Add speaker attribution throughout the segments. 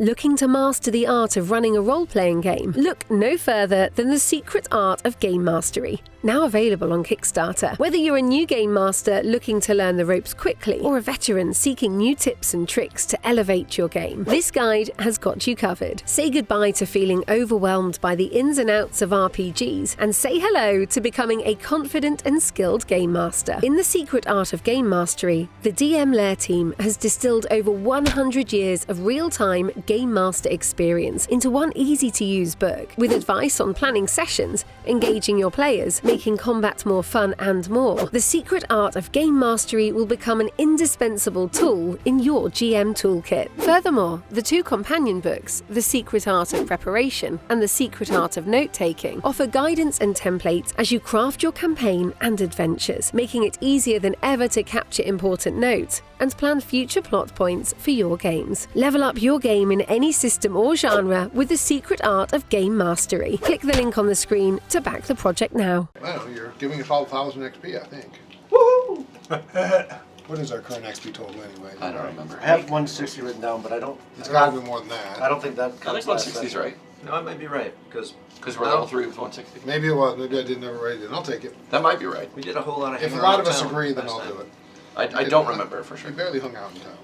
Speaker 1: Looking to master the art of running a role-playing game? Look no further than The Secret Art of Game Mastery, now available on Kickstarter. Whether you're a new game master looking to learn the ropes quickly, or a veteran seeking new tips and tricks to elevate your game, this guide has got you covered. Say goodbye to feeling overwhelmed by the ins and outs of RPGs, and say hello to becoming a confident and skilled game master. In The Secret Art of Game Mastery, the DM Lair team has distilled over 100 years of real-time Game Master experience into one easy-to-use book, with advice on planning sessions, engaging your players, making combat more fun and more. The Secret Art of Game Mastery will become an indispensable tool in your GM toolkit. Furthermore, the two companion books, The Secret Art of Preparation and The Secret Art of Note-Taking, offer guidance and templates as you craft your campaign and adventures, making it easier than ever to capture important notes and plan future plot points for your games. Level up your game in any system or genre with The Secret Art of Game Mastery. Click the link on the screen to back the project now.
Speaker 2: Well, you're giving us all 1,000 XP, I think.
Speaker 3: Woohoo!
Speaker 2: What is our current XP total anyway?
Speaker 3: I don't remember. I have 160 written down, but I don't...
Speaker 2: It's got to be more than that.
Speaker 3: I don't think that...
Speaker 4: I think 160's right.
Speaker 5: No, I might be right, because
Speaker 4: we're level 3 with 160.
Speaker 2: Maybe it was. Maybe I didn't ever write it in. I'll take it.
Speaker 4: That might be right.
Speaker 5: we did a whole lot of
Speaker 2: If a
Speaker 5: hanging
Speaker 2: lot
Speaker 5: around
Speaker 2: of us
Speaker 5: town
Speaker 2: agree, then
Speaker 5: last
Speaker 2: I'll
Speaker 5: time.
Speaker 2: do it.
Speaker 4: I don't remember for sure.
Speaker 2: We barely hung out in town.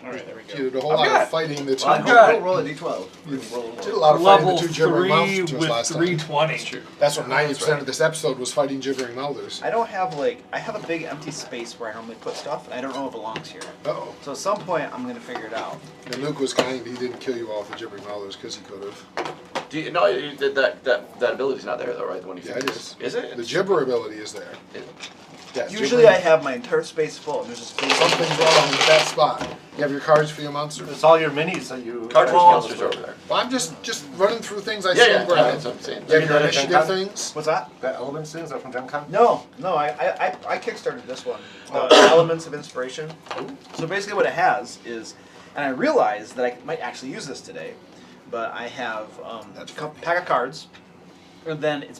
Speaker 6: Alright, there we
Speaker 2: You
Speaker 6: go.
Speaker 2: did a whole lot of fighting the two.
Speaker 5: Well,
Speaker 6: got-
Speaker 5: we'll roll a d12.
Speaker 2: You did a lot of fighting
Speaker 6: Level
Speaker 2: the two gibbering
Speaker 6: 3
Speaker 2: mouths
Speaker 6: with
Speaker 2: last time.
Speaker 6: 320.
Speaker 4: That's true.
Speaker 2: That's what 90% of this episode was, fighting gibbering mouthers.
Speaker 7: I don't have I have a big empty space where I normally put stuff, and I don't know what belongs here.
Speaker 2: Uh-oh.
Speaker 7: So at some point, I'm going to figure it out.
Speaker 2: And Luke was kind. He didn't kill you off the gibbering mouthers because he could have.
Speaker 4: Do you, no, that ability's not there though, right? The one you
Speaker 2: Yeah,
Speaker 4: think
Speaker 2: it is.
Speaker 4: Is it?
Speaker 2: The gibber ability is there.
Speaker 4: It-
Speaker 2: Yeah,
Speaker 7: Usually I have my entire space full, and there's just
Speaker 2: Something's wrong with that spot. You have your cards for your monsters?
Speaker 3: It's all your minis that you...
Speaker 4: Cartridge monsters over there.
Speaker 2: Well, I'm just running through things I see
Speaker 4: Yeah,
Speaker 2: and
Speaker 4: yeah,
Speaker 2: grab.
Speaker 4: that's what I'm saying.
Speaker 2: You have your
Speaker 3: Gen
Speaker 2: initiative
Speaker 3: Con?
Speaker 2: things.
Speaker 7: What's that?
Speaker 3: That Elements thing, is that from Gen Con?
Speaker 7: No, I kickstarted this one. Elements of Inspiration. So basically what it has is, and I realized that I might actually use this today, but I have a pack of cards, and then it's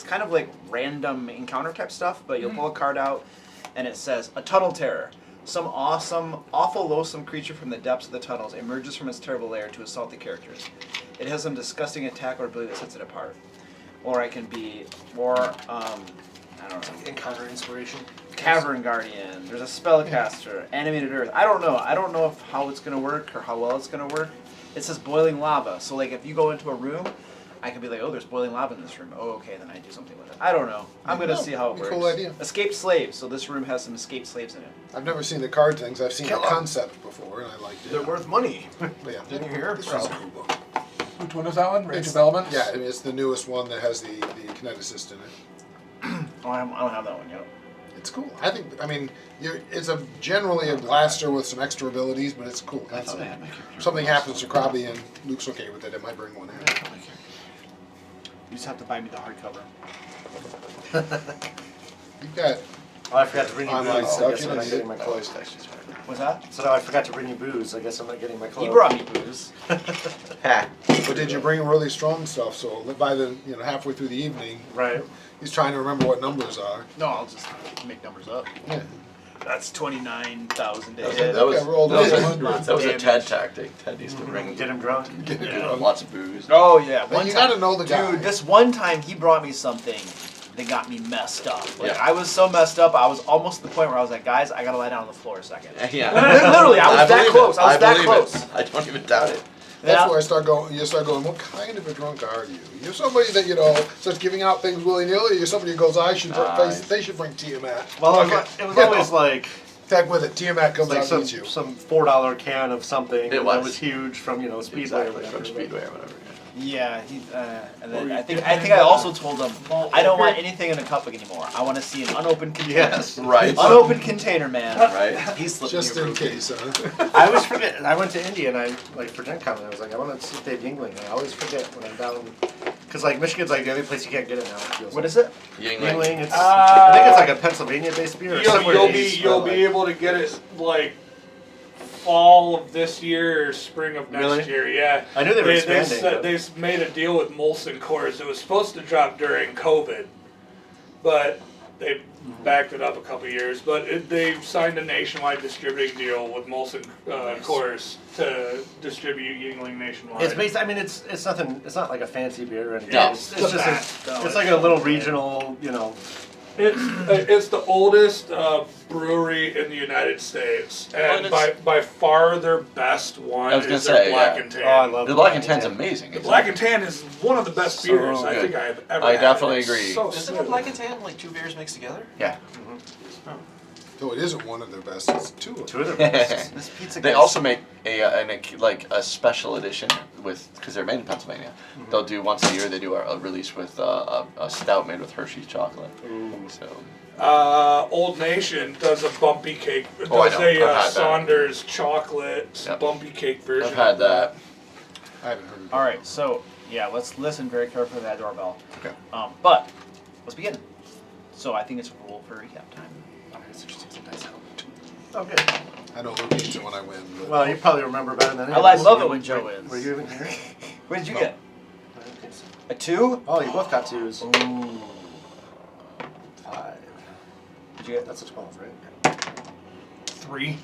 Speaker 7: kind of like random encounter type stuff, but you'll pull a card out, and it says, a tunnel terror. Some awesome, awful loathsome creature from the depths of the tunnels emerges from its terrible lair to assault the characters. It has some disgusting attack or ability that sets it apart. Or I can be more, I don't know.
Speaker 3: Encounter Inspiration.
Speaker 7: Cavern Guardian. There's a spellcaster. Animated Earth. I don't know how it's gonna work or how well it's gonna work. It says boiling lava. So like if you go into a room, I can be like, oh, there's boiling lava in this room. Oh, okay, then I do something with it. I don't know. I'm gonna see how it works.
Speaker 2: Cool idea.
Speaker 7: Escaped slaves. So this room has some escaped slaves in it.
Speaker 2: I've never seen the card things. I've seen
Speaker 3: Kill
Speaker 2: the
Speaker 3: 'em.
Speaker 2: concept before, and I liked it.
Speaker 5: They're worth money.
Speaker 2: But yeah,
Speaker 5: Didn't you hear?
Speaker 2: This was a cool book.
Speaker 6: Which one is that one? Range
Speaker 2: It's-
Speaker 6: of Elements?
Speaker 2: Yeah, I mean, it's the newest one that has the kineticist in it.
Speaker 7: Oh, I don't have that one yet.
Speaker 2: It's cool. I mean, it's generally a blaster with some extra abilities, but it's cool.
Speaker 4: I thought I had my computer.
Speaker 2: Something happens to Krabby and Luke's okay with it. It might bring one in.
Speaker 7: You just have to buy me the hardcover.
Speaker 2: You've got
Speaker 3: Oh, I forgot to bring you
Speaker 2: Online
Speaker 3: booze.
Speaker 2: stuff,
Speaker 3: I guess
Speaker 2: you
Speaker 3: I'm
Speaker 2: don't
Speaker 3: not
Speaker 2: need
Speaker 3: getting
Speaker 2: it.
Speaker 3: my
Speaker 4: Close
Speaker 3: clothes.
Speaker 4: text is right.
Speaker 7: What's that?
Speaker 3: So I forgot to bring you booze. I guess I'm not getting my clothes.
Speaker 7: He brought me booze.
Speaker 4: Ha.
Speaker 2: But did you bring really strong stuff? So by the halfway through the evening,
Speaker 3: Right.
Speaker 2: he's trying to remember what numbers are.
Speaker 7: No, I'll just make numbers up.
Speaker 2: Yeah.
Speaker 7: That's 29,000 to
Speaker 4: That was-
Speaker 7: hit.
Speaker 4: that was-
Speaker 2: Okay, roll
Speaker 4: that was
Speaker 2: those
Speaker 4: a-
Speaker 2: hundreds.
Speaker 4: That was a
Speaker 7: Damage.
Speaker 4: Ted tactic. Ted needs to bring
Speaker 3: Get him drunk.
Speaker 4: lots of booze.
Speaker 7: Oh yeah,
Speaker 2: But you gotta know the guy.
Speaker 7: Dude, this one time he brought me something that got me messed up. Like
Speaker 4: Yeah.
Speaker 7: I was so messed up, I was almost to the point where I was like, guys, I gotta lie down on the floor a second.
Speaker 4: Yeah.
Speaker 7: Literally, I was that
Speaker 4: believe
Speaker 7: close.
Speaker 4: it.
Speaker 7: I was that
Speaker 4: believe
Speaker 7: close.
Speaker 4: it. I don't even doubt it.
Speaker 2: That's
Speaker 7: Yeah.
Speaker 2: where I start going. You start going. What kind of a drunk are you? You're somebody that starts giving out things willy nilly. You're somebody who goes, they should bring Tiamat.
Speaker 3: Well,
Speaker 2: Okay.
Speaker 3: it was
Speaker 2: You
Speaker 3: always
Speaker 2: know,
Speaker 3: like
Speaker 2: tag with it. Tiamat comes
Speaker 3: like
Speaker 2: out and eats you.
Speaker 3: some $4 can of something
Speaker 4: It was.
Speaker 3: that was huge from Speedway
Speaker 4: Exactly,
Speaker 3: or whatever.
Speaker 4: from Speedway or whatever.
Speaker 7: Yeah, and then I think I also told him I don't want anything in a cup anymore. I want to see an unopened container.
Speaker 3: Yes.
Speaker 4: Right.
Speaker 7: Unopened container, man.
Speaker 4: Right.
Speaker 7: He's slipping
Speaker 2: Just
Speaker 7: your
Speaker 2: in
Speaker 7: boot.
Speaker 2: case, huh?
Speaker 3: I always forget. I went to India and I for Gen Con and I was like, I want to see Dave Yingling. And I always forget when I'm down because Michigan's like the only place you can't get it now. It feels
Speaker 7: What
Speaker 3: like.
Speaker 7: is it?
Speaker 4: Yingling.
Speaker 3: Yingling. It's I think it's like a Pennsylvania-based beer. Or somewhere
Speaker 6: You'll
Speaker 3: in the
Speaker 6: be
Speaker 3: East,
Speaker 6: you'll
Speaker 3: but,
Speaker 6: be able to get it like fall of this year or spring of next
Speaker 3: Really?
Speaker 6: year. Yeah,
Speaker 3: I knew they were expanding, but-
Speaker 6: They made a deal with Molson Coors. It was supposed to drop during COVID, but they backed it up a couple years, but they signed a nationwide distributing deal with Molson Coors to distribute Yingling nationwide.
Speaker 3: It's based. I mean, it's nothing. It's not like a fancy beer or anything.
Speaker 4: No.
Speaker 3: It's just it's like a little regional. You know.
Speaker 6: It's the oldest brewery in the United States, and by far their best one
Speaker 4: I was gonna
Speaker 6: is their
Speaker 4: say,
Speaker 6: Black
Speaker 4: yeah.
Speaker 6: and Tan.
Speaker 3: Oh, I love
Speaker 4: The Black and Tan's amazing.
Speaker 6: The Black and Tan is one of the best beers I
Speaker 4: good.
Speaker 6: think I've ever
Speaker 4: I
Speaker 6: had.
Speaker 4: definitely
Speaker 6: It's
Speaker 4: agree.
Speaker 6: So
Speaker 5: Isn't
Speaker 6: smooth.
Speaker 5: it Black and Tan like 2 beers mixed together?
Speaker 4: Yeah.
Speaker 2: Though it isn't one of their best, it's two of them.
Speaker 3: Two of them.
Speaker 5: This pizza.
Speaker 4: They
Speaker 5: guy's-
Speaker 4: also make a special edition because they're made in Pennsylvania. They'll do once a year. They do a release with a stout made with Hershey's chocolate.
Speaker 3: Ooh.
Speaker 4: So
Speaker 6: Old Nation does a bumpy cake.
Speaker 4: Oh, I
Speaker 6: Does
Speaker 4: know. I've had
Speaker 6: a
Speaker 4: that.
Speaker 6: Saunders chocolate
Speaker 4: Yep.
Speaker 6: bumpy cake version.
Speaker 4: I've had
Speaker 6: of
Speaker 4: that.
Speaker 2: I haven't heard of it.
Speaker 7: All right, so yeah, let's listen very carefully to that doorbell.
Speaker 2: Okay.
Speaker 7: But let's begin. So I think it's roll for recap time.
Speaker 3: Oh, good.
Speaker 2: I know Luke eats it when I win. But
Speaker 3: Well, you probably remember better than
Speaker 7: I love it when Joe wins.
Speaker 3: Were you even here?
Speaker 7: What did you get? A 2?
Speaker 3: Oh, you both got 2s.
Speaker 7: Ooh.
Speaker 3: 5.
Speaker 7: Did you get?
Speaker 3: That's a 12, right?
Speaker 6: 3.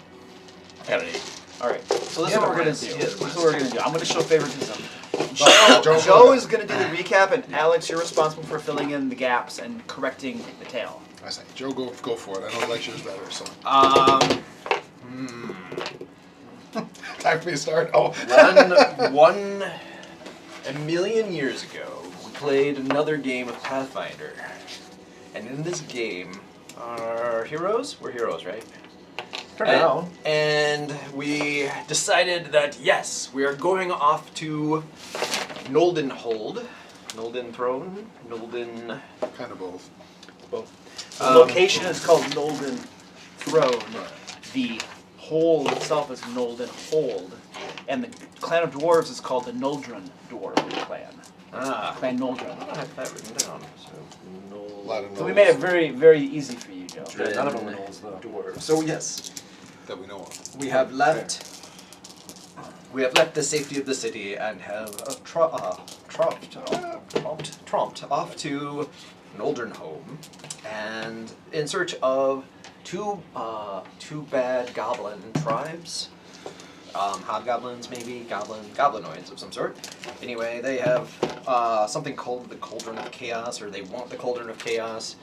Speaker 4: I got an 8.
Speaker 7: All right. So this is what we're gonna do. This is what we're gonna do. I'm gonna show favoritism.
Speaker 2: Joe-
Speaker 7: Joe is gonna do the recap, and Alex, you're responsible for filling in the gaps and correcting the tale.
Speaker 2: I say, Joe, go for it. I know he likes yours better, so. Time for me to start? Oh.
Speaker 5: A million years ago, we played another game of Pathfinder. And in this game, our heroes were heroes, right?
Speaker 3: For now.
Speaker 5: And we decided that, yes, we are going off to Nolden Hold. Nolden Throne? Nolden...
Speaker 2: Kind of both.
Speaker 5: Both.
Speaker 7: The location is called Nolden Throne. The hold itself is Nolden Hold. And the clan of dwarves is called the Noldrun Dwarf Clan. Clan Noldrun.
Speaker 5: I don't have that written down. So,
Speaker 2: A lot of
Speaker 7: So we
Speaker 2: no's
Speaker 7: made it very, very easy for you, Joe.
Speaker 3: Yeah, none of them were Knowles, though.
Speaker 5: Dwarves. So yes,
Speaker 2: that we know of.
Speaker 5: we have left. We have left the safety of the city and have tromped off to Noldernholm, and in search of two bad goblin tribes. Hobgoblins, maybe goblinoids of some sort. Anyway, they have something called the Cauldron of Chaos, or they want the Cauldron of Chaos,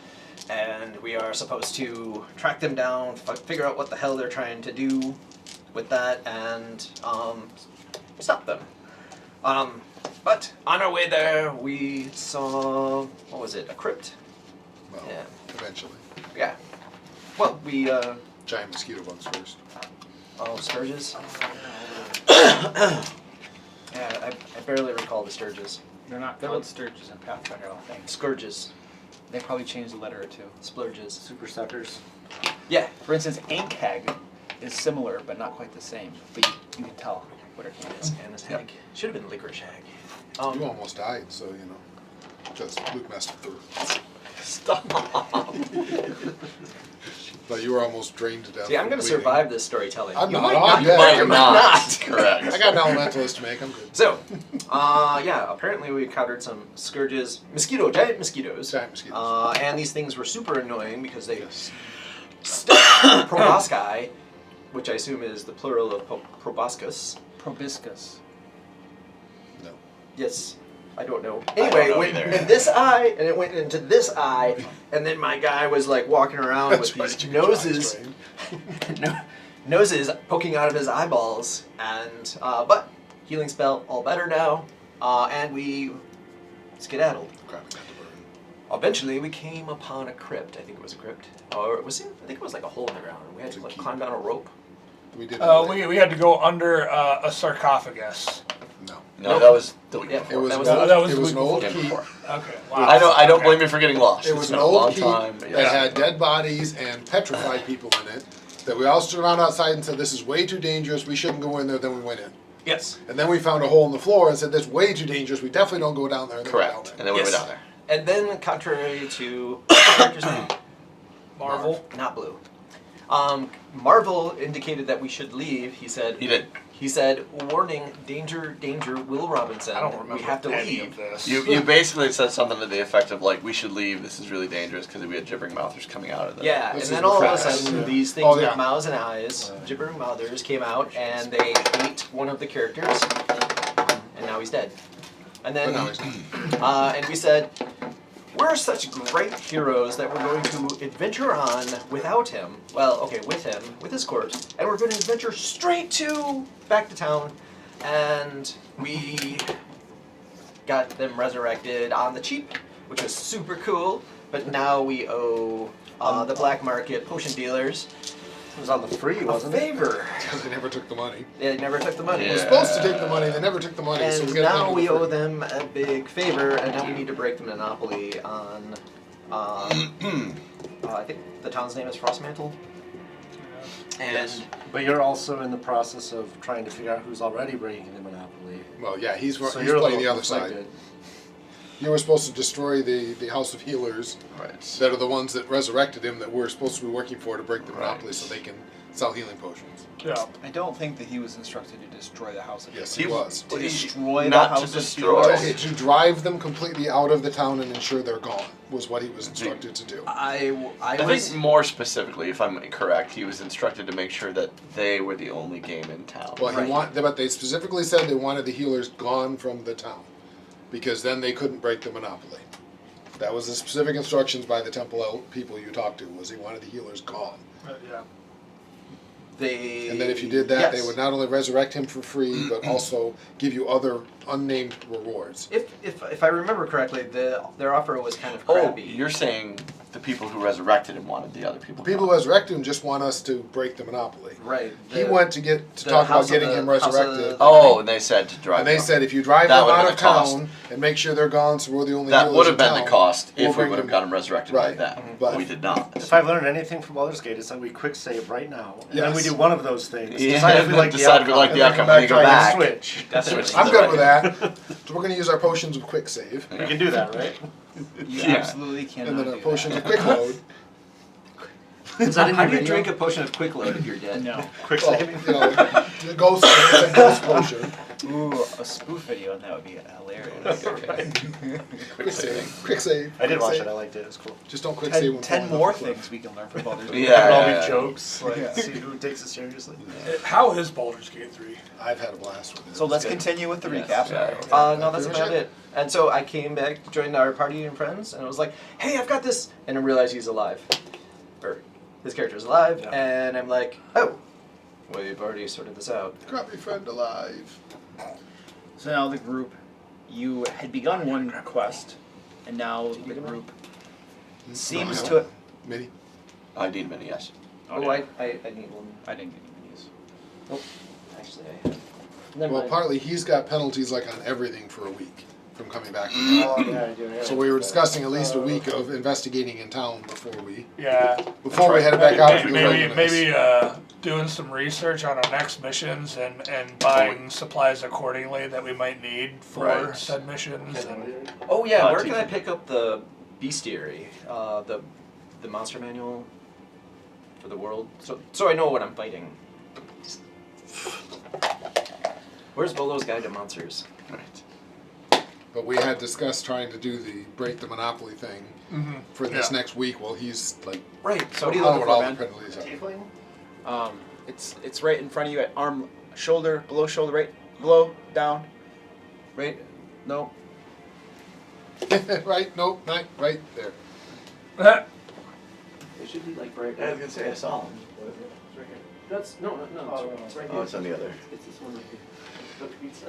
Speaker 5: and we are supposed to track them down, figure out what the hell they're trying to do with that, and stop them. But on our way there, we saw, what was it, a crypt?
Speaker 2: Well,
Speaker 5: Yeah.
Speaker 2: eventually.
Speaker 5: Yeah. Well, we,
Speaker 2: Giant mosquito bugs first.
Speaker 5: oh, scourges? Yeah, I barely recall the scourges.
Speaker 7: They're not called Sturges in Pathfinder, I don't think.
Speaker 5: Scourges.
Speaker 7: They probably changed a letter or two.
Speaker 5: Splurges.
Speaker 3: Super suckers.
Speaker 5: Yeah.
Speaker 7: For instance, Ankhag is similar, but not quite the same. But you can tell what it is.
Speaker 5: And this hag. Should have been licorice hag.
Speaker 2: You almost died, so, you know. Because Luke messed it through.
Speaker 5: Stop.
Speaker 2: But you were almost drained to death.
Speaker 5: See, I'm
Speaker 2: from
Speaker 5: gonna
Speaker 2: bleeding.
Speaker 5: survive this storytelling.
Speaker 2: I'm
Speaker 5: You
Speaker 2: not
Speaker 5: might
Speaker 2: on
Speaker 5: not.
Speaker 2: yet.
Speaker 5: But you
Speaker 2: I'm
Speaker 5: might not.
Speaker 4: Correct.
Speaker 2: I got an elementalist to make. I'm good.
Speaker 5: So, yeah, apparently we encountered some scourges, giant mosquitoes.
Speaker 2: Giant mosquitoes.
Speaker 5: And these things were super annoying because they
Speaker 2: Yes.
Speaker 5: stuck proboscis, which I assume is the plural of proboscis.
Speaker 7: Probiscus.
Speaker 2: No.
Speaker 5: Yes, I don't know.
Speaker 4: don't
Speaker 5: Anyway,
Speaker 4: know
Speaker 5: it went
Speaker 4: either.
Speaker 5: in this eye, and it went into this eye, and then my guy was like walking around
Speaker 2: That's
Speaker 5: with
Speaker 2: right,
Speaker 5: these
Speaker 2: you can try,
Speaker 5: noses, noses poking out of his eyeballs, and but healing spell all better now, and we skedaddled.
Speaker 2: Crap, I got the burn.
Speaker 5: Eventually, we came upon a crypt. I think it was a crypt, or was it? I think it was like a hole in the ground. We had to like climb down a rope.
Speaker 2: We did.
Speaker 6: We had to go under a sarcophagus.
Speaker 2: No.
Speaker 4: No, that was the week
Speaker 5: Yeah.
Speaker 4: before.
Speaker 2: It was,
Speaker 5: That was
Speaker 2: an
Speaker 6: the-
Speaker 2: old,
Speaker 6: that was
Speaker 2: it
Speaker 6: the
Speaker 2: was an
Speaker 6: week
Speaker 2: old
Speaker 4: Game
Speaker 2: keep.
Speaker 4: before.
Speaker 6: Okay. Wow.
Speaker 4: I don't
Speaker 6: Okay.
Speaker 4: blame you for getting lost.
Speaker 2: It
Speaker 4: It's
Speaker 2: was
Speaker 4: been
Speaker 2: an
Speaker 4: a long
Speaker 2: old keep
Speaker 4: time. But
Speaker 2: that
Speaker 4: yes.
Speaker 2: had dead bodies and petrified people in it. That we all stood around outside and said, "This is way too dangerous. We shouldn't go in there." Then we went in,
Speaker 5: Yes.
Speaker 2: and then we found a hole in the floor and said, "That's way too dangerous. We definitely don't go down there." And then we went
Speaker 4: Correct.
Speaker 2: down
Speaker 4: And then we
Speaker 5: Yes.
Speaker 4: went down there.
Speaker 5: And then, contrary to what's the character's name?
Speaker 6: Marvel.
Speaker 5: Not Blue. Marvel indicated that we should leave. He said,
Speaker 4: He did.
Speaker 5: he said, "Warning, danger, danger, Will Robinson.
Speaker 6: I don't remember
Speaker 5: We have to
Speaker 6: any
Speaker 5: leave."
Speaker 6: of this.
Speaker 4: You basically said something to the effect of like, we should leave. This is really dangerous because we had gibbering mouthers coming out of the.
Speaker 5: Yeah, and
Speaker 2: This
Speaker 5: then
Speaker 2: is
Speaker 5: all of a
Speaker 2: refracts.
Speaker 5: sudden, these things
Speaker 2: Oh,
Speaker 5: with
Speaker 2: yeah.
Speaker 5: mouths and eyes, gibbering mouthers, came out, and they ate one of the characters, and now he's dead. And then,
Speaker 2: But now he's not.
Speaker 5: and we said, we're such great heroes that we're going to adventure on without him. Well, okay, with him, with his corpse, and we're going to adventure straight back to town, and we got them resurrected on the cheap, which was super cool. But now we owe the black market potion dealers
Speaker 3: It was on the free,
Speaker 5: a
Speaker 3: wasn't it?
Speaker 5: favor.
Speaker 2: Because they never took the money.
Speaker 5: They never took the money.
Speaker 2: They were
Speaker 4: Yeah.
Speaker 2: supposed to take the money, they never took the money, so
Speaker 5: And
Speaker 2: we got
Speaker 5: now
Speaker 2: them
Speaker 5: we
Speaker 2: for
Speaker 5: owe
Speaker 2: free.
Speaker 5: them a big favor, and now we need to break the monopoly on, I think the town's name is Frostmantle. And
Speaker 3: But you're also in the process of trying to figure out who's already breaking the monopoly.
Speaker 2: Well, yeah, he's
Speaker 3: So
Speaker 2: he's
Speaker 3: you're a
Speaker 2: playing the
Speaker 3: little
Speaker 2: other side.
Speaker 3: conflicted.
Speaker 2: You were supposed to destroy the House of Healers
Speaker 4: Right.
Speaker 2: that are the ones that resurrected him that we're supposed to be working for to break the monopoly
Speaker 4: Right.
Speaker 2: so they can sell healing potions.
Speaker 6: Yeah.
Speaker 7: I don't think that he was instructed to destroy the house of
Speaker 2: Yes,
Speaker 7: Healers.
Speaker 2: he was.
Speaker 7: To destroy
Speaker 4: Not
Speaker 7: the
Speaker 4: to
Speaker 7: house
Speaker 4: destroy.
Speaker 7: of Healers.
Speaker 2: Okay, to drive them completely out of the town and ensure they're gone was what he was instructed to do.
Speaker 5: I
Speaker 4: I
Speaker 5: was
Speaker 4: think more specifically, if I'm correct, he was instructed to make sure that they were the only game in town.
Speaker 2: Well,
Speaker 5: Right.
Speaker 2: but they specifically said they wanted the healers gone from the town because then they couldn't break the monopoly. That was the specific instructions by the temple people you talked to. Was he wanted the healers gone,
Speaker 6: Yeah.
Speaker 5: they.
Speaker 2: and then if you did that, they
Speaker 5: yes.
Speaker 2: would not only resurrect him for free, but also give you other unnamed rewards.
Speaker 5: If I remember correctly, their offer was kind of
Speaker 4: Oh,
Speaker 5: crappy.
Speaker 4: you're saying the people who resurrected him wanted the other people.
Speaker 2: The people who
Speaker 4: gone.
Speaker 2: resurrected him just want us to break the monopoly.
Speaker 5: Right.
Speaker 2: He
Speaker 5: the-
Speaker 2: went to
Speaker 5: the
Speaker 2: talk about
Speaker 5: House of
Speaker 2: getting
Speaker 5: the-
Speaker 2: him
Speaker 5: House of
Speaker 2: resurrected.
Speaker 5: the-
Speaker 4: Oh, and they said to drive.
Speaker 2: And they
Speaker 4: them.
Speaker 2: said, if you drive
Speaker 4: That
Speaker 2: them
Speaker 4: would've
Speaker 2: out
Speaker 4: been
Speaker 2: of
Speaker 4: the cost.
Speaker 2: town and make sure they're gone, so we're the only
Speaker 4: That
Speaker 2: healers
Speaker 4: would have
Speaker 2: in
Speaker 4: been
Speaker 2: town,
Speaker 4: the cost
Speaker 2: we'll
Speaker 4: if we
Speaker 2: bring
Speaker 4: would have
Speaker 2: them-
Speaker 4: got him resurrected
Speaker 2: Right.
Speaker 4: like that.
Speaker 2: But-
Speaker 4: we did not.
Speaker 3: If I've learned anything from Baldur's Gate, it's that we quick save right now, and then we
Speaker 2: Yes.
Speaker 3: do one of those things.
Speaker 4: Yeah,
Speaker 3: Decide if we like
Speaker 4: decide if
Speaker 3: the
Speaker 4: we like
Speaker 3: outcome,
Speaker 4: the
Speaker 3: and then
Speaker 4: outcome,
Speaker 3: come
Speaker 4: and then go
Speaker 3: try
Speaker 4: back.
Speaker 3: and switch.
Speaker 5: Definitely.
Speaker 2: I'm
Speaker 4: the
Speaker 2: good
Speaker 4: right
Speaker 2: with that. So we're going to use our potions of quick save,
Speaker 3: We can do that, right?
Speaker 7: You
Speaker 4: Yeah.
Speaker 7: absolutely cannot
Speaker 2: and then our
Speaker 7: do
Speaker 2: potions
Speaker 7: that.
Speaker 2: of quick load.
Speaker 3: Is that in
Speaker 5: How
Speaker 3: your
Speaker 5: do you
Speaker 3: video?
Speaker 5: drink a potion of quick load if you're dead?
Speaker 7: No.
Speaker 3: Quick
Speaker 2: Well,
Speaker 3: saving?
Speaker 2: you know, the ghost, it's a ghost potion.
Speaker 7: Ooh, a spoof video, and that would be hilarious.
Speaker 2: Quick save. Quick save.
Speaker 3: I did
Speaker 2: quick
Speaker 3: when
Speaker 2: save.
Speaker 3: I liked it. It was cool.
Speaker 2: Just don't quick save when
Speaker 7: 10
Speaker 2: falling
Speaker 7: more
Speaker 2: off the cliff.
Speaker 7: things we can learn from Baldur's Gate.
Speaker 4: Yeah.
Speaker 3: It would all be jokes. Like,
Speaker 7: Yeah.
Speaker 3: see who takes it seriously.
Speaker 6: How is Baldur's Gate 3?
Speaker 2: I've had a blast with it.
Speaker 7: So let's
Speaker 2: It's good.
Speaker 7: continue with the
Speaker 5: Yes.
Speaker 7: recap.
Speaker 4: Yeah.
Speaker 5: No, that's
Speaker 2: Pretty
Speaker 5: about
Speaker 2: much
Speaker 5: it. And so I came back, joined our party and friends, and I was like, "Hey, I've got this," and I realized he's alive, or his character's alive,
Speaker 3: Yeah.
Speaker 5: and I'm like, "Oh, we've already sorted this out."
Speaker 2: Crappy friend alive.
Speaker 7: So now the group, you had begun one quest, and now the group seems to.
Speaker 2: Mini.
Speaker 4: I need many, yes.
Speaker 5: Oh, I need one.
Speaker 7: I didn't get any of these.
Speaker 5: Actually, I have. Never
Speaker 2: Well,
Speaker 5: mind.
Speaker 2: partly he's got penalties like on everything for a week from coming back.
Speaker 3: Oh, yeah, I do. Yeah.
Speaker 2: So we were discussing at least a week of investigating in town before we
Speaker 6: Yeah.
Speaker 2: headed back out to do
Speaker 6: Maybe
Speaker 2: wilderness.
Speaker 6: doing some research on our next missions and buying supplies accordingly that we might need for
Speaker 4: Right.
Speaker 6: said missions. And
Speaker 5: Oh yeah, where can I
Speaker 4: teaching.
Speaker 5: pick up the bestiary? The monster manual for the world, so I know what I'm fighting. Where's Bolo's Guide to Monsters?
Speaker 4: Right.
Speaker 2: But we had discussed trying to do the break the monopoly thing for this
Speaker 6: Yeah.
Speaker 2: next week. Well, he's like,
Speaker 5: Right. So
Speaker 2: I
Speaker 5: what are you
Speaker 2: don't know
Speaker 5: looking
Speaker 2: what
Speaker 5: for,
Speaker 2: all the
Speaker 5: man?
Speaker 2: penalties are.
Speaker 7: It's right in front of you at arm, shoulder, right, below, down, right. No.
Speaker 2: Right? Nope. Not right there.
Speaker 5: It should be like right.
Speaker 4: I was gonna say I saw him.
Speaker 5: That's no. It's right here.
Speaker 4: Oh, it's on the other.
Speaker 5: It's this one right here. The pizza.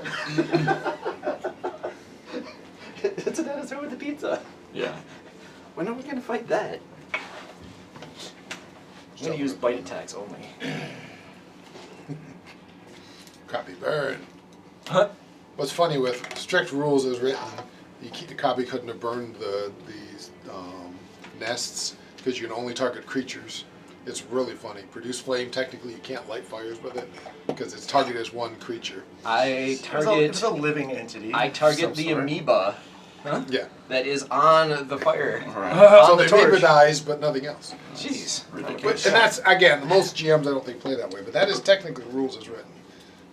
Speaker 5: It's an dinosaur with the pizza.
Speaker 4: Yeah.
Speaker 5: When are we gonna fight that? I'm gonna use bite attacks only.
Speaker 2: Copy burn. What's funny with strict rules as written, the copy couldn't have burned these nests because you can only target creatures. It's really funny. Produce flame. Technically, you can't light fires with it because it's targeted as one creature.
Speaker 3: It's a living entity.
Speaker 5: I
Speaker 3: of
Speaker 5: target
Speaker 3: some
Speaker 5: the
Speaker 3: sort.
Speaker 5: amoeba
Speaker 2: Yeah.
Speaker 5: that is on the fire.
Speaker 2: So
Speaker 5: On the
Speaker 2: the amoeba
Speaker 5: torch.
Speaker 2: dies, but nothing else.
Speaker 5: Jeez.
Speaker 2: And that's again, most GMs I don't think play that way, but that is technically the rules as written.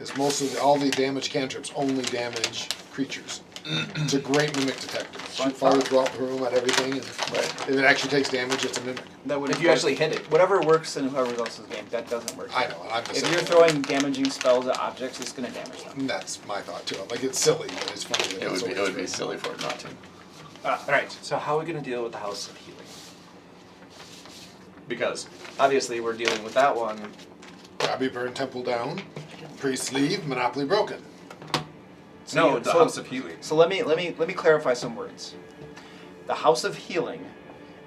Speaker 2: Is most of all the damage cantrips only damage creatures. It's a great mimic detector. Shoot fire throughout the room at everything, and if it actually takes damage, it's a mimic.
Speaker 7: That would
Speaker 5: If you actually hit it.
Speaker 7: whatever works in whoever else's game, that doesn't work.
Speaker 2: I know, I'm just
Speaker 7: If
Speaker 2: saying.
Speaker 7: you're throwing damaging spells at objects, it's going to damage them.
Speaker 2: And that's my thought too. Like, it's silly, but it's funny. That
Speaker 4: It
Speaker 2: it's
Speaker 4: would be
Speaker 2: always good.
Speaker 4: silly for it not to.
Speaker 5: Alright, so how are we going to deal with the House of Healing? Because obviously we're dealing with that one.
Speaker 2: Robbie burn temple down. Priest leave. Monopoly broken.
Speaker 5: No, the House of Healing.
Speaker 7: So let me clarify some words. The House of Healing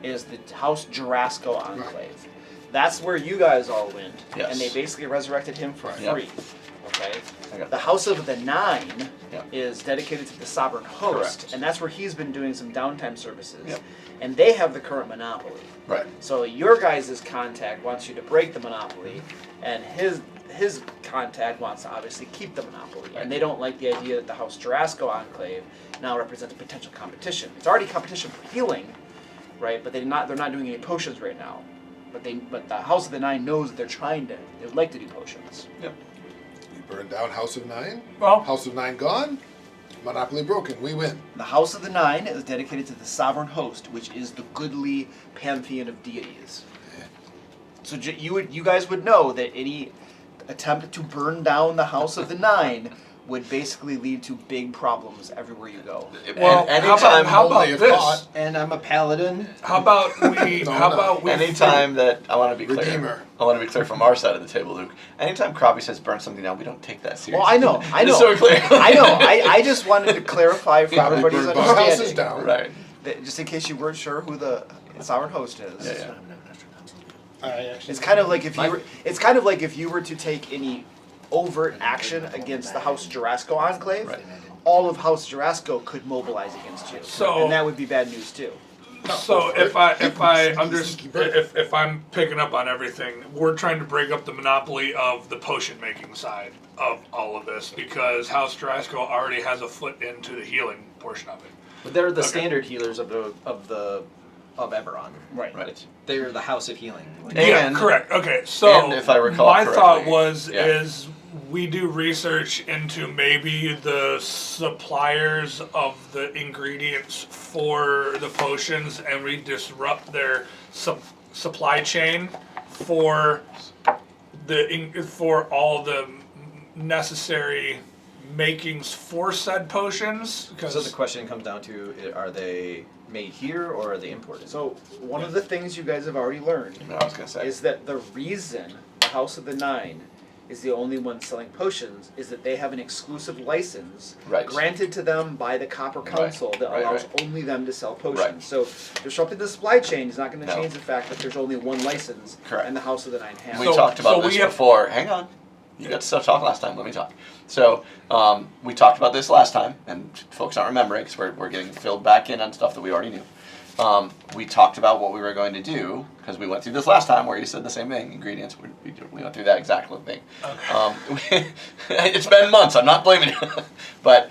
Speaker 7: is the House Jarasco Enclave. That's where you guys all went,
Speaker 4: Yes.
Speaker 7: and they basically resurrected him for
Speaker 2: Right.
Speaker 7: free. Okay.
Speaker 4: I got
Speaker 7: The House of the Nine
Speaker 4: Yep.
Speaker 7: is dedicated to the Sovereign Host,
Speaker 4: Correct.
Speaker 7: and that's where he's been doing some downtime services.
Speaker 4: Yep.
Speaker 7: And they have the current monopoly.
Speaker 4: Right.
Speaker 7: So your guys' contact wants you to break the monopoly, and his contact wants to obviously keep the monopoly. And they don't like the idea that the House Jarasco Enclave now represents a potential competition. It's already competition for healing, right? But they're not doing any potions right now. But the House of the Nine knows that they'd like to do potions.
Speaker 4: Yep.
Speaker 2: We burn down House of Nine.
Speaker 6: Well,
Speaker 2: House of Nine gone. Monopoly broken. We win.
Speaker 7: The House of the Nine is dedicated to the Sovereign Host, which is the goodly pantheon of deities. So you guys would know that any attempt to burn down the House of the Nine would basically lead to big problems everywhere you go.
Speaker 6: well,
Speaker 4: anytime,
Speaker 6: how about
Speaker 2: only if
Speaker 6: this?
Speaker 2: caught.
Speaker 7: And I'm a paladin.
Speaker 6: How about we?
Speaker 2: No,
Speaker 6: how
Speaker 2: no.
Speaker 6: about we?
Speaker 4: anytime that I want to be clear.
Speaker 2: Redeemer.
Speaker 4: I want to be clear from our side of the table, Luke. Anytime Crappie says burn something down, we don't take that seriously.
Speaker 7: Well, I know.
Speaker 4: Just so we're clear.
Speaker 7: I know. I just wanted to clarify for
Speaker 2: Robbie
Speaker 7: everybody's
Speaker 2: burned both houses
Speaker 7: understanding.
Speaker 2: down.
Speaker 4: Right.
Speaker 7: That just in case you weren't sure who the Sovereign Host is.
Speaker 4: Yeah.
Speaker 7: It's kind of like if you were to take any overt action against the House Jarasco Enclave,
Speaker 4: Right.
Speaker 7: all of House Jarasco could mobilize against you.
Speaker 6: So-
Speaker 7: and that would be bad news too.
Speaker 6: So if I'm picking up on everything, we're trying to break up the monopoly of the potion making side of all of this because House Jarasco already has a foot into the healing portion of it.
Speaker 5: But they're the
Speaker 6: Okay.
Speaker 5: standard healers of Eberron.
Speaker 7: Right.
Speaker 5: They're the House of Healing.
Speaker 6: Yeah,
Speaker 4: And-
Speaker 6: correct. Okay, so
Speaker 4: and if I recall
Speaker 6: my thought
Speaker 4: correctly,
Speaker 6: is we do research into maybe the suppliers of the ingredients for the potions, and we disrupt their supply chain for for all the necessary makings for said potions.
Speaker 5: So the question comes down to, are they made here or are they imported?
Speaker 7: So one of the things you guys have already learned
Speaker 4: I was gonna say.
Speaker 7: is that the reason the House of the Nine is the only one selling potions is that they have an exclusive license
Speaker 4: Right.
Speaker 7: granted to them by the Copper Council that
Speaker 4: Right,
Speaker 7: allows
Speaker 4: right.
Speaker 7: only them to sell potions.
Speaker 4: Right.
Speaker 7: So disrupting the supply chain is not going to
Speaker 4: No.
Speaker 7: change the fact that there's only one license
Speaker 4: Correct.
Speaker 7: and the House of the Nine has.
Speaker 4: We
Speaker 6: So-
Speaker 4: talked about
Speaker 6: so
Speaker 4: this
Speaker 6: we have-
Speaker 4: before. Hang on. You got to stop talking last time. Let me talk. So, we talked about this last time, and folks aren't remembering because we're getting filled back in on stuff that we already knew. We talked about what we were going to do because we went through this last time where you said the same thing. Ingredients. We went through that exact thing. It's been months. I'm not blaming you. But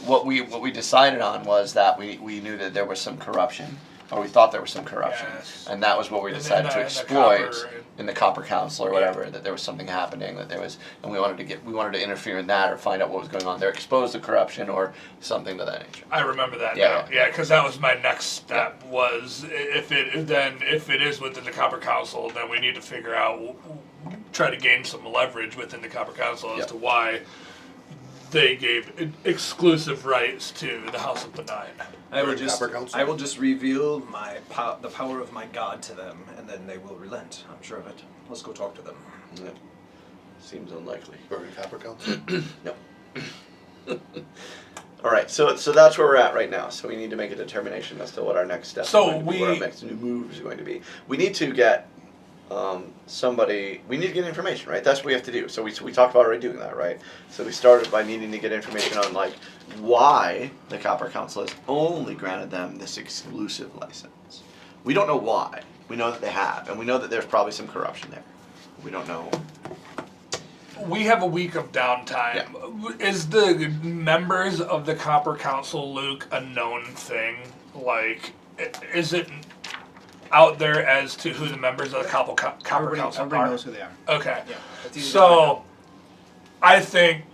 Speaker 4: what we decided on was that we knew that there was some corruption, or we thought there was some corruption,
Speaker 6: Yes.
Speaker 4: and that was what we
Speaker 6: And
Speaker 4: decided
Speaker 6: then
Speaker 4: to
Speaker 6: the
Speaker 4: exploit
Speaker 6: copper-
Speaker 4: in the Copper Council or whatever. That there was something happening. That there was, and we wanted to interfere in that or find out what was going on there, expose the corruption or something of that nature.
Speaker 6: I remember that
Speaker 4: Yeah,
Speaker 6: now.
Speaker 4: yeah.
Speaker 6: Yeah, because that was my next step. Was if it is within the Copper Council, then we need to figure out, try to gain some leverage within the Copper Council as
Speaker 4: Yep.
Speaker 6: to why they gave exclusive rights to the House of the Nine.
Speaker 5: I will
Speaker 2: Very
Speaker 5: just
Speaker 2: Copper Council.
Speaker 5: I will just reveal the power of my god to them, and then they will relent. I'm sure of it. Let's go talk to them.
Speaker 4: Yeah. Seems unlikely.
Speaker 2: Burn Copper Council.
Speaker 4: No. All right, so that's where we're at right now. So we need to make a determination as to what our next steps
Speaker 6: So
Speaker 4: are going to be, what our next new moves are going to be. We need to get somebody. We need to get information, right? That's what we have to do. So we talked about already doing that, right? So we started by needing to get information on like why the Copper Council has only granted them this exclusive license. We don't know why. We know that they have, and we know that there's probably some corruption there. We don't know.
Speaker 6: We have a week of downtime. Is the members of the Copper Council, Luke, a known thing? Like, is it out there as to who the members of the Copper Council
Speaker 7: Everybody
Speaker 6: are?
Speaker 7: knows who they are.
Speaker 6: Okay.
Speaker 7: Yeah, that's easy to find
Speaker 6: So,
Speaker 7: out.
Speaker 6: I think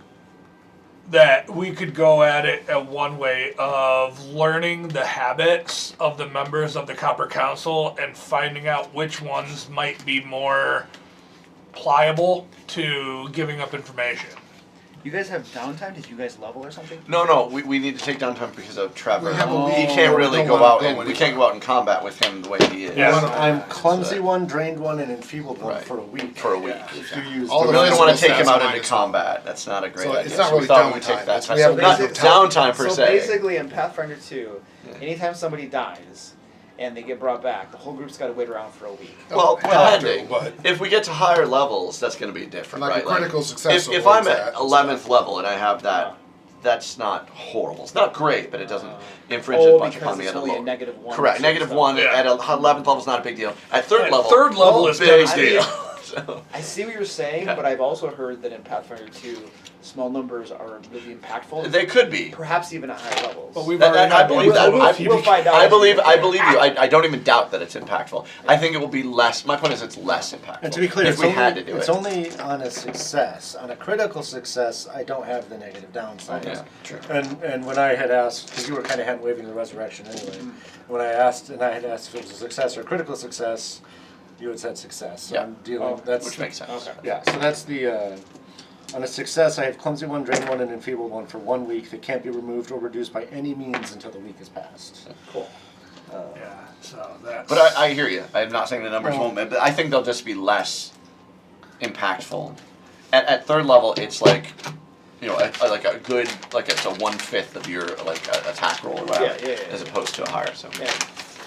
Speaker 6: that we could go at it at one way of learning the habits of the members of the Copper Council and finding out which ones might be more pliable to giving up information.
Speaker 7: You guys have downtime? Did you guys level or something?
Speaker 4: No, we need to take downtime because of Trevor.
Speaker 2: We have a
Speaker 4: He
Speaker 2: week.
Speaker 4: can't really
Speaker 2: Don't
Speaker 4: go
Speaker 2: wanna
Speaker 4: out
Speaker 2: go
Speaker 4: and we
Speaker 2: anywhere.
Speaker 4: can't go out in combat with him the way he is.
Speaker 6: Yeah.
Speaker 8: I'm clumsy
Speaker 4: So-
Speaker 8: one, drained one, and enfeebled one
Speaker 4: Right.
Speaker 8: for a week.
Speaker 4: For a week.
Speaker 8: If you use
Speaker 2: All
Speaker 4: We
Speaker 2: the
Speaker 4: really don't want to
Speaker 2: physical
Speaker 4: take him
Speaker 2: stats
Speaker 4: out into
Speaker 2: minus
Speaker 4: combat. That's not a great
Speaker 2: So
Speaker 4: idea.
Speaker 2: it's not
Speaker 4: we
Speaker 2: really
Speaker 4: thought we would
Speaker 2: downtime,
Speaker 4: take that.
Speaker 2: it's we
Speaker 4: So
Speaker 2: have
Speaker 4: not
Speaker 2: basic
Speaker 4: downtime per
Speaker 7: So
Speaker 4: se.
Speaker 7: basically, in Pathfinder 2,
Speaker 4: Yeah.
Speaker 7: anytime somebody dies and they get brought back, the whole group's got to wait around for a week.
Speaker 4: Well,
Speaker 2: Have to,
Speaker 4: depending.
Speaker 2: but
Speaker 4: If we get to higher levels, that's going to be different,
Speaker 2: Like a
Speaker 4: right?
Speaker 2: critical success
Speaker 4: If
Speaker 2: avoids
Speaker 4: I'm
Speaker 2: that
Speaker 4: at
Speaker 2: and
Speaker 4: 11th
Speaker 2: stuff.
Speaker 4: level and I have that, that's not horrible. It's not great, but it doesn't infringe
Speaker 7: Oh,
Speaker 4: as much
Speaker 7: because
Speaker 4: upon me
Speaker 7: it's
Speaker 4: at a
Speaker 7: only a
Speaker 4: lower.
Speaker 7: -1.
Speaker 4: Correct.
Speaker 7: sort of
Speaker 4: Negative
Speaker 7: stuff.
Speaker 4: 1
Speaker 6: Yeah.
Speaker 4: at 11th level is not a big deal. At third
Speaker 6: At
Speaker 4: level,
Speaker 6: third level is
Speaker 4: big
Speaker 6: devastating.
Speaker 4: deal. So,
Speaker 7: I see what you're saying,
Speaker 4: Yeah.
Speaker 7: but I've also heard that in Pathfinder 2, small numbers are really impactful.
Speaker 4: they could be.
Speaker 7: Perhaps even at higher levels.
Speaker 6: But we've
Speaker 4: That-
Speaker 6: already
Speaker 4: I
Speaker 6: had
Speaker 4: believe
Speaker 6: one.
Speaker 4: that.
Speaker 7: We'll find out.
Speaker 4: I
Speaker 7: as we
Speaker 4: believe
Speaker 7: get
Speaker 4: I
Speaker 7: there.
Speaker 4: believe you. I don't even doubt that it's impactful. I think it will be less. My point is, it's less impactful.
Speaker 8: And to be clear,
Speaker 4: if
Speaker 8: it's,
Speaker 4: we
Speaker 8: only,
Speaker 4: had to do
Speaker 8: it's
Speaker 4: it.
Speaker 8: only on a success. On a critical success, I don't have the negative downside.
Speaker 4: Yeah, true.
Speaker 8: And when I had asked, because you were kind of hand waving the resurrection anyway, when I asked, and I had asked if it was a success or a critical success, you had said success. So
Speaker 4: Yeah.
Speaker 8: I'm dealing. That's
Speaker 4: Which makes sense.
Speaker 7: Okay.
Speaker 8: Yeah. So that's the. On a success, I have clumsy one, drained one, and enfeebled one for 1 week that can't be removed or reduced by any means until the week has passed.
Speaker 7: Cool.
Speaker 6: Yeah, so that's.
Speaker 4: But I hear you. I'm not saying the numbers won't, but I think they'll just be less impactful. At third level, it's like, like a good, like it's a 1/5 of your attack roll or whatever,
Speaker 7: Yeah.
Speaker 4: as opposed to a higher. So
Speaker 7: Yeah.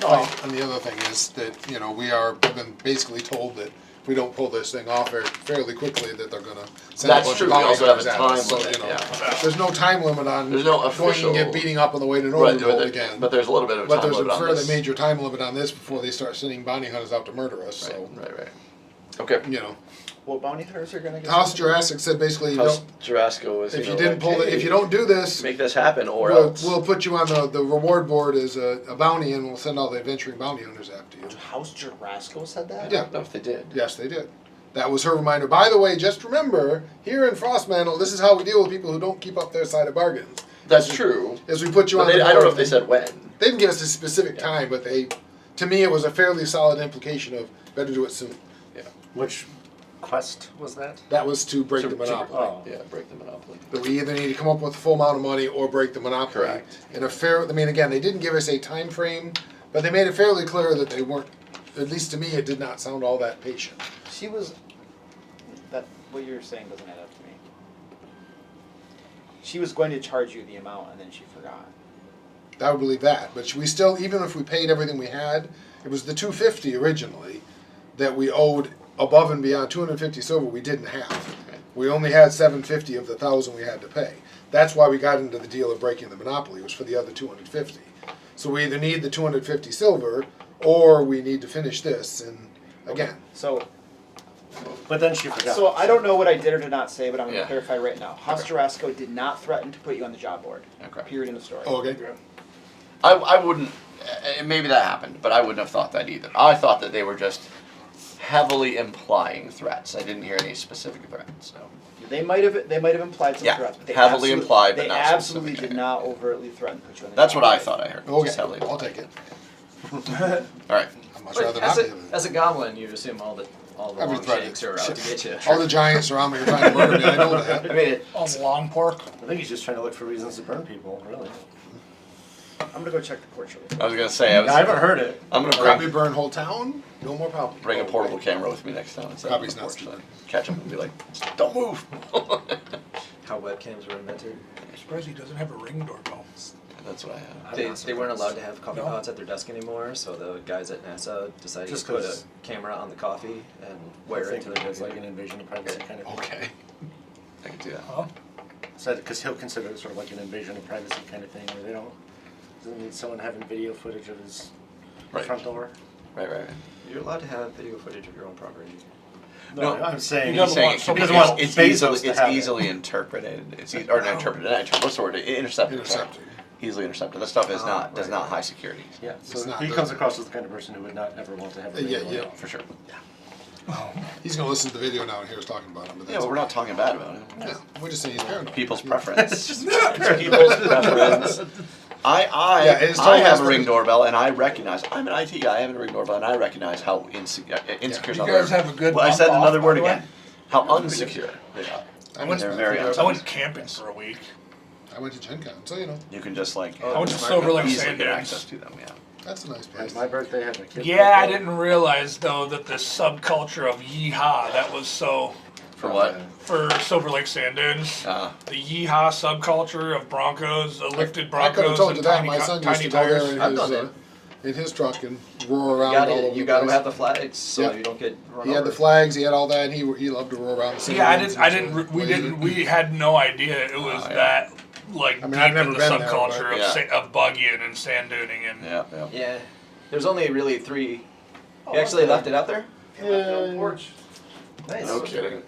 Speaker 2: Well, and the other thing is that, we've been basically told that if we don't pull this thing off fairly quickly, that they're gonna send
Speaker 4: That's
Speaker 2: a bunch
Speaker 4: true.
Speaker 2: of
Speaker 4: We
Speaker 2: bounty
Speaker 4: also have a
Speaker 2: hunters at
Speaker 4: time
Speaker 2: us. So,
Speaker 4: limit, yeah.
Speaker 2: there's no time limit on
Speaker 4: There's no
Speaker 2: going
Speaker 4: official-
Speaker 2: and get beating up on the way to
Speaker 4: right,
Speaker 2: Northern again.
Speaker 4: but there's a little bit of a
Speaker 2: But
Speaker 4: time
Speaker 2: there's a
Speaker 4: limit on
Speaker 2: fairly
Speaker 4: this.
Speaker 2: major time limit on this before they start sending bounty hunters out to murder us. So,
Speaker 4: Right. Okay.
Speaker 7: What bounty hunters are going to get?
Speaker 2: House Jurassic said basically,
Speaker 4: House Jurassico is.
Speaker 2: if you didn't pull it, if you don't do this,
Speaker 4: make this happen, or
Speaker 2: we'll,
Speaker 4: else.
Speaker 2: we'll put you on the reward board as a bounty, and we'll send all the adventuring bounty hunters after you.
Speaker 7: House Jurassico said that?
Speaker 2: Yeah.
Speaker 4: I don't know if they did.
Speaker 2: Yes, they did. That was her reminder. By the way, just remember, here in Frostmantle, this is how we deal with people who don't keep up their side of bargains.
Speaker 4: That's true.
Speaker 2: As we put you
Speaker 4: But
Speaker 2: on the
Speaker 4: I don't know
Speaker 2: board,
Speaker 4: if they said when.
Speaker 2: They didn't give us a specific
Speaker 4: Yeah.
Speaker 2: time, but to me, it was a fairly solid implication of better do it soon.
Speaker 8: Which quest was that?
Speaker 2: That was to break the monopoly.
Speaker 8: Oh.
Speaker 4: Yeah, break the monopoly.
Speaker 2: That we either need to come up with a full amount of money or break the monopoly.
Speaker 4: Correct.
Speaker 2: In a again, they didn't give us a time frame, but they made it fairly clear that they weren't, at least to me, it did not sound all that patient.
Speaker 7: She was. What you're saying doesn't add up to me. She was going to charge you the amount and then she forgot.
Speaker 2: I would believe that, but we still, even if we paid everything we had, it was the $250 originally that we owed above and beyond 250 silver. We didn't have. We only had $750 of the 1,000 we had to pay. That's why we got into the deal of breaking the monopoly. It was for the other 250. So we either need the 250 silver, or we need to finish this. And again,
Speaker 7: So
Speaker 8: But then she forgot.
Speaker 7: So I don't know what I did or did not say, but I'm going to
Speaker 4: Yeah.
Speaker 7: clarify right now. House Jurassico did not threaten to put you on the job board.
Speaker 4: Okay.
Speaker 7: Period in the story.
Speaker 2: oh, okay.
Speaker 4: I wouldn't. Maybe that happened, but I wouldn't have thought that either. I thought that they were just heavily implying threats. I didn't hear any specific threats. So.
Speaker 7: They might have implied some
Speaker 4: Yeah,
Speaker 7: threats, but they
Speaker 4: heavily
Speaker 7: absolutely-
Speaker 4: implied, but
Speaker 7: they
Speaker 4: not
Speaker 7: absolutely
Speaker 4: specific.
Speaker 7: did not overtly threaten to put you on the
Speaker 4: That's
Speaker 7: job
Speaker 4: what I
Speaker 7: board.
Speaker 4: thought I heard.
Speaker 2: Okay,
Speaker 4: Just heavily
Speaker 2: I'll
Speaker 4: implied.
Speaker 2: take it.
Speaker 4: All right.
Speaker 2: I'd much
Speaker 5: But
Speaker 2: rather
Speaker 5: as,
Speaker 2: not
Speaker 5: a,
Speaker 2: be.
Speaker 5: as a goblin, you assume all the
Speaker 2: I'd be
Speaker 5: long
Speaker 2: threatened.
Speaker 5: shakes are out to get you.
Speaker 2: All the giants around me are trying to murder me. I know that.
Speaker 5: I mean, it,
Speaker 6: On long pork.
Speaker 8: I think he's just trying to look for reasons to burn people, really.
Speaker 7: I'm going to go check the court show.
Speaker 4: I was gonna say
Speaker 8: I haven't heard it.
Speaker 4: I'm gonna
Speaker 2: Probably burn whole town. No more problem.
Speaker 4: bring a portable camera with me next time. Instead
Speaker 2: Probably
Speaker 4: of
Speaker 2: not
Speaker 4: the porch, so catch him and be like, "Don't move."
Speaker 5: how webcams were invented.
Speaker 6: I'm surprised he doesn't have a ring doorbell.
Speaker 4: That's what I have.
Speaker 8: I'm
Speaker 5: They,
Speaker 8: not
Speaker 5: they weren't
Speaker 8: surprised.
Speaker 5: allowed to have coffee
Speaker 6: No.
Speaker 5: pots at their desk anymore, so the guys at NASA decided
Speaker 8: Just
Speaker 5: to put a
Speaker 8: 'cause-
Speaker 5: camera on the coffee and
Speaker 8: I
Speaker 5: wire it
Speaker 8: think
Speaker 5: to
Speaker 8: of
Speaker 5: their
Speaker 8: it as like
Speaker 5: computer.
Speaker 8: an invasion of privacy kind of thing.
Speaker 4: Okay. I can do that.
Speaker 6: Huh?
Speaker 8: Said because he'll consider it sort of like an invasion of privacy kind of thing, where they don't doesn't need someone having video footage of his
Speaker 4: Right.
Speaker 8: front door.
Speaker 4: Right.
Speaker 5: You're allowed to have video footage of your own property.
Speaker 4: No,
Speaker 8: I'm saying
Speaker 6: he
Speaker 4: He's
Speaker 6: doesn't
Speaker 4: saying
Speaker 6: want
Speaker 4: it can
Speaker 6: somebody
Speaker 4: be,
Speaker 8: else-
Speaker 4: it's
Speaker 8: Bezos
Speaker 4: easily,
Speaker 8: to
Speaker 4: it's
Speaker 8: have it.
Speaker 4: easily interpreted. Or not interpreted. Not interpreted. What's the word? Intercepted.
Speaker 2: Intercepted.
Speaker 4: Easily intercepted. That stuff is not does
Speaker 5: right,
Speaker 4: not
Speaker 5: right.
Speaker 4: high security.
Speaker 8: Yeah,
Speaker 2: It's
Speaker 8: so
Speaker 2: not
Speaker 8: he
Speaker 2: the-
Speaker 8: comes across as the kind of person who would not ever want to have a video.
Speaker 2: Yeah.
Speaker 4: For sure.
Speaker 2: He's going to listen to the video now and hear us talking about him. But
Speaker 4: Yeah, but we're not talking bad about it.
Speaker 2: Yeah, we're just saying he's paranoid.
Speaker 4: People's preference. People's preference.
Speaker 2: Yeah, it's
Speaker 4: I
Speaker 2: totally
Speaker 4: have a
Speaker 2: different.
Speaker 4: ring doorbell, and I recognize. I'm an IT guy. I have a ring doorbell, and I recognize how insecure.
Speaker 6: You guys have a good
Speaker 4: Well, I said
Speaker 6: bump
Speaker 4: another
Speaker 6: off,
Speaker 4: word
Speaker 6: by the way.
Speaker 4: again. How unsecure they are. They're very
Speaker 6: I
Speaker 4: unsecure.
Speaker 6: went camping for a week.
Speaker 2: I went to Gen Con, so you know.
Speaker 4: You can just like
Speaker 6: I went to Silver Lake
Speaker 4: easily
Speaker 6: Sand
Speaker 4: get
Speaker 6: Dunes.
Speaker 4: access to them. Yeah.
Speaker 2: That's a nice place.
Speaker 8: It's my birthday, I had my kid's
Speaker 6: Yeah, I
Speaker 8: birthday.
Speaker 6: didn't realize though that the subculture of yeehaw that was so
Speaker 4: For what?
Speaker 6: for Silver Lake Sand Dunes. The yeehaw subculture of Broncos, lifted
Speaker 2: I could have
Speaker 6: Broncos,
Speaker 2: told
Speaker 6: and
Speaker 2: you that.
Speaker 6: tiny,
Speaker 2: My son used
Speaker 6: tiny
Speaker 2: to go there
Speaker 6: tires.
Speaker 2: in his truck and roar around all over
Speaker 5: You
Speaker 2: the
Speaker 5: got to
Speaker 2: place.
Speaker 5: have the flags so
Speaker 2: Yep.
Speaker 5: you don't get run
Speaker 2: He had
Speaker 5: over.
Speaker 2: the flags. He had all that. And he loved to roar around the sand
Speaker 6: Yeah, I
Speaker 2: dunes
Speaker 6: didn't. I
Speaker 2: and
Speaker 6: didn't. We
Speaker 2: wave.
Speaker 6: didn't. We had no idea it was
Speaker 4: yeah.
Speaker 6: that like
Speaker 2: I mean,
Speaker 6: deep
Speaker 2: I've never
Speaker 6: in the
Speaker 2: been there,
Speaker 6: subculture
Speaker 2: but-
Speaker 6: of,
Speaker 4: Yeah.
Speaker 6: of buggying and sand duning and.
Speaker 4: Yeah. Yeah.
Speaker 5: Yeah. There's only really 3. You actually left it out there?
Speaker 7: Porch.
Speaker 5: Nice.
Speaker 4: No kidding.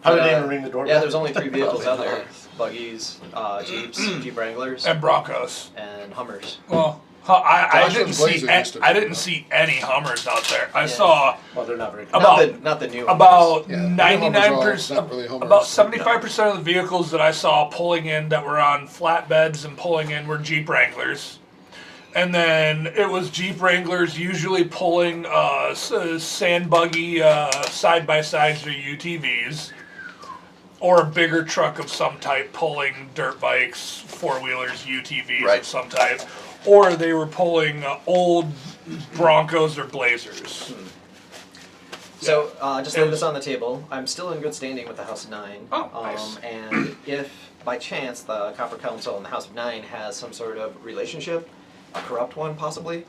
Speaker 8: How did they even ring the doorbell?
Speaker 5: Yeah, there's only 3 vehicles out there. Buggies, Jeeps, Jeep Wranglers,
Speaker 6: And Broncos.
Speaker 5: and Hummers.
Speaker 6: Well, I
Speaker 2: Joshua
Speaker 6: didn't see.
Speaker 2: Blazers used to
Speaker 6: I
Speaker 2: be
Speaker 6: didn't
Speaker 2: there.
Speaker 6: see any Hummers out there. I
Speaker 5: Yeah.
Speaker 6: saw
Speaker 8: Well, they're not very good.
Speaker 6: About-
Speaker 5: Not the new
Speaker 6: about
Speaker 2: Yeah, the
Speaker 6: 99%,
Speaker 2: not really Hummers.
Speaker 6: about 75% of the vehicles that I saw pulling in that were on flatbeds and pulling in were Jeep Wranglers. And then it was Jeep Wranglers usually pulling sand buggy side-by-sides or UTVs. Or a bigger truck of some type pulling dirt bikes, four-wheelers, UTVs
Speaker 4: Right.
Speaker 6: of some type. Or they were pulling old Broncos or Blazers.
Speaker 5: So, just lay this on the table. I'm still in good standing with the House of 9.
Speaker 6: Oh, nice.
Speaker 5: And if, by chance, the Copper Council and the House of 9 has some sort of relationship, a corrupt one possibly,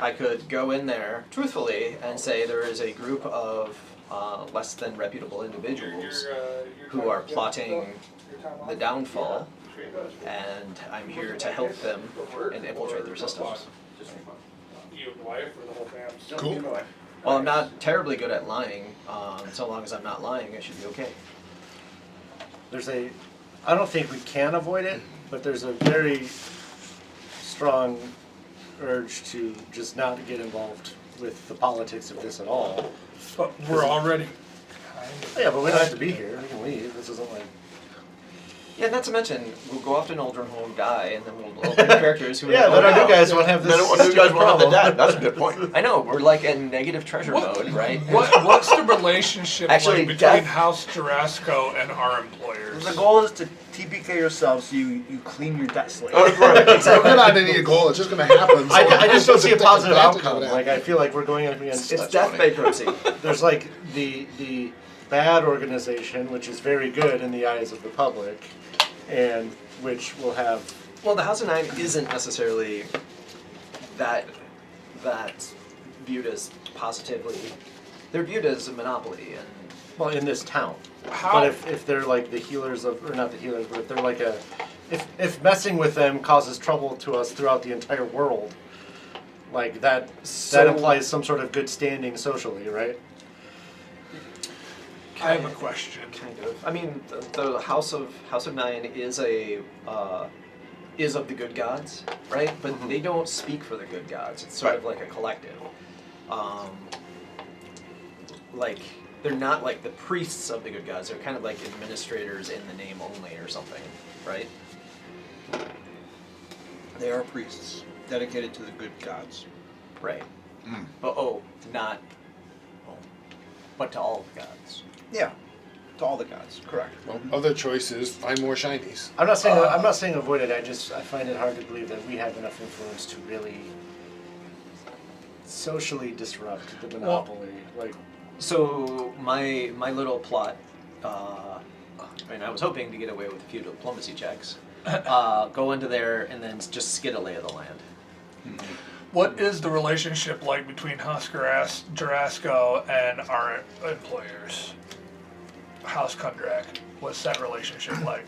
Speaker 5: I could go in there truthfully and say there is a group of less than reputable individuals who are plotting the downfall, and I'm here to help them and infiltrate their systems.
Speaker 6: You and wife or the whole family?
Speaker 2: Cool.
Speaker 5: Well, I'm not terribly good at lying. So long as I'm not lying, I should be okay.
Speaker 8: I don't think we can avoid it, but there's a very strong urge to just not get involved with the politics of this at all.
Speaker 6: But we're already.
Speaker 8: Yeah, but we don't have to be here. We can leave. This isn't like.
Speaker 5: Yeah, not to mention, we'll go off to Aldrin Home, die, and then we'll open characters who
Speaker 7: Yeah, then our new guys won't have this.
Speaker 4: Then new guys won't have the debt. That's a good point.
Speaker 5: I know, we're like in negative treasure mode, right?
Speaker 6: What's the relationship
Speaker 5: Actually,
Speaker 6: like between
Speaker 5: death-
Speaker 6: House Jarasco and our employers?
Speaker 7: The goal is to TPK yourself so you clean your debt slate.
Speaker 2: We're not any goal. It's just going to happen. So
Speaker 8: I just don't see a
Speaker 2: take
Speaker 8: positive
Speaker 2: advantage of
Speaker 8: outcome.
Speaker 2: it.
Speaker 8: Like I feel like we're going up against.
Speaker 5: It's death bankruptcy.
Speaker 8: There's like the bad organization, which is very good in the eyes of the public, and which will have.
Speaker 5: Well, the House of 9 isn't necessarily that viewed as positively. They're viewed as a monopoly, and
Speaker 8: Well, in this town.
Speaker 6: How-
Speaker 8: But if they're like the healers of, or not the healers, but if they're like if messing with them causes trouble to us throughout the entire world, like that implies some sort of good standing socially, right?
Speaker 6: I have a question.
Speaker 5: kind of. I mean, the House of 9 is is of the good gods, right? But they don't speak for the good gods. It's sort of like a collective. Like they're not like the priests of the good gods. They're kind of like administrators in the name only, or something, right?
Speaker 7: They are priests dedicated to the good gods.
Speaker 5: Right. But but to all the gods.
Speaker 7: Yeah, to all the gods. Correct.
Speaker 2: Well, other choice is find more shinies.
Speaker 8: I'm not saying avoid it. I find it hard to believe that we have enough influence to really socially disrupt the monopoly.
Speaker 5: So my little plot, I was hoping to get away with a few diplomacy checks. Go into there and then just skid a lay of the land.
Speaker 6: What is the relationship like between House Jarasco and our employers? House Kundarak. What's that relationship like?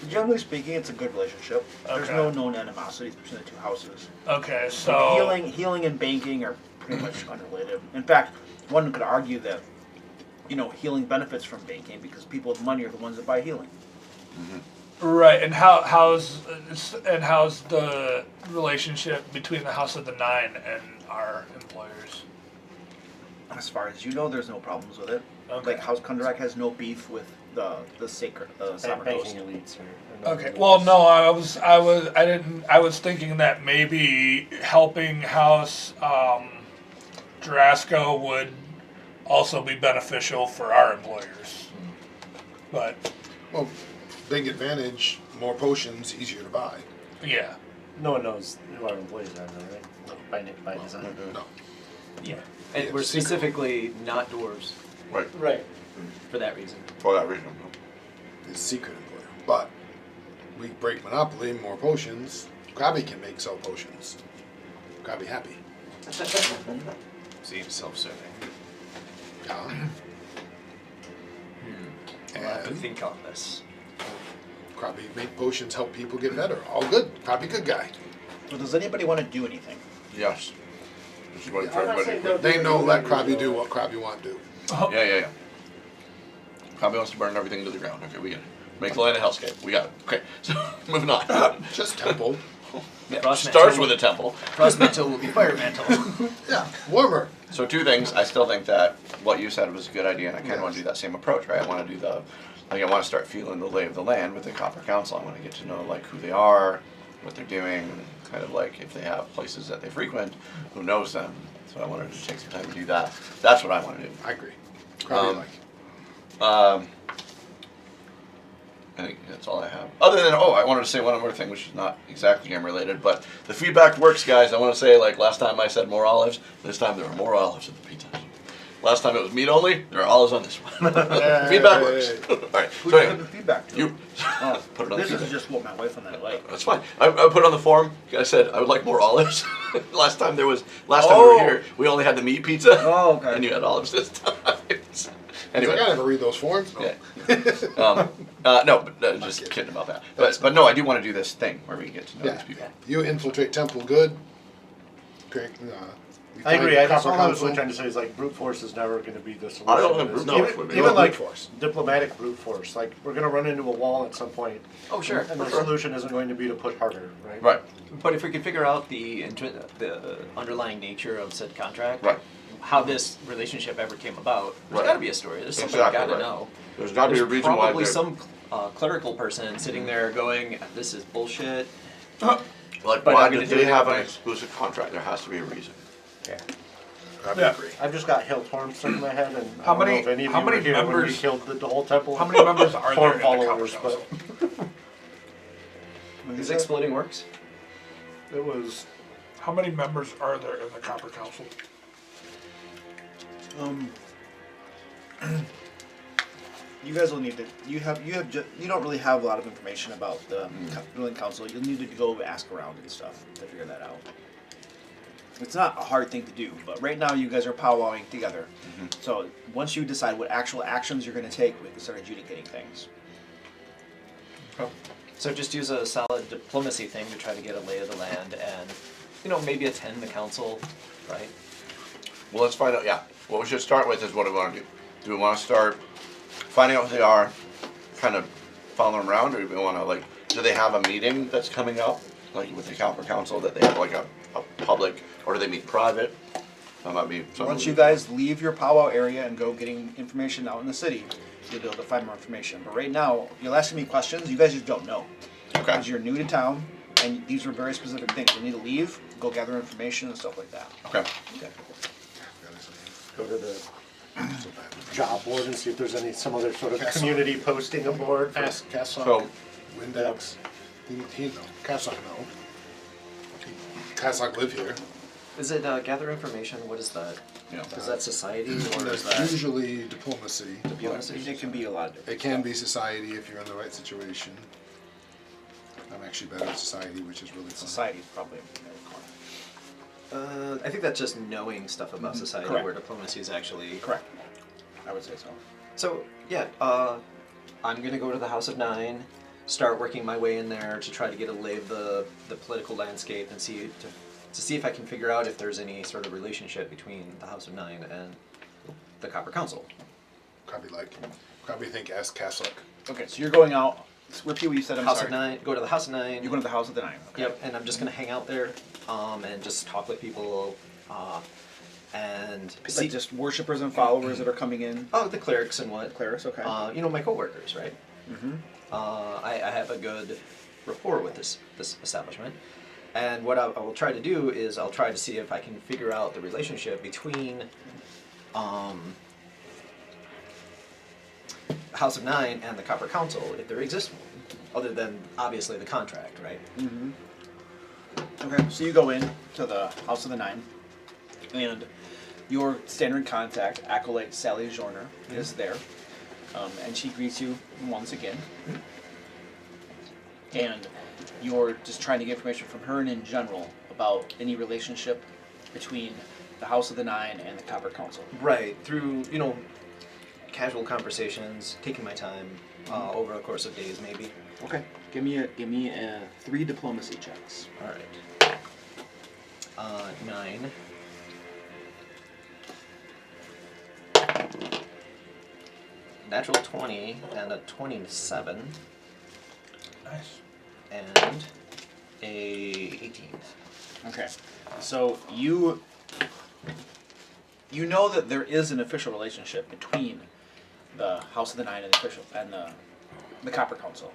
Speaker 7: Generally speaking, it's a good relationship. There's
Speaker 6: Okay.
Speaker 7: no known animosities between the two houses.
Speaker 6: Okay, so
Speaker 7: Healing and banking are pretty much unrelated. In fact, one could argue that, healing benefits from banking because people with money are the ones that buy healing.
Speaker 6: Right, and how's the relationship between the House of the Nine and our employers?
Speaker 7: As far as you know, there's no problems with it.
Speaker 6: Okay.
Speaker 7: Like House Kundarak has no beef with the sacred Sovereign Coast.
Speaker 8: Banking elites or
Speaker 6: Okay. Well, no, I was thinking that maybe helping House Drasco would also be beneficial for our employers. But
Speaker 2: Well, big advantage, more potions, easier to buy.
Speaker 6: yeah.
Speaker 8: No one knows who our employees are, though, right? By design.
Speaker 2: No.
Speaker 5: Yeah. And
Speaker 2: Yeah,
Speaker 5: we're
Speaker 2: secret.
Speaker 5: specifically not dwarves
Speaker 4: Right.
Speaker 8: Right.
Speaker 5: for that reason.
Speaker 4: For that reason.
Speaker 2: It's secret employer. But we break monopoly, more potions. Grabby can sell potions. Grabby happy.
Speaker 5: Seems self-serving.
Speaker 2: Yeah.
Speaker 5: I'll have to
Speaker 2: And
Speaker 5: think on this.
Speaker 2: Grabby make potions help people get better. All good. Grabby good guy.
Speaker 7: So does anybody want to do anything?
Speaker 4: Yes. This is what for everybody.
Speaker 2: They know let Grabby do what Grabby want to do.
Speaker 4: Yeah. Probably wants to burn everything to the ground. Okay, we get it. Make the land a hellscape. We got it. Okay, so moving on.
Speaker 2: Just temple.
Speaker 4: Starts with a temple.
Speaker 5: Frostmantle will be Firemantle.
Speaker 2: Yeah. Warmer.
Speaker 4: So two things. I still think that what you said was a good idea, and I kind of want to do that same approach, right? I want to do I want to start feeling the lay of the land with the Copper Council. I want to get to know like who they are, what they're doing, kind of like if they have places that they frequent, who knows them. So I wanted to take some time to do that. That's what I want to do.
Speaker 2: I agree. Grabby like.
Speaker 4: I think that's all I have. Other than, I wanted to say one more thing, which is not exactly game related, but the feedback works, guys. I want to say, like last time I said more olives, this time there are more olives in the pizza. Last time it was meat only, there are olives on this one. Feedback works. All right.
Speaker 7: Who
Speaker 4: So
Speaker 7: did
Speaker 4: anyway,
Speaker 7: the feedback to?
Speaker 4: you
Speaker 7: Oh,
Speaker 4: put it on the
Speaker 7: this is
Speaker 4: feedback.
Speaker 7: just what my wife and I like.
Speaker 4: That's fine. I put it on the forum. I said I would like more olives. last time we were here, we only had the meat pizza.
Speaker 7: Oh, okay.
Speaker 4: And you had olives this time.
Speaker 2: Anyway.
Speaker 4: Anyway.
Speaker 2: I never read those forms.
Speaker 4: Yeah. No, but just kidding about that. But no, I do want to do this thing where we get to know
Speaker 2: Yeah.
Speaker 4: these people.
Speaker 2: You infiltrate temple good. Okay, we
Speaker 8: I agree.
Speaker 2: find
Speaker 8: I guess
Speaker 2: Copper
Speaker 8: all I was
Speaker 2: Council.
Speaker 8: really trying to say is like brute force is never going to be the solution.
Speaker 4: I don't think
Speaker 8: to
Speaker 4: brute
Speaker 8: this.
Speaker 4: force
Speaker 8: Even,
Speaker 4: would be.
Speaker 8: even
Speaker 2: No,
Speaker 8: like
Speaker 2: brute force.
Speaker 8: diplomatic brute force. Like we're going to run into a wall at some point.
Speaker 5: Oh, sure.
Speaker 8: And the solution isn't going to be to push harder, right?
Speaker 4: Right.
Speaker 5: But if we could figure out the underlying nature of said contract,
Speaker 4: Right.
Speaker 5: how this relationship ever came about, there's
Speaker 4: Right.
Speaker 5: got to be a story. There's somebody
Speaker 4: Exactly
Speaker 5: got to
Speaker 4: right.
Speaker 5: know.
Speaker 4: There's got to be a
Speaker 5: There's
Speaker 4: reason why.
Speaker 5: probably
Speaker 4: they're-
Speaker 5: some clerical person sitting there going, "This is bullshit."
Speaker 4: Like,
Speaker 5: but
Speaker 4: why
Speaker 5: I'm
Speaker 4: do
Speaker 5: gonna do
Speaker 4: they
Speaker 5: it
Speaker 4: have an
Speaker 5: anyway.
Speaker 4: exclusive contract? There has to be a reason.
Speaker 5: Yeah.
Speaker 2: I
Speaker 6: Yeah.
Speaker 2: agree.
Speaker 8: I've just got Hill Torm stuck in my head, and
Speaker 6: How
Speaker 8: I don't know
Speaker 6: many-
Speaker 8: if any of
Speaker 6: how
Speaker 8: you
Speaker 6: many
Speaker 8: were here when we
Speaker 6: members-
Speaker 8: killed the whole temple.
Speaker 6: How many members are there
Speaker 8: Torm
Speaker 6: in the Copper
Speaker 8: followers,
Speaker 6: Council?
Speaker 5: Is exploding works?
Speaker 8: It was
Speaker 6: How many members are there in the Copper Council?
Speaker 7: You guys will need to. You don't really have a lot of information about the ruling council. You'll need to go ask around and stuff to figure that out. It's not a hard thing to do, but right now you guys are powwowing together. So once you decide what actual actions you're going to take, we can start adjudicating things.
Speaker 5: So just use a solid diplomacy thing to try to get a lay of the land, and maybe attend the council, right?
Speaker 4: Well, let's find out. Yeah. What we should start with is what do we want to do? Do we want to start finding out who they are, kind of follow them around, or do we want to do they have a meeting that's coming up, like with the Copper Council, that they have like a public, or do they meet private? That might be something.
Speaker 7: Once you guys leave your powwow area and go getting information out in the city, you'll be able to find more information. But right now, you're asking me questions. You guys just don't know.
Speaker 4: Okay.
Speaker 7: Because you're new to town, and these are very specific things. You need to leave, go gather information and stuff like that.
Speaker 4: Okay.
Speaker 8: go to the job board and see if there's some other sort of community posting a board.
Speaker 2: Ask Cassock,
Speaker 4: So-
Speaker 2: Windex. He know. Cassock know. Cassock live here.
Speaker 5: Is it gather information? What is that?
Speaker 4: Yeah.
Speaker 5: Is that society or is
Speaker 2: There's
Speaker 5: that
Speaker 2: usually diplomacy.
Speaker 5: diplomacy?
Speaker 7: It can be a lot of different
Speaker 2: It can be society if you're in the right situation. I'm actually better at society, which is really fun.
Speaker 7: society, probably.
Speaker 5: I think that's just knowing stuff about society,
Speaker 7: Correct.
Speaker 5: where diplomacy is actually.
Speaker 7: Correct. I would say so.
Speaker 5: So yeah, I'm gonna go to the House of Nine, start working my way in there to try to get a lay of the political landscape and see to see if I can figure out if there's any sort of relationship between the House of Nine and the Copper Council.
Speaker 2: Probably think ask Cassock.
Speaker 7: Okay, so you're going out Repeat what you said. I'm
Speaker 5: House
Speaker 7: sorry.
Speaker 5: of Nine. Go to the House of Nine.
Speaker 7: You're going to the House of the Nine. Okay.
Speaker 5: Yep, and I'm just gonna hang out there, and just talk with people, and
Speaker 7: Like just worshippers and followers that are coming in.
Speaker 5: oh, the clerics and what.
Speaker 7: Clerics, okay.
Speaker 5: My coworkers, right? Mm-hmm. I have a good rapport with this establishment, and what I will try to do is I'll try to see if I can figure out the relationship between House of Nine and the Copper Council, if there exists one, other than obviously the contract, right?
Speaker 7: Mm-hmm. Okay, so you go in to the House of the Nine, and your standard contact, Acolyte Sally Jorner, is there, and she greets you once again. And you're just trying to get information from her and in general about any relationship between the House of the Nine and the Copper Council.
Speaker 5: Right, through, casual conversations, taking my time, over the course of days maybe.
Speaker 7: Okay, give me a 3 diplomacy checks.
Speaker 5: All right. 9. Natural 20 and a 27.
Speaker 6: Nice.
Speaker 5: And a 18.
Speaker 7: Okay, so you know that there is an official relationship between the House of the Nine and the Copper Council.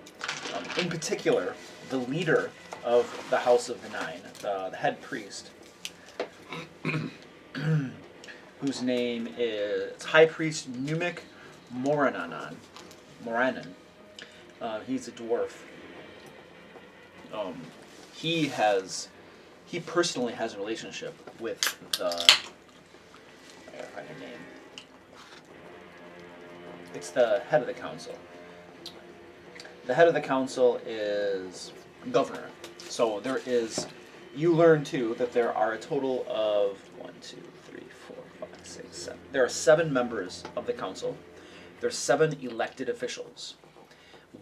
Speaker 7: In particular, the leader of the House of the Nine, the head priest, whose name is High Priest Numik Moranan. He's a dwarf. He personally has a relationship with the. I gotta find her name. It's the head of the council. The head of the council is governor. So there is. You learn too that there are a total of 1, 2, 3, 4, 5, 6, 7. There are 7 members of the council. There are 7 elected officials.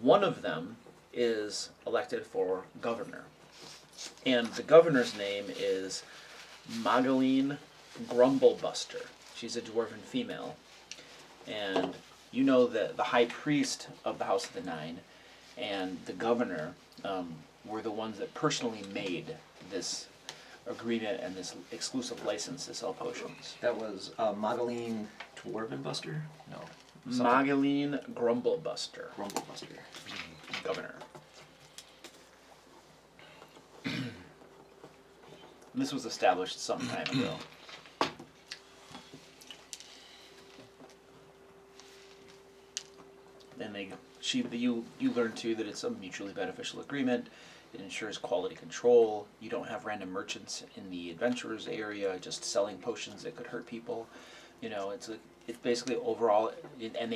Speaker 7: One of them is elected for governor. And the governor's name is Magaline Grumblebuster. She's a dwarven female. And you know that the high priest of the House of the Nine and the governor were the ones that personally made this agreement and this exclusive license to sell potions.
Speaker 5: That was Magaline Dwarven Buster? No.
Speaker 7: Magaline Grumblebuster,
Speaker 5: Rumblebuster.
Speaker 7: governor. This was established some time ago. And you learn too that it's a mutually beneficial agreement. It ensures quality control. You don't have random merchants in the adventurers area just selling potions that could hurt people. It's basically overall, and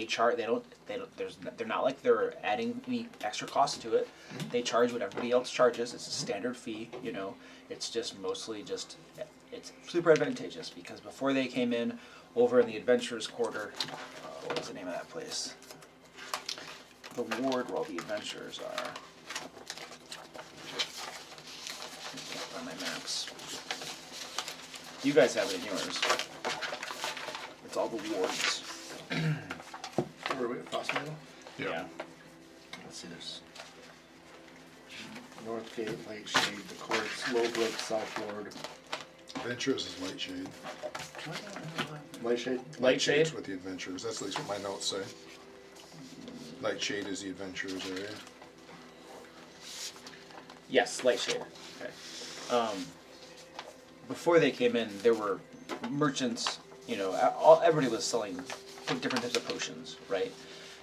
Speaker 7: they're not like they're adding any extra cost to it. They charge what everybody else charges. It's a standard fee. It's just mostly it's super advantageous because before they came in over in the adventurers quarter, what was the name of that place? The ward where all the adventurers are. On my maps. You guys have it in yours. It's all the wards.
Speaker 3: Where are we at Frostmantle?
Speaker 2: Yeah.
Speaker 3: Let's see this. Northgate, Lake Shade, the Courts, Lowbrook, South Ward.
Speaker 2: Adventurers is Lightshade.
Speaker 3: Lightshade?
Speaker 7: Lightshade?
Speaker 2: With the Adventurers. That's at least what my notes say. Lightshade is the Adventurers area.
Speaker 7: Yes, Lightshade. Okay. Before they came in, there were merchants. Everybody was selling different types of potions, right?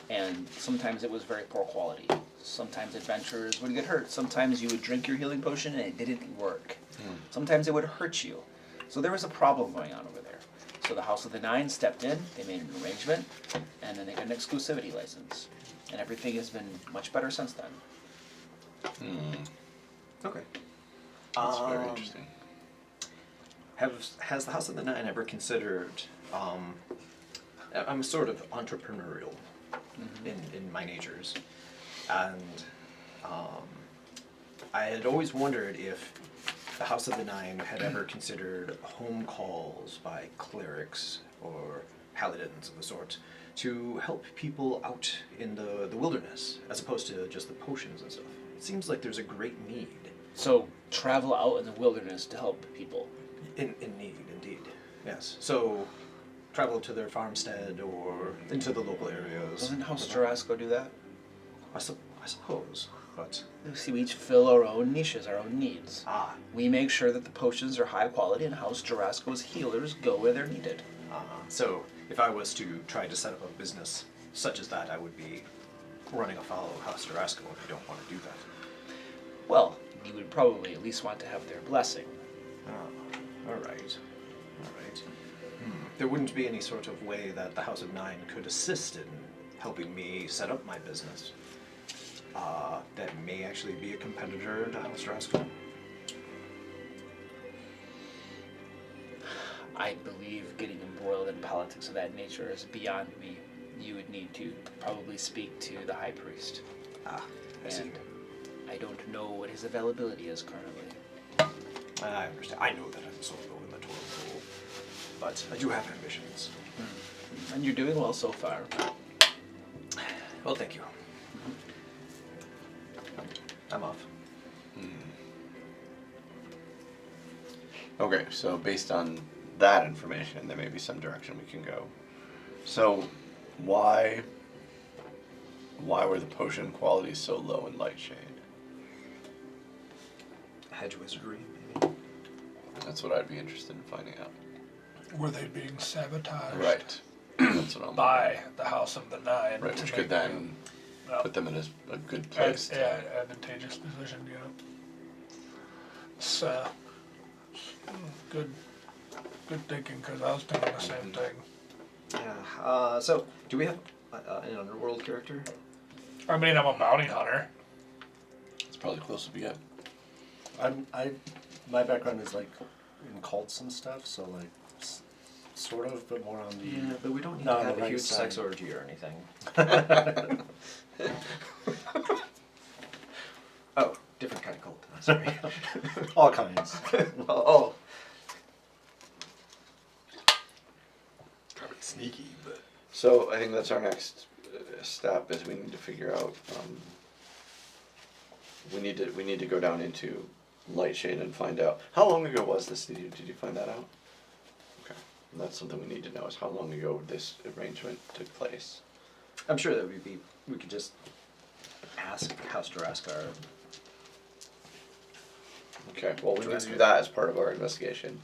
Speaker 7: And sometimes it was very poor quality. Sometimes adventurers would get hurt. Sometimes you would drink your healing potion and it didn't work. Sometimes it would hurt you. So there was a problem going on over there. So the House of the Nine stepped in, they made an arrangement, and then they got an exclusivity license. And everything has been much better since then.
Speaker 5: Okay.
Speaker 4: That's very interesting.
Speaker 5: Has the House of the Nine ever considered? I'm sort of entrepreneurial in my natures, and I had always wondered if the House of the Nine had ever considered home calls by clerics or paladins of the sort to help people out in the wilderness, as opposed to just the potions and stuff. It seems like there's a great need.
Speaker 9: So travel out in the wilderness to help people.
Speaker 5: In need, indeed. Yes. So travel to their farmstead or into the local areas.
Speaker 7: Doesn't House Jurassico do that?
Speaker 5: I suppose, but...
Speaker 9: See, we each fill our own niches, our own needs.
Speaker 5: Ah.
Speaker 9: We make sure that the potions are high quality, and House Jurassico's healers go where they're needed.
Speaker 5: So, if I was to try to set up a business such as that, I would be running afoul of House Jurassico, and I don't want to do that.
Speaker 9: Well, you would probably at least want to have their blessing.
Speaker 5: All right. There wouldn't be any sort of way that the House of Nine could assist in helping me set up my business that may actually be a competitor to House Jurassico.
Speaker 9: I believe getting embroiled in politics of that nature is beyond me. You would need to probably speak to the High Priest.
Speaker 5: I see.
Speaker 9: And I don't know what his availability is currently.
Speaker 5: I understand. I know that I'm so low in the totem pole, but I do have ambitions.
Speaker 9: And you're doing well so far.
Speaker 5: Well, thank you. I'm off.
Speaker 4: Okay, so based on that information, there may be some direction we can go. So, why were the potion qualities so low in Lightshade?
Speaker 5: Hedge wizardry, maybe.
Speaker 4: That's what I'd be interested in finding out.
Speaker 6: Were they being sabotaged?
Speaker 4: Right. That's what I'm
Speaker 6: By the House of the Nine.
Speaker 4: Right,
Speaker 6: to
Speaker 4: which
Speaker 6: make
Speaker 4: could then
Speaker 6: them,
Speaker 4: put them in a good place. to-
Speaker 6: advantageous position, It's good thinking, because I was thinking the same thing.
Speaker 5: Yeah. So, do we have an underworld character?
Speaker 6: I mean, I'm a bounty hunter.
Speaker 4: It's probably close to be it.
Speaker 8: My background is like in cults and stuff, so like sort of, but more on the
Speaker 5: Yeah, but we don't need
Speaker 8: not
Speaker 5: to
Speaker 8: on
Speaker 5: have
Speaker 8: the
Speaker 5: a
Speaker 8: right
Speaker 5: huge
Speaker 8: side.
Speaker 5: sex orgy or anything. Oh, different kind of cult. Sorry.
Speaker 8: all kinds.
Speaker 5: Oh.
Speaker 2: Probably sneaky, but
Speaker 4: So I think that's our next step. Is we need to figure out. We need to go down into Lightshade and find out how long ago was this. Did you find that out? Okay, and that's something we need to know. Is how long ago this arrangement took place.
Speaker 5: I'm sure that we could just ask House Juraskar.
Speaker 4: Okay. Well, we need to do that as part of our investigation.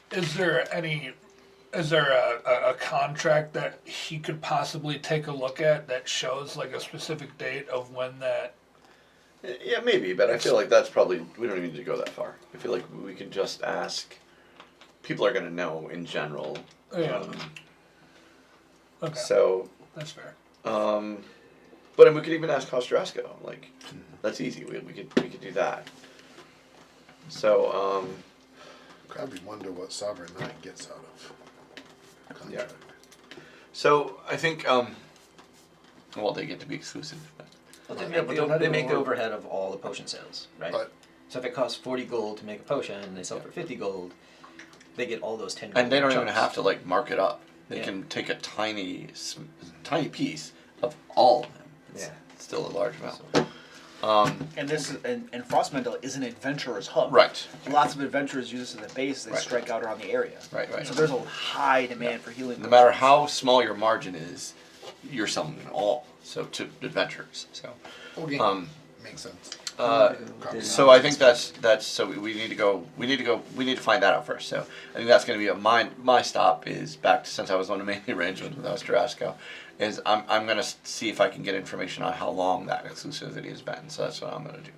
Speaker 6: Is there a contract that he could possibly take a look at that shows like a specific date of when that?
Speaker 4: Yeah, maybe, but I feel like that's probably we don't even need to go that far. I feel like we can just ask. People are going to know in general.
Speaker 6: Yeah. Okay.
Speaker 4: So.
Speaker 6: That's fair.
Speaker 4: But we could even ask House Jurassico. Like, that's easy. We could do that. So.
Speaker 2: probably wonder what Sovereign Nine gets out of contract.
Speaker 4: So I think. Well, they get to be exclusive.
Speaker 5: Well, they
Speaker 8: Yeah,
Speaker 5: make,
Speaker 8: but
Speaker 5: they make the
Speaker 8: more-
Speaker 5: overhead of all the potion sales, right?
Speaker 2: But
Speaker 5: So if it costs 40 gold to make a potion and they sell for 50 gold, they get all those 10 gold
Speaker 4: And they don't even
Speaker 5: chunks.
Speaker 4: have to like mark it up. They
Speaker 5: Yeah.
Speaker 4: can take a tiny piece of all of them. It's
Speaker 5: Yeah.
Speaker 4: still a large amount.
Speaker 7: And this is, and Frostmantle is an adventurer's hub.
Speaker 4: Right.
Speaker 7: Lots of adventurers use this as a base. They
Speaker 4: Right.
Speaker 7: strike out around the area.
Speaker 4: Right.
Speaker 7: So there's a high demand for healing.
Speaker 4: No matter
Speaker 7: potions.
Speaker 4: how small your margin is, you're selling it all. So to adventurers. So.
Speaker 2: okay,
Speaker 4: Um,
Speaker 2: makes sense.
Speaker 4: So I think that's so we need to find that out first. So I think that's going to be my stop is back to since I was on the main arrangement with House Jurassico, is I'm going to see if I can get information on how long that exclusivity has been. So that's what I'm going to do.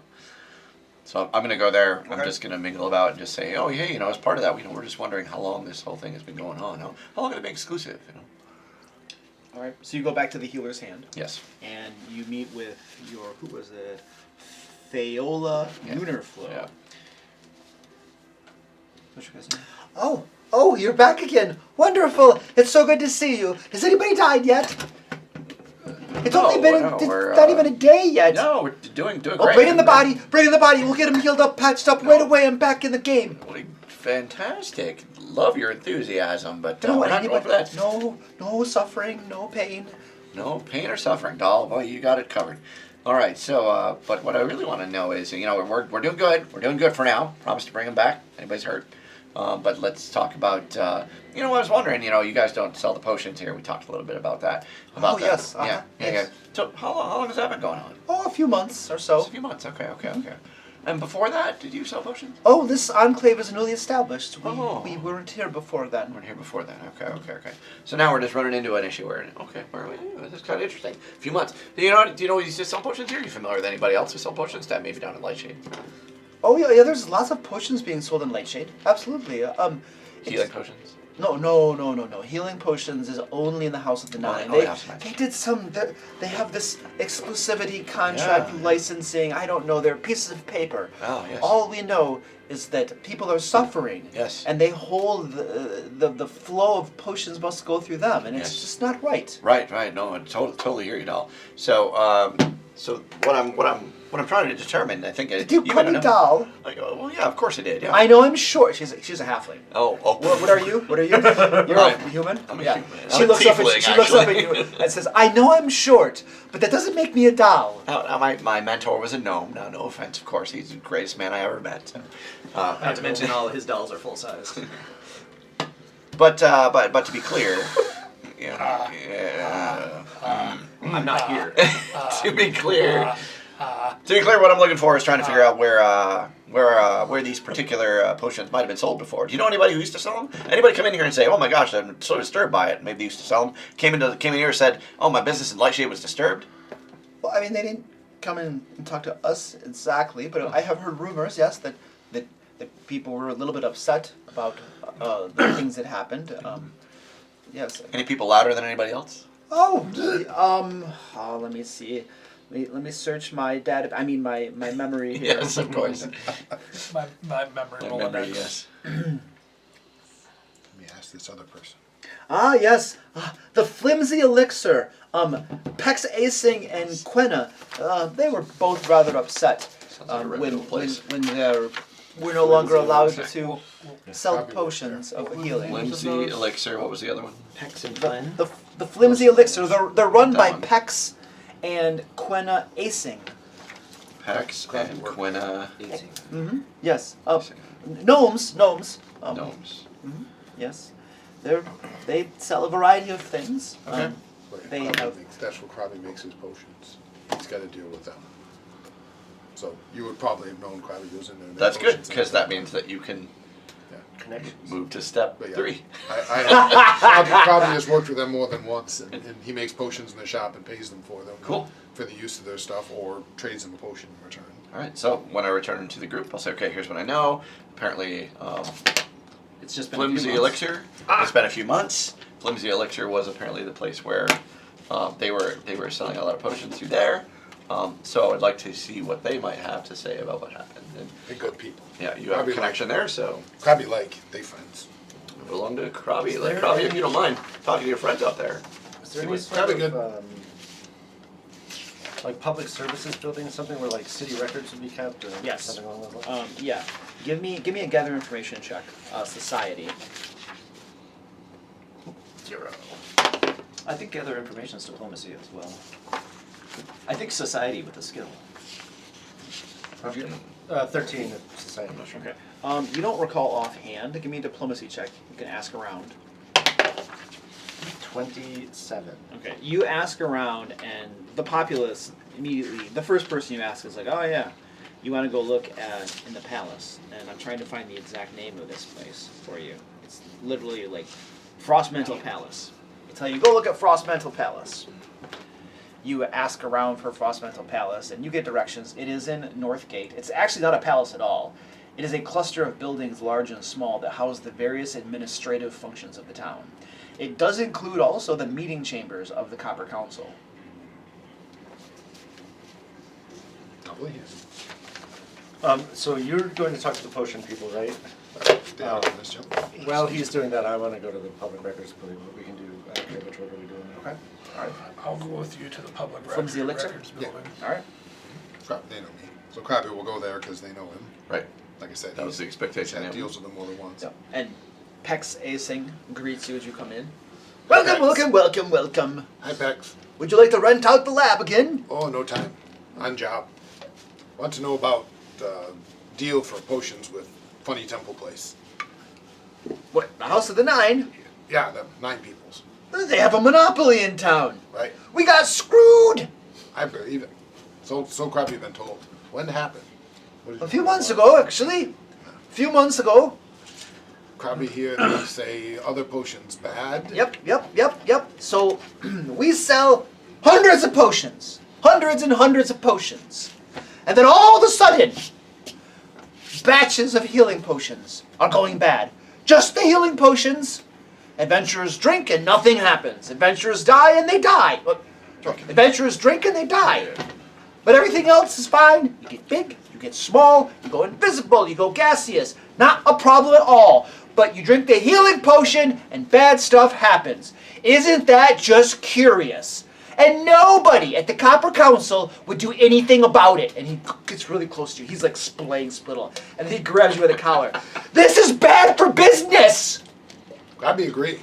Speaker 4: So I'm going to go there. I'm just going to mingle about and just say, oh hey, as part of that, we're just wondering how long this whole thing has been going on. How long did it be exclusive?
Speaker 7: All right. So you go back to the healer's hand.
Speaker 4: Yes.
Speaker 7: And you meet with your who was it? Theola Lunarflow.
Speaker 4: Yeah.
Speaker 5: What's your guys' name?
Speaker 10: Oh, you're back again. Wonderful. It's so good to see you. Has anybody died yet? It's only been not even a day yet.
Speaker 4: No, we're doing great.
Speaker 10: Oh, bring in the body. Bring in the body. We'll get him healed up, patched up right away. I'm back in the game.
Speaker 4: Fantastic. love your enthusiasm, but
Speaker 10: You know
Speaker 4: we're
Speaker 10: what?
Speaker 4: not going for that.
Speaker 10: No suffering, no pain.
Speaker 4: No pain or suffering, doll. Boy, you got it covered. All right, so, but what I really want to know is, we're doing good. We're doing good for now. Promise to bring him back. Anybody's hurt. But let's talk about, I was wondering, you guys don't sell the potions here. We talked a little bit about that.
Speaker 10: Yes.
Speaker 4: Yeah.
Speaker 10: Yes.
Speaker 4: So how long has that been going on?
Speaker 10: Oh, a few months or so.
Speaker 4: Just a few months. Okay. And before that, did you sell potions?
Speaker 10: Oh, this enclave is newly established. We weren't here before then.
Speaker 4: Weren't here before then. Okay. So now we're just running into an issue where, where are we? This is kind of interesting. A few months. Do you know you sell potions here? Are you familiar with anybody else who sell potions? That maybe down in Lightshade.
Speaker 10: Oh yeah. There's lots of potions being sold in Lightshade. Absolutely.
Speaker 4: Healing potions.
Speaker 10: No. Healing potions is only in the House of the Nine. They did some. They have this exclusivity contract licensing. I don't know. They're pieces of paper.
Speaker 4: Oh yes.
Speaker 10: All we know is that people are suffering.
Speaker 4: Yes.
Speaker 10: And they hold the flow of potions must go through them, and it's just not right.
Speaker 4: Right. No, I totally hear you, doll. So, so what I'm trying to determine, I think.
Speaker 10: Did you call me doll?
Speaker 4: Well, yeah, of course I did. Yeah.
Speaker 10: I know I'm short. She's a halfling.
Speaker 4: Oh.
Speaker 10: What are you? You're a human.
Speaker 4: I'm a human.
Speaker 10: She looks up at you and says, "I know I'm short, but that doesn't make me a doll."
Speaker 4: Now my mentor was a gnome. Now, no offense, of course, he's the greatest man I ever met.
Speaker 5: Not to mention all his dolls are full size.
Speaker 4: But to be clear,
Speaker 5: I'm not here.
Speaker 4: to be clear, what I'm looking for is trying to figure out where these particular potions might have been sold before. Do you know anybody who used to sell them? Anybody come in here and say, "Oh my gosh, I'm so disturbed by it"? Maybe they used to sell them. Came in here and said, "Oh, my business in Lightshade was disturbed."
Speaker 10: Well, I mean, they didn't come in and talk to us exactly, but I have heard rumors, yes, that people were a little bit upset about the things that happened. Yes.
Speaker 4: Any people louder than anybody else?
Speaker 10: Let me see. Let me search my data. I mean, my memory here.
Speaker 4: Yes, of course.
Speaker 6: my memory will
Speaker 4: memory, yes.
Speaker 2: Let me ask this other person.
Speaker 10: Yes. The flimsy elixir. Pex Acing and Quenna, they were both rather upset when we're no longer allowed to sell potions of healing.
Speaker 4: Flimsy elixir. What was the other one?
Speaker 5: Pex and Glen.
Speaker 10: The flimsy elixir. They're run by Pex and Quenna Acing.
Speaker 4: Pex and Quenna.
Speaker 10: Mm-hmm. Yes. Gnomes.
Speaker 4: Gnomes.
Speaker 10: Mm-hmm. Yes. They sell a variety of things.
Speaker 4: Okay.
Speaker 2: That's what Krabby makes his potions. He's got to deal with them. So you would probably have known Krabby was in there.
Speaker 4: That's good, because that means that you can move to step 3.
Speaker 2: Krabby has worked with them more than once, and he makes potions in the shop and pays them for them.
Speaker 4: Cool.
Speaker 2: For the use of their stuff, or trades them a potion in return.
Speaker 4: All right. So when I return to the group, I'll say, okay, here's what I know. Apparently,
Speaker 5: it's just been
Speaker 4: Flimsy Elixir. It's been a few months. Flimsy Elixir was apparently the place where they were selling a lot of potions through there. So I'd like to see what they might have to say about what happened. And,
Speaker 2: They're good people.
Speaker 4: Yeah, you have a connection there, so.
Speaker 2: Krabby they friends.
Speaker 4: I belong to Krabby. Krabby, if you don't mind talking to your friends out there.
Speaker 8: Is there any sort of, like public services building, something where like city records would be kept, or
Speaker 9: Yes.
Speaker 8: something along those lines?
Speaker 9: Yeah. Give me a gather information check. Society.
Speaker 5: 0. I think gather information is diplomacy as well. I think society with a skill.
Speaker 8: 13 at society.
Speaker 4: I'm not sure.
Speaker 9: Okay. You don't recall offhand. Give me a diplomacy check. You can ask around.
Speaker 8: 27.
Speaker 9: Okay. You ask around, and the populace immediately. The first person you ask is like, "Oh yeah, you want to go look in the palace?" And I'm trying to find the exact name of this place for you. It's literally like Frostmantle Palace. They tell you, "Go look at Frostmantle Palace." You ask around for Frostmantle Palace, and you get directions. It is in Northgate. It's actually not a palace at all. It is a cluster of buildings, large and small, that house the various administrative functions of the town. It does include also the meeting chambers of the Copper Council.
Speaker 8: So you're going to talk to the potion people, right? While he's doing that, I want to go to the public records building. What we can do after, which order are we doing?
Speaker 10: Okay. All right.
Speaker 6: I'll go with you to the public
Speaker 10: Flimsy elixir?
Speaker 6: records building.
Speaker 10: All right.
Speaker 2: They know me. So Krabby will go there because they know him.
Speaker 4: Right.
Speaker 2: Like I said,
Speaker 4: That was the expectation.
Speaker 2: He deals with them more than once.
Speaker 10: Yep. And Pex Asing greets you as you come in. Welcome, welcome, welcome, welcome.
Speaker 2: Hi, Pex.
Speaker 10: Would you like to rent out the lab again?
Speaker 2: Oh, no time. On job. Want to know about deal for potions with funny temple place.
Speaker 10: What, the House of the Nine?
Speaker 2: Yeah, the 9 peoples.
Speaker 10: They have a monopoly in town.
Speaker 2: Right.
Speaker 10: We got screwed.
Speaker 2: I believe it. So crap you've been told. When happened?
Speaker 10: A few months ago, actually. A few months ago.
Speaker 2: Krabby here, they say other potions bad.
Speaker 10: Yep. So, we sell hundreds of potions. Hundreds and hundreds of potions. And then all of a sudden, batches of healing potions are going bad. Just the healing potions. Adventurers drink and nothing happens. Adventurers die and they die. Adventurers drink and they die. But everything else is fine. You get big, you get small, you go invisible, you go gaseous. Not a problem at all. But you drink the healing potion and bad stuff happens. Isn't that just curious? And nobody at the Copper Council would do anything about it. And he gets really close to you. He's like splaying spittle. And he grabs you by the collar. This is bad for business!
Speaker 2: Krabby agree.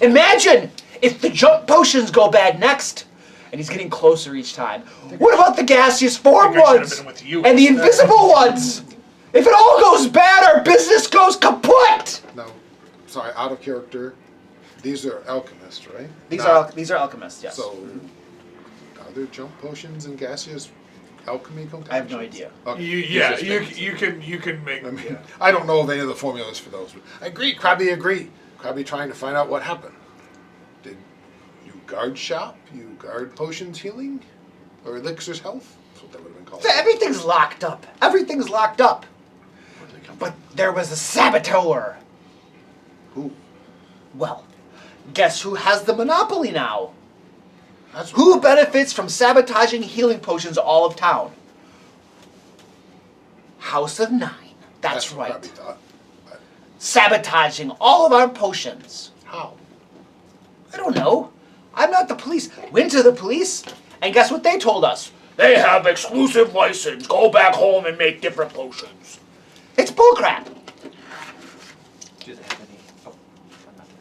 Speaker 10: Imagine if the jump potions go bad next. And he's getting closer each time. What about the gaseous form
Speaker 6: I should've
Speaker 10: ones?
Speaker 6: been with you
Speaker 10: And the
Speaker 6: instead.
Speaker 10: invisible ones? If it all goes bad, our business goes kaput!
Speaker 2: Now, sorry, out of character. These are alchemists, right?
Speaker 10: These
Speaker 2: Not-
Speaker 10: are alchemists, yes.
Speaker 2: So, are there jump potions and gaseous alchemy concoctions?
Speaker 10: I have no idea.
Speaker 2: Okay.
Speaker 6: You can make.
Speaker 2: I mean, I don't know of any of the formulas for those. But I agree. Krabby trying to find out what happened. Did you guard shop? You guard potions healing? Or elixirs health? That's what that would have been called.
Speaker 10: So everything's locked up. Everything's locked up. But there was a saboteur.
Speaker 2: Who?
Speaker 10: Well, guess who has the monopoly now?
Speaker 2: That's
Speaker 10: Who benefits from sabotaging healing potions all of town? House of Nine. That's
Speaker 2: what
Speaker 10: right.
Speaker 2: Krabby thought. But
Speaker 10: Sabotaging all of our potions.
Speaker 2: how?
Speaker 10: I don't know. I'm not the police. Went to the police, and guess what they told us? They have exclusive license. Go back home and make different potions. It's bullcrap.
Speaker 5: Do they have any? Oh, nothing.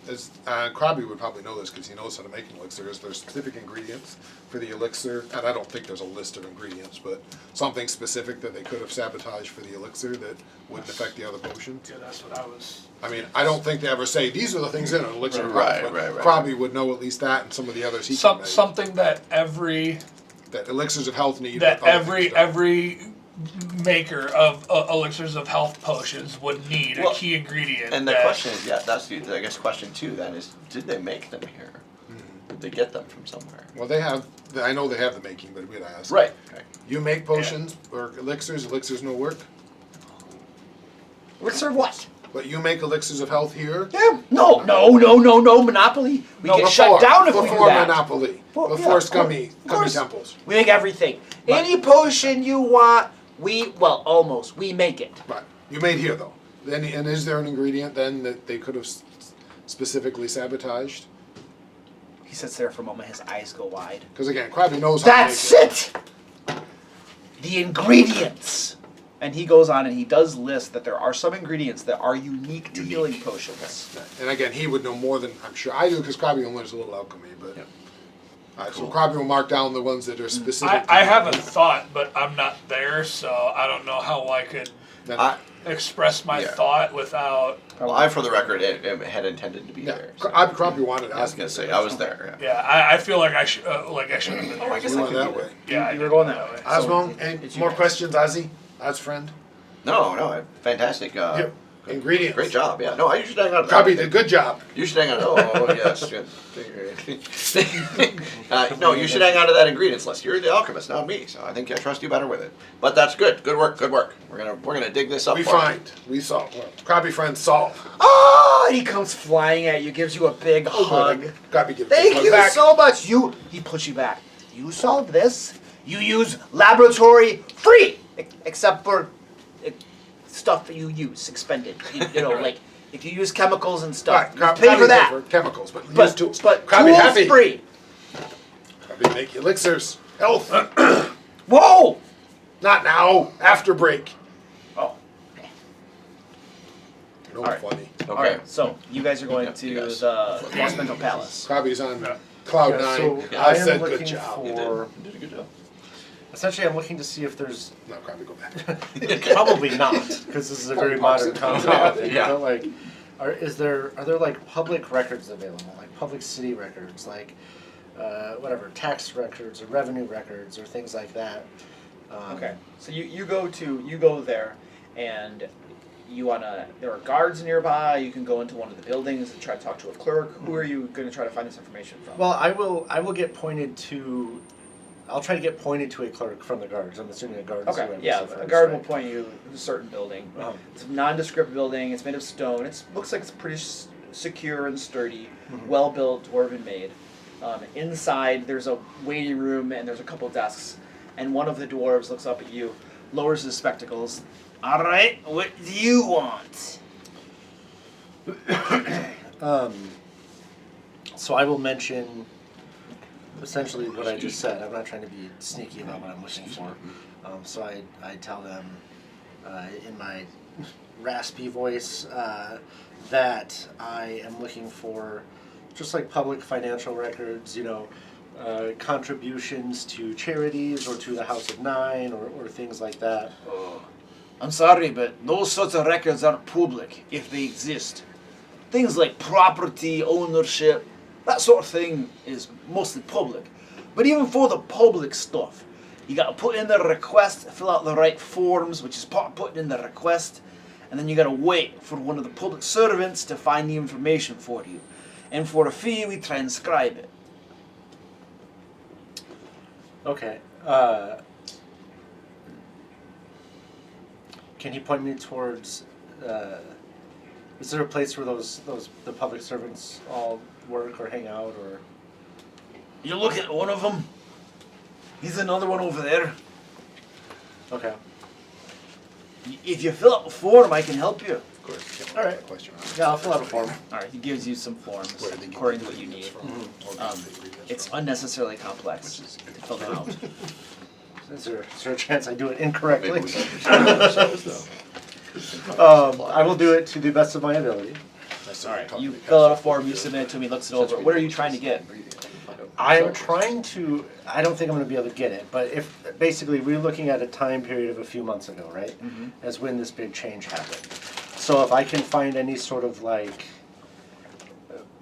Speaker 2: As Krabby would probably know this because he knows how to make an elixir. There's specific ingredients for the elixir, and I don't think there's a list of ingredients, but something specific that they could have sabotaged for the elixir that wouldn't affect the other potions.
Speaker 6: Yeah, that's what I was.
Speaker 2: I mean, I don't think they ever say these are the things in an elixir.
Speaker 4: Right,
Speaker 2: but
Speaker 4: right.
Speaker 2: Krabby would know at least that, and some of the others he can make.
Speaker 6: Something that every
Speaker 2: That elixirs of health need.
Speaker 6: that
Speaker 2: but other things don't.
Speaker 6: every maker of elixirs of health potions would need
Speaker 4: Well,
Speaker 6: a key ingredient.
Speaker 4: And the
Speaker 6: that-
Speaker 4: question is, that's the, I guess, question 2 then is, did they make them here? Did they get them from somewhere?
Speaker 2: Well, they have. I know they have the making, but we'd ask.
Speaker 4: Right. Okay.
Speaker 2: You make potions or elixirs. Elixirs no work.
Speaker 10: Elixir of what?
Speaker 2: But you make elixirs of health here.
Speaker 10: Yeah. No. Monopoly. We
Speaker 2: No,
Speaker 10: get
Speaker 2: before,
Speaker 10: shut down if we do
Speaker 2: before
Speaker 10: that.
Speaker 2: Monopoly.
Speaker 10: Well,
Speaker 2: Before
Speaker 10: yeah, of
Speaker 2: scummy
Speaker 10: course.
Speaker 2: temples.
Speaker 10: We make everything.
Speaker 2: Right.
Speaker 10: Any potion you want, almost. We make it.
Speaker 2: Right. You made here though. Then, and is there an ingredient then that they could have specifically sabotaged?
Speaker 10: He sits there for a moment. His eyes go wide.
Speaker 2: Because again, Krabby knows how
Speaker 10: That's
Speaker 2: to make it.
Speaker 10: it. The ingredients. And he goes on and he does list that there are some ingredients that are unique to healing potions.
Speaker 2: And again, he would know more than I'm sure I do because Krabby only learns a little alchemy. But
Speaker 4: Yep.
Speaker 2: so Krabby will mark down the ones that are specific.
Speaker 6: I have a thought, but I'm not there, so I don't know how I could
Speaker 2: Then,
Speaker 4: I,
Speaker 6: express my
Speaker 4: Yeah.
Speaker 6: thought without.
Speaker 4: well, I, for the record, had intended to be
Speaker 2: yeah,
Speaker 4: there. So.
Speaker 2: Krabby wanted.
Speaker 4: I was gonna say I was there. Yeah.
Speaker 6: Yeah, I feel like I should have been.
Speaker 5: Oh, I guess
Speaker 2: You
Speaker 5: I
Speaker 2: went
Speaker 5: could
Speaker 2: that
Speaker 5: do
Speaker 2: way.
Speaker 5: that.
Speaker 6: Yeah,
Speaker 10: You were going that way.
Speaker 2: Osmo, any
Speaker 10: it's you
Speaker 2: more
Speaker 10: guys.
Speaker 2: questions, Ozzy? Oz friend.
Speaker 4: No, fantastic.
Speaker 2: Yep. Ingredients.
Speaker 4: Great job. Yeah. No, you should hang on.
Speaker 2: Krabby did a good job.
Speaker 4: You should hang on. Oh, yes. Good. No, you should hang on to that ingredients list. You're the alchemist, not me. So I think I trust you better with it. But that's good. Good work. Good work. We're gonna dig this up.
Speaker 2: We
Speaker 4: for you.
Speaker 2: find. We solve. Well, Krabby friend solve.
Speaker 10: Oh, and he comes flying at you, gives you a big hug.
Speaker 2: Krabby gives
Speaker 10: Thank
Speaker 2: a hug
Speaker 10: you
Speaker 2: back.
Speaker 10: so much. He puts you back. You solved this. You use laboratory free, except for stuff that you use expended. You know, like if you use chemicals and stuff,
Speaker 2: Right,
Speaker 10: you pay for that.
Speaker 2: chemicals, but use
Speaker 10: But
Speaker 2: tools.
Speaker 10: but
Speaker 2: Krabby
Speaker 10: tools
Speaker 2: happy.
Speaker 10: free.
Speaker 2: Krabby make elixirs. Health.
Speaker 10: Whoa!
Speaker 2: Not now. After break.
Speaker 10: Oh.
Speaker 2: No
Speaker 7: All right.
Speaker 2: funny.
Speaker 4: Okay.
Speaker 7: All right, so you guys are going
Speaker 4: Yeah,
Speaker 7: to
Speaker 4: you guys.
Speaker 7: the Frostmantle Palace.
Speaker 2: Copy's on cloud
Speaker 8: Yeah, so
Speaker 2: nine.
Speaker 8: I
Speaker 2: I
Speaker 8: am
Speaker 2: said
Speaker 8: looking
Speaker 2: good job.
Speaker 4: You
Speaker 8: for.
Speaker 4: did. You did a good job.
Speaker 8: Essentially, I'm looking to see if there's
Speaker 2: No, Copy, go back.
Speaker 8: probably not, because this is a very
Speaker 2: Pops
Speaker 8: modern
Speaker 2: it.
Speaker 8: concept.
Speaker 4: Yeah.
Speaker 8: But like, are there like public records available, like public city records, like whatever tax records or revenue records or things like that?
Speaker 7: Okay, so you go there, and you wanna. There are guards nearby. You can go into one of the buildings and try to talk to a clerk. Who are you going to try to find this information from?
Speaker 8: Well, I will get pointed to. I'll try to get pointed to a clerk from the guards. I'm assuming a guard.
Speaker 7: Okay, yeah, a guard will point you to a certain building. It's a nondescript building. It's made of stone. It looks like it's pretty secure and sturdy, well built, dwarven made. Inside, there's a waiting room and there's a couple desks. And one of the dwarves looks up at you, lowers his spectacles. All right, what do you want?
Speaker 8: So I will mention essentially what I just said. I'm not trying to be sneaky about what I'm looking for. So I tell them in my raspy voice that I am looking for just like public financial records, contributions to charities or to the House of Nine or things like that.
Speaker 9: I'm sorry, but those sorts of records aren't public if they exist. Things like property, ownership, that sort of thing is mostly public. But even for the public stuff, you gotta put in the request, fill out the right forms, which is part of putting in the request, and then you gotta wait for one of the public servants to find the information for you. And for a fee, we transcribe it.
Speaker 8: Okay. Can you point me towards? Is there a place where the public servants all work or hang out or?
Speaker 9: You look at one of them. He's another one over there.
Speaker 8: Okay.
Speaker 9: If you fill out a form, I can help you.
Speaker 2: Of course.
Speaker 8: All right.
Speaker 2: Question.
Speaker 8: Yeah, I'll fill out a form.
Speaker 7: All right, he gives you some forms
Speaker 2: Where did they get
Speaker 7: according to
Speaker 2: the
Speaker 7: what you need.
Speaker 2: agreements from?
Speaker 7: It's unnecessarily complex to fill them out.
Speaker 8: Is there a chance I do it incorrectly?
Speaker 4: Maybe we should.
Speaker 8: I will do it to the best of my ability.
Speaker 7: All right, you fill out a form, you submit it to me, looks it over. What are you trying to get?
Speaker 8: I'm trying to. I don't think I'm going to be able to get it, but if basically we're looking at a time period of a few months ago, right? As when this big change happened. So if I can find any sort of like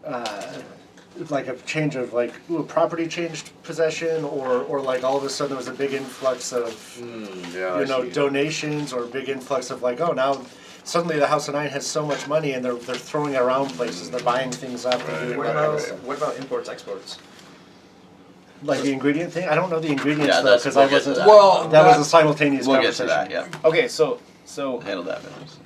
Speaker 8: a change of like a property changed possession, or like all of a sudden there was a big influx of donations, or a big influx of like, oh, now suddenly the House of Nine has so much money and they're throwing it around places, they're buying things up.
Speaker 5: What about imports, exports?
Speaker 8: Like the ingredient thing? I don't know the ingredients
Speaker 4: Yeah,
Speaker 8: though, because I
Speaker 4: we'll get to
Speaker 8: wasn't.
Speaker 4: that.
Speaker 6: Well,
Speaker 8: that was a simultaneous
Speaker 4: We'll get to
Speaker 8: conversation.
Speaker 4: that. Yeah.
Speaker 7: Okay, so
Speaker 4: Handle that business.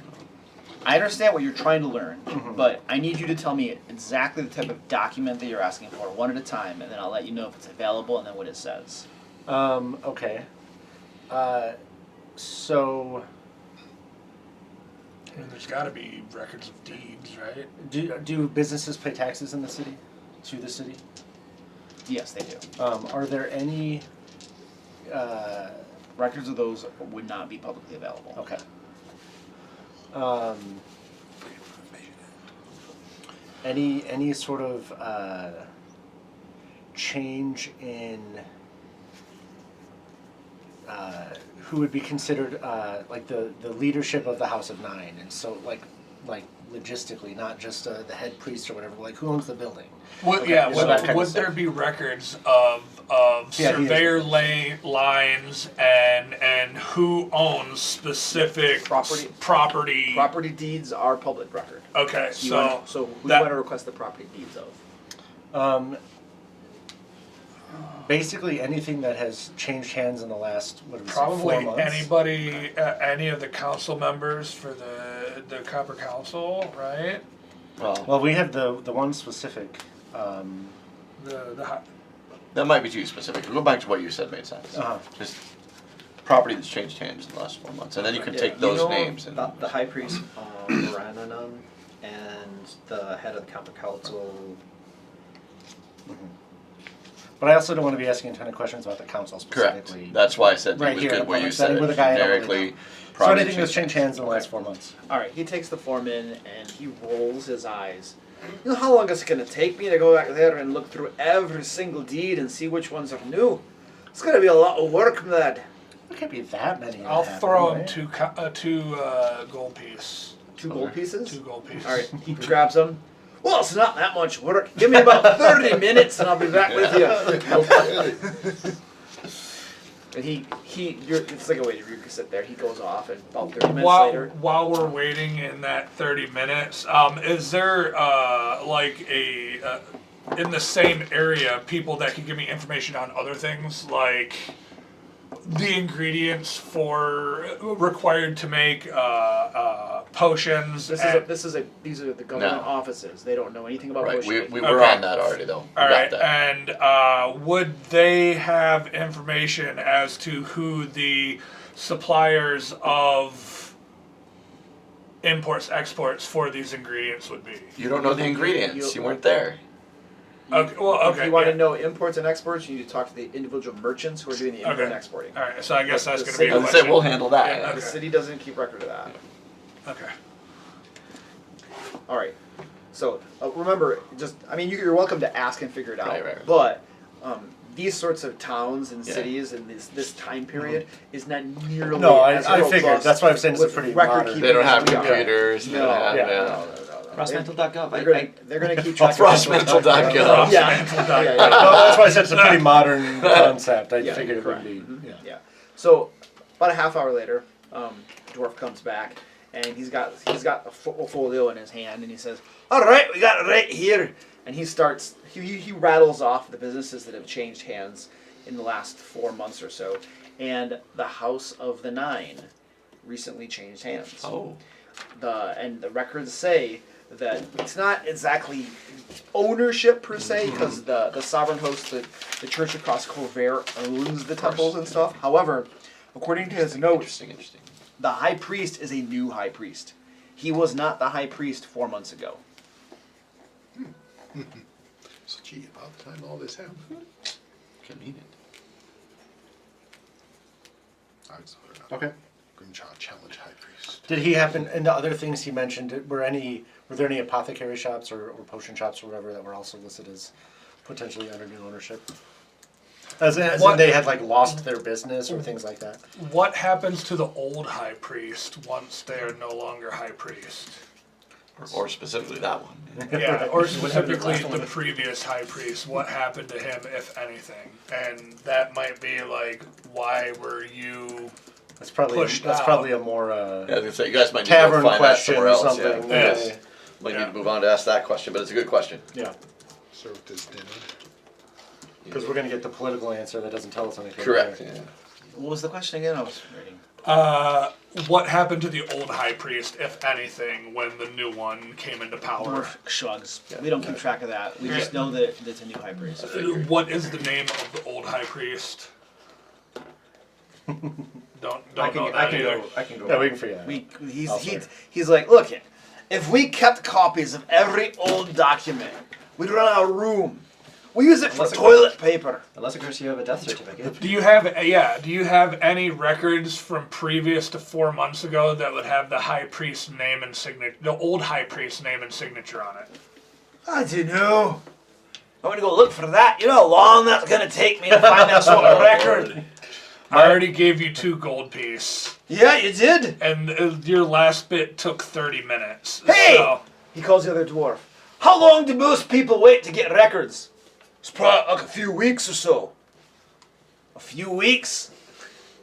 Speaker 7: I understand what you're trying to learn, but I need you to tell me exactly the type of document that you're asking for, one at a time, and then I'll let you know if it's available and then what it says.
Speaker 8: Okay. So
Speaker 6: I mean, there's got to be records of deeds, right?
Speaker 8: do businesses pay taxes in the city? To the city?
Speaker 7: Yes, they do.
Speaker 8: Are there any?
Speaker 7: Records of those would not be publicly available.
Speaker 8: Okay. Any sort of change in who would be considered like the leadership of the House of Nine, and so like logistically, not just the head priest or whatever. Like who owns the building?
Speaker 6: Would, yeah,
Speaker 8: So that kind of
Speaker 6: would
Speaker 8: stuff.
Speaker 6: there be records of surveyor lines and who owns specific
Speaker 7: Property.
Speaker 6: property?
Speaker 7: Property deeds are public record.
Speaker 6: Okay,
Speaker 7: So,
Speaker 6: so
Speaker 7: who do you
Speaker 6: that-
Speaker 7: want to request the property deeds of?
Speaker 8: Basically anything that has changed hands in the last
Speaker 6: probably
Speaker 8: 4 months.
Speaker 6: anybody, any of the council members for the Copper Council, right?
Speaker 8: Well, we have the one specific.
Speaker 4: That might be too specific. Go back to what you said made sense. Just property that's changed hands in the last 4 months, and then you can take those names and.
Speaker 5: The high priest, Moranan, and the head of the Copper Council.
Speaker 8: But I also don't want to be asking a ton of questions about the council
Speaker 4: Correct.
Speaker 8: specifically.
Speaker 4: That's why I said
Speaker 8: Right
Speaker 4: it was
Speaker 8: here in
Speaker 4: good
Speaker 8: a
Speaker 4: where you
Speaker 8: public
Speaker 4: said
Speaker 8: setting
Speaker 4: it
Speaker 8: with a guy I don't really
Speaker 4: generically.
Speaker 8: know. So
Speaker 4: probably
Speaker 8: anything that's changed hands in the last 4 months.
Speaker 7: All right, he takes the form in and he rolls his eyes. You know how long it's going to take me to go back there and look through every single deed and see which ones are new? It's going to be a lot of work, lad.
Speaker 8: There can't be that many.
Speaker 6: I'll throw him two gold piece.
Speaker 7: 2 gold pieces?
Speaker 6: 2 gold pieces.
Speaker 7: All right, he grabs them. Well, it's not that much work. Give me about 30 minutes and I'll be back with you. And it's like a waiter. You can sit there. He goes off, and about 30 minutes later.
Speaker 6: While we're waiting in that 30 minutes, is there like a in the same area people that can give me information on other things like the ingredients required to make potions?
Speaker 7: These are the government offices. They don't know anything about
Speaker 4: Right,
Speaker 7: potion.
Speaker 4: we were on that already though.
Speaker 6: All right, and would they have information as to who the suppliers of imports, exports for these ingredients would be?
Speaker 4: You don't know the ingredients. You weren't there.
Speaker 6: Okay, well, okay.
Speaker 7: If you want to know imports and exports, you need to talk to the individual merchants who are doing the import and exporting.
Speaker 6: All right, so I guess that's going to be
Speaker 4: I
Speaker 6: a
Speaker 4: would say
Speaker 6: question.
Speaker 4: we'll handle that.
Speaker 6: Yeah,
Speaker 7: The city doesn't keep record of that.
Speaker 6: Okay.
Speaker 7: All right. So remember, you're welcome to ask and figure it out.
Speaker 4: Right.
Speaker 7: But these sorts of towns and cities in this time period is not nearly as
Speaker 8: I figured.
Speaker 7: robust
Speaker 8: That's why I'm saying it's a
Speaker 7: with
Speaker 8: pretty
Speaker 7: record
Speaker 8: modern.
Speaker 7: keeping
Speaker 4: They don't
Speaker 7: as
Speaker 4: have
Speaker 7: we are.
Speaker 4: computers. They don't have,
Speaker 7: No.
Speaker 9: Frostmantle.gov.
Speaker 7: They're gonna keep track of
Speaker 4: Frostmantle.gov.
Speaker 7: Yeah.
Speaker 6: Yeah.
Speaker 7: Yeah.
Speaker 8: No, that's why I said it's a pretty modern concept. I
Speaker 7: Yeah,
Speaker 8: figured it would
Speaker 7: correct.
Speaker 8: be.
Speaker 7: Mhm.
Speaker 8: Yeah.
Speaker 7: Yeah. So about a half hour later, dwarf comes back and he's got a folio in his hand and he says, "All right, we got it right here." And he starts. He rattles off the businesses that have changed hands in the last 4 months or so, and the House of the Nine recently changed hands.
Speaker 4: Oh.
Speaker 7: The records say that it's not exactly ownership per se, because the sovereign host, the church across Colvert, owns the temples and stuff. However, according to his notes,
Speaker 4: Interesting.
Speaker 7: the high priest is a new high priest. He was not the high priest 4 months ago.
Speaker 2: So, gee, about the time all this happened.
Speaker 4: Convenient.
Speaker 2: I was
Speaker 8: Okay.
Speaker 2: Grimchild challenge high priest.
Speaker 8: Did he happen? And the other things he mentioned, were there any apothecary shops or potion shops or whatever that were also listed as potentially under new ownership? As in they had like lost their business or things like that.
Speaker 6: What happens to the old high priest once they are no longer high priest?
Speaker 4: Or specifically that one.
Speaker 6: Yeah, or specifically the previous high priest. What happened to him, if anything? And that might be like, why were you
Speaker 8: That's probably
Speaker 6: pushed out?
Speaker 8: probably a more
Speaker 4: Yeah, I was gonna say, you guys might need to
Speaker 8: tavern
Speaker 4: go find that
Speaker 8: question
Speaker 4: somewhere
Speaker 8: or
Speaker 4: else.
Speaker 8: something.
Speaker 4: Yeah. Yes. Might need
Speaker 6: Yeah.
Speaker 4: to move on to ask that question, but it's a good question.
Speaker 8: Yeah,
Speaker 2: Served as dinner.
Speaker 8: because we're gonna get the political answer that doesn't tell us anything.
Speaker 4: Correct.
Speaker 8: Right?
Speaker 4: Yeah.
Speaker 7: What was the question again? I was reading.
Speaker 6: What happened to the old high priest, if anything, when the new one came into power?
Speaker 7: Dwarf shrugs. We don't keep track of that. We just know that it's a new high priest.
Speaker 6: What is the name of the old high priest? Don't know that either.
Speaker 5: I can go.
Speaker 8: Yeah, we can figure that out.
Speaker 7: He's like, look, if we kept copies of every old document, we'd run out of room. We use it for toilet paper.
Speaker 5: Unless, of course, you have a death certificate.
Speaker 6: Do you have any records from previous to 4 months ago that would have the high priest's name and signature, the old high priest's name and signature on it?
Speaker 7: I don't know. I'm gonna go look for that. You know how long that's gonna take me to find that sort of record?
Speaker 6: I already gave you 2 gold piece,
Speaker 7: Yeah, you did.
Speaker 6: and your last bit took 30 minutes.
Speaker 7: Hey!
Speaker 6: So,
Speaker 7: He calls the other dwarf. How long do most people wait to get records? It's probably like a few weeks or so. A few weeks?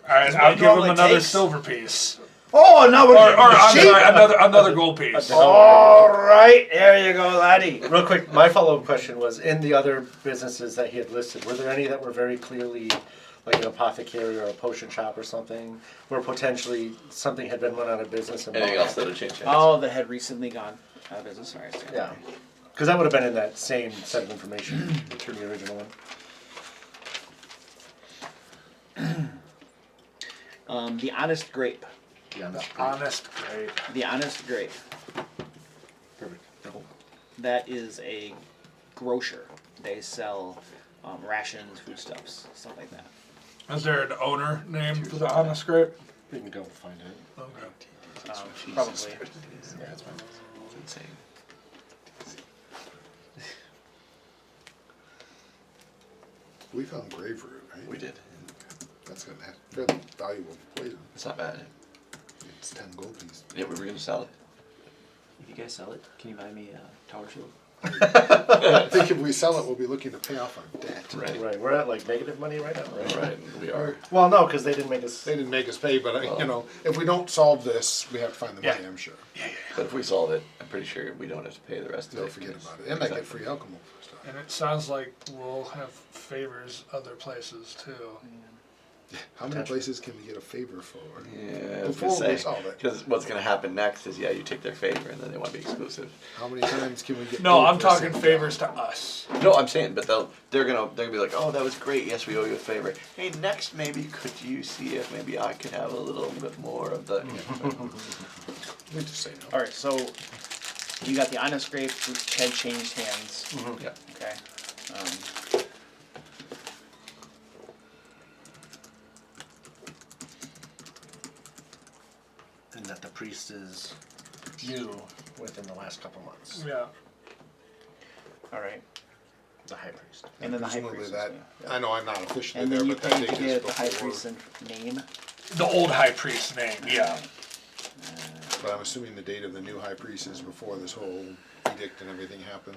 Speaker 6: all right,
Speaker 7: Is what
Speaker 6: I'll
Speaker 7: it
Speaker 6: give him
Speaker 7: normally
Speaker 6: another
Speaker 7: takes.
Speaker 6: silver piece,
Speaker 7: Oh, now we're
Speaker 6: or
Speaker 7: getting
Speaker 6: I'm
Speaker 7: cheap.
Speaker 6: sorry, another gold piece.
Speaker 7: All right, there you go, laddie.
Speaker 8: Real quick, my follow-up question was, in the other businesses that he had listed, were there any that were very clearly like an apothecary or a potion shop or something, where potentially something had been run out of business? And
Speaker 4: Anything else that would change hands?
Speaker 7: Oh, that had recently gone out of business. Sorry.
Speaker 8: Yeah. Because that would have been in that same set of information through the original one.
Speaker 7: The Honest Grape.
Speaker 6: Honest, great.
Speaker 7: The Honest Grape.
Speaker 8: Perfect.
Speaker 7: That is a grocer. They sell
Speaker 9: rations, foodstuffs, stuff like that.
Speaker 6: Is there an owner name for the honest scrape?
Speaker 8: We can go find it.
Speaker 6: Okay.
Speaker 9: Probably.
Speaker 8: Yeah, that's fine.
Speaker 4: It's insane.
Speaker 2: We found grave root, right?
Speaker 4: We did.
Speaker 2: That's a fairly valuable poison.
Speaker 4: It's not bad.
Speaker 2: It's 10 gold pieces.
Speaker 4: Yeah, we were gonna sell it.
Speaker 9: If you guys sell it, can you buy me a tower shield?
Speaker 2: I think if we sell it, we'll be looking to pay off our debt.
Speaker 4: Right.
Speaker 8: Right, we're at like negative money right now, right?
Speaker 4: Right. We are.
Speaker 8: Well, no, because they didn't make us.
Speaker 2: They didn't make us pay, but you know, if we don't solve this, we have to find the money.
Speaker 6: Yeah.
Speaker 2: I'm sure.
Speaker 4: But if we solve it, I'm pretty sure we don't have to pay the rest of
Speaker 2: They'll
Speaker 4: it.
Speaker 2: forget about it, and they get free alcohol stuff.
Speaker 6: And it sounds like we'll have favors other places too.
Speaker 2: How many places can we get a favor for?
Speaker 4: Yeah,
Speaker 2: Before we solve it.
Speaker 4: because what's going to happen next is, you take their favor and then they want to be exclusive.
Speaker 2: How many times can we get?
Speaker 6: No,
Speaker 2: paid
Speaker 6: I'm
Speaker 2: for
Speaker 6: talking
Speaker 2: sitting
Speaker 6: favors
Speaker 2: down?
Speaker 6: to us.
Speaker 4: No, I'm saying, but they're gonna be like, oh, that was great. Yes, we owe you a favor. Hey, next maybe could you see if maybe I could have a little bit more of the.
Speaker 2: We just say no.
Speaker 9: All right, so you got the honest scrape, which had changed hands.
Speaker 4: Yeah.
Speaker 9: Okay.
Speaker 8: And that the priest is new within the last couple months.
Speaker 6: Yeah.
Speaker 9: All right.
Speaker 8: The high priest.
Speaker 9: And then the high
Speaker 2: Presumably
Speaker 9: priest.
Speaker 2: that.
Speaker 9: Yeah.
Speaker 2: I know I'm not officially
Speaker 9: And
Speaker 2: there,
Speaker 9: then you
Speaker 2: but that
Speaker 9: paid
Speaker 2: date
Speaker 9: to
Speaker 2: is
Speaker 9: get the high
Speaker 2: before.
Speaker 9: priest's name.
Speaker 6: The old high priest's name. Yeah.
Speaker 2: But I'm assuming the date of the new high priest is before this whole edict and everything happened.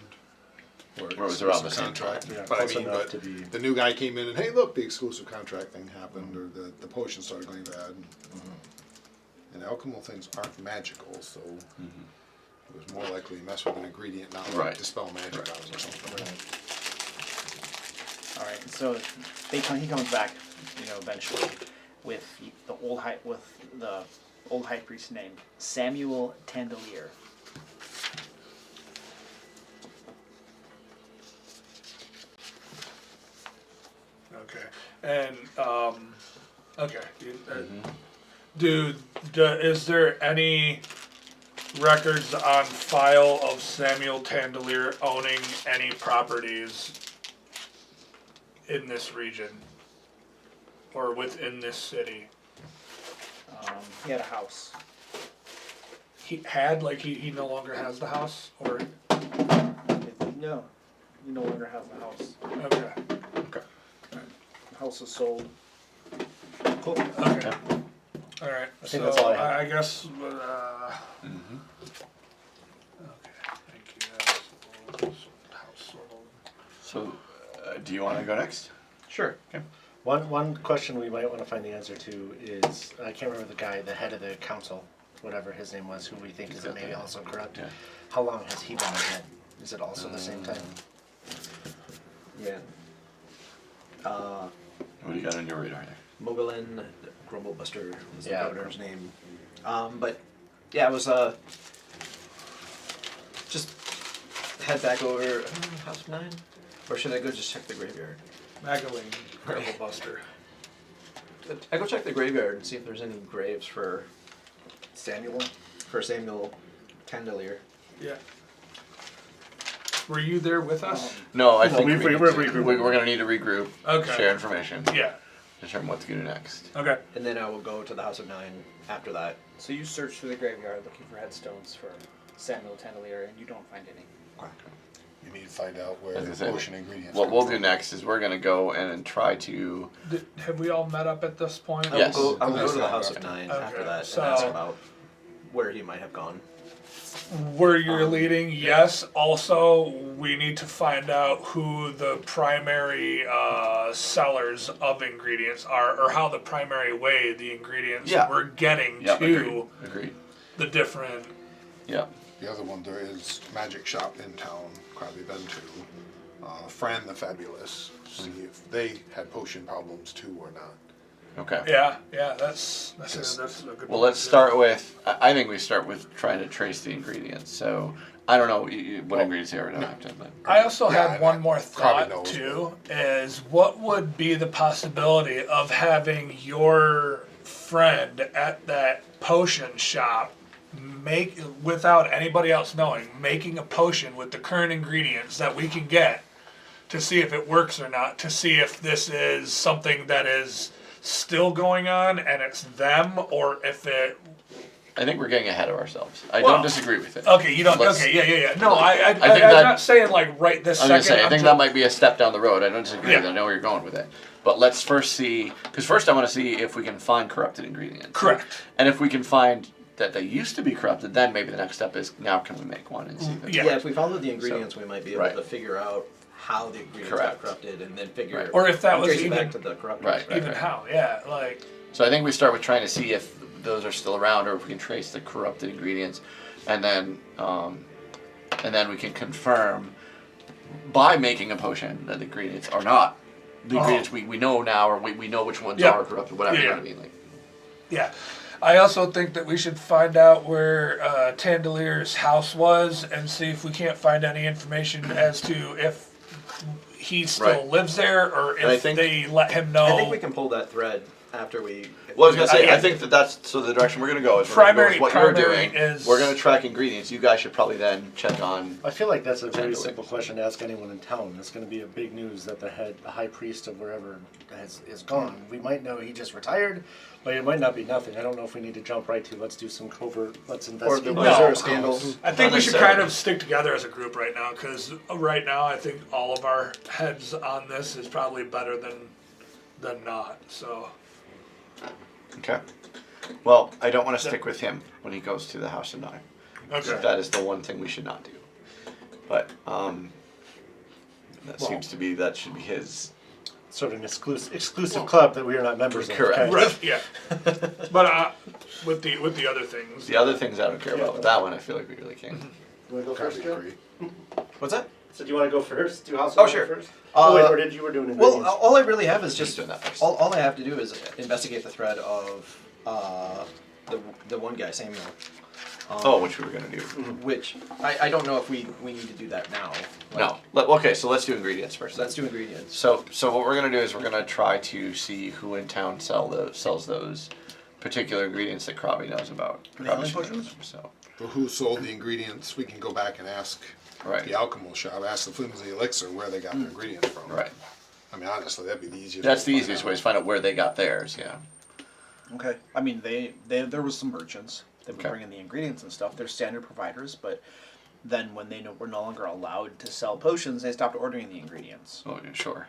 Speaker 2: Or
Speaker 4: it was around the same
Speaker 2: contract.
Speaker 8: time. Yeah,
Speaker 2: But I
Speaker 8: close
Speaker 2: mean,
Speaker 8: enough
Speaker 2: but
Speaker 8: to be-
Speaker 2: the new guy came in and hey, look, the exclusive contract thing happened, or the potion started going bad. And alchemical things aren't magical, so it was more likely to mess with an ingredient, not like
Speaker 4: Right.
Speaker 2: dispel magic out of it or something.
Speaker 9: All right. So he comes back, eventually with the old high priest's name, Samuel Tandelier.
Speaker 6: Okay. And okay. Is there any records on file of Samuel Tandelier owning any properties in this region or within this city?
Speaker 9: He had a house.
Speaker 6: He had, he no longer has the house, or
Speaker 9: No, he no longer has the house.
Speaker 6: okay,
Speaker 9: The house is sold.
Speaker 8: Cool.
Speaker 6: okay, all right.
Speaker 8: I think that's all I have.
Speaker 6: I guess. Okay, thank you. House sold.
Speaker 4: So, do you want to go next?
Speaker 8: Sure.
Speaker 4: Okay.
Speaker 8: One question we might want to find the answer to is, I can't remember the guy, the head of the council, whatever his name was, who we think is maybe also corrupt.
Speaker 4: Yeah.
Speaker 8: How long has he been ahead? Is it also the same time?
Speaker 5: Yeah.
Speaker 4: What do you got on your radar there?
Speaker 5: Mogulin Grumblebuster was the
Speaker 8: Yeah.
Speaker 5: governor's name. But yeah, it was just head back over House 9? Or should I go just check the graveyard?
Speaker 6: Magdalene, Grumblebuster.
Speaker 5: I go check the graveyard and see if there's any graves for
Speaker 9: Samuel.
Speaker 5: Samuel Candelier.
Speaker 6: Yeah. Were you there with us?
Speaker 4: No, I
Speaker 8: No,
Speaker 4: think
Speaker 8: we're
Speaker 4: we're going to need to regroup,
Speaker 6: Okay.
Speaker 4: share information,
Speaker 6: Yeah.
Speaker 4: determine what to do next.
Speaker 6: Okay.
Speaker 5: And then I will go to the House of 9 after that.
Speaker 9: So you search through the graveyard looking for headstones for Samuel Tandelier, and you don't find any.
Speaker 2: You need to find out where
Speaker 4: As I
Speaker 2: the
Speaker 4: said,
Speaker 2: potion ingredients.
Speaker 4: What
Speaker 2: come
Speaker 4: we'll
Speaker 2: from.
Speaker 4: do next is we're going to go and try to.
Speaker 6: Have we all met up at this point?
Speaker 4: Yes.
Speaker 5: I will go
Speaker 2: That's
Speaker 5: to the
Speaker 2: fine.
Speaker 5: House of 9 after
Speaker 6: Okay,
Speaker 5: that
Speaker 6: so-
Speaker 5: and ask about where he might have gone.
Speaker 6: Where you're leading, yes. Also, we need to find out who the primary sellers of ingredients are, or how the primary way the ingredients
Speaker 4: Yeah.
Speaker 6: we're getting
Speaker 4: Yep,
Speaker 6: to
Speaker 4: agreed.
Speaker 6: the different.
Speaker 4: Yeah.
Speaker 2: The other one, there is magic shop in town, probably been to. Fran the Fabulous, see if they had potion problems too or not.
Speaker 4: Okay.
Speaker 6: Yeah, that's a good.
Speaker 4: Well,
Speaker 6: one,
Speaker 4: let's
Speaker 6: too.
Speaker 4: start with. I think we start with trying to trace the ingredients. So I don't know what ingredients they are. We don't have to. But
Speaker 6: I also
Speaker 2: Yeah,
Speaker 6: had
Speaker 2: I-
Speaker 6: one more
Speaker 2: probably
Speaker 6: thought
Speaker 2: knows,
Speaker 6: too, is what would be the possibility of having your friend at that potion shop make, without anybody else knowing, making a potion with the current ingredients that we can get to see if it works or not, to see if this is something that is still going on and it's them, or if it...
Speaker 4: I think we're getting ahead of ourselves. I
Speaker 6: Well,
Speaker 4: don't disagree with it.
Speaker 6: Okay, you don't...
Speaker 4: Let's-
Speaker 6: okay, yeah. No, I'm
Speaker 4: that-
Speaker 6: not saying like right this
Speaker 4: I was
Speaker 6: second.
Speaker 4: gonna say, I think that might be a step down the road. I don't disagree
Speaker 6: Yeah.
Speaker 4: with it. I know where you're going with it. But let's first see, because first I want to see if we can find corrupted ingredients.
Speaker 6: Correct.
Speaker 4: And if we can find that they used to be corrupted, then maybe the next step is, now can we make one and see if
Speaker 6: Yeah.
Speaker 5: Yeah, if we follow the ingredients, we might be able
Speaker 4: right.
Speaker 5: to figure out how the ingredients
Speaker 4: Correct.
Speaker 5: got corrupted, and then figure
Speaker 4: Right.
Speaker 6: Or if that was
Speaker 5: trace it
Speaker 6: even-
Speaker 5: back to the corruptors.
Speaker 4: Right.
Speaker 6: Even how, yeah, like...
Speaker 4: So I think we start with trying to see if those are still around, or if we can trace the corrupted ingredients, and then we can confirm by making a potion that the ingredients are not the ingredients we know now, or we know which ones
Speaker 6: Yeah.
Speaker 4: are corrupted, whatever. You know
Speaker 6: Yeah.
Speaker 4: what I mean? Like,
Speaker 6: Yeah. I also think that we should find out where Tandelier's house was and see if we can't find any information as to if he still
Speaker 4: Right.
Speaker 6: lives there, or
Speaker 4: And I
Speaker 6: if
Speaker 4: think-
Speaker 6: they let him know.
Speaker 5: I think we can pull that thread after we.
Speaker 4: well, I was gonna say,
Speaker 6: yeah.
Speaker 4: I think that's so the direction we're gonna go is we're gonna go
Speaker 6: Primary-
Speaker 4: with what you're
Speaker 6: primary
Speaker 4: doing.
Speaker 6: is-
Speaker 4: We're gonna track ingredients. You guys should probably then check on.
Speaker 8: I feel like that's a very
Speaker 4: Potentially.
Speaker 8: simple question to ask anyone in town. It's going to be a big news that the high priest of wherever is gone. We might know he just retired, but it might not be nothing. I don't know if we need to jump right to let's do some covert, let's investigate.
Speaker 7: was
Speaker 6: No.
Speaker 7: there a scandal?
Speaker 6: I think we should
Speaker 4: necessarily.
Speaker 6: kind of stick together as a group right now, because right now I think all of our heads on this is probably better than not. So
Speaker 4: Okay. Well, I don't want to stick with him when he goes to the House of Nine.
Speaker 6: okay.
Speaker 4: That is the one thing we should not do. But that seems to be that should be his.
Speaker 8: Sort of an exclusive club that we are not members of.
Speaker 4: Correct.
Speaker 8: Okay.
Speaker 6: Right, yeah. But with the other things.
Speaker 4: The other things I don't care about. But that one I feel like we really can.
Speaker 8: You want to go
Speaker 2: Probably
Speaker 8: first, Joe?
Speaker 2: agree.
Speaker 5: What's that?
Speaker 8: So do you want to go first? Do House
Speaker 5: Oh,
Speaker 8: of
Speaker 5: sure.
Speaker 8: first? Oh, wait,
Speaker 5: Uh,
Speaker 8: or did you were doing
Speaker 5: Well,
Speaker 8: ingredients?
Speaker 5: all I really have is
Speaker 4: He's
Speaker 5: just
Speaker 4: doing that first.
Speaker 5: all I have to do is investigate the thread of the one guy, Samuel.
Speaker 4: Which we were gonna do.
Speaker 5: Which I don't know if we need to do that now.
Speaker 4: No. Okay, so let's do ingredients first.
Speaker 5: Let's do ingredients.
Speaker 4: So what we're gonna do is we're gonna try to see who in town sells those particular ingredients that Krabby knows about.
Speaker 5: The healing
Speaker 4: Krabby should know
Speaker 5: potions?
Speaker 4: them, so
Speaker 2: For who sold the ingredients, we can go back and ask
Speaker 4: right,
Speaker 2: the alchemical shop, ask the flimsy elixir where they got their ingredients from.
Speaker 4: right.
Speaker 2: I mean, honestly, that'd be the easiest.
Speaker 4: That's
Speaker 2: way
Speaker 4: the
Speaker 2: to find
Speaker 4: easiest
Speaker 2: out.
Speaker 4: way is find out where they got theirs. Yeah.
Speaker 7: Okay. I mean, there was some merchants that would
Speaker 4: Okay.
Speaker 7: bring in the ingredients and stuff. They're standard providers, but then when they were no longer allowed to sell potions, they stopped ordering the ingredients.
Speaker 4: Oh, yeah, sure.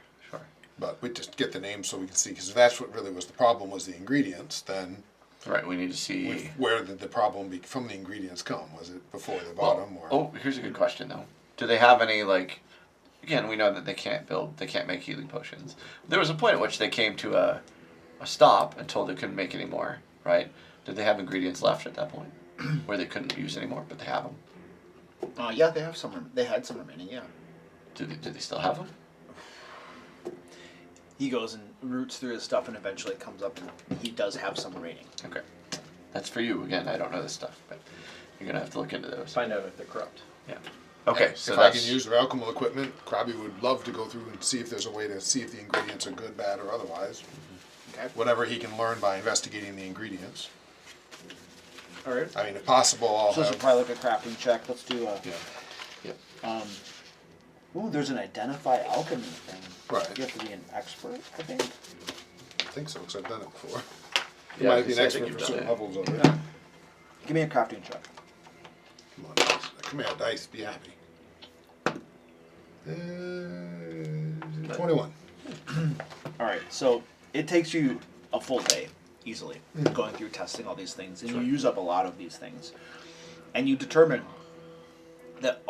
Speaker 2: But we just get the names so we can see, because that's what really was the problem, was the ingredients. Then
Speaker 4: Right. We need to see.
Speaker 2: where did the problem from the ingredients come? Was it before they bought them, or?
Speaker 4: Oh, here's a good question though. Do they have any like? Again, we know that they can't make healing potions. There was a point at which they came to a stop and told they couldn't make any more. Right? Did they have ingredients left at that point where they couldn't use anymore, but they have them?
Speaker 7: Yeah, they have some. They had some remaining. Yeah.
Speaker 4: Do they still have them?
Speaker 7: He goes and roots through his stuff, and eventually it comes up, and he does have some remaining.
Speaker 4: Okay. That's for you. Again, I don't know this stuff, but you're gonna have to look into those.
Speaker 5: Find out if they're corrupt.
Speaker 4: Yeah. Okay. So
Speaker 2: if I
Speaker 4: that's
Speaker 2: can use their alchemical equipment, Krabby would love to go through and see if there's a way to see if the ingredients are good, bad, or otherwise.
Speaker 7: Okay.
Speaker 2: Whatever he can learn by investigating the ingredients.
Speaker 7: All right.
Speaker 2: I mean, if possible, I'll
Speaker 7: So this is
Speaker 2: have.
Speaker 7: probably like a crafting check. Let's do a.
Speaker 4: Yeah.
Speaker 7: Ooh, there's an identify alchemy thing.
Speaker 2: Right.
Speaker 7: You have to be an expert, I think.
Speaker 2: I think so, because I've done it before.
Speaker 4: Yeah,
Speaker 2: You might be an
Speaker 4: I think
Speaker 2: expert
Speaker 4: you've
Speaker 2: for
Speaker 4: done
Speaker 2: certain
Speaker 4: it.
Speaker 2: levels of it.
Speaker 7: Yeah. Give me a crafting check.
Speaker 2: Come on, dice. Come here, dice. Be happy. 21.
Speaker 7: All right, so it takes you a full day, easily, going through testing all these things, and you use up a lot of these things, and you determine that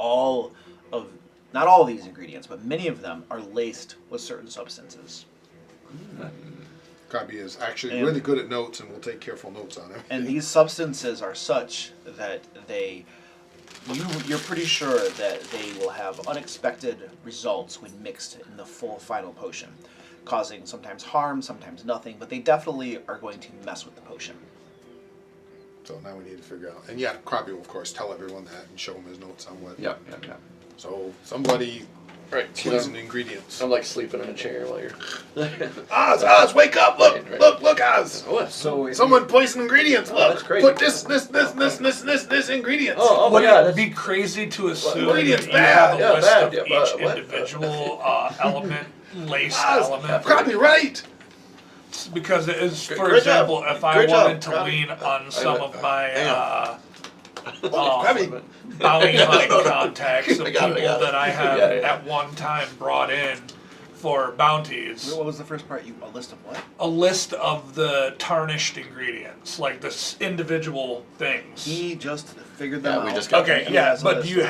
Speaker 7: not all of these ingredients, but many of them are laced with certain substances.
Speaker 2: Krabby is actually
Speaker 7: And-
Speaker 2: really good at notes, and will take careful notes on him.
Speaker 7: And these substances are such that you're pretty sure that they will have unexpected results when mixed in the full final potion, causing sometimes harm, sometimes nothing, but they definitely are going to mess with the potion.
Speaker 2: So now we need to figure out. And yeah, Krabby will, of course, tell everyone that and show him his notes on what.
Speaker 4: Yeah.
Speaker 2: So somebody
Speaker 4: Right.
Speaker 2: poison ingredients.
Speaker 4: I'm like sleeping in a chair while you're.
Speaker 2: Oz, wake up! Look,
Speaker 4: Right.
Speaker 2: look, Oz!
Speaker 4: What?
Speaker 5: So if
Speaker 2: Someone poison ingredients. Look,
Speaker 4: that's crazy.
Speaker 2: put this ingredients.
Speaker 4: Oh my
Speaker 6: Would
Speaker 4: god.
Speaker 6: it be crazy to assume
Speaker 2: Ingredients
Speaker 6: that you have a
Speaker 2: bad.
Speaker 6: list
Speaker 4: Yeah,
Speaker 6: of
Speaker 4: bad. Yeah,
Speaker 6: each
Speaker 4: but what?
Speaker 6: individual element, lace
Speaker 2: Oz,
Speaker 6: element?
Speaker 2: probably right.
Speaker 6: Because it is, for
Speaker 4: Great job.
Speaker 6: example, if I
Speaker 4: Great job,
Speaker 6: wanted to
Speaker 4: Robbie.
Speaker 6: lean on some of my
Speaker 4: Hang on.
Speaker 2: Robbie.
Speaker 6: bounty hunting contacts of
Speaker 4: I got it, I
Speaker 6: people
Speaker 4: got it.
Speaker 6: that I have
Speaker 4: Yeah.
Speaker 6: at one time brought in for bounties,
Speaker 7: What was the first part? A list of what?
Speaker 6: a list of the tarnished ingredients, like the individual things.
Speaker 7: He just figured them
Speaker 4: Yeah,
Speaker 7: out.
Speaker 4: we just got
Speaker 6: Okay,
Speaker 7: And he
Speaker 6: yeah,
Speaker 7: has a
Speaker 6: but
Speaker 7: list
Speaker 6: do you
Speaker 7: of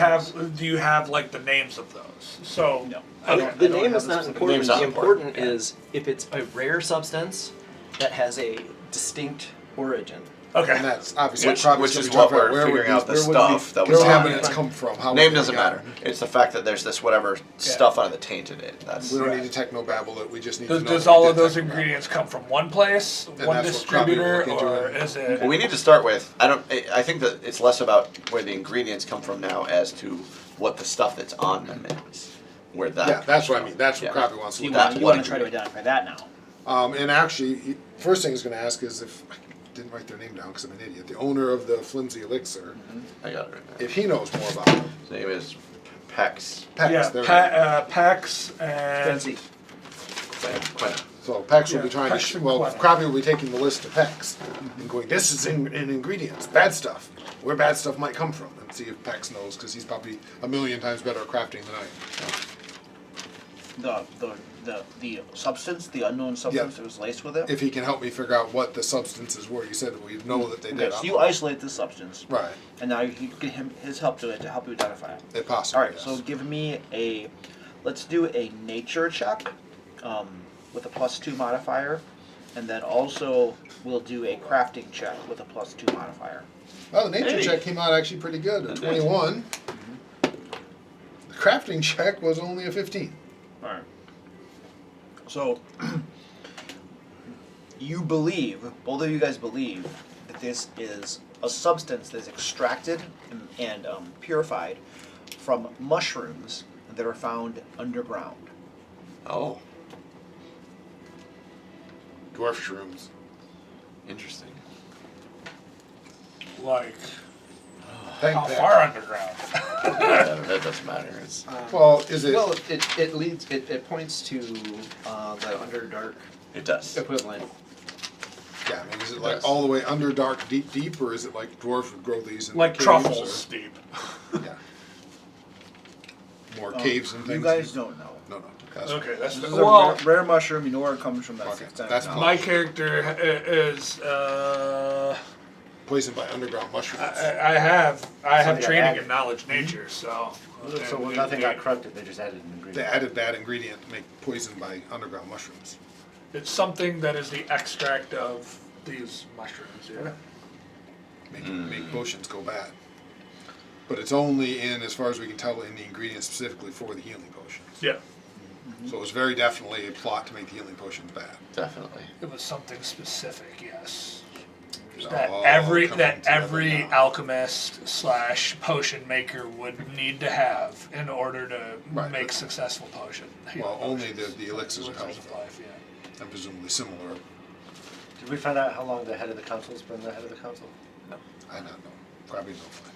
Speaker 6: have
Speaker 7: those.
Speaker 6: like the names of those? So
Speaker 7: No.
Speaker 6: okay.
Speaker 5: The
Speaker 7: I don't
Speaker 5: name
Speaker 7: have
Speaker 5: is
Speaker 7: a
Speaker 5: not
Speaker 7: specific-
Speaker 5: important.
Speaker 4: Name's not
Speaker 5: The
Speaker 4: important,
Speaker 5: important is if it's a rare substance that has a distinct origin.
Speaker 6: Okay.
Speaker 2: And that's obviously
Speaker 4: Which
Speaker 2: probably
Speaker 4: is
Speaker 2: gonna
Speaker 4: what
Speaker 2: talk about
Speaker 4: we're
Speaker 2: where would
Speaker 4: figuring out the
Speaker 2: these- where would
Speaker 4: stuff
Speaker 2: we-
Speaker 4: that
Speaker 2: where
Speaker 4: was
Speaker 2: would
Speaker 4: on
Speaker 2: evidence
Speaker 4: it.
Speaker 2: come from? How would
Speaker 4: Name
Speaker 2: they
Speaker 4: doesn't
Speaker 2: get
Speaker 4: matter. It's the fact that there's this whatever stuff on it that tainted it. That's
Speaker 2: We don't need to technobabble it. We just need to know.
Speaker 6: Does
Speaker 2: that we
Speaker 6: all
Speaker 2: did
Speaker 6: of those
Speaker 2: technobabble.
Speaker 6: ingredients come from one place,
Speaker 2: And
Speaker 6: one
Speaker 2: that's what probably we'll
Speaker 6: distributor,
Speaker 2: look into
Speaker 6: or
Speaker 2: it.
Speaker 6: is it?
Speaker 4: Well, we need to start with. I think that it's less about where the ingredients come from now, as to what the stuff that's on them is. Where that.
Speaker 2: Yeah, that's what I mean. That's what
Speaker 4: Yeah.
Speaker 2: Crappy wants to
Speaker 7: You
Speaker 2: look
Speaker 7: want,
Speaker 2: at.
Speaker 7: you want to try to identify that now.
Speaker 2: And actually, first thing he's going to ask is if I didn't write their name down because I'm an idiot. The owner of the flimsy elixir,
Speaker 4: I got it right now.
Speaker 2: if he knows more about it.
Speaker 4: His name is Pex.
Speaker 2: Pex,
Speaker 6: Yeah,
Speaker 2: there we go.
Speaker 6: Pax and
Speaker 7: Fancy.
Speaker 2: So Pex will
Speaker 6: Yeah,
Speaker 2: be trying
Speaker 6: Pex
Speaker 2: to.
Speaker 6: and
Speaker 2: Well,
Speaker 6: Quenna.
Speaker 2: Crappy will be taking the list of Pex and going. This is in ingredients, bad stuff. Where bad stuff might come from, and see if Pex knows because he's probably a million times better at crafting than I am.
Speaker 7: The substance, the unknown substance that was laced with it.
Speaker 2: If he can help me figure out what the substances were, you said that we know that they
Speaker 7: Okay,
Speaker 2: did.
Speaker 7: so you isolate the substance,
Speaker 2: Right,
Speaker 7: and now you get him his help to help you identify it.
Speaker 2: if possible.
Speaker 7: All right,
Speaker 2: yes.
Speaker 7: so give me let's do a nature check with a +2 modifier, and then also we'll do a crafting check with a +2 modifier.
Speaker 2: Well, the nature
Speaker 4: Hey.
Speaker 2: check came out actually pretty good, a
Speaker 4: That did.
Speaker 2: 21. The crafting check was only a 15.
Speaker 7: All right. So you believe, both of you guys believe, that this is a substance that is extracted and purified from mushrooms that are found underground.
Speaker 4: Oh,
Speaker 2: Dwarf shrooms.
Speaker 4: interesting.
Speaker 6: like
Speaker 2: Thank
Speaker 6: how
Speaker 2: that.
Speaker 6: far underground?
Speaker 4: That doesn't matter. It's
Speaker 2: Well, is it?
Speaker 5: Well, it leads it points to the Underdark
Speaker 4: it does.
Speaker 5: equivalent.
Speaker 2: yeah, I mean, is it like
Speaker 4: Yes.
Speaker 2: all the way under dark, deep, or is it like dwarves would grow these in
Speaker 6: Like
Speaker 2: caves,
Speaker 6: truffles deep.
Speaker 2: Or, yeah. More caves and things.
Speaker 7: You guys don't know.
Speaker 2: No. That's
Speaker 6: Okay, that's
Speaker 7: This is
Speaker 6: well.
Speaker 7: a rare mushroom. You know where it comes from. That's
Speaker 2: Okay,
Speaker 7: extent
Speaker 2: that's
Speaker 7: of
Speaker 2: fine.
Speaker 7: knowledge.
Speaker 6: My character is
Speaker 2: poisoned by underground mushrooms.
Speaker 6: I have
Speaker 8: Something got
Speaker 6: training
Speaker 8: added.
Speaker 6: in knowledge nature, so.
Speaker 8: So
Speaker 6: and
Speaker 8: nothing
Speaker 6: it-
Speaker 8: got corrupted, they just added an
Speaker 2: They
Speaker 8: ingredient.
Speaker 2: added that ingredient to make poison by underground mushrooms.
Speaker 6: It's something that is the extract of these mushrooms. Yeah.
Speaker 2: Make potions go bad. But it's only in, as far as we can tell, in the ingredients specifically for the healing potions.
Speaker 6: Yeah.
Speaker 2: So it was very definitely a plot to make the healing potions bad.
Speaker 4: Definitely.
Speaker 6: It was something specific, yes.
Speaker 2: It's
Speaker 6: That
Speaker 2: all
Speaker 6: every
Speaker 2: coming together now.
Speaker 6: alchemist / potion maker would need to have in order to
Speaker 2: Right.
Speaker 6: make successful potion.
Speaker 2: Well, only the elixirs are
Speaker 6: Elixirs of
Speaker 2: helpful,
Speaker 6: life, yeah.
Speaker 2: and presumably similar.
Speaker 8: Did we find out how long the head of the council's been the head of the council?
Speaker 2: I don't know. Probably no fun.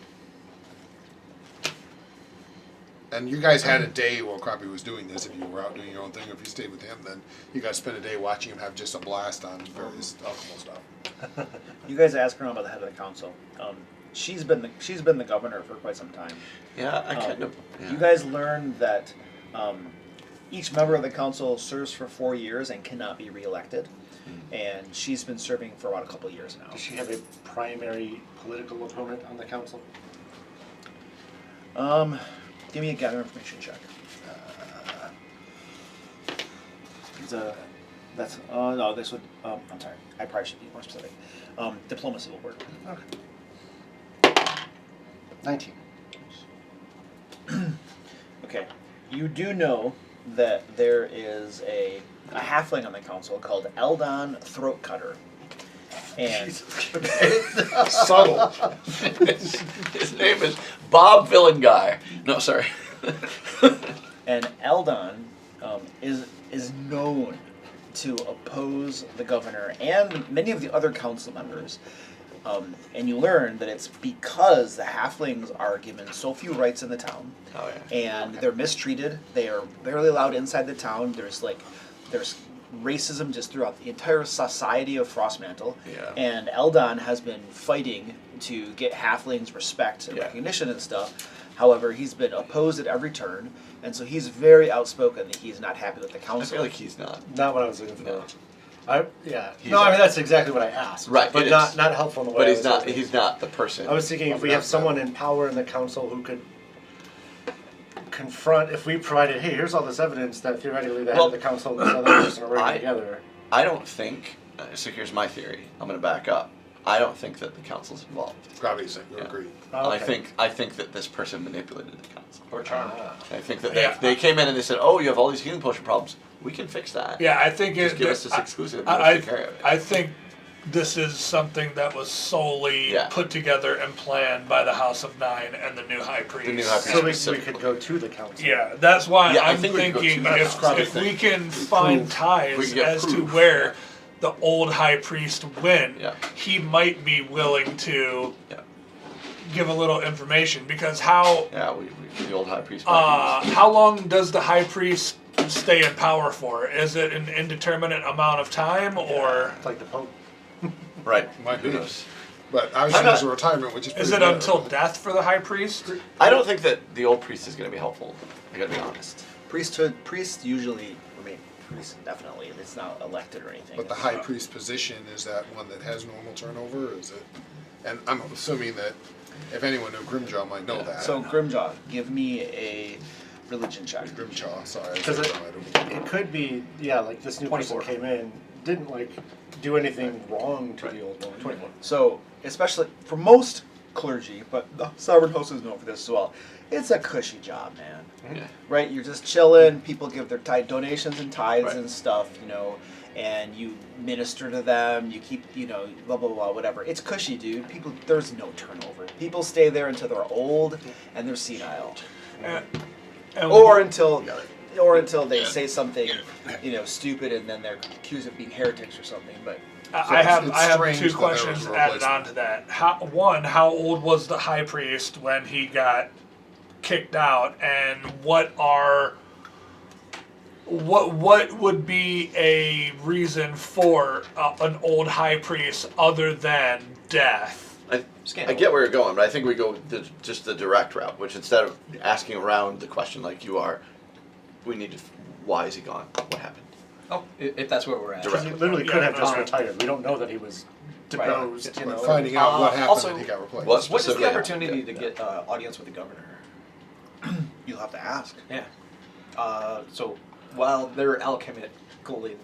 Speaker 2: And you guys had a day while Crappy was doing this. If you were out doing your own thing, or if you stayed with him, then you guys spent a day watching him have just a blast on various alcohol stuff.
Speaker 7: You guys ask around about the head of the council. She's been the governor for quite some time.
Speaker 4: Yeah, I kind of. Yeah.
Speaker 7: You guys learned that each member of the council serves for 4 years and cannot be reelected. And she's been serving for about a couple of years now.
Speaker 8: Does she have a primary political opponent on the council?
Speaker 7: Give me a gather information check. No, this would. I'm sorry. I probably should be more specific. Diplomacy will work.
Speaker 8: Okay. 19.
Speaker 7: Okay. You do know that there is a halfling on the council called Eldon Throatcutter. And
Speaker 2: Subtle.
Speaker 4: His name is Bob Villain Guy. No, sorry.
Speaker 9: And Eldon is known to oppose the governor and many of the other council members. And you learn that it's because the halflings are given so few rights in the town, and they're mistreated. They are barely allowed inside the town. There's racism just throughout the entire society of Frostmantle.
Speaker 4: Yeah.
Speaker 9: And Eldon has been fighting to get halflings respect and recognition and stuff. However, he's been opposed at every turn, and so he's very outspoken that he's not happy with the council.
Speaker 4: I feel like he's not.
Speaker 8: Not what I was looking for.
Speaker 4: No.
Speaker 8: I mean that's exactly what I asked.
Speaker 4: Right,
Speaker 8: But
Speaker 4: it
Speaker 8: not
Speaker 4: is.
Speaker 8: not helpful in the way.
Speaker 4: But
Speaker 8: I
Speaker 4: he's
Speaker 8: was
Speaker 4: not.
Speaker 8: hoping.
Speaker 4: He's not the person.
Speaker 8: I was thinking if we have someone in power in the council who could confront, if we provided, hey, here's all this evidence that theoretically the head of the council and this other person are working together.
Speaker 4: I don't think. So here's my theory. I'm going to back up. I don't think that the council's involved.
Speaker 2: Gravity sinker, agreed.
Speaker 8: Oh,
Speaker 4: I think that this person manipulated the council.
Speaker 5: Or charm.
Speaker 4: I think that they came in and they said, "Oh, you have all these healing potion problems. We can fix that.
Speaker 6: Yeah, I think
Speaker 4: Just give us this exclusive. and we'll take care of it."
Speaker 6: I think this is something that was solely
Speaker 4: Yeah.
Speaker 6: put together and planned by the House of Nine and the new High Priest.
Speaker 4: The new High Priest.
Speaker 8: So we
Speaker 4: specifically.
Speaker 8: could go to the council.
Speaker 6: Yeah, that's why
Speaker 4: Yeah, I
Speaker 6: I'm
Speaker 4: think we could go
Speaker 6: thinking
Speaker 4: to the council.
Speaker 6: if we can find
Speaker 4: we
Speaker 6: ties
Speaker 4: can get
Speaker 6: as to
Speaker 4: proof.
Speaker 6: where the old High Priest went,
Speaker 4: Yeah.
Speaker 6: he might be willing to
Speaker 4: Yeah.
Speaker 6: give a little information, because how
Speaker 4: Yeah, we the old high priest.
Speaker 6: how long does the High Priest stay in power for? Is it an indeterminate amount of time, or
Speaker 8: Like the Pope.
Speaker 4: right.
Speaker 2: Might
Speaker 4: Who
Speaker 2: be.
Speaker 4: knows?
Speaker 2: But obviously there's a retirement, which is
Speaker 6: is
Speaker 2: pretty
Speaker 6: it
Speaker 2: good.
Speaker 6: until death for the High Priest?
Speaker 4: I don't think that the old priest is going to be helpful. I got to be honest.
Speaker 9: Priests usually remain priests indefinitely. It's not elected or anything.
Speaker 2: But the
Speaker 9: It's
Speaker 2: high
Speaker 9: not-
Speaker 2: priest position, is that one that has normal turnover? Is it? And I'm assuming that if anyone knew Grimjaw might know that.
Speaker 9: So Grimjaw, give me a religion check.
Speaker 2: Grimjaw, sorry.
Speaker 8: Because it could be, like this new person
Speaker 5: 24.
Speaker 8: came in, didn't like do anything wrong to the old one.
Speaker 5: 24.
Speaker 9: So, especially for most clergy, but the Sovereign Host is known for this as well, it's a cushy job, man.
Speaker 4: Yeah.
Speaker 9: Right? You're just chilling, people give their donations and tithes
Speaker 4: Right.
Speaker 9: and stuff, and you minister to them, you keep, blah, blah, blah, whatever. It's cushy, dude. There's no turnover. People stay there until they're old and they're senile.
Speaker 6: And
Speaker 9: Or until they say something, stupid, and then they're accused of being heretics or something. But
Speaker 6: I have
Speaker 2: strange
Speaker 6: two
Speaker 2: that there
Speaker 6: questions
Speaker 2: was a
Speaker 6: added
Speaker 2: replacement.
Speaker 6: on to that. How old was the High Priest when he got kicked out, and what would be a reason for an old High Priest other than death?
Speaker 4: I get where you're going, but I think we go just the direct route, which instead of asking around the question like you are, we need to. Why is he gone? What happened?
Speaker 5: Oh, if that's where we're at.
Speaker 8: Because he literally could have just retired. We don't know that he was deposed.
Speaker 2: But finding out what happened
Speaker 5: also,
Speaker 2: and he got replaced.
Speaker 4: What
Speaker 5: What is the
Speaker 4: specifically
Speaker 5: opportunity
Speaker 4: happened?
Speaker 5: to get audience with the governor?
Speaker 9: you'll have to ask.
Speaker 5: Yeah. So while they're alchemically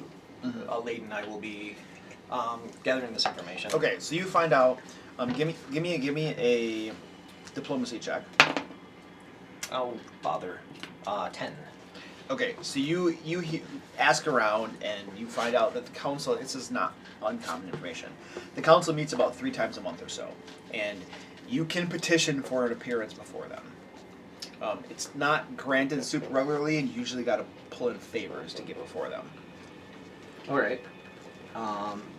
Speaker 5: laden, I will be gathering this information.
Speaker 9: Okay, so you find out. Give me a diplomacy check.
Speaker 5: Oh, bother. 10.
Speaker 9: Okay, so you ask around and you find out that the council. This is not uncommon information. The council meets about 3 times a month or so, and you can petition for an appearance before them. It's not granted super regularly, and you usually got to pull in favors to get before them.
Speaker 5: All right.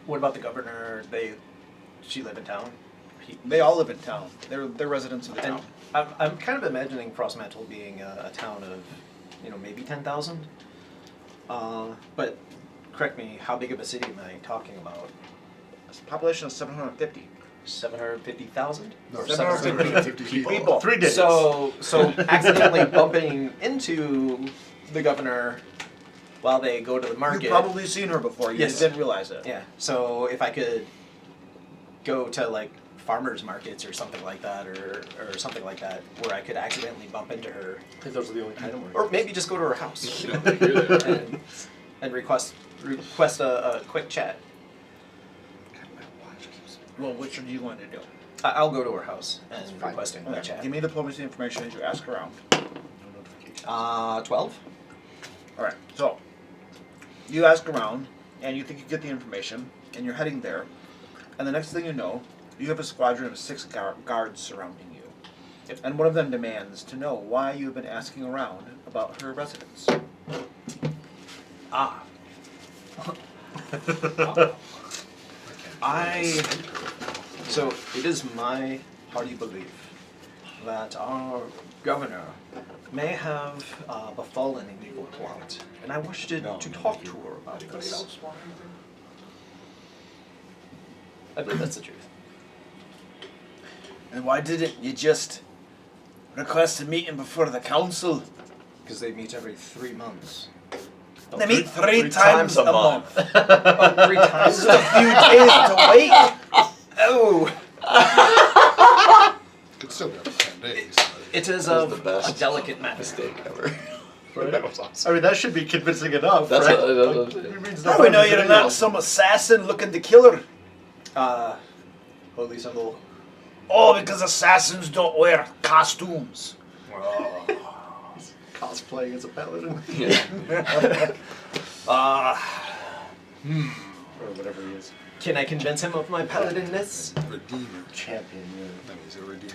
Speaker 5: What about the governor? She live in town?
Speaker 9: They all live in town. They're residents of the
Speaker 5: And
Speaker 9: town.
Speaker 5: I'm kind of imagining Frostmantle being a town of, maybe 10,000. But correct me, how big of a city am I talking about?
Speaker 9: Population of 750.
Speaker 5: 750,000?
Speaker 2: No,
Speaker 9: 750
Speaker 2: people.
Speaker 9: people.
Speaker 8: 3 digits.
Speaker 5: So accidentally bumping into the governor while they go to the market.
Speaker 9: You've probably seen her before. You
Speaker 5: Yes.
Speaker 9: just didn't realize it.
Speaker 5: Yeah. So if I could go to like farmers markets or something like that, or something like that, where I could accidentally bump into her,
Speaker 8: I think those are the only kind of
Speaker 5: or maybe just go to her house and request a quick chat.
Speaker 9: Well, which do you want to do?
Speaker 5: I'll go to her house and request a
Speaker 9: Okay.
Speaker 5: chat.
Speaker 9: Give me diplomacy information as you ask around.
Speaker 5: 12.
Speaker 9: All right. So you ask around, and you think you get the information, and you're heading there, and the next thing you know, you have a squadron of 6 guards surrounding you.
Speaker 7: And one of them demands to know why you have been asking around about her residence.
Speaker 5: Ah. So it is my hearty belief that our governor may have befallen an evil plot, and I wished to talk to her about this. I believe that's the truth.
Speaker 10: And why didn't you just request a meeting before the council?
Speaker 5: Because they meet every 3 months.
Speaker 10: They meet three times a month.
Speaker 5: 3 times.
Speaker 10: Just a few days to wait.
Speaker 5: Oh!
Speaker 2: Could still be up to 10 days.
Speaker 5: It is
Speaker 4: That was
Speaker 5: a
Speaker 4: the best
Speaker 5: delicate matter.
Speaker 4: mistake ever.
Speaker 2: That was awesome.
Speaker 8: I mean, that should be convincing enough,
Speaker 4: That's
Speaker 8: right?
Speaker 4: a-
Speaker 10: How do we know you're not some assassin looking to kill her?
Speaker 5: Holy symbol.
Speaker 10: Oh, because assassins don't wear costumes.
Speaker 8: Cosplaying as a paladin. Or whatever he is.
Speaker 5: Can I convince him of my paladinness?
Speaker 2: Redeemer.
Speaker 8: Champion,
Speaker 2: No, he's a redeemer.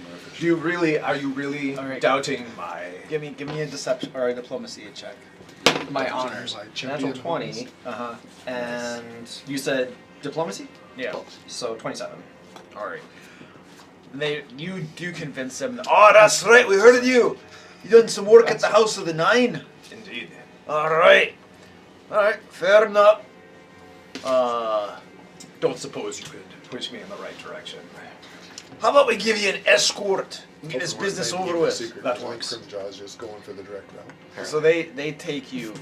Speaker 5: Are you really
Speaker 7: All right.
Speaker 5: doubting my
Speaker 7: Give me a deception or a diplomacy check.
Speaker 5: my honors?
Speaker 2: Like
Speaker 5: Natural
Speaker 2: champion
Speaker 5: 20,
Speaker 7: Uh-huh.
Speaker 5: and you said diplomacy?
Speaker 7: Yeah.
Speaker 5: So 27.
Speaker 7: Alright. You do convince them that, oh, that's right, we heard of you. You done some work at the House of the Nine.
Speaker 5: Indeed.
Speaker 7: Alright, fair enough.
Speaker 5: Don't suppose you could push me in the right direction.
Speaker 7: How about we give you an escort and get this business over with?
Speaker 2: That
Speaker 5: That works.
Speaker 2: Crimjaw's just going for the direct route.
Speaker 7: So they take you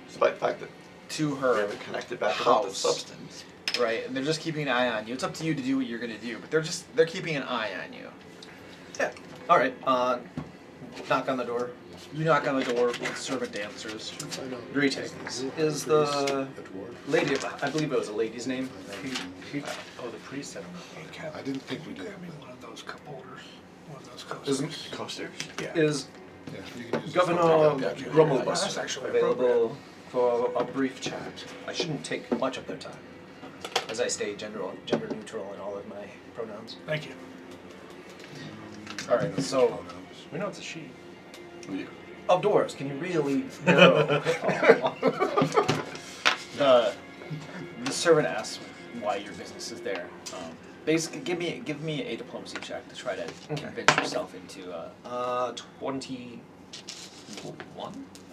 Speaker 4: Despite the fact that
Speaker 7: to
Speaker 4: we
Speaker 7: her
Speaker 4: haven't connected back about the
Speaker 7: house.
Speaker 4: substance.
Speaker 7: Right, and they're just keeping an eye on you. It's up to you to do what you're gonna do, but they're keeping an eye on you.
Speaker 5: Yeah. All right. Knock on the door.
Speaker 7: You knock on the door, the servant answers.
Speaker 5: Greetings. Is the lady? I believe it was a lady's name.
Speaker 8: Oh, the priest said
Speaker 2: I didn't think we did.
Speaker 6: Grab me one of those cup holders. One of those
Speaker 5: Is,
Speaker 6: coasters.
Speaker 4: Coasters.
Speaker 6: Yeah.
Speaker 5: is
Speaker 2: Yeah, you can use
Speaker 5: Governor
Speaker 4: Yeah,
Speaker 5: Rummelbus
Speaker 6: that's actually
Speaker 5: available for a brief chat? I shouldn't take much of their time, as I stay gender neutral in all of my pronouns.
Speaker 6: Thank you.
Speaker 7: Alright, so
Speaker 8: we know it's a she.
Speaker 5: Outdoors, can you really narrow?
Speaker 7: the servant asks why your business is there. Basically, give me a diplomacy check to try to convince yourself into.
Speaker 5: 21.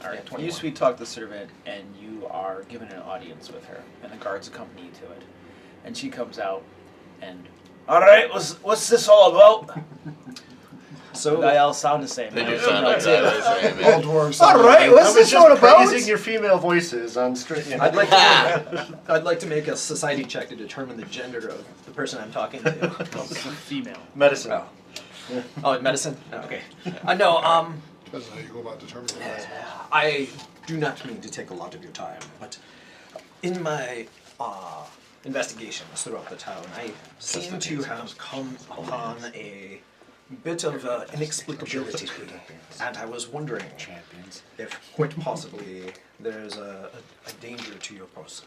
Speaker 7: All right,
Speaker 5: Yeah, 21.
Speaker 7: you sweet talk the servant, and you are given an audience with her, and the guards accompany you to it. And she comes out, and all right, what's this all about?
Speaker 5: So
Speaker 7: They all sound the same.
Speaker 4: They do
Speaker 7: now.
Speaker 4: sound like that.
Speaker 2: All dwarves.
Speaker 10: All right, what's this all about?
Speaker 8: Praising your female voices on stream.
Speaker 5: I'd like to make a society check to determine the gender of the person I'm talking to.
Speaker 7: Female.
Speaker 8: Medicine.
Speaker 5: Oh, medicine? Oh, okay.
Speaker 2: Depends on how you go about determining that.
Speaker 5: I do not mean to take a lot of your time, but in my investigations throughout the town, I seem to have come upon a bit of inexplicability, and I was wondering if quite possibly there's a danger to your person.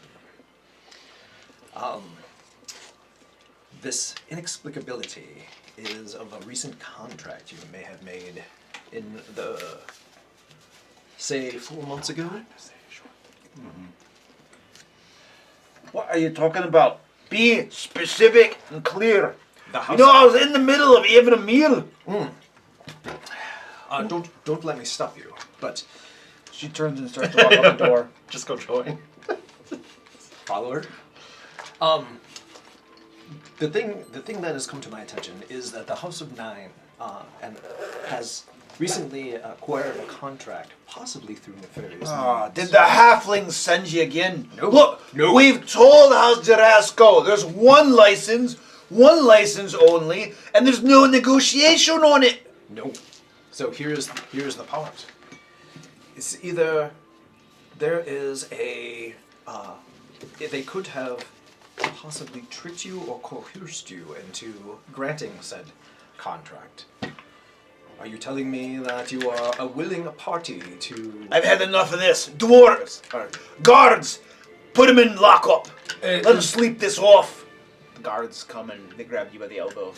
Speaker 5: This inexplicability is of a recent contract you may have made in the, say, 4 months ago.
Speaker 10: What are you talking about? Be specific and clear.
Speaker 5: The
Speaker 10: You
Speaker 5: house.
Speaker 10: know, I was in the middle of having a meal.
Speaker 5: Don't let me stop you. But
Speaker 7: She turns and starts to walk out the door.
Speaker 8: Just go join.
Speaker 5: follower. The thing that has come to my attention is that the House of Nine and has recently acquired a contract, possibly through nefarious means.
Speaker 10: Did the halflings send you again?
Speaker 5: No.
Speaker 10: Look,
Speaker 5: No.
Speaker 10: we've told House Jarasco there's one license only, and there's no negotiation on it.
Speaker 5: No. So here's the part. It's either there is a they could have possibly tricked you or coerced you into granting said contract. Are you telling me that you are a willing party to?
Speaker 10: I've had enough of this. Dwarves, guards, put him in lockup. Let him sleep this off.
Speaker 7: The guards come and they grab you by the elbow,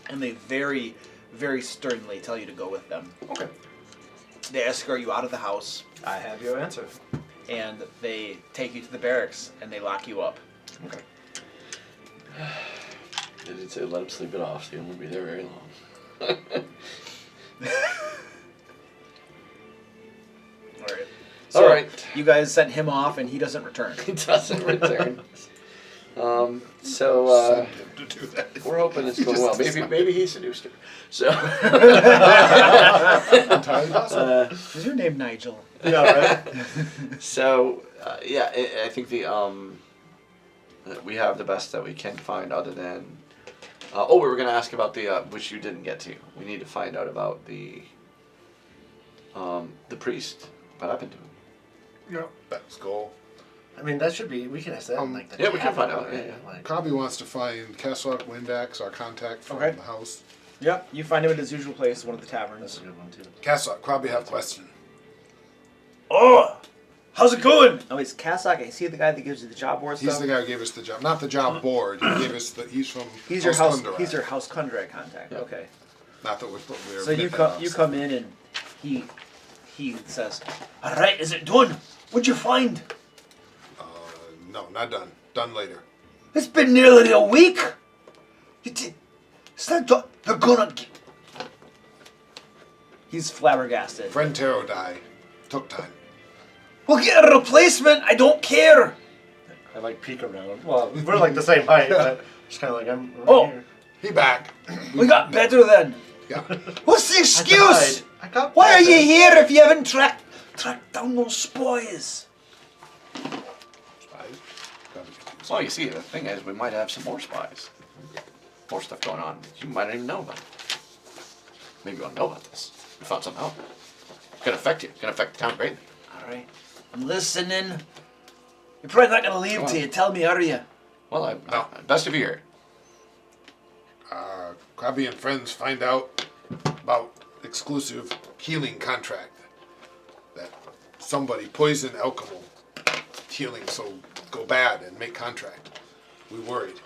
Speaker 7: and they very, very sternly tell you to go with them.
Speaker 5: Okay.
Speaker 7: They escort you out of the house,
Speaker 5: I have your answer.
Speaker 7: and they take you to the barracks, and they lock you up.
Speaker 5: Okay.
Speaker 4: They did say let him sleep it off, so he won't be there very long.
Speaker 7: All right.
Speaker 4: All right.
Speaker 7: You guys sent him off, and he doesn't return.
Speaker 4: He doesn't return. So
Speaker 2: Send him to do that.
Speaker 4: we're hoping it's going well. Maybe he seduced her. So
Speaker 2: Entirely possible.
Speaker 7: Is your name Nigel?
Speaker 5: Yeah, right?
Speaker 4: so yeah, I think the we have the best that we can find other than. We were going to ask about the which you didn't get to. We need to find out about the priest. What happened to him?
Speaker 6: Yeah.
Speaker 2: That's goal.
Speaker 8: I mean, that should be. We can ask that. in, like the
Speaker 4: Yeah, we can
Speaker 8: chat,
Speaker 4: find out,
Speaker 8: right?
Speaker 4: yeah.
Speaker 8: Like,
Speaker 2: Cobby wants to find Castle Windax, our contact from
Speaker 7: Okay.
Speaker 2: the house.
Speaker 7: Yep. You find him at his usual place, one of the taverns.
Speaker 8: that's a good one too.
Speaker 2: Castle, Cobby have question.
Speaker 10: Oh, how's it going?
Speaker 7: Oh, it's Kassak. Is he the guy that gives you the job board
Speaker 2: He's
Speaker 7: stuff?
Speaker 2: the guy who gave us the job, not the job board. He gave us the. He's from.
Speaker 7: He's your house.
Speaker 2: Kundarak.
Speaker 7: He's your House Kundarak contact.
Speaker 4: Yeah.
Speaker 7: Okay.
Speaker 2: Not that we're.
Speaker 7: So you come in and he says,
Speaker 10: All right, is it done? What'd you find?
Speaker 2: No, not done. Done later.
Speaker 10: It's been nearly a week. It's not done. They're gonna.
Speaker 7: he's flabbergasted.
Speaker 2: Friend Taro died. Took time.
Speaker 10: We'll get a replacement. I don't care.
Speaker 8: I like peek around. Well, we're like the same height, but just kind of like I'm. Right
Speaker 10: Oh.
Speaker 8: here.
Speaker 2: He back.
Speaker 10: We got better then.
Speaker 2: Yeah.
Speaker 10: What's the excuse?
Speaker 8: I got
Speaker 10: Why are
Speaker 8: better.
Speaker 10: you here if you haven't tracked down those spies?
Speaker 2: Spies.
Speaker 4: Well, you see, the thing is, we might have some more spies. More stuff going on that you might not even know about. Maybe you want to know about this. We found something out. It's going to affect you. It's going to affect the town greatly.
Speaker 10: All right, I'm listening. You're probably not gonna leave till you tell me, are you?
Speaker 4: Well,
Speaker 2: No.
Speaker 4: best of you here.
Speaker 2: Cobby and friends find out about exclusive healing contract. That somebody poisoned alchemical healing so go bad and make contract. We worried.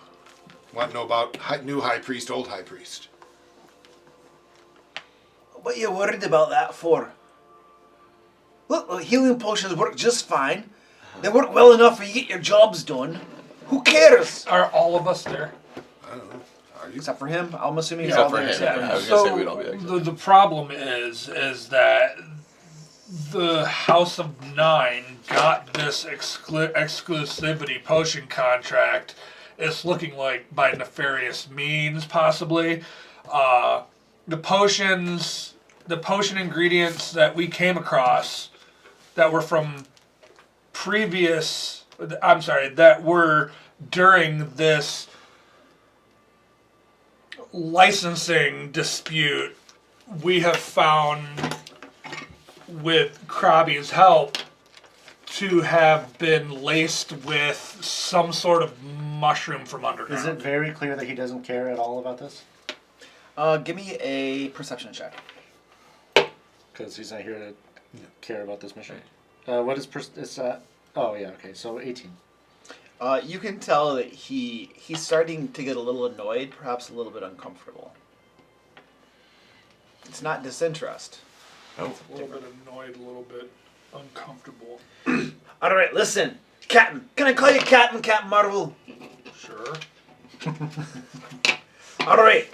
Speaker 2: Want to know about new high priest, old high priest.
Speaker 10: What are you worried about that for? Look, healing potions work just fine. They work well enough for you to get your jobs done. Who cares?
Speaker 6: Are all of us there?
Speaker 2: I don't know. Are you?
Speaker 7: Except for him, I'm assuming he's
Speaker 4: Except
Speaker 7: all
Speaker 4: for
Speaker 7: there.
Speaker 4: him,
Speaker 7: except for
Speaker 4: yeah.
Speaker 7: him.
Speaker 4: I was gonna say we'd all be there.
Speaker 6: The problem is that the House of Nine got this exclusivity potion contract. It's looking like by nefarious means, possibly. The potion ingredients that we came across that were from that were during this licensing dispute, we have found, with Krabby's help, to have been laced with some sort of mushroom from underground.
Speaker 8: Is it very clear that he doesn't care at all about this?
Speaker 7: Give me a perception check.
Speaker 8: Because he's not here to care about this mission. What is it's oh yeah, okay, so 18.
Speaker 7: You can tell that he's starting to get a little annoyed, perhaps a little bit uncomfortable. It's not disinterest.
Speaker 6: A little bit annoyed, a little bit uncomfortable.
Speaker 10: All right, listen, Captain. Can I call you Captain Marvel?
Speaker 6: Sure.
Speaker 10: All right,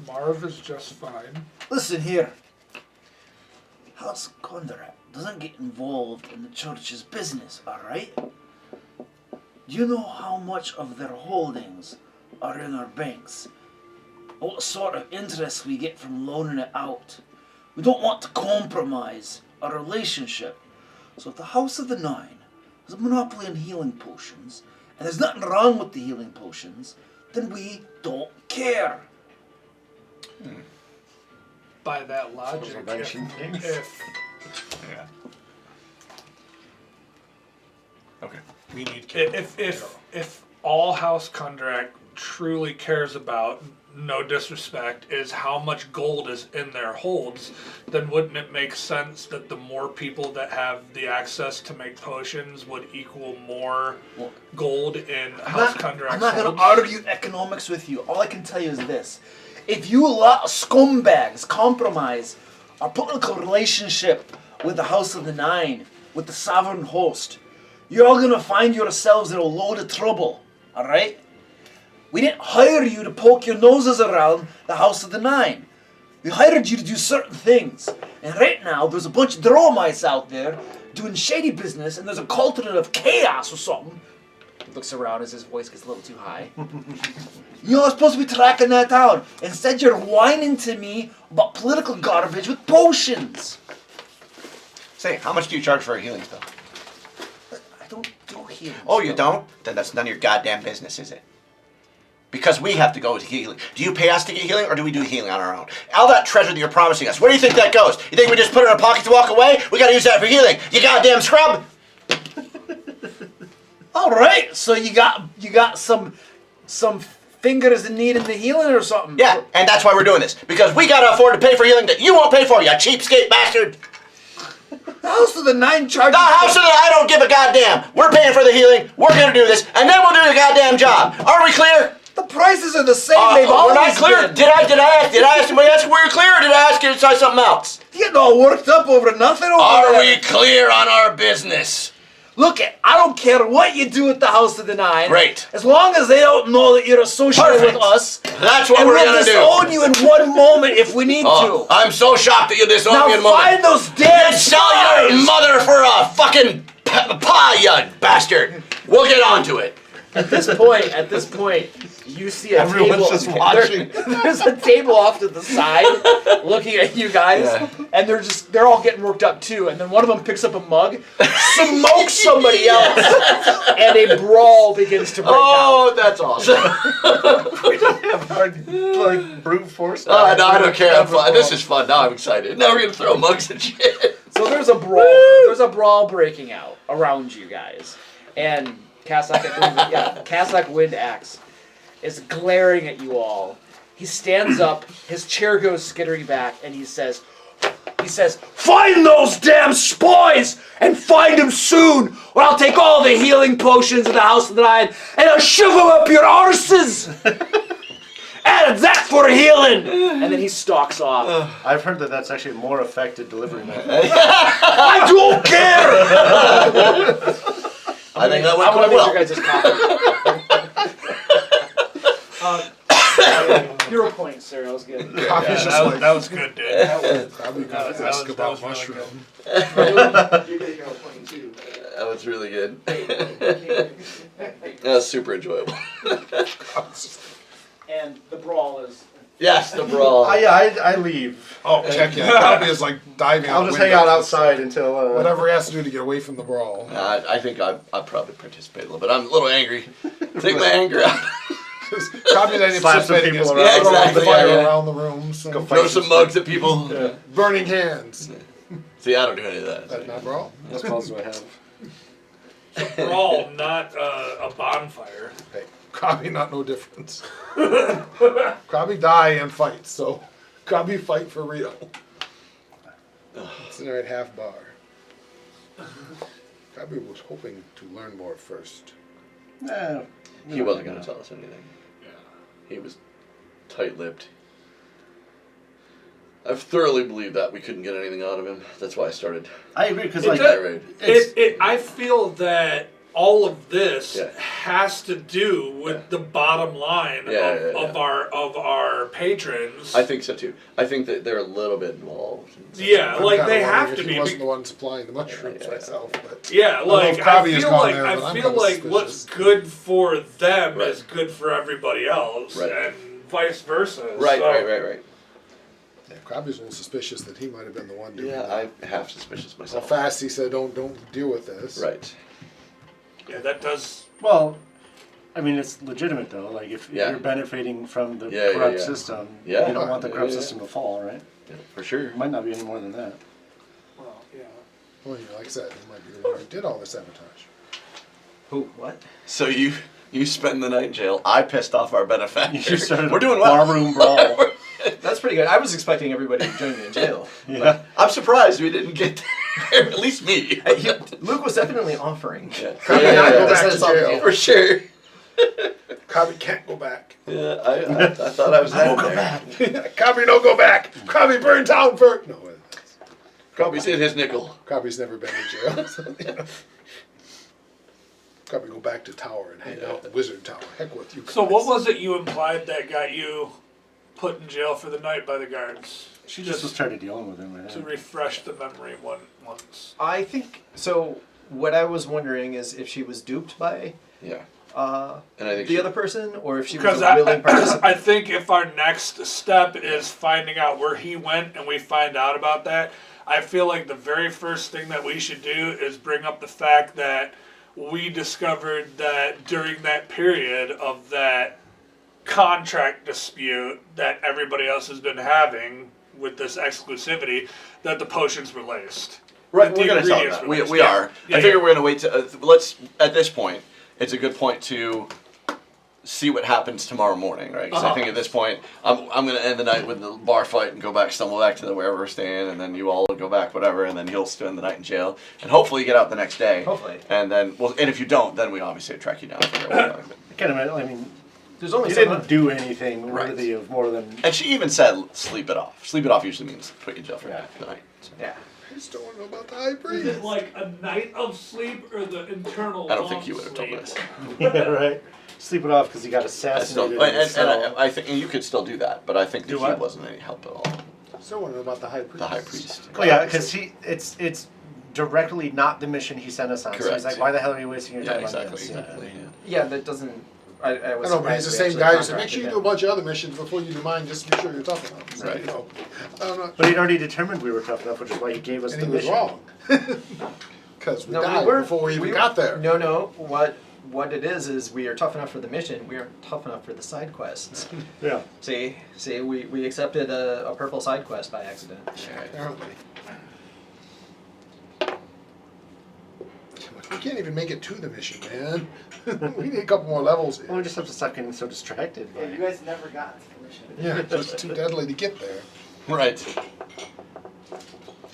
Speaker 6: Marv is just fine.
Speaker 10: listen here. House Kundarak doesn't get involved in the church's business, all right? Do you know how much of their holdings are in our banks? What sort of interest we get from loaning it out? We don't want to compromise our relationship. So if the House of the Nine has a monopoly on healing potions, and there's nothing wrong with the healing potions, then we don't care.
Speaker 6: By that logic,
Speaker 8: Preservation things.
Speaker 4: Yeah. Okay.
Speaker 6: we need if all House Kundarak truly cares about, no disrespect, is how much gold is in their holds, then wouldn't it make sense that the more people that have the access to make potions would equal more gold in House Kundarak's
Speaker 10: I'm not going
Speaker 6: holds?
Speaker 10: to argue economics with you. All I can tell you is this. if you lot of scumbags compromise our political relationship with the House of the Nine, with the sovereign host, you're all gonna find yourselves in a load of trouble, alright? We didn't hire you to poke your noses around the House of the Nine. We hired you to do certain things. And right now, there's a bunch of dromites out there doing shady business, and there's a cauldron of chaos or something. He looks around as his voice gets a little too high. You're supposed to be tracking that down. Instead, you're whining to me about political garbage with potions.
Speaker 4: Say, how much do you charge for a healing spell?
Speaker 10: I don't do healing.
Speaker 4: Oh, you don't? Then that's none of your goddamn business, is it? Because we have to go to healing. Do you pay us to get healing, or do we do healing on our own? All that treasure that you're promising us, where do you think that goes? You think we just put it in our pocket to walk away? We gotta use that for healing. You goddamn scrub!
Speaker 10: All right, so you got some fingers in need in the healing or something.
Speaker 4: Yeah, and that's why we're doing this. Because we gotta afford to pay for healing that you won't pay for, you cheapskate bastard!
Speaker 10: The House of the Nine charges.
Speaker 4: The House of the I don't give a goddamn! We're paying for the healing, we're gonna do this, and then we'll do the goddamn job. Are we clear?
Speaker 10: The prices are the same. They've
Speaker 4: we're
Speaker 10: always
Speaker 4: not clear.
Speaker 10: been.
Speaker 4: Did I ask somebody else if we were clear, or did I ask you to try something else?
Speaker 10: You getting all worked up over nothing over
Speaker 4: Are
Speaker 10: there.
Speaker 4: we clear on our business?
Speaker 10: Look, I don't care what you do at the House of the Nine.
Speaker 4: Great.
Speaker 10: As long as they don't know that you're associated
Speaker 4: Perfect.
Speaker 10: with us.
Speaker 4: That's what
Speaker 10: and
Speaker 4: we're
Speaker 10: we'll
Speaker 4: gonna do.
Speaker 10: disown you in one moment if we need
Speaker 4: Oh,
Speaker 10: to.
Speaker 4: I'm so shocked that you disown
Speaker 10: Now
Speaker 4: me in a moment.
Speaker 10: find those damn
Speaker 4: You'd sell your
Speaker 10: spies!
Speaker 4: mother for a fucking pie, you bastard. We'll get on to it.
Speaker 9: At this point, you see a
Speaker 3: Everyone's
Speaker 9: table.
Speaker 3: just watching.
Speaker 9: There's a table off to the side, looking at you guys, and they're all getting worked up too. And then one of them picks up a mug, smokes somebody else, and a brawl begins to break out.
Speaker 4: Oh, that's awesome.
Speaker 3: We don't have our like brute force.
Speaker 4: No, I don't care. I'm fine. This is fun. Now I'm excited. Now we're gonna throw mugs and shit.
Speaker 9: So there's a brawl. There's a brawl breaking out around you guys, and Kazakh Wind Axe is glaring at you all. He stands up, his chair goes skittering back, and he says,
Speaker 10: Find those damn spies and find them soon, or I'll take all the healing potions in the House of the Nine and I'll shove them up your arses. And that's for healing.
Speaker 9: and then he stalks off.
Speaker 8: I've heard that that's actually a more effective delivery method.
Speaker 10: I don't care.
Speaker 4: I think that went
Speaker 9: I want
Speaker 4: quite
Speaker 9: to make
Speaker 4: well.
Speaker 9: your guys' coffee. 0 points, sir. That was good.
Speaker 2: Coffee's just like,
Speaker 6: That was good, dude.
Speaker 2: probably
Speaker 6: That
Speaker 2: gonna
Speaker 6: was-
Speaker 2: ask
Speaker 6: that
Speaker 2: about
Speaker 6: was really
Speaker 2: mushroom.
Speaker 9: You get 0 point too.
Speaker 4: That was really good. That was super enjoyable.
Speaker 9: And the brawl is.
Speaker 4: Yes, the brawl.
Speaker 8: I leave.
Speaker 2: Oh, check yeah. Coffee is like diving out
Speaker 8: I'll just
Speaker 2: windows.
Speaker 8: hang out outside until
Speaker 2: Whatever he has to do to get away from the brawl.
Speaker 4: I think I'll probably participate a little bit. I'm a little angry. Take my anger out.
Speaker 2: Coffee that
Speaker 8: Slap some
Speaker 2: participating
Speaker 8: people
Speaker 2: is
Speaker 8: around.
Speaker 4: Yeah,
Speaker 2: throwing
Speaker 4: exactly,
Speaker 2: fire
Speaker 4: yeah.
Speaker 2: around the room. So
Speaker 8: Go fight
Speaker 4: Throw some mugs at people.
Speaker 8: Yeah.
Speaker 2: burning hands.
Speaker 4: See, I don't do any of that.
Speaker 2: That's not brawl.
Speaker 8: What spells do I have?
Speaker 6: Brawl, not a bonfire.
Speaker 2: Hey, Krabi not no difference. Krabi die and fight, so Krabi fight for real. It's in there at half bar. Krabi was hoping to learn more first.
Speaker 8: No.
Speaker 4: He wasn't going to tell us anything. He was tight-lipped. I've thoroughly believed that we couldn't get anything out of him. That's why I started.
Speaker 8: I agree because
Speaker 6: It
Speaker 8: like
Speaker 6: does-
Speaker 8: it's,
Speaker 6: I feel that all of this
Speaker 4: Yeah.
Speaker 6: has to do with the bottom line of our patrons.
Speaker 4: I think so too. I think that they're a little bit involved.
Speaker 6: Yeah,
Speaker 2: I'm
Speaker 6: like
Speaker 2: kinda
Speaker 6: they
Speaker 2: wondering
Speaker 6: have
Speaker 2: if
Speaker 6: to
Speaker 2: he
Speaker 6: be.
Speaker 2: wasn't the one supplying the mushrooms
Speaker 4: Yeah.
Speaker 2: myself, but
Speaker 6: Yeah,
Speaker 2: don't know
Speaker 6: like
Speaker 2: if Krabi
Speaker 6: I
Speaker 2: has
Speaker 6: feel
Speaker 2: gone
Speaker 6: like
Speaker 2: there, but I'm
Speaker 6: I feel
Speaker 2: kinda
Speaker 6: like what's
Speaker 2: suspicious.
Speaker 6: good for them
Speaker 4: Right.
Speaker 6: is good for everybody else,
Speaker 4: Right.
Speaker 6: and vice versa.
Speaker 4: Right,
Speaker 6: so,
Speaker 4: right.
Speaker 2: yeah, Krabi's a little suspicious that he might have been the one doing
Speaker 4: Yeah,
Speaker 2: that.
Speaker 4: I'm half suspicious
Speaker 2: How
Speaker 4: myself.
Speaker 2: fast he said, don't deal with this.
Speaker 4: Right.
Speaker 6: Yeah, that does.
Speaker 8: well, I mean it's legitimate though. Like if
Speaker 4: Yeah.
Speaker 8: you're benefiting from the
Speaker 4: Yeah,
Speaker 8: corrupt
Speaker 4: yeah.
Speaker 8: system,
Speaker 4: Yeah.
Speaker 8: you don't want the corrupt
Speaker 4: Yeah.
Speaker 8: system to fall, right?
Speaker 4: Yeah, for sure.
Speaker 8: It might not be any more than that.
Speaker 6: Well, yeah.
Speaker 2: Well, yeah, like I said, he might be the one who did all the sabotage.
Speaker 9: Who? What?
Speaker 4: So you spend the night in jail. I pissed off our benefactor.
Speaker 8: You started
Speaker 4: We're doing
Speaker 8: a
Speaker 4: well.
Speaker 8: barroom brawl.
Speaker 9: That's pretty good. I was expecting everybody to join me in jail.
Speaker 8: Yeah.
Speaker 4: I'm surprised we didn't get there. At least me.
Speaker 9: Luke was definitely offering.
Speaker 4: Yeah.
Speaker 2: Krabi not go back
Speaker 9: That's
Speaker 2: to
Speaker 9: all
Speaker 2: jail.
Speaker 4: For sure.
Speaker 2: Cobby can't go back.
Speaker 4: Yeah, I thought I was heading there.
Speaker 2: Cobby, don't go back. Cobby, burn town first. No,
Speaker 4: Cobby's hit his nickel.
Speaker 2: Cobby's never been to jail. So, Cobby, go back to tower and hang out in Wizard Tower. Heck with you guys.
Speaker 6: So what was it you implied that got you put in jail for the night by the guards?
Speaker 8: She just was trying to deal with him.
Speaker 6: To refresh the memory once.
Speaker 5: I think so. What I was wondering is if she was duped by
Speaker 4: Yeah. And I think
Speaker 5: the other person, or if she was
Speaker 6: Because
Speaker 5: a willing participant.
Speaker 6: I think if our next step is finding out where he went and we find out about that, I feel like the very first thing that we should do is bring up the fact that we discovered that during that period of that contract dispute that everybody else has been having with this exclusivity, that the potions were laced.
Speaker 4: Right,
Speaker 6: The
Speaker 4: we're going to tell
Speaker 6: ingredients
Speaker 4: them
Speaker 6: were
Speaker 4: that.
Speaker 6: laced.
Speaker 4: We are.
Speaker 6: Yeah,
Speaker 4: I figure
Speaker 6: yeah.
Speaker 4: we're going to wait to, let's, at this point, it's a good point to see what happens tomorrow morning, right? Because I think at this point, I'm going to end the night with the bar fight and stumble back to wherever we're staying, and then you all go back, whatever, and then he'll spend the night in jail, and hopefully get out the next day.
Speaker 5: Hopefully.
Speaker 4: And then, well, and if you don't, then we obviously track you down.
Speaker 8: I can't imagine. I mean,
Speaker 5: There's only
Speaker 8: you
Speaker 5: so
Speaker 8: didn't do anything
Speaker 4: Right.
Speaker 8: worthy of more than.
Speaker 4: And she even said, sleep it off. Sleep it off usually means put you in jail for the night. So.
Speaker 5: Yeah.
Speaker 2: I just don't want to know about the high
Speaker 6: Is
Speaker 2: priest.
Speaker 6: it like a night of sleep or the internal
Speaker 4: I don't
Speaker 6: long
Speaker 4: think you would have told
Speaker 6: sleep?
Speaker 4: us.
Speaker 8: Yeah, right. Sleep it off because he got
Speaker 4: I still,
Speaker 8: assassinated.
Speaker 4: and,
Speaker 8: in his cell.
Speaker 4: and I think and you could still do that, but I think that
Speaker 8: Do
Speaker 4: he
Speaker 8: what?
Speaker 4: wasn't any help at all.
Speaker 2: Still want to know about the high priest.
Speaker 4: The high priest.
Speaker 8: Oh yeah, because it's directly not the mission he sent us on. So
Speaker 4: Correct.
Speaker 8: he's like, why the hell are you wasting your
Speaker 4: Yeah,
Speaker 8: time
Speaker 4: exactly.
Speaker 8: on this?
Speaker 4: Exactly.
Speaker 5: Yeah, that doesn't. I was
Speaker 2: I know, but he's the
Speaker 5: surprised
Speaker 2: same
Speaker 5: we
Speaker 2: guy who
Speaker 5: actually
Speaker 2: said, make sure you
Speaker 5: contracted
Speaker 2: do a bunch of other missions before you do mine, just to be sure you're tough enough. So,
Speaker 4: Right.
Speaker 2: You know, I'm not
Speaker 8: But he'd already determined we were tough enough, which is why he gave us
Speaker 2: and
Speaker 8: the
Speaker 2: he was
Speaker 8: mission.
Speaker 2: wrong. Because we
Speaker 5: No,
Speaker 2: died
Speaker 5: we were
Speaker 2: before we even got there.
Speaker 5: No. What it is we are tough enough for the mission. We aren't tough enough for the side quests.
Speaker 8: Yeah.
Speaker 5: See, we accepted a purple side quest by accident.
Speaker 2: Apparently. We can't even make it to the mission, man. We need a couple more levels
Speaker 8: Well, we
Speaker 2: here.
Speaker 8: just have to stop getting so distracted. By
Speaker 10: You guys never got to the mission.
Speaker 2: Yeah, it's just too deadly to get there.
Speaker 4: Right.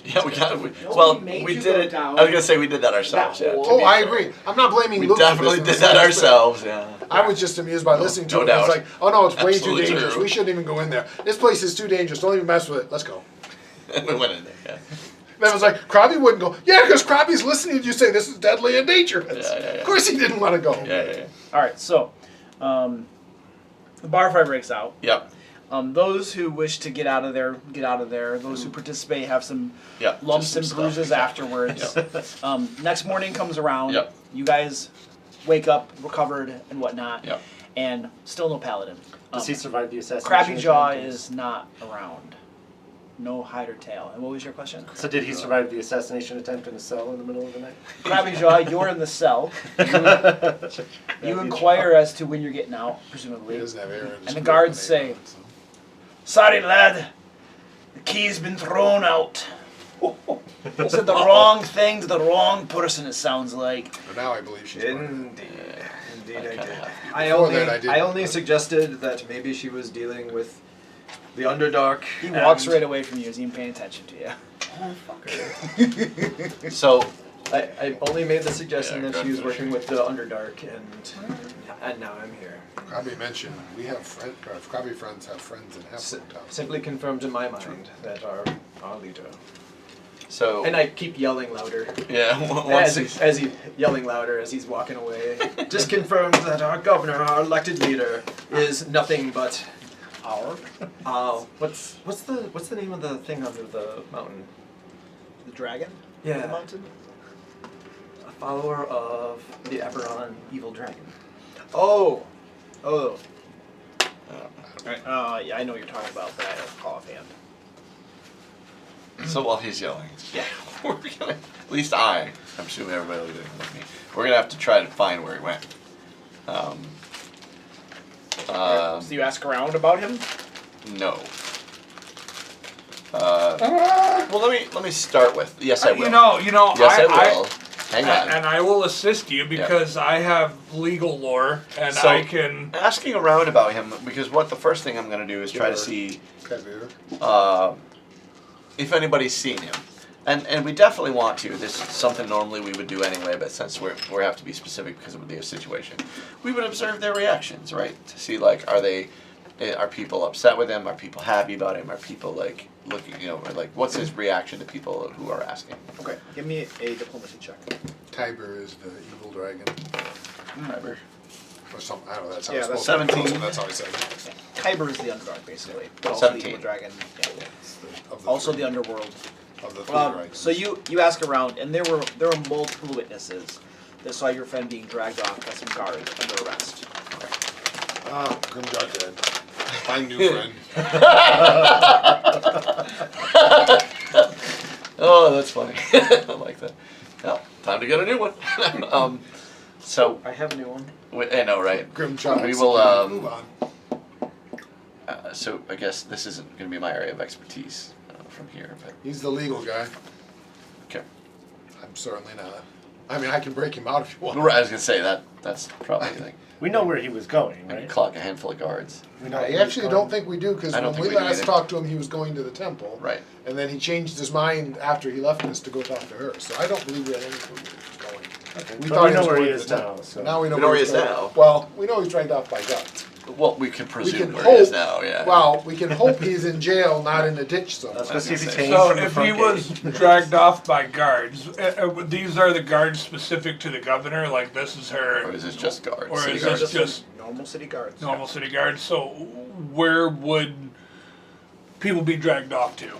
Speaker 4: Yeah, we got it.
Speaker 10: Nobody
Speaker 4: Well,
Speaker 10: made
Speaker 4: we
Speaker 10: you
Speaker 4: did
Speaker 10: go
Speaker 4: it.
Speaker 10: down
Speaker 4: I was gonna say we did that ourselves.
Speaker 10: that
Speaker 4: Yeah.
Speaker 10: hole.
Speaker 4: to
Speaker 2: Oh,
Speaker 4: be
Speaker 2: I
Speaker 4: fair.
Speaker 2: agree. I'm not blaming
Speaker 4: We
Speaker 2: Luke for
Speaker 4: definitely
Speaker 2: this.
Speaker 4: did that ourselves. Yeah.
Speaker 2: I was just amused by listening to
Speaker 4: No
Speaker 2: it. It's
Speaker 4: doubt.
Speaker 2: like, oh no, it's way
Speaker 4: Absolutely
Speaker 2: too dangerous.
Speaker 4: true.
Speaker 2: We shouldn't even go in there. This place is too dangerous. Don't even mess with it. Let's go.
Speaker 4: We went in there. Yeah.
Speaker 2: Then it was like, Krabby wouldn't go. Yeah, because Krabby's listening to you say this is deadly and dangerous.
Speaker 4: Yeah.
Speaker 2: Of course he didn't want to go.
Speaker 4: Yeah.
Speaker 9: All right, so the bar fight breaks out.
Speaker 4: Yep.
Speaker 9: Those who wish to get out of there, get out of there. Those who participate have some
Speaker 4: Yeah.
Speaker 9: lumps
Speaker 4: just
Speaker 9: and
Speaker 4: some
Speaker 9: bruises
Speaker 4: stuff.
Speaker 9: afterwards.
Speaker 4: Yep.
Speaker 9: Next morning comes around.
Speaker 4: Yep.
Speaker 9: You guys wake up recovered and whatnot.
Speaker 4: Yep.
Speaker 9: And still no paladin.
Speaker 8: Does he survive the assassination?
Speaker 9: Crabby Jaw
Speaker 8: attempt?
Speaker 9: is not around. No hide or tail. And what was your question?
Speaker 8: So did he survive the assassination attempt in a cell in the middle of the night?
Speaker 9: Crabby Jaw, you're in the cell. You inquire as to when you're getting out,
Speaker 2: He
Speaker 9: presumably.
Speaker 2: doesn't have Aaron's
Speaker 9: And the
Speaker 2: group
Speaker 9: guards
Speaker 2: name
Speaker 9: say,
Speaker 2: on it, so.
Speaker 9: "Sorry, lad. The key's been thrown out." You said the wrong thing to the wrong person, it sounds like.
Speaker 2: But now I believe she's part of it.
Speaker 3: Indeed, I
Speaker 4: kinda
Speaker 3: did.
Speaker 4: have
Speaker 3: I
Speaker 2: Before
Speaker 3: only,
Speaker 2: that, I didn't.
Speaker 3: I only suggested that maybe she was dealing with the Underdark.
Speaker 9: He walks right away from you, isn't even paying attention to you.
Speaker 4: So
Speaker 3: I only made the suggestion
Speaker 4: Yeah,
Speaker 3: that she was
Speaker 4: good.
Speaker 3: working with the Underdark, and now I'm here.
Speaker 2: Krabby mentioned we have Krabby friends have friends in Half-Town.
Speaker 3: Simply confirmed in my mind that our leader.
Speaker 4: so
Speaker 3: And I keep yelling louder.
Speaker 4: yeah. Once
Speaker 3: As he yelling louder as he's walking away. Just confirmed that our governor, our elected leader, is nothing but
Speaker 9: Our?
Speaker 3: what's the name of the thing under the mountain?
Speaker 9: The dragon?
Speaker 3: Yeah.
Speaker 9: The mountain?
Speaker 3: A follower of the Eberron evil dragon.
Speaker 9: Oh. Yeah, I know what you're talking about, but I don't call offhand.
Speaker 4: So while he's yelling, yeah, we're gonna. At least I'm assuming everybody will be doing it with me. We're gonna have to try to find where he went.
Speaker 9: So you ask around about him?
Speaker 4: No. Well, let me start with yes, I will.
Speaker 6: You know,
Speaker 4: yes, I will. Hang on.
Speaker 6: And I will assist you because I have legal lore and
Speaker 4: So-
Speaker 6: I can.
Speaker 4: Asking around about him because the first thing I'm gonna do is try to see
Speaker 2: Krabby.
Speaker 4: if anybody's seen him. And we definitely want to. This is something normally we would do anyway, but since we have to be specific because of the situation, we would observe their reactions, right? To see like, are people upset with him? Are people happy about him? Are people like looking, or like what's his reaction to people who are asking?
Speaker 7: Okay, give me a diplomacy check.
Speaker 2: Tiber is the evil dragon.
Speaker 4: Tiber.
Speaker 2: Or something. I don't know. That's how
Speaker 7: Yeah,
Speaker 2: it's
Speaker 7: that's
Speaker 2: supposed to be.
Speaker 4: 17.
Speaker 2: That's how I said it.
Speaker 7: Kyber is the underdog, basically. But also
Speaker 4: 17.
Speaker 7: the evil dragon. Yeah.
Speaker 2: It's of
Speaker 7: Also
Speaker 2: three,
Speaker 7: the underworld.
Speaker 2: of the three dragons.
Speaker 7: So you ask around, and there were multiple witnesses that saw your friend being dragged off by some guards under arrest.
Speaker 2: Ah, Kundarak dead. Find new friend.
Speaker 4: Oh, that's funny. I like that. Well, time to get a new one. So
Speaker 8: I have a new one.
Speaker 4: I know, right?
Speaker 2: Grim Child.
Speaker 4: We will.
Speaker 2: Move on.
Speaker 4: So I guess this isn't going to be my area of expertise from here, but
Speaker 2: He's the legal guy.
Speaker 4: okay.
Speaker 2: I'm certainly not. I mean, I can break him out if you want.
Speaker 4: I was going to say that's probably like
Speaker 8: We know where he was going,
Speaker 4: I can
Speaker 8: right?
Speaker 4: clock a handful of guards.
Speaker 8: We know
Speaker 2: I
Speaker 8: where he was
Speaker 2: actually
Speaker 8: going.
Speaker 2: don't think we do, because
Speaker 4: I don't
Speaker 2: when
Speaker 4: think
Speaker 2: we
Speaker 4: we do
Speaker 2: last
Speaker 4: either.
Speaker 2: talked to him, he was going to the temple.
Speaker 4: Right.
Speaker 2: And then he changed his mind after he left us to go talk to her. So I don't believe we had any clue where he was going.
Speaker 8: Okay.
Speaker 2: We
Speaker 8: But
Speaker 2: thought
Speaker 8: we know
Speaker 2: was
Speaker 8: where he
Speaker 2: going to
Speaker 8: is
Speaker 2: the
Speaker 8: now.
Speaker 2: temple.
Speaker 8: So.
Speaker 2: Now we know
Speaker 4: We know
Speaker 2: where
Speaker 4: where
Speaker 2: he's
Speaker 4: he is
Speaker 2: going.
Speaker 4: now.
Speaker 2: Well, we know he's dragged off by guards.
Speaker 4: Well, we can
Speaker 2: We
Speaker 4: presume
Speaker 2: can
Speaker 4: where he is
Speaker 2: hope.
Speaker 4: now. Yeah.
Speaker 2: Well, we can hope he's in jail, not in a ditch somewhere.
Speaker 8: Let's go see if he
Speaker 4: So
Speaker 8: changed
Speaker 6: So
Speaker 8: from the
Speaker 6: if
Speaker 8: front
Speaker 6: he
Speaker 8: gate.
Speaker 6: was dragged off by guards, these are the guards specific to the governor. Like this is her,
Speaker 4: or is this just guards?
Speaker 6: or
Speaker 4: City
Speaker 6: is
Speaker 4: guards?
Speaker 6: this just
Speaker 7: Normal city guards.
Speaker 6: normal city guards? So where would people be dragged off to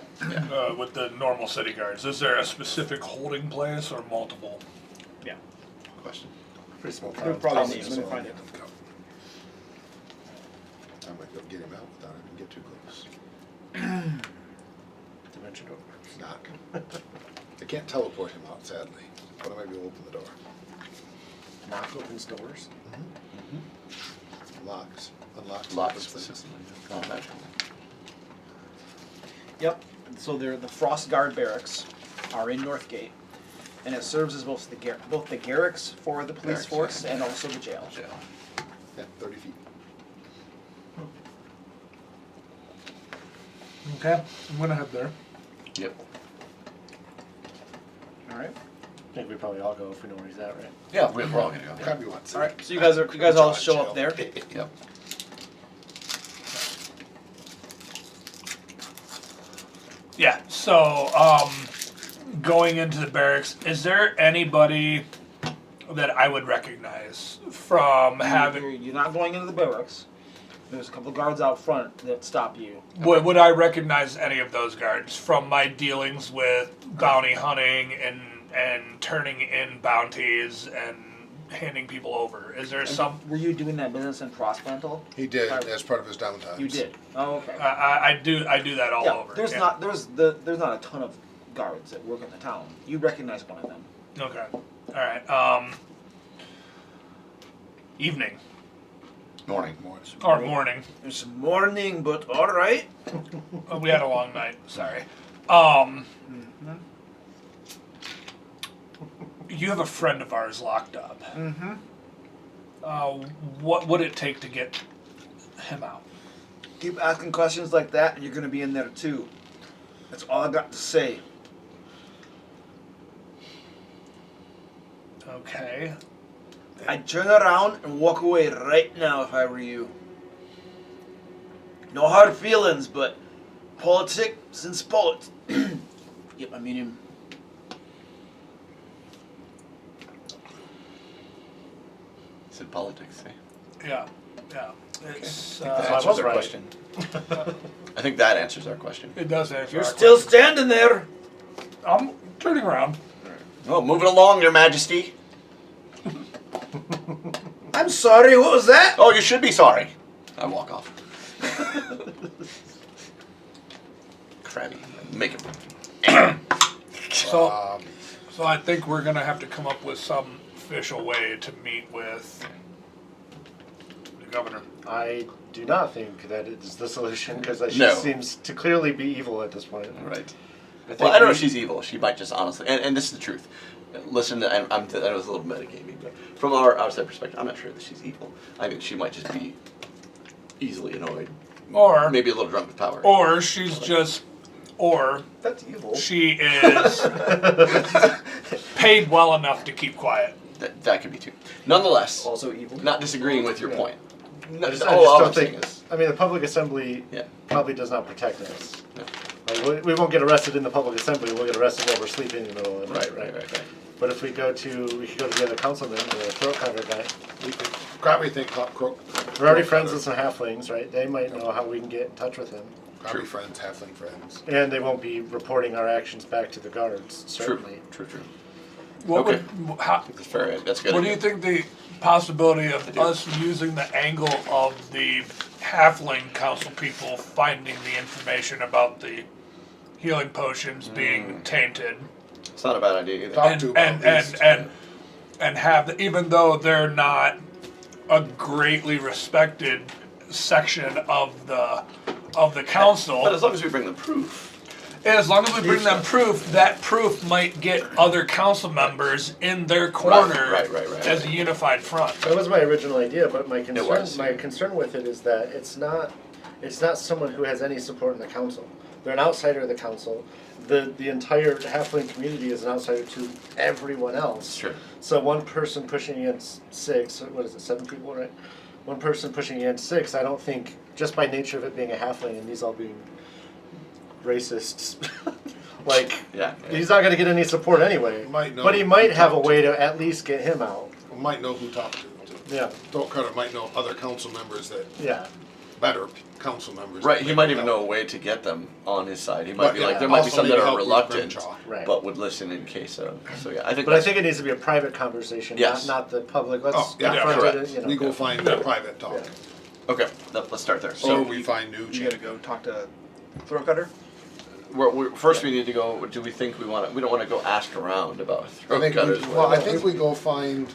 Speaker 6: with the normal city guards? Is there a specific holding place or multiple?
Speaker 7: Yeah.
Speaker 4: Question.
Speaker 8: Pretty small
Speaker 7: They're
Speaker 8: town.
Speaker 7: probably
Speaker 2: Probably
Speaker 7: names. Let me find it.
Speaker 2: I might go get him out without him get too close.
Speaker 8: Dimension door.
Speaker 2: Knock. I can't teleport him out, sadly. But I might be able to open the door.
Speaker 8: Knock opens doors.
Speaker 2: Locks. Unlocks.
Speaker 4: Locks
Speaker 2: opens things.
Speaker 4: specifically. Not magical.
Speaker 7: Yep. So they're the Frost Guard barracks are in Northgate, and it serves as both the barracks for the police
Speaker 4: Barracks,
Speaker 7: force
Speaker 4: yeah.
Speaker 7: and also the jail.
Speaker 4: Jail.
Speaker 2: Yeah, 30 feet.
Speaker 6: Okay, I'm gonna head there.
Speaker 4: Yep.
Speaker 7: All right.
Speaker 8: I think we probably all go if we know where he's at, right?
Speaker 4: Yeah, we're all gonna go.
Speaker 2: Probably once.
Speaker 7: All right. So you guys all show up there.
Speaker 4: Yep.
Speaker 6: Yeah. So going into the barracks, is there anybody that I would recognize from having?
Speaker 7: You're not going into the barracks. There's a couple guards out front that stop you.
Speaker 6: Would I recognize any of those guards from my dealings with bounty hunting and turning in bounties and handing people over? Is there some?
Speaker 7: Were you doing that business in Frostmantle?
Speaker 2: He did as part of his downtime.
Speaker 7: You did. Oh, okay.
Speaker 6: I do that all over.
Speaker 7: There's
Speaker 6: yeah.
Speaker 7: not there's not a ton of guards that work in the town. You recognize one of them.
Speaker 6: Okay. All right. Evening
Speaker 4: Morning.
Speaker 6: or morning.
Speaker 7: It's morning, but all right.
Speaker 6: We had a long night. Sorry. You have a friend of ours locked up.
Speaker 7: Mm-hmm.
Speaker 6: What would it take to get him out?
Speaker 7: Keep asking questions like that, and you're gonna be in there too. That's all I got to say.
Speaker 6: Okay.
Speaker 7: I'd turn around and walk away right now if I were you. No hard feelings, but politics and sport. Yep, I mean him.
Speaker 4: Said politics. Eh?
Speaker 6: Yeah. Yeah. It's
Speaker 4: That
Speaker 8: I
Speaker 4: answers
Speaker 8: was
Speaker 4: our
Speaker 8: right.
Speaker 4: question. I think that answers our question.
Speaker 6: it does answer.
Speaker 7: You're
Speaker 6: our
Speaker 7: still
Speaker 6: question.
Speaker 7: standing there.
Speaker 6: I'm turning around.
Speaker 4: Oh, moving along, Your Majesty.
Speaker 7: I'm sorry, what was that?
Speaker 4: Oh, you should be sorry. I walk off. Crabby. Make him.
Speaker 6: So I think we're gonna have to come up with some official way to meet with the governor.
Speaker 8: I do not think that is the solution because she
Speaker 4: No.
Speaker 8: seems to clearly be evil at this point.
Speaker 4: Right.
Speaker 8: think
Speaker 4: Well, I don't know
Speaker 8: we-
Speaker 4: if she's evil. She might just honestly, and this is the truth. Listen, I know it's a little metagaming, but from our outside perspective, I'm not sure that she's evil. I think she might just be easily annoyed,
Speaker 6: Or
Speaker 4: maybe a little drunk with power.
Speaker 6: Or she's just or
Speaker 7: That's evil.
Speaker 6: she is paid well enough to keep quiet.
Speaker 4: That could be too. Nonetheless,
Speaker 7: Also evil.
Speaker 4: not disagreeing with your
Speaker 8: Yeah.
Speaker 4: point.
Speaker 8: I just
Speaker 4: All
Speaker 8: don't
Speaker 4: I'm saying
Speaker 8: think.
Speaker 4: is,
Speaker 8: I mean, the public assembly
Speaker 4: Yeah.
Speaker 8: probably does not protect us.
Speaker 4: No.
Speaker 8: Like, we won't get arrested in the public assembly. We'll get arrested while we're sleeping in the middle of the night, right?
Speaker 4: right.
Speaker 8: But if we could go to the other councilman, the throat cutter guy.
Speaker 2: We could probably think Croak.
Speaker 8: We're already friends with some halflings, right? They might know how we can get in touch with him.
Speaker 2: Probably friends, halfling friends.
Speaker 8: And they won't be reporting our actions back to the guards, certainly.
Speaker 4: True.
Speaker 6: What
Speaker 4: Okay.
Speaker 6: would, how,
Speaker 4: That's fair. That's good.
Speaker 6: what do you think the possibility of us using the angle of the halfling council people finding the information about the healing potions being tainted,
Speaker 4: It's not a bad idea either.
Speaker 2: Talk to about these.
Speaker 6: and have, even though they're not a greatly respected section of the council,
Speaker 4: But as long as we bring the proof.
Speaker 6: as long as we bring them proof, that proof might get other council members in their corner
Speaker 4: Right.
Speaker 6: as a unified front.
Speaker 8: That was my original idea, but my
Speaker 4: was.
Speaker 8: concern with it is that it's not someone who has any support in the council. They're an outsider of the council. The entire halfling community is an outsider to everyone else.
Speaker 4: Sure.
Speaker 8: So one person pushing against 7 people, right? One person pushing against 6, I don't think, just by nature of it being a halfling and these all being racists,
Speaker 4: Yeah.
Speaker 8: he's not going to get any support anyway.
Speaker 2: Might know
Speaker 8: But he
Speaker 2: who
Speaker 8: might
Speaker 2: to
Speaker 8: have a
Speaker 2: talk to.
Speaker 8: way to at least get him out.
Speaker 2: Might know who to talk to.
Speaker 8: Yeah,
Speaker 2: Throat cutter might know other council members that
Speaker 8: yeah.
Speaker 2: better council members.
Speaker 4: Right.
Speaker 2: that
Speaker 4: He might even know a way to get them on his side. He might
Speaker 2: But,
Speaker 4: be
Speaker 2: yeah,
Speaker 4: like, there might be
Speaker 2: also
Speaker 4: some that
Speaker 2: maybe
Speaker 4: are
Speaker 2: help with
Speaker 4: reluctant,
Speaker 2: Grimjaw.
Speaker 8: Right.
Speaker 4: but would listen in case of. So yeah, I think.
Speaker 8: But I
Speaker 4: that's-
Speaker 8: think it needs to be a private conversation,
Speaker 4: Yes.
Speaker 8: not the public. Let's
Speaker 2: Oh, yeah,
Speaker 8: confront
Speaker 4: correct.
Speaker 8: it, you know.
Speaker 2: We go find a private talk.
Speaker 8: Yeah.
Speaker 4: Okay. Let's start there.
Speaker 2: Or
Speaker 4: So
Speaker 2: we find new
Speaker 7: You gotta
Speaker 2: champion.
Speaker 7: go talk to Throat Cutter.
Speaker 4: first we need to go. Do we think we want to? We don't want to go ask around about
Speaker 2: I
Speaker 4: throat
Speaker 2: think,
Speaker 4: cutters.
Speaker 2: I think we go find,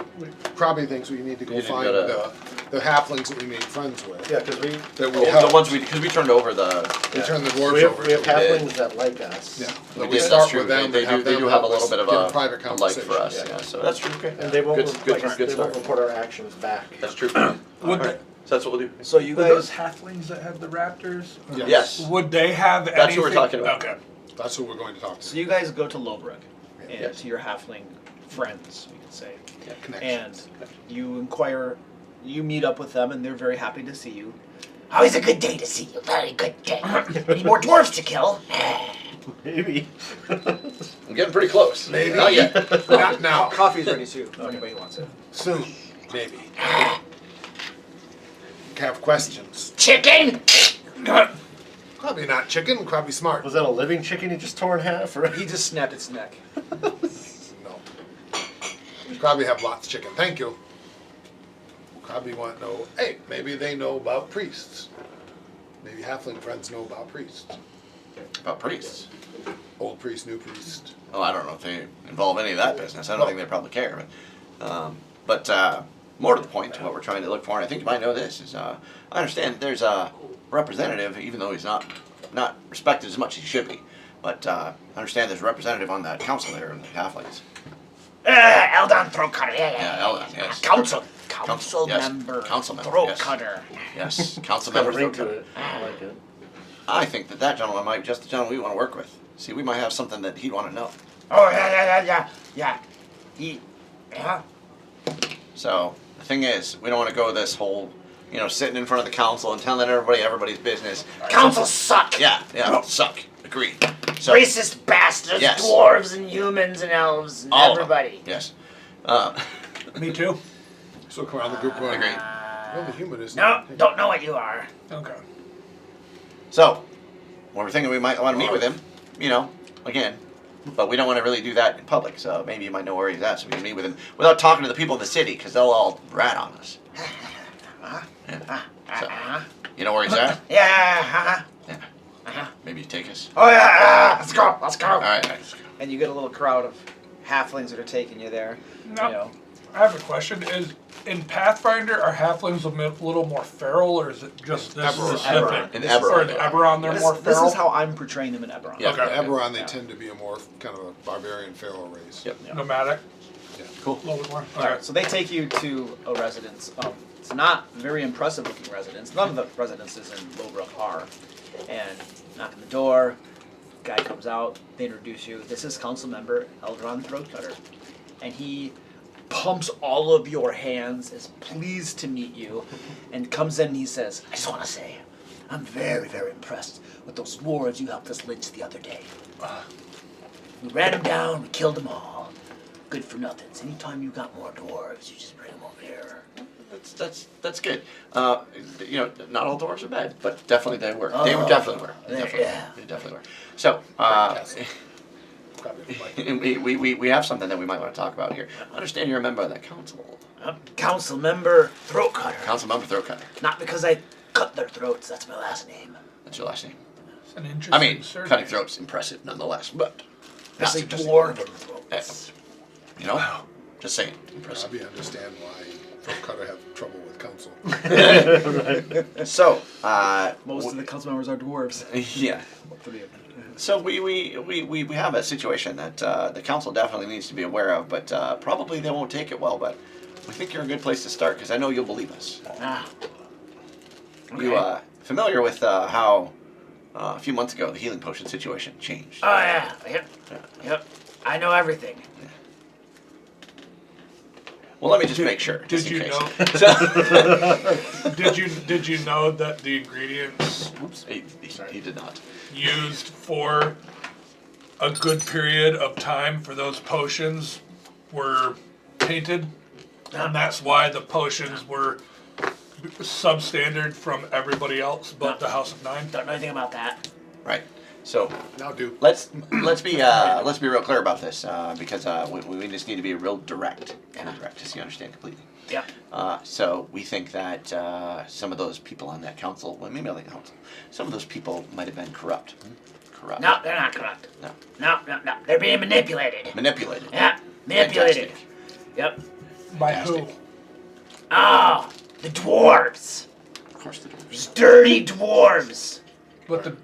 Speaker 2: probably thinks we need to go
Speaker 4: You need to
Speaker 2: find
Speaker 4: go to-
Speaker 2: the halflings that we made friends with.
Speaker 8: Yeah, because we
Speaker 2: That will
Speaker 4: the
Speaker 2: help.
Speaker 4: ones because we turned over the.
Speaker 2: We turn the
Speaker 8: we
Speaker 2: dwarves
Speaker 8: have,
Speaker 2: over.
Speaker 8: we have
Speaker 2: to them.
Speaker 8: halflings that like us.
Speaker 2: Yeah.
Speaker 4: We
Speaker 2: But
Speaker 4: did,
Speaker 2: start
Speaker 4: that's true.
Speaker 2: with them
Speaker 4: They
Speaker 2: and have
Speaker 4: do
Speaker 2: them
Speaker 4: have a
Speaker 2: help
Speaker 4: little
Speaker 2: us
Speaker 4: bit of
Speaker 2: get
Speaker 4: a
Speaker 2: private
Speaker 4: a like for
Speaker 2: conversation.
Speaker 4: us. Yeah. So that's true. Okay.
Speaker 8: And they won't
Speaker 4: Good
Speaker 8: like,
Speaker 4: good
Speaker 8: they won't
Speaker 4: start.
Speaker 8: report our actions back.
Speaker 4: That's true.
Speaker 6: Would
Speaker 4: Alright. So that's what we'll do.
Speaker 7: So you
Speaker 6: Were those
Speaker 7: guys,
Speaker 6: halflings that had the raptors?
Speaker 4: Yes.
Speaker 6: Would they have
Speaker 4: That's
Speaker 6: anything?
Speaker 4: what we're talking about.
Speaker 6: Okay.
Speaker 2: That's who we're going to talk to.
Speaker 7: so you guys go to Lowbrook and
Speaker 4: Yes.
Speaker 7: to your halfling friends, we could say, and
Speaker 2: Connections.
Speaker 7: you inquire. You meet up with them, and they're very happy to see you.
Speaker 11: Always a good day to see you. Very good day. Any more dwarves to kill?
Speaker 8: Maybe.
Speaker 4: I'm getting pretty close.
Speaker 2: Maybe.
Speaker 4: Not yet.
Speaker 2: Not now.
Speaker 7: Coffee's ready too. If anybody wants it.
Speaker 2: Soon. Maybe. Have questions.
Speaker 11: Chicken?
Speaker 2: Probably not chicken, probably smart.
Speaker 8: Was that a living chicken he just tore in half? Or?
Speaker 7: He just snapped its neck.
Speaker 2: No. Probably have lots of chicken. Thank you. Probably want to know, hey, maybe they know about priests. Maybe halfling friends know about priests.
Speaker 4: About priests.
Speaker 2: Old priest, new priest.
Speaker 4: Oh, I don't know if they involve any of that business. I don't think they probably care. But more to the point, what we're trying to look for, and I think you might know this, is I understand there's a representative, even though he's not respected as much as he should be. But I understand there's a representative on that council there in the halflings.
Speaker 11: Eldon Throat Cutter.
Speaker 4: Yeah, Eldon, yes.
Speaker 11: Council
Speaker 4: yes.
Speaker 11: member.
Speaker 4: Council member,
Speaker 11: Throat
Speaker 4: yes.
Speaker 11: Cutter.
Speaker 4: Yes, council
Speaker 8: Got a
Speaker 4: member.
Speaker 8: ring
Speaker 4: throat
Speaker 8: to
Speaker 4: cutter.
Speaker 8: it. I like it.
Speaker 4: I think that gentleman might be just the gentleman we want to work with. See, we might have something that he'd want to know.
Speaker 11: Oh, yeah. Yeah.
Speaker 4: So the thing is, we don't want to go this whole, sitting in front of the council and telling everybody's business.
Speaker 11: Councils suck.
Speaker 4: Yeah, suck. Agreed. So,
Speaker 11: Racist bastards,
Speaker 4: Yes.
Speaker 11: dwarves and humans and elves and
Speaker 4: all of them.
Speaker 11: everybody.
Speaker 4: Yes.
Speaker 6: Me too.
Speaker 2: So come around the group going,
Speaker 4: Agreed.
Speaker 2: well, the human is
Speaker 11: No, don't know what you are.
Speaker 6: Okay.
Speaker 4: So, when we're thinking we might want to meet with him, again, but we don't want to really do that in public. So maybe you might know where he's at, so we can meet with him without talking to the people in the city, because they'll all rat on us. Yeah. So, you know where he's at?
Speaker 11: Yeah.
Speaker 4: Yeah. Maybe you take us.
Speaker 11: Oh, yeah. Let's go.
Speaker 4: All right.
Speaker 7: And you get a little crowd of halflings that are taking you there.
Speaker 6: No.
Speaker 7: You know.
Speaker 6: I have a question. Is in Pathfinder are halflings a little more feral, or is it just this
Speaker 2: Eberron.
Speaker 6: specific?
Speaker 4: In
Speaker 6: Or
Speaker 4: Eberron.
Speaker 6: the Eberron, they're
Speaker 7: This,
Speaker 6: more
Speaker 7: this
Speaker 6: feral.
Speaker 7: is how I'm portraying them in Eberron.
Speaker 4: Yeah.
Speaker 6: Okay.
Speaker 2: Eberron, they
Speaker 7: Yeah.
Speaker 2: tend to be a more kind of a barbarian feral race.
Speaker 4: Yep.
Speaker 6: Nomadic.
Speaker 4: Cool.
Speaker 6: A little bit more.
Speaker 7: All right, so they take you to a residence. It's not a very impressive looking residence. None of the residences in Lowbrook are. And knock on the door.
Speaker 9: guy comes out, they introduce you. This is council member Eberron Throatcutter. And he pumps all of your hands, is pleased to meet you, and comes in and he says,
Speaker 11: I just want to say, I'm very, very impressed with those dwarves you helped us lynch the other day. We ran them down, we killed them all. Good for nothings. Anytime you got more dwarves, you just bring them over here.
Speaker 4: That's good. Not all dwarves are bad, but definitely they were. They definitely were. They definitely were. So, we have something that we might want to talk about here. I understand you're a member of that council.
Speaker 11: Council member Throatcutter.
Speaker 4: Council member Throatcutter.
Speaker 11: Not because I cut their throats, that's my last name.
Speaker 4: That's your last name.
Speaker 6: It's an interesting surname.
Speaker 4: Cutting throats impressive nonetheless, but
Speaker 11: That's a dwarven throats.
Speaker 4: Just saying, impressive.
Speaker 2: Probably understand why Throatcutter have trouble with council.
Speaker 4: So,
Speaker 9: Most of the council members are dwarves.
Speaker 4: yeah. So we have a situation that the council definitely needs to be aware of, but probably they won't take it well. But we think you're a good place to start because I know you'll believe us.
Speaker 11: Okay.
Speaker 4: You familiar with how a few months ago the healing potion situation changed?
Speaker 11: Oh yeah. Yep. I know everything.
Speaker 4: Well, let me just make sure.
Speaker 6: Did you know? Did you know that the ingredients
Speaker 4: He did not.
Speaker 6: used for a good period of time for those potions were tainted, and that's why the potions were substandard from everybody else but the House of Nine?
Speaker 11: Don't know anything about that.
Speaker 4: Right. So
Speaker 2: Now do.
Speaker 4: let's be real clear about this because we just need to be real direct just so you understand completely.
Speaker 11: Yeah.
Speaker 4: So we think that some of those people on that council, well, maybe not the council, some of those people might have been corrupt. Corrupt.
Speaker 11: No, they're not corrupt.
Speaker 4: No.
Speaker 11: No. They're being manipulated.
Speaker 4: Manipulated.
Speaker 11: Yeah, manipulated.
Speaker 4: Fantastic.
Speaker 11: Yep.
Speaker 6: By who?
Speaker 11: Oh, the dwarves.
Speaker 4: Of course the dwarves.
Speaker 11: Dirty dwarves.
Speaker 6: But the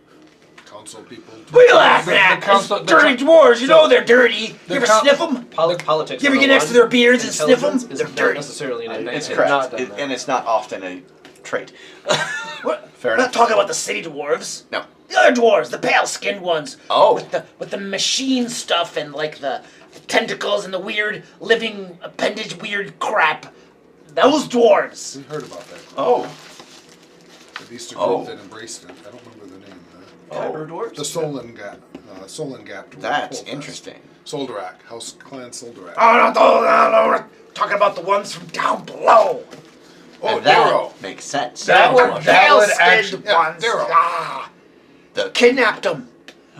Speaker 2: Council people.
Speaker 11: What are you laughing
Speaker 6: The
Speaker 11: at?
Speaker 6: council-
Speaker 11: Those dirty dwarves, you know they're dirty. You ever
Speaker 6: coun-
Speaker 11: sniff them?
Speaker 5: Politics.
Speaker 11: You ever get
Speaker 5: 101,
Speaker 11: next to their beards and sniff them?
Speaker 5: intelligence is
Speaker 11: They're
Speaker 5: not
Speaker 11: dirty.
Speaker 5: necessarily an advantage.
Speaker 4: It's
Speaker 5: I've
Speaker 4: correct,
Speaker 5: not done that.
Speaker 4: and it's not often a trait.
Speaker 11: What?
Speaker 4: Fair
Speaker 11: I'm
Speaker 4: enough.
Speaker 11: not talking about the city dwarves.
Speaker 4: No.
Speaker 11: The other dwarves, the pale-skinned ones.
Speaker 4: Oh.
Speaker 11: With the machine stuff and like the tentacles and the weird living appendage weird crap. Those dwarves.
Speaker 2: We heard about that.
Speaker 4: Oh.
Speaker 2: At least a
Speaker 4: Oh.
Speaker 2: group that embraced it. I don't remember the name.
Speaker 5: Kyber dwarves?
Speaker 2: The Solon Gap. Solon Gap. Dwarf
Speaker 4: That's
Speaker 2: Pole Fest.
Speaker 4: interesting.
Speaker 2: Soldarak. House Clan Soldarak.
Speaker 11: Oh, no, we're talking about the ones from down below.
Speaker 2: Oh,
Speaker 4: And that
Speaker 2: Darrow.
Speaker 4: makes sense.
Speaker 6: That would
Speaker 11: Pale-skinned
Speaker 6: actually-
Speaker 2: yeah,
Speaker 11: ones.
Speaker 2: Darrow.
Speaker 11: Ah,
Speaker 4: The,
Speaker 11: kidnapped them.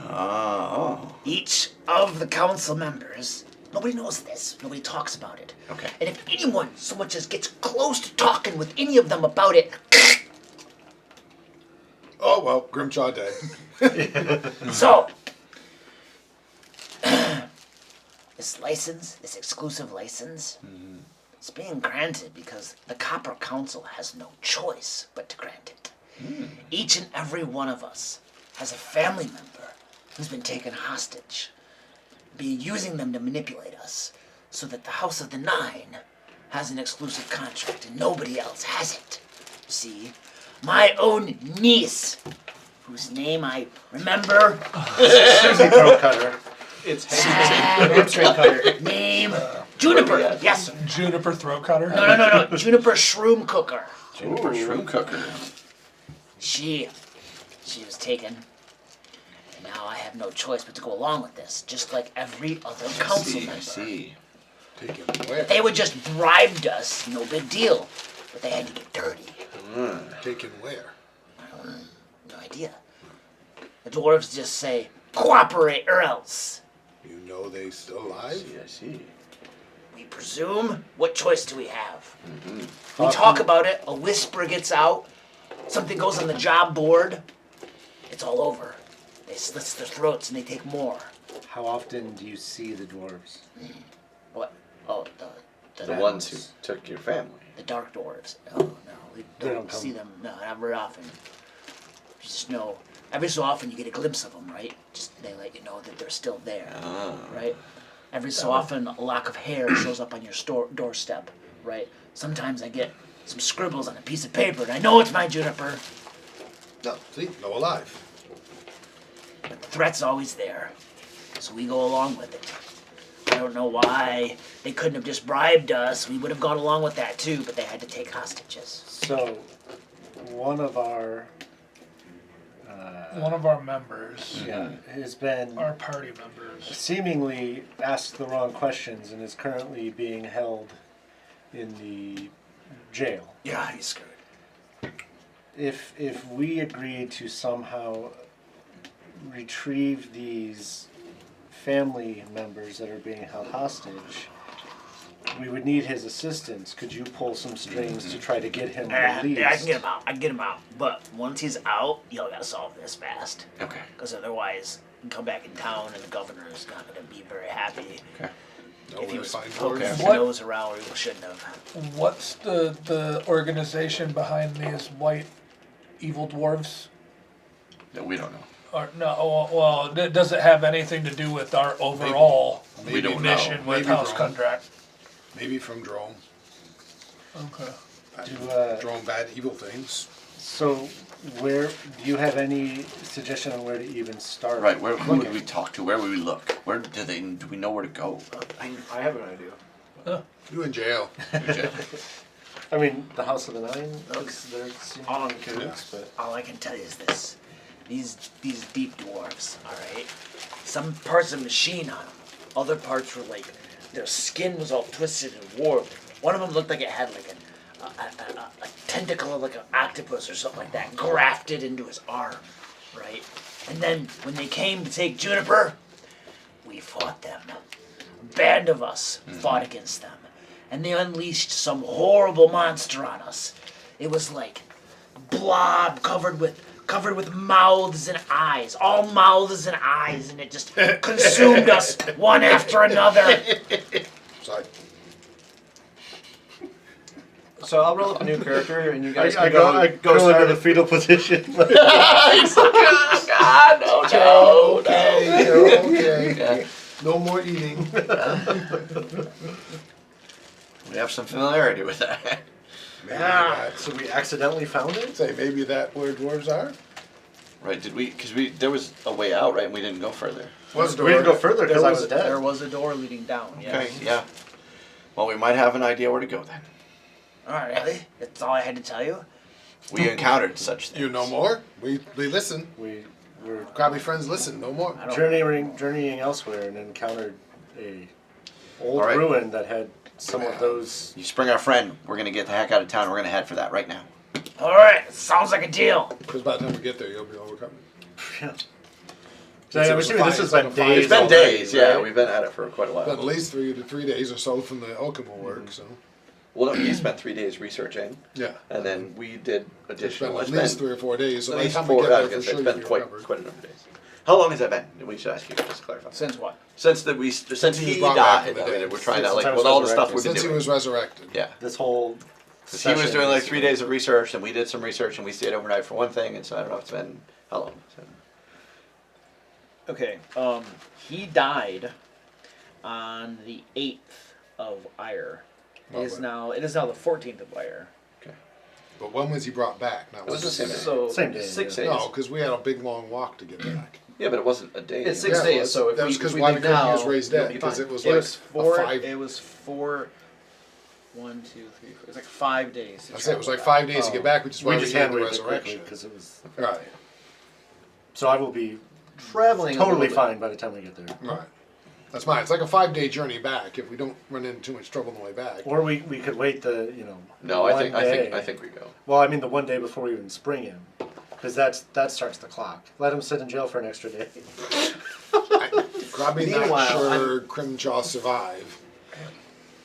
Speaker 4: oh.
Speaker 11: Each of the council members. Nobody knows this. Nobody talks about it.
Speaker 4: Okay.
Speaker 11: And if anyone so much as gets close to talking with any of them about it,
Speaker 2: Oh, well, Grimshaw Day.
Speaker 11: so this license, this exclusive license, it's being granted because the Copper Council has no choice but to grant it. Each and every one of us has a family member who's been taken hostage, using them to manipulate us so that the House of the Nine has an exclusive contract and nobody else has it. See, my own niece, whose name I remember,
Speaker 8: Susie Throatcutter.
Speaker 5: It's
Speaker 11: name Juniper. Yes.
Speaker 6: Juniper throat cutter?
Speaker 11: No. Juniper Shroom Cooker.
Speaker 4: Juniper shroom cooker.
Speaker 11: She was taken. And now I have no choice but to go along with this, just like every other council
Speaker 4: I
Speaker 11: member.
Speaker 4: see.
Speaker 2: Taken away.
Speaker 11: If they would just bribed us, no big deal. But they had to get dirty.
Speaker 2: Taken where?
Speaker 11: No idea. The dwarves just say, cooperate or else.
Speaker 2: You know they still alive?
Speaker 4: I see.
Speaker 11: We presume. What choice do we have? We talk about it, a whisper gets out, something goes on the job board, it's all over. They slit their throats and they take more.
Speaker 8: How often do you see the dwarves?
Speaker 11: What? Oh,
Speaker 4: The ones who took your family.
Speaker 11: the dark dwarves. Oh, no, we
Speaker 8: They
Speaker 11: don't
Speaker 8: don't come.
Speaker 11: see them. No, not very often. You just know, every so often you get a glimpse of them, right? Just they let you know that they're still there, right? Every so often a lock of hair shows up on your doorstep, right? Sometimes I get some scribbles on a piece of paper and I know it's my Juniper.
Speaker 2: No, see, no alive.
Speaker 11: But the threat's always there, so we go along with it. I don't know why they couldn't have just bribed us. We would have gone along with that too, but they had to take hostages.
Speaker 8: So, one of our
Speaker 6: members,
Speaker 8: has been
Speaker 6: our party members,
Speaker 8: seemingly asked the wrong questions and is currently being held in the jail.
Speaker 11: Yeah, he's screwed.
Speaker 8: If we agreed to somehow retrieve these family members that are being held hostage, we would need his assistance. Could you pull some strings to try to get him released?
Speaker 11: Yeah, I can get him out. But once he's out, y'all gotta solve this fast.
Speaker 4: Okay.
Speaker 11: Because otherwise, you come back in town and the governor is not gonna be very happy.
Speaker 4: Okay.
Speaker 11: If he
Speaker 2: Nowhere
Speaker 11: was
Speaker 2: to find
Speaker 11: poking
Speaker 2: George.
Speaker 11: his nose around where he shouldn't have.
Speaker 6: what's the organization behind these white evil dwarves?
Speaker 4: No, we don't know.
Speaker 6: Or no, well, does it have anything to do with our overall
Speaker 4: We don't know.
Speaker 6: mission with
Speaker 2: Maybe
Speaker 6: House
Speaker 2: wrong.
Speaker 6: Kundarak?
Speaker 2: Maybe from Drone.
Speaker 6: Okay.
Speaker 2: Drone bad evil things.
Speaker 8: So, where do you have any suggestion on where to even start?
Speaker 4: Right, who would we talk to? Where would we look? Where do we know where to go?
Speaker 5: I have an idea.
Speaker 2: You in jail.
Speaker 8: I mean, the House of the Nine. They're seeming
Speaker 11: All
Speaker 8: in cahoots, but
Speaker 11: All I can tell you is this: these deep dwarves, all right. Some parts of machine on them. Other parts were like their skin was all twisted and warped. One of them looked like it had like a tentacle of like an octopus or something like that grafted into his arm, right? And then when they came to take Juniper, we fought them. A band of us fought against them. And they unleashed some horrible monster on us. It was like blob covered with mouths and eyes, all mouths and eyes, and it just consumed us one after another.
Speaker 2: Sorry.
Speaker 5: So I'll roll up a new character, and you guys
Speaker 8: I
Speaker 5: can go
Speaker 8: go
Speaker 5: start
Speaker 8: into the fetal position.
Speaker 4: God, no.
Speaker 2: Okay. No more eating.
Speaker 4: We have some familiarity with that.
Speaker 2: Maybe that.
Speaker 8: So we accidentally found it.
Speaker 2: Say maybe that where dwarves are.
Speaker 4: Right? Did we? Because there was a way out, right? And we didn't go further.
Speaker 2: Was
Speaker 8: We didn't go further because I was dead.
Speaker 9: There was a door leading down.
Speaker 4: Okay.
Speaker 9: Yes.
Speaker 4: Yeah. Well, we might have an idea where to go then.
Speaker 11: All right, Ellie, that's all I had to tell you.
Speaker 4: We encountered such things.
Speaker 2: You know more? We listen.
Speaker 8: We were
Speaker 2: Crabby friends listen. No more.
Speaker 8: journeying elsewhere and encountered a old
Speaker 4: All right.
Speaker 8: ruin that had some of those.
Speaker 4: You spring our friend. We're gonna get the heck out of town. We're gonna head for that right now.
Speaker 11: All right, sounds like a deal.
Speaker 2: Because by the time we get there, you'll be overcoming.
Speaker 8: Yeah.
Speaker 2: Since it
Speaker 8: I'm
Speaker 2: was
Speaker 8: assuming
Speaker 2: a
Speaker 8: this has
Speaker 2: fine-
Speaker 8: been
Speaker 2: it's been
Speaker 8: days.
Speaker 4: It's been
Speaker 8: already,
Speaker 4: days. Yeah,
Speaker 8: right?
Speaker 4: we've been at it for quite a
Speaker 2: At
Speaker 4: while.
Speaker 2: least 3 days or so from the Elkimo work. So
Speaker 4: Well, no, you spent 3 days researching,
Speaker 2: yeah,
Speaker 4: and then we did
Speaker 2: it's
Speaker 4: additional.
Speaker 2: been at least 3 or 4 days. So
Speaker 4: at
Speaker 2: by the
Speaker 4: least
Speaker 2: time
Speaker 4: 4.
Speaker 2: we get
Speaker 4: I
Speaker 2: there,
Speaker 4: was
Speaker 2: for
Speaker 4: gonna say,
Speaker 2: sure
Speaker 4: it's
Speaker 2: you'll
Speaker 4: been
Speaker 2: be
Speaker 4: quite
Speaker 2: recovered.
Speaker 4: a number of days. How long has that been? We should ask you just to clarify.
Speaker 9: Since what?
Speaker 4: Since
Speaker 2: he
Speaker 4: he
Speaker 2: was brought back
Speaker 4: died.
Speaker 2: from the
Speaker 4: I mean,
Speaker 2: dead.
Speaker 4: we're trying to
Speaker 8: Since
Speaker 4: like
Speaker 8: I was
Speaker 4: with all the stuff
Speaker 8: resurrected.
Speaker 4: we've been
Speaker 2: Since he
Speaker 4: doing.
Speaker 2: was resurrected.
Speaker 4: Yeah.
Speaker 8: This whole.
Speaker 4: Because he was
Speaker 8: session
Speaker 4: doing like
Speaker 8: is-
Speaker 4: 3 days of research, and we did some research, and we stayed overnight for one thing, and so I don't know if it's been how long. So,
Speaker 9: Okay. He died on the 8th of Ire. It is now the 14th of Ire.
Speaker 2: But when was he brought back? Not
Speaker 4: It was the
Speaker 2: when
Speaker 4: same
Speaker 2: he
Speaker 4: day.
Speaker 2: died.
Speaker 9: So
Speaker 8: Same day,
Speaker 9: 6
Speaker 4: yeah.
Speaker 9: days.
Speaker 2: No, because we had a big long walk to get back.
Speaker 4: yeah, but it wasn't a day.
Speaker 9: It's 6
Speaker 2: Yeah, it
Speaker 9: days.
Speaker 2: was.
Speaker 9: So if
Speaker 2: that
Speaker 9: we,
Speaker 2: was
Speaker 9: if
Speaker 2: because
Speaker 9: we
Speaker 2: why
Speaker 9: leave
Speaker 2: we couldn't
Speaker 9: now,
Speaker 2: use raised
Speaker 9: you'll
Speaker 2: dead
Speaker 9: be
Speaker 2: because
Speaker 9: fine.
Speaker 2: it was
Speaker 9: It
Speaker 2: like
Speaker 9: was four.
Speaker 2: a 5.
Speaker 9: It was 4. 1, 2, 3, 4. It was like 5 days.
Speaker 2: I said it was like 5 days to get back, which is why
Speaker 8: We
Speaker 2: we
Speaker 8: just
Speaker 2: had the
Speaker 8: handwaved it quickly
Speaker 2: resurrection.
Speaker 8: because it was.
Speaker 2: Right,
Speaker 8: So I will be
Speaker 9: traveling. a
Speaker 8: totally
Speaker 9: little bit.
Speaker 8: fine by the time we get there.
Speaker 2: right. That's mine. It's like a 5-day journey back if we don't run into too much trouble on the way back.
Speaker 8: Or we could wait the
Speaker 4: No,
Speaker 8: one
Speaker 4: I
Speaker 8: day.
Speaker 4: think we go.
Speaker 8: Well, I mean the one day before we even spring him, because that starts the clock. Let him sit in jail for an extra day.
Speaker 2: Probably not
Speaker 9: Meanwhile,
Speaker 2: sure Crimjaw survive.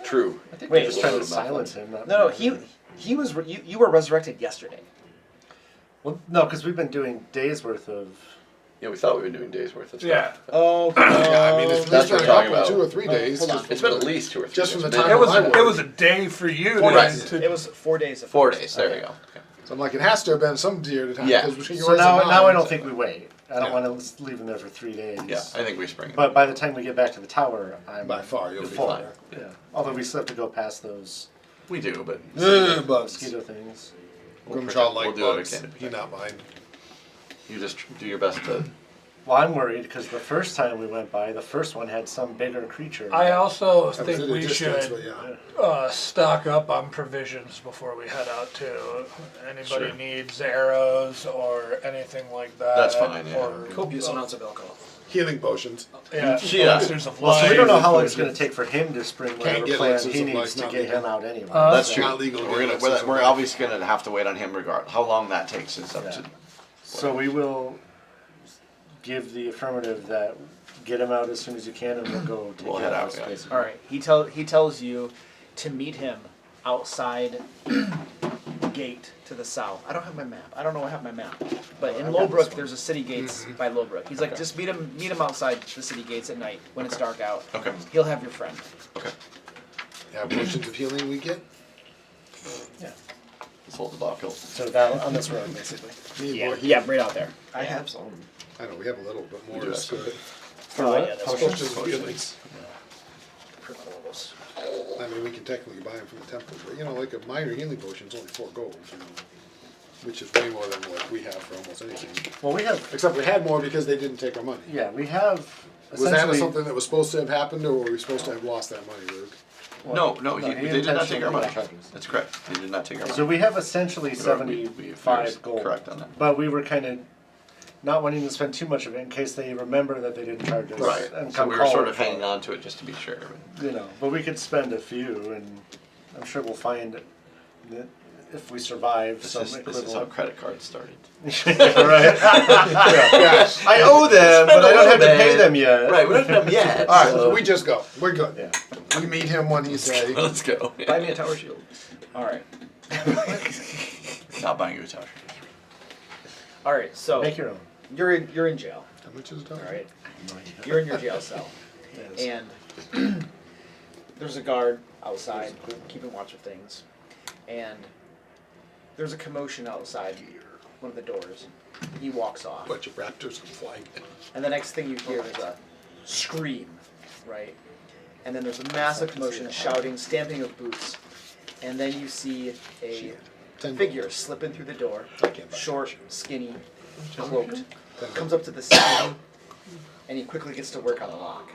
Speaker 4: True.
Speaker 8: I think
Speaker 9: Wait,
Speaker 8: we're just trying to
Speaker 4: Well,
Speaker 8: silence him. Not
Speaker 9: No, he was. You were resurrected yesterday.
Speaker 8: Well, no, because we've been doing days worth of.
Speaker 4: Yeah, we thought we were doing days worth of stuff.
Speaker 6: Yeah.
Speaker 9: Oh.
Speaker 2: Yeah, I mean, it's
Speaker 4: That's
Speaker 2: been
Speaker 4: what
Speaker 2: a
Speaker 4: we're talking
Speaker 2: couple,
Speaker 4: about.
Speaker 2: 2 or 3 days.
Speaker 9: hold on.
Speaker 2: just
Speaker 4: It's
Speaker 2: from
Speaker 4: been at
Speaker 2: the-
Speaker 4: least 2 or 3
Speaker 2: just
Speaker 4: days.
Speaker 2: from the
Speaker 4: Maybe-
Speaker 2: time
Speaker 6: It was a day for you.
Speaker 9: 4
Speaker 6: then
Speaker 9: days.
Speaker 6: to-
Speaker 9: It was 4 days. Of
Speaker 4: 4 days. There you go. Okay.
Speaker 2: So I'm like, it has to have been some deer at a time.
Speaker 4: Yeah.
Speaker 2: because
Speaker 8: So now I don't think we wait. I don't
Speaker 2: Yeah.
Speaker 8: want to leave him there for 3 days.
Speaker 4: Yeah, I think we spring.
Speaker 8: But by the time we get back to the tower, I'm
Speaker 2: By far, you'll be
Speaker 8: full.
Speaker 2: fine.
Speaker 8: Yeah. Although we still have to go past those
Speaker 4: We do, but
Speaker 2: Bugs.
Speaker 8: mosquito things.
Speaker 4: we'll
Speaker 2: Grimjaw
Speaker 4: we'll
Speaker 2: like
Speaker 4: do what we
Speaker 2: bugs.
Speaker 4: can.
Speaker 2: He not mind.
Speaker 4: You just do your best to
Speaker 8: Well, I'm worried because the first time we went by, the first one had some bigger creature.
Speaker 6: I also
Speaker 2: That was
Speaker 6: think
Speaker 2: at a
Speaker 6: we
Speaker 2: distance,
Speaker 6: should
Speaker 2: but yeah.
Speaker 6: stock up on provisions before we head out too. Anybody needs arrows or anything like that?
Speaker 4: That's fine, yeah.
Speaker 6: Or,
Speaker 5: Copious amounts of alcohol.
Speaker 2: Healing potions.
Speaker 6: yeah,
Speaker 4: Yeah.
Speaker 6: elixirs of
Speaker 8: Well, so we
Speaker 6: life.
Speaker 8: don't know how long it's going to take for him to spring whatever
Speaker 2: get
Speaker 8: plan
Speaker 2: elixirs
Speaker 8: he
Speaker 2: of
Speaker 8: needs
Speaker 2: life,
Speaker 8: to
Speaker 2: not
Speaker 8: get
Speaker 2: legal.
Speaker 8: him out anyway.
Speaker 4: That's
Speaker 2: It's
Speaker 4: true.
Speaker 2: not legal to
Speaker 4: We're
Speaker 2: get
Speaker 4: gonna,
Speaker 2: elixirs
Speaker 4: we're
Speaker 2: of
Speaker 4: obviously going to have to wait on him regardless. How long that takes is up to.
Speaker 8: So we will give the affirmative that get him out as soon as you can, and we'll go take
Speaker 4: We'll
Speaker 8: care
Speaker 4: head
Speaker 8: of
Speaker 4: out,
Speaker 8: this,
Speaker 4: yeah.
Speaker 8: basically.
Speaker 9: All right. He tells you to meet him outside the gate to the south. I don't have my map. I don't know I have my map. But in Lowbrook, there's a city gates by Lowbrook. He's like, just meet him outside the city gates at night when it's dark out.
Speaker 4: Okay.
Speaker 9: He'll have your friend.
Speaker 4: Okay.
Speaker 2: Yeah, potions of healing we get.
Speaker 4: Let's hold the dog kill.
Speaker 8: So that on this road, basically.
Speaker 2: Need more healing.
Speaker 9: Yeah, right out there.
Speaker 5: I have some.
Speaker 2: I know we have a little, but more
Speaker 4: do
Speaker 2: is
Speaker 4: have
Speaker 2: good.
Speaker 8: For
Speaker 9: Oh,
Speaker 8: what?
Speaker 9: yeah, that's
Speaker 2: Potions of healing.
Speaker 9: Criminals.
Speaker 2: I mean, we can technically buy them from the temple, but you know, like a minor healing potion's only 4 gold, you know, which is way more than what we have for almost anything.
Speaker 8: Well, we have.
Speaker 2: Except we had more because they didn't take our money.
Speaker 8: Yeah, we have.
Speaker 2: Was that
Speaker 8: essentially-
Speaker 2: something that was supposed to have happened, or were we supposed to have lost that money, Luke?
Speaker 4: No,
Speaker 8: he
Speaker 4: they did not take our money.
Speaker 8: intentionally charges.
Speaker 4: That's correct. They did not take our money.
Speaker 8: So we have essentially
Speaker 4: We-
Speaker 8: 75 gold.
Speaker 4: Correct on that.
Speaker 8: But we were kind of not wanting to spend too much of it in case they remember that they didn't charge us.
Speaker 4: Right.
Speaker 8: And
Speaker 4: So
Speaker 8: come
Speaker 4: we were
Speaker 8: call
Speaker 4: sort
Speaker 8: it
Speaker 4: of
Speaker 8: for
Speaker 4: hanging
Speaker 8: it.
Speaker 4: on to it just to be sure.
Speaker 8: You know, but we could spend a few, and I'm sure we'll find that if we survive
Speaker 4: This
Speaker 8: some
Speaker 4: is how
Speaker 8: equivalent.
Speaker 4: credit cards started.
Speaker 8: Right?
Speaker 2: Yes.
Speaker 8: I owe them, but I don't have to pay them yet.
Speaker 4: Right, we don't have them yet.
Speaker 2: Alright, so we just go. We're good.
Speaker 8: Yeah.
Speaker 2: We meet him when he says.
Speaker 4: Let's go.
Speaker 5: Buy me a tower shield.
Speaker 9: All right.
Speaker 4: Not buying you a tower.
Speaker 9: All right. So
Speaker 8: Make your own.
Speaker 9: you're in jail.
Speaker 2: How much is it?
Speaker 9: All right. You're in your jail cell, and there's a guard outside keeping watch of things, and there's a commotion outside one of the doors. He walks off,
Speaker 2: A bunch of raptors come flying.
Speaker 9: and the next thing you hear is a scream, right? And then there's a massive commotion, shouting, stamping of boots, and then you see a figure slipping through the door, short, skinny, cloaked, comes up to the ceiling, and he quickly gets to work on the lock.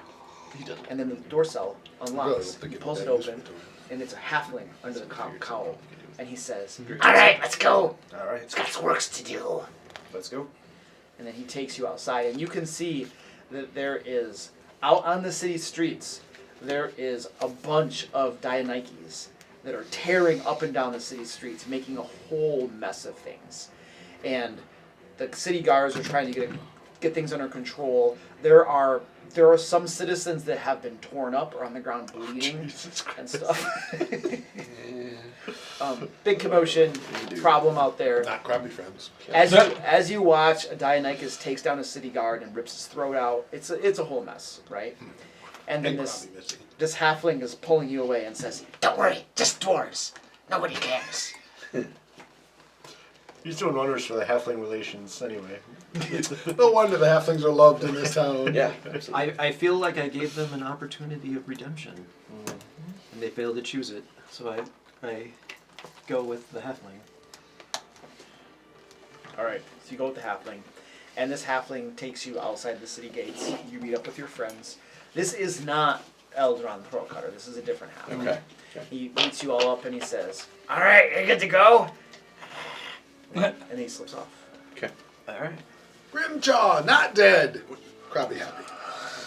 Speaker 9: And then the door cell unlocks. He pulls it open, and it's a halfling under the cowl. And he says,
Speaker 11: All right, let's go.
Speaker 5: All right.
Speaker 11: It's got works to do.
Speaker 5: Let's go.
Speaker 9: and then he takes you outside, and you can see that there is, out on the city streets, there is a bunch of Dionychus that are tearing up and down the city streets, making a whole mess of things. And the city guards are trying to get things under control. There are some citizens that have been torn up or on the ground bleeding and stuff. Big commotion, problem out there.
Speaker 2: Not crabby friends.
Speaker 9: As you watch, a Dionychus takes down a city guard and rips his throat out. It's a whole mess, right? And then this halfling is pulling you away and says,
Speaker 11: Don't worry, just dwarves. Nobody cares.
Speaker 8: He's doing wonders for the halfling relations anyway.
Speaker 2: No wonder the halflings are loved in this town.
Speaker 4: Yeah.
Speaker 5: I feel like I gave them an opportunity of redemption, and they failed to choose it. So I go with the halfling.
Speaker 9: Alright, so you go with the halfling. And this halfling takes you outside the city gates. You meet up with your friends. This is not Eldron the Throat Cutter. This is a different halfling.
Speaker 4: Okay.
Speaker 9: He meets you all up and he says,
Speaker 11: All right, you good to go?
Speaker 9: and then he slips off.
Speaker 4: Okay.
Speaker 5: All right.
Speaker 2: Grimjaw, not dead. Crabby happy.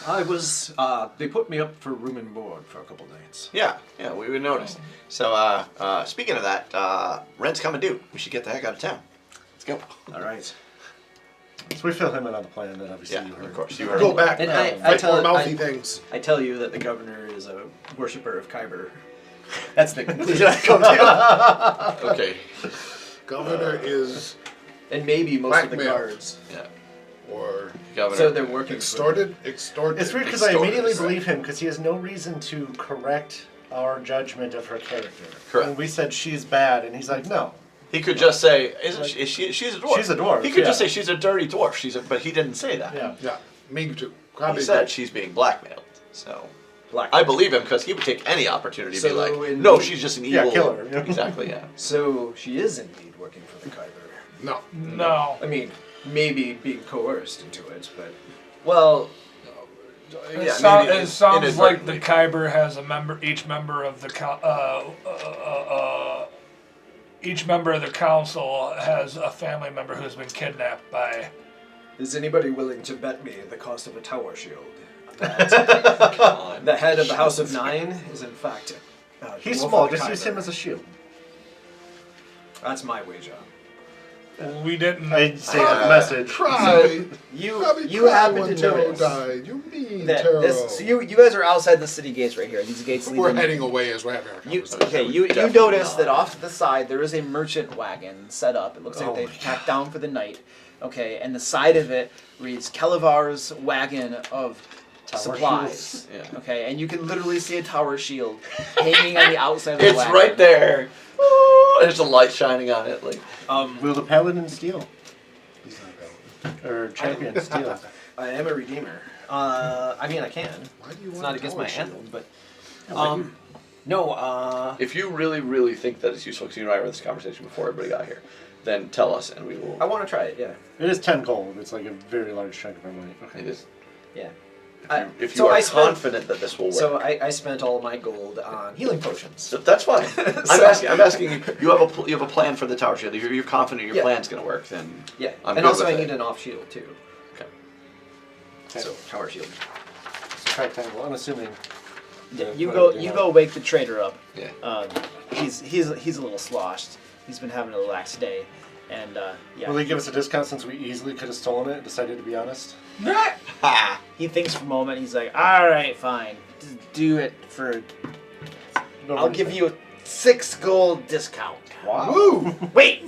Speaker 5: I was. They put me up for room and board for a couple nights.
Speaker 4: Yeah, we noticed. So, speaking of that, rent's coming due. We should get the heck out of town. Let's go.
Speaker 5: All right.
Speaker 8: So we fill him in on the plan that obviously
Speaker 4: Yeah,
Speaker 8: you heard.
Speaker 4: of course. You heard.
Speaker 2: Go back.
Speaker 5: And
Speaker 2: Fight more mouthy things.
Speaker 5: I tell you that the governor is a worshipper of Kyber. That's the conclusion I come to.
Speaker 4: Okay.
Speaker 2: Governor is
Speaker 5: And maybe most of the
Speaker 2: Blackmail.
Speaker 5: guards.
Speaker 4: Yeah.
Speaker 2: or
Speaker 4: Governor.
Speaker 5: So they're working
Speaker 2: extorted.
Speaker 8: It's weird because I immediately believe him because he has no reason to correct our judgment of her character.
Speaker 4: Correct.
Speaker 8: And we said she's bad, and he's like, no.
Speaker 4: He could just say, she's a dwarf.
Speaker 8: She's a dwarf,
Speaker 4: He could just
Speaker 8: yeah.
Speaker 4: say she's a dirty dwarf.
Speaker 8: But
Speaker 4: he didn't say that.
Speaker 8: Yeah.
Speaker 2: Yeah, me too.
Speaker 4: He
Speaker 2: Crabby
Speaker 4: said she's being blackmailed. So
Speaker 5: Black.
Speaker 4: I believe him because he would take any opportunity to be
Speaker 5: So
Speaker 4: like,
Speaker 5: in-
Speaker 4: no, she's just an
Speaker 8: Yeah,
Speaker 4: evil.
Speaker 8: kill her.
Speaker 4: Exactly. Yeah.
Speaker 5: So she is indeed working for the Kyber.
Speaker 2: No.
Speaker 6: No.
Speaker 5: I mean, maybe being coerced into it, but
Speaker 4: Well,
Speaker 6: It,
Speaker 4: yeah, maybe
Speaker 6: it sounds like the
Speaker 4: inadvertently.
Speaker 6: Kyber has a member. Each member of the each member of the council has a family member who's been kidnapped by.
Speaker 5: is anybody willing to bet me the cost of a tower shield?
Speaker 4: Come on.
Speaker 5: The head of the House of Nine is in fact.
Speaker 8: He's
Speaker 5: Wolf
Speaker 8: small.
Speaker 5: of
Speaker 8: Just
Speaker 5: Kyber.
Speaker 8: use him as a shield.
Speaker 5: That's my wager.
Speaker 6: We didn't.
Speaker 8: I'd say a message.
Speaker 2: Cry.
Speaker 7: You
Speaker 2: Cry
Speaker 7: happen
Speaker 2: when
Speaker 7: to
Speaker 2: Taro
Speaker 7: notice
Speaker 2: died. You mean
Speaker 7: that
Speaker 2: Taro.
Speaker 7: this. So you guys are outside the city gates right here. These gates lead
Speaker 2: We're
Speaker 7: in.
Speaker 2: heading away as we're having our
Speaker 7: You,
Speaker 2: conversation.
Speaker 7: okay, you
Speaker 4: Definitely
Speaker 7: notice
Speaker 4: not.
Speaker 7: that off to the side there is a merchant wagon set up. It looks like
Speaker 8: Oh
Speaker 7: they've
Speaker 8: my
Speaker 7: packed down for the night. Okay, and the side of it reads Kelevar's wagon of
Speaker 8: Tower
Speaker 7: supplies.
Speaker 4: shields. Yeah.
Speaker 7: Okay, and you can literally see a tower shield hanging on the outside of the
Speaker 4: It's
Speaker 7: wagon.
Speaker 4: right there. Ooh, there's a light shining on it. Like,
Speaker 8: Will the paladin steal?
Speaker 2: He's not a paladin.
Speaker 8: Or champion steal?
Speaker 5: I am a redeemer. I mean, I can.
Speaker 2: Why do you
Speaker 5: It's
Speaker 2: want
Speaker 5: not
Speaker 2: a
Speaker 5: against
Speaker 2: tower
Speaker 5: my
Speaker 2: shield?
Speaker 5: anthem, but no.
Speaker 4: if you really, really think that it's useful, because you and I had this conversation before everybody got here, then tell us and we will.
Speaker 5: I want to try it. Yeah.
Speaker 8: It is 10 gold. It's like a very large chunk of our money. Okay.
Speaker 4: It is.
Speaker 5: Yeah.
Speaker 4: If you
Speaker 5: So
Speaker 4: are
Speaker 5: I spent-
Speaker 4: confident that this will work.
Speaker 5: So I spent all my gold on healing potions.
Speaker 4: So that's fine. I'm asking you. You have a plan for the tower shield. If you're confident your
Speaker 5: Yeah.
Speaker 4: plan's going to work, then
Speaker 5: Yeah,
Speaker 4: I'm
Speaker 5: and
Speaker 4: good
Speaker 5: also
Speaker 4: with
Speaker 5: I
Speaker 4: it.
Speaker 5: need an off shield too.
Speaker 4: Okay.
Speaker 5: So tower shield.
Speaker 8: Subtract 10 gold. I'm assuming.
Speaker 7: Yeah,
Speaker 8: the-
Speaker 7: you
Speaker 8: whatever
Speaker 7: go
Speaker 8: they
Speaker 7: you
Speaker 8: have.
Speaker 7: go wake the trader up.
Speaker 4: Yeah.
Speaker 7: He's a little sloshed. He's been having a relaxed day, and yeah.
Speaker 8: Will they give us a discount since we easily could have stolen it? Decided to be honest.
Speaker 7: He thinks for a moment. He's like, "All right, fine. Just do it for.
Speaker 8: No
Speaker 7: I'll
Speaker 8: worries.
Speaker 7: give you a 6 gold discount."
Speaker 8: Wow.
Speaker 2: Woo!
Speaker 7: Wait!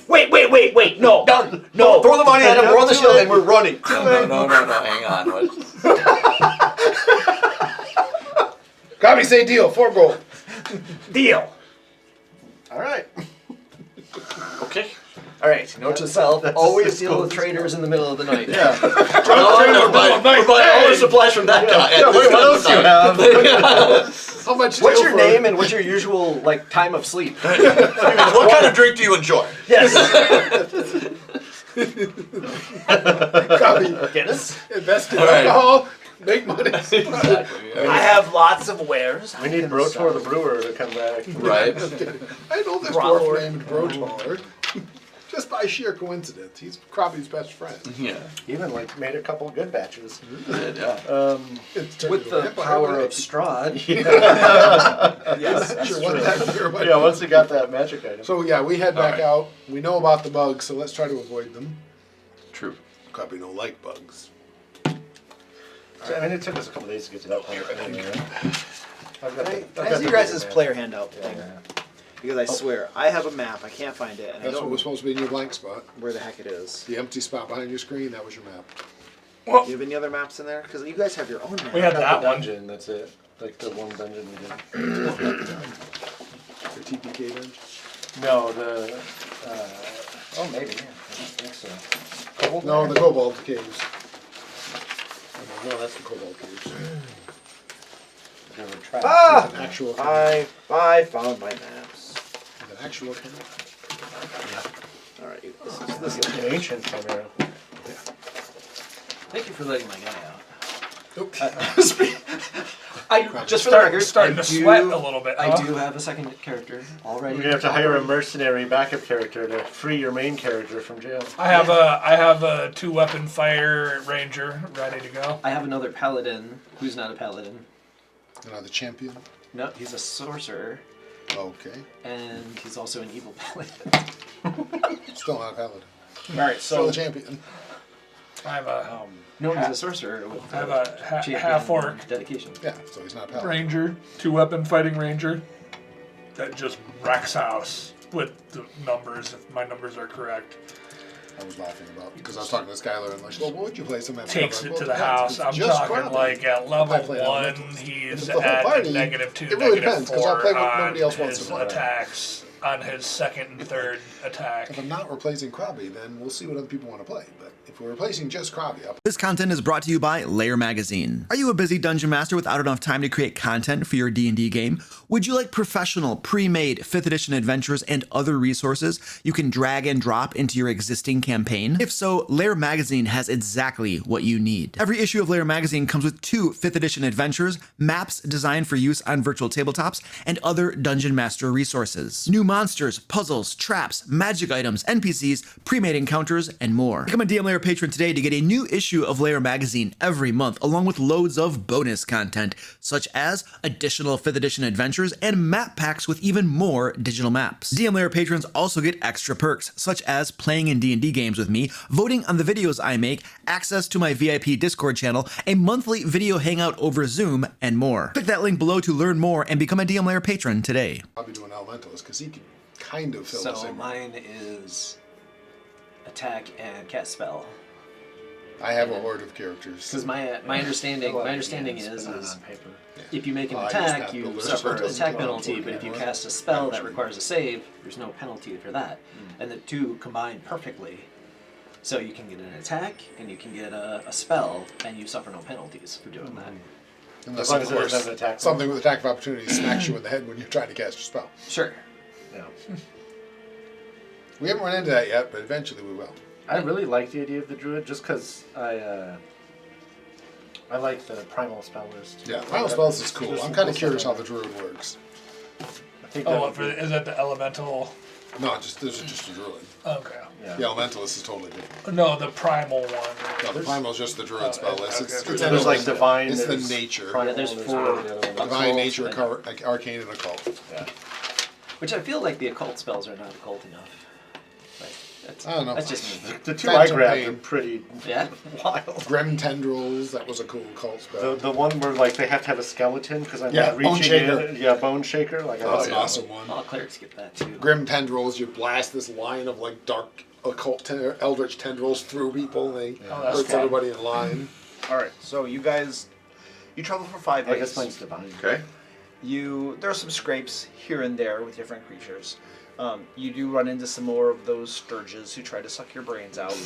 Speaker 7: No,
Speaker 5: Done.
Speaker 7: no.
Speaker 5: Throw the money at him. We're on the shield and we're running.
Speaker 4: No. Hang on. What?
Speaker 2: Copy say deal. 4 gold.
Speaker 7: Deal.
Speaker 8: All right.
Speaker 4: Okay.
Speaker 5: All right. Note to self: always deal with traders in the middle of the night.
Speaker 8: Yeah.
Speaker 4: We're buying all the supplies from that guy.
Speaker 8: Yeah, wait, what else do you have?
Speaker 2: How much?
Speaker 5: What's
Speaker 2: deal
Speaker 5: your
Speaker 2: for-
Speaker 5: name and what's your usual like time of sleep?
Speaker 4: What kind of drink do you enjoy?
Speaker 5: Yes.
Speaker 2: Copy.
Speaker 5: Guinness.
Speaker 2: Invest in
Speaker 4: All right.
Speaker 2: alcohol. Make money.
Speaker 7: I have lots of wares.
Speaker 8: We need Brotor the brewer to come back.
Speaker 4: Right.
Speaker 2: I know this
Speaker 7: Growler.
Speaker 2: dwarf named Brotor. Just by sheer coincidence. He's Crappie's best friend.
Speaker 4: Yeah.
Speaker 8: Even like made a couple good batches.
Speaker 4: Yeah.
Speaker 2: It's turned
Speaker 5: With
Speaker 2: into a
Speaker 5: the
Speaker 2: vampire,
Speaker 5: power
Speaker 2: right?
Speaker 5: of Strahd.
Speaker 7: Yes, that's
Speaker 2: Sure, what
Speaker 7: true.
Speaker 2: that beer might
Speaker 8: Yeah,
Speaker 2: be.
Speaker 8: once we got that magic item.
Speaker 2: So yeah, we head back
Speaker 4: Alright.
Speaker 2: out. We know about the bugs, so let's try to avoid them.
Speaker 4: True.
Speaker 2: Copy no like bugs.
Speaker 8: So, I mean, it took us a couple days to get to that point. Anyway, right? I've got the- I've got
Speaker 7: As
Speaker 8: the
Speaker 7: you guys'
Speaker 8: data, man.
Speaker 7: player handout thing,
Speaker 8: Yeah.
Speaker 7: because I swear I have a map. I can't find it, and I
Speaker 2: That's
Speaker 7: don't
Speaker 2: what
Speaker 7: know
Speaker 2: was supposed to be in your blank spot.
Speaker 7: where the heck it is.
Speaker 2: The empty spot behind your screen, that was your map.
Speaker 7: Do you have any other maps in there? Because you guys have your own map.
Speaker 6: We had
Speaker 8: I've got
Speaker 6: that
Speaker 8: the
Speaker 6: one.
Speaker 8: dungeon, that's it. Like the one dungeon we did.
Speaker 2: The TPK dungeon.
Speaker 8: No, the. Oh, maybe, yeah. I think so. Kobold
Speaker 2: No,
Speaker 8: Lair?
Speaker 2: the Cobalt Caves.
Speaker 8: No, that's the Cobalt Caves. There were traps.
Speaker 7: Ah!
Speaker 2: An actual cave.
Speaker 7: I found my maps.
Speaker 2: An actual cave.
Speaker 7: All right,
Speaker 8: This is an ancient Chimera.
Speaker 5: Thank you for letting my guy out.
Speaker 2: Oops.
Speaker 5: Just for the record,
Speaker 6: starting
Speaker 5: I
Speaker 6: to
Speaker 5: do-
Speaker 6: sweat a little bit.
Speaker 5: I
Speaker 6: huh?
Speaker 5: do have a second character already.
Speaker 8: You're gonna have to hire a mercenary backup character to free your main character from jail.
Speaker 6: I have a 2-weapon fire ranger ready to go.
Speaker 5: I have another paladin who's not a paladin.
Speaker 2: Another champion.
Speaker 5: No, he's a sorcerer,
Speaker 2: Okay.
Speaker 5: and he's also an evil paladin.
Speaker 2: Still not a paladin.
Speaker 7: All right,
Speaker 2: Still
Speaker 7: so
Speaker 2: a champion.
Speaker 6: I have a
Speaker 5: No, he's a sorcerer with
Speaker 6: I have a
Speaker 5: champion
Speaker 6: half-orc
Speaker 5: dedication.
Speaker 2: Yeah, so he's not a paladin.
Speaker 6: ranger, 2-weapon fighting ranger that just wrecks house with the numbers, if my numbers are correct.
Speaker 2: I was laughing about because I was talking to Skylar and like, well, what would you place him at?
Speaker 6: Takes
Speaker 2: I'm
Speaker 6: it
Speaker 2: like,
Speaker 6: to
Speaker 2: well,
Speaker 6: the
Speaker 2: yeah,
Speaker 6: house.
Speaker 2: it's
Speaker 6: I'm
Speaker 2: just
Speaker 6: talking
Speaker 2: Crappie.
Speaker 6: like at
Speaker 2: I
Speaker 6: level
Speaker 2: play
Speaker 6: 1,
Speaker 2: elementals. If
Speaker 6: he's
Speaker 2: it's the whole
Speaker 6: at
Speaker 2: party,
Speaker 6: -2,
Speaker 2: it really depends, 'cause I'll play what
Speaker 6: -4
Speaker 2: nobody else
Speaker 6: on
Speaker 2: wants to
Speaker 6: his
Speaker 2: play.
Speaker 6: attacks. on his second and third attack.
Speaker 2: If I'm not replacing Krabby, then we'll see what other people want to play. But if we're replacing just Krabby,
Speaker 12: This content is brought to you by Lair Magazine. Are you a busy dungeon master without enough time to create content for your D&D game? Would you like professional, pre-made 5th edition adventures and other resources you can drag and drop into your existing campaign? If so, Lair Magazine has exactly what you need. Every issue of Lair Magazine comes with 2 5th edition adventures, maps designed for use on virtual tabletops, and other dungeon master resources. New monsters, puzzles, traps, magic items, NPCs, pre-made encounters, and more. Become a DM Lair patron today to get a new issue of Lair Magazine every month, along with loads of bonus content, such as additional 5th edition adventures and map packs with even more digital maps. DM Lair patrons also get extra perks, such as playing in D&D games with me, voting on the videos I make, access to my VIP Discord channel, a monthly video hangout over Zoom, and more. Click that link below to learn more and become a DM Lair patron today.
Speaker 2: I'll be doing elementals because he can kind of fill the
Speaker 5: So
Speaker 2: same.
Speaker 5: mine is attack and cast spell.
Speaker 2: I have a horde of characters.
Speaker 5: Because my understanding is
Speaker 8: on paper.
Speaker 5: if you make an
Speaker 2: I use
Speaker 5: attack,
Speaker 2: that
Speaker 5: you
Speaker 2: builder, so
Speaker 5: suffer
Speaker 2: it
Speaker 5: an
Speaker 2: doesn't
Speaker 5: attack
Speaker 2: go
Speaker 5: penalty,
Speaker 2: on
Speaker 5: but if you
Speaker 2: anywhere.
Speaker 5: cast a spell that requires a save, there's no penalty for that. And the two combine perfectly. So you can get an attack, and you can get a spell, and you suffer no penalties for doing that.
Speaker 2: Unless,
Speaker 8: As long
Speaker 2: of
Speaker 8: as it
Speaker 2: course,
Speaker 8: doesn't attack
Speaker 2: something with attack of opportunity smacks you in the head when you're trying to cast your spell.
Speaker 5: Sure.
Speaker 8: Yeah.
Speaker 2: We haven't run into that yet, but eventually we will.
Speaker 8: I really like the idea of the druid just because I like the primal spell list.
Speaker 2: Yeah, Primal Spells is cool.
Speaker 8: There's
Speaker 2: I'm
Speaker 8: some
Speaker 2: kind of
Speaker 8: cool
Speaker 2: curious
Speaker 8: stuff
Speaker 2: how
Speaker 8: in
Speaker 2: the druid works.
Speaker 8: I think
Speaker 6: Oh,
Speaker 8: that would be-
Speaker 6: is that the elemental?
Speaker 2: No, just there's just a druid.
Speaker 6: Okay.
Speaker 8: yeah.
Speaker 2: The Elementalist is totally different.
Speaker 6: No, the primal one.
Speaker 2: No, the Primal's just the druid spell list. It's
Speaker 6: okay.
Speaker 2: it's
Speaker 8: There's like divine.
Speaker 2: It's the
Speaker 8: there's
Speaker 2: nature.
Speaker 8: primal,
Speaker 5: There's
Speaker 8: there's
Speaker 5: four.
Speaker 8: the other one.
Speaker 2: Divine,
Speaker 5: Occult,
Speaker 2: nature,
Speaker 5: and-
Speaker 2: arcane, and occult.
Speaker 8: Yeah.
Speaker 5: Which I feel like the occult spells are not occult enough. Like, that's,
Speaker 2: I don't know.
Speaker 5: That's just me.
Speaker 8: The two
Speaker 2: Phantom
Speaker 8: I grabbed
Speaker 2: Pain.
Speaker 8: are pretty
Speaker 5: Yeah.
Speaker 8: wild.
Speaker 2: Grim Tendrils, that was a cool cult spell.
Speaker 8: The one where like they have to have a skeleton because I'm
Speaker 2: Yeah,
Speaker 8: not reaching
Speaker 2: Bone Shaker.
Speaker 8: in. Yeah, Bone Shaker. Like
Speaker 2: That was
Speaker 8: I
Speaker 2: an awesome one.
Speaker 5: All clerics get that too.
Speaker 2: Grim Tendrils, you blast this line of like dark occult eldritch tendrils through people, and they
Speaker 6: that's
Speaker 2: hurts
Speaker 6: fun.
Speaker 2: everybody in line.
Speaker 7: All right, so you guys, you travel for 5 days.
Speaker 8: I guess mine's divine.
Speaker 4: Okay.
Speaker 7: There are some scrapes here and there with different creatures. You do run into some more of those sturges who try to suck your brains out,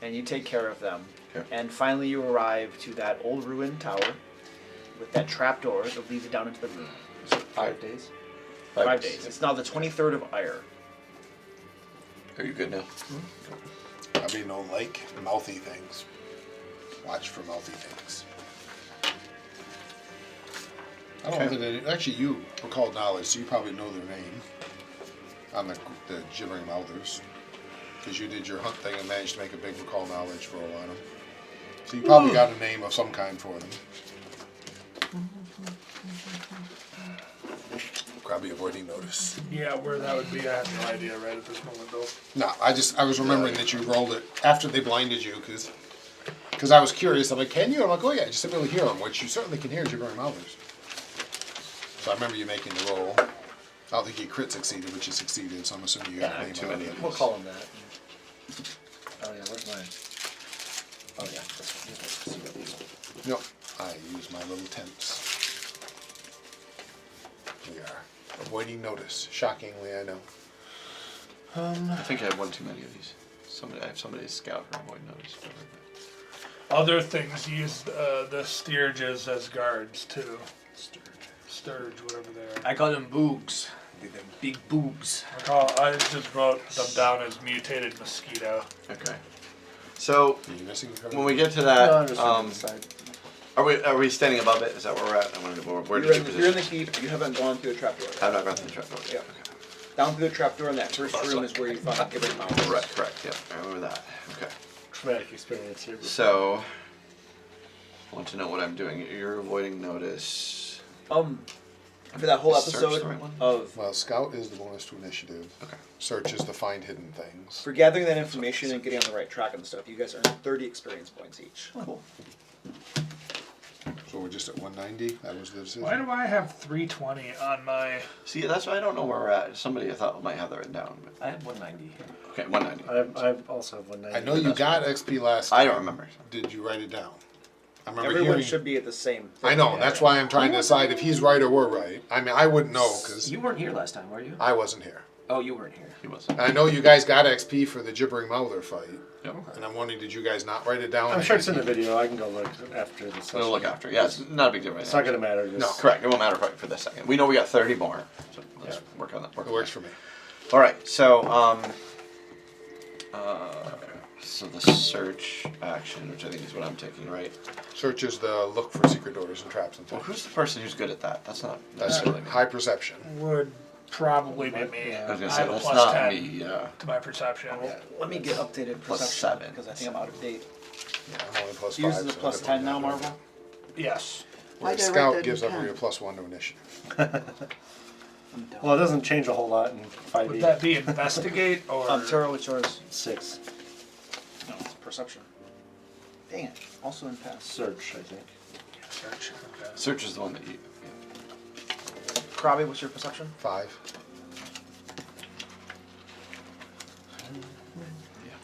Speaker 7: and you take care of them.
Speaker 4: Okay.
Speaker 7: And finally, you arrive to that old ruined tower with that trapdoor that leads down into the room.
Speaker 5: 5 days.
Speaker 7: 5 days. It's now the 23rd of Ire.
Speaker 4: Are you good now?
Speaker 2: I mean, no like mouthy things. Watch for mouthy things. I don't know that actually you recall knowledge, so you probably know their name on the gibbering mouthers, because you did your hunt thing and managed to make a big recall knowledge roll on them. So you probably got a name of some kind for them. Probably avoiding notice.
Speaker 6: Yeah, where that would be, I have no idea right at this moment though.
Speaker 2: No, I was remembering that you rolled it after they blinded you, because I was curious. I'm like, can you? I'm like, oh yeah, just to be able to hear them, which you certainly can hear gibbering mouthers. So I remember you making the roll. I don't think you crit succeeded, but you succeeded, so I'm assuming you got a name
Speaker 4: too
Speaker 2: out of
Speaker 4: many.
Speaker 2: it.
Speaker 5: We'll call them that.
Speaker 8: Oh yeah, where's mine? Oh yeah, this one.
Speaker 2: Nope, I use my little tents. We are avoiding notice. Shockingly, I know.
Speaker 4: I think I have one too many of these. I have somebody to scout for avoid notice.
Speaker 6: Other things use the steerges as guards too. Sturge, whatever they are.
Speaker 9: I call them boogs. They're them big boogs.
Speaker 6: I just wrote them down as mutated mosquito.
Speaker 4: Okay. So
Speaker 2: Are you missing a card?
Speaker 4: when we get to
Speaker 8: No,
Speaker 4: that,
Speaker 8: I'm just on the side.
Speaker 4: are we standing above it? Is that where we're at? Where did
Speaker 7: You're
Speaker 4: you
Speaker 7: in,
Speaker 4: position?
Speaker 7: you're in the keep. You haven't gone through the trapdoor.
Speaker 4: I've not gone through the trapdoor.
Speaker 7: Yeah.
Speaker 4: Okay.
Speaker 7: Down through the trapdoor in that first room is where you find Gibbering Mountains.
Speaker 4: Correct. Yeah, I remember that. Okay.
Speaker 8: Traumatic experience here.
Speaker 4: So, I want to know what I'm doing. You're avoiding notice.
Speaker 7: For that whole
Speaker 4: Is search
Speaker 7: episode
Speaker 4: the right one?
Speaker 7: of
Speaker 2: Well, scout is the bonus to initiative.
Speaker 4: Okay.
Speaker 2: Search is to find hidden things.
Speaker 7: for gathering that information and getting on the right track and stuff, you guys earn 30 experience points each.
Speaker 4: Cool.
Speaker 2: So we're just at 190. That was the decision.
Speaker 6: Why do I have 320 on my?
Speaker 4: See, that's why I don't know where we're at. Somebody I thought might have that written down. But
Speaker 5: I have 190.
Speaker 4: okay, 190.
Speaker 8: I also have 190.
Speaker 2: I know you got XP last time.
Speaker 4: I don't remember.
Speaker 2: Did you write it down? I remember
Speaker 7: Everyone
Speaker 2: hearing.
Speaker 7: should be at the same.
Speaker 2: I know. That's why I'm trying to decide if he's right or we're right. I mean, I wouldn't know because
Speaker 5: You weren't here last time, were you?
Speaker 2: I wasn't here.
Speaker 5: Oh, you weren't here.
Speaker 4: He was.
Speaker 2: I know you guys got XP for the gibbering mouther fight.
Speaker 4: Yep.
Speaker 2: And I'm wondering, did you guys not write it down?
Speaker 8: I'm sure it's in the video. I can go look after the session.
Speaker 4: We'll look after. Yeah, it's not a big deal right
Speaker 8: It's
Speaker 4: now.
Speaker 8: not going to matter.
Speaker 4: No, correct. It won't matter for this second. We know we got 30 more. So let's work on that.
Speaker 2: It works for me.
Speaker 4: All right. So, so the search action, which I think is what I'm taking, right?
Speaker 2: Search is the look for secret doors and traps and
Speaker 4: Well,
Speaker 2: things.
Speaker 4: who's the person who's good at that? That's not
Speaker 2: That's
Speaker 4: necessarily me.
Speaker 2: high perception.
Speaker 6: Would probably be me.
Speaker 4: I was gonna
Speaker 6: I
Speaker 4: say
Speaker 6: have a
Speaker 4: that's
Speaker 6: plus
Speaker 4: not
Speaker 6: 10
Speaker 4: me. Yeah.
Speaker 6: to my perception.
Speaker 9: Let me get updated
Speaker 4: Plus
Speaker 9: perception
Speaker 4: 7.
Speaker 9: because I think I'm out of date.
Speaker 2: Yeah, I'm only plus
Speaker 9: Yours
Speaker 2: 5.
Speaker 9: is a
Speaker 2: so
Speaker 9: plus
Speaker 2: I
Speaker 9: 10
Speaker 2: don't
Speaker 9: now,
Speaker 2: have
Speaker 9: Marvel?
Speaker 6: Yes.
Speaker 2: Where
Speaker 9: Why
Speaker 2: a
Speaker 9: did I write
Speaker 2: scout
Speaker 9: that
Speaker 2: gives
Speaker 9: in
Speaker 2: every
Speaker 9: pen?
Speaker 2: plus 1 to initiative.
Speaker 9: I'm done.
Speaker 8: Well, it doesn't change a whole lot in 5e.
Speaker 6: Would that be investigate or?
Speaker 9: Taro, what's yours?
Speaker 8: 6.
Speaker 9: No, it's perception. Dang it. Also in pass.
Speaker 8: Search, I think.
Speaker 6: Search. Okay.
Speaker 4: Search is the one that you.
Speaker 9: Krabi, what's your perception?
Speaker 2: 5.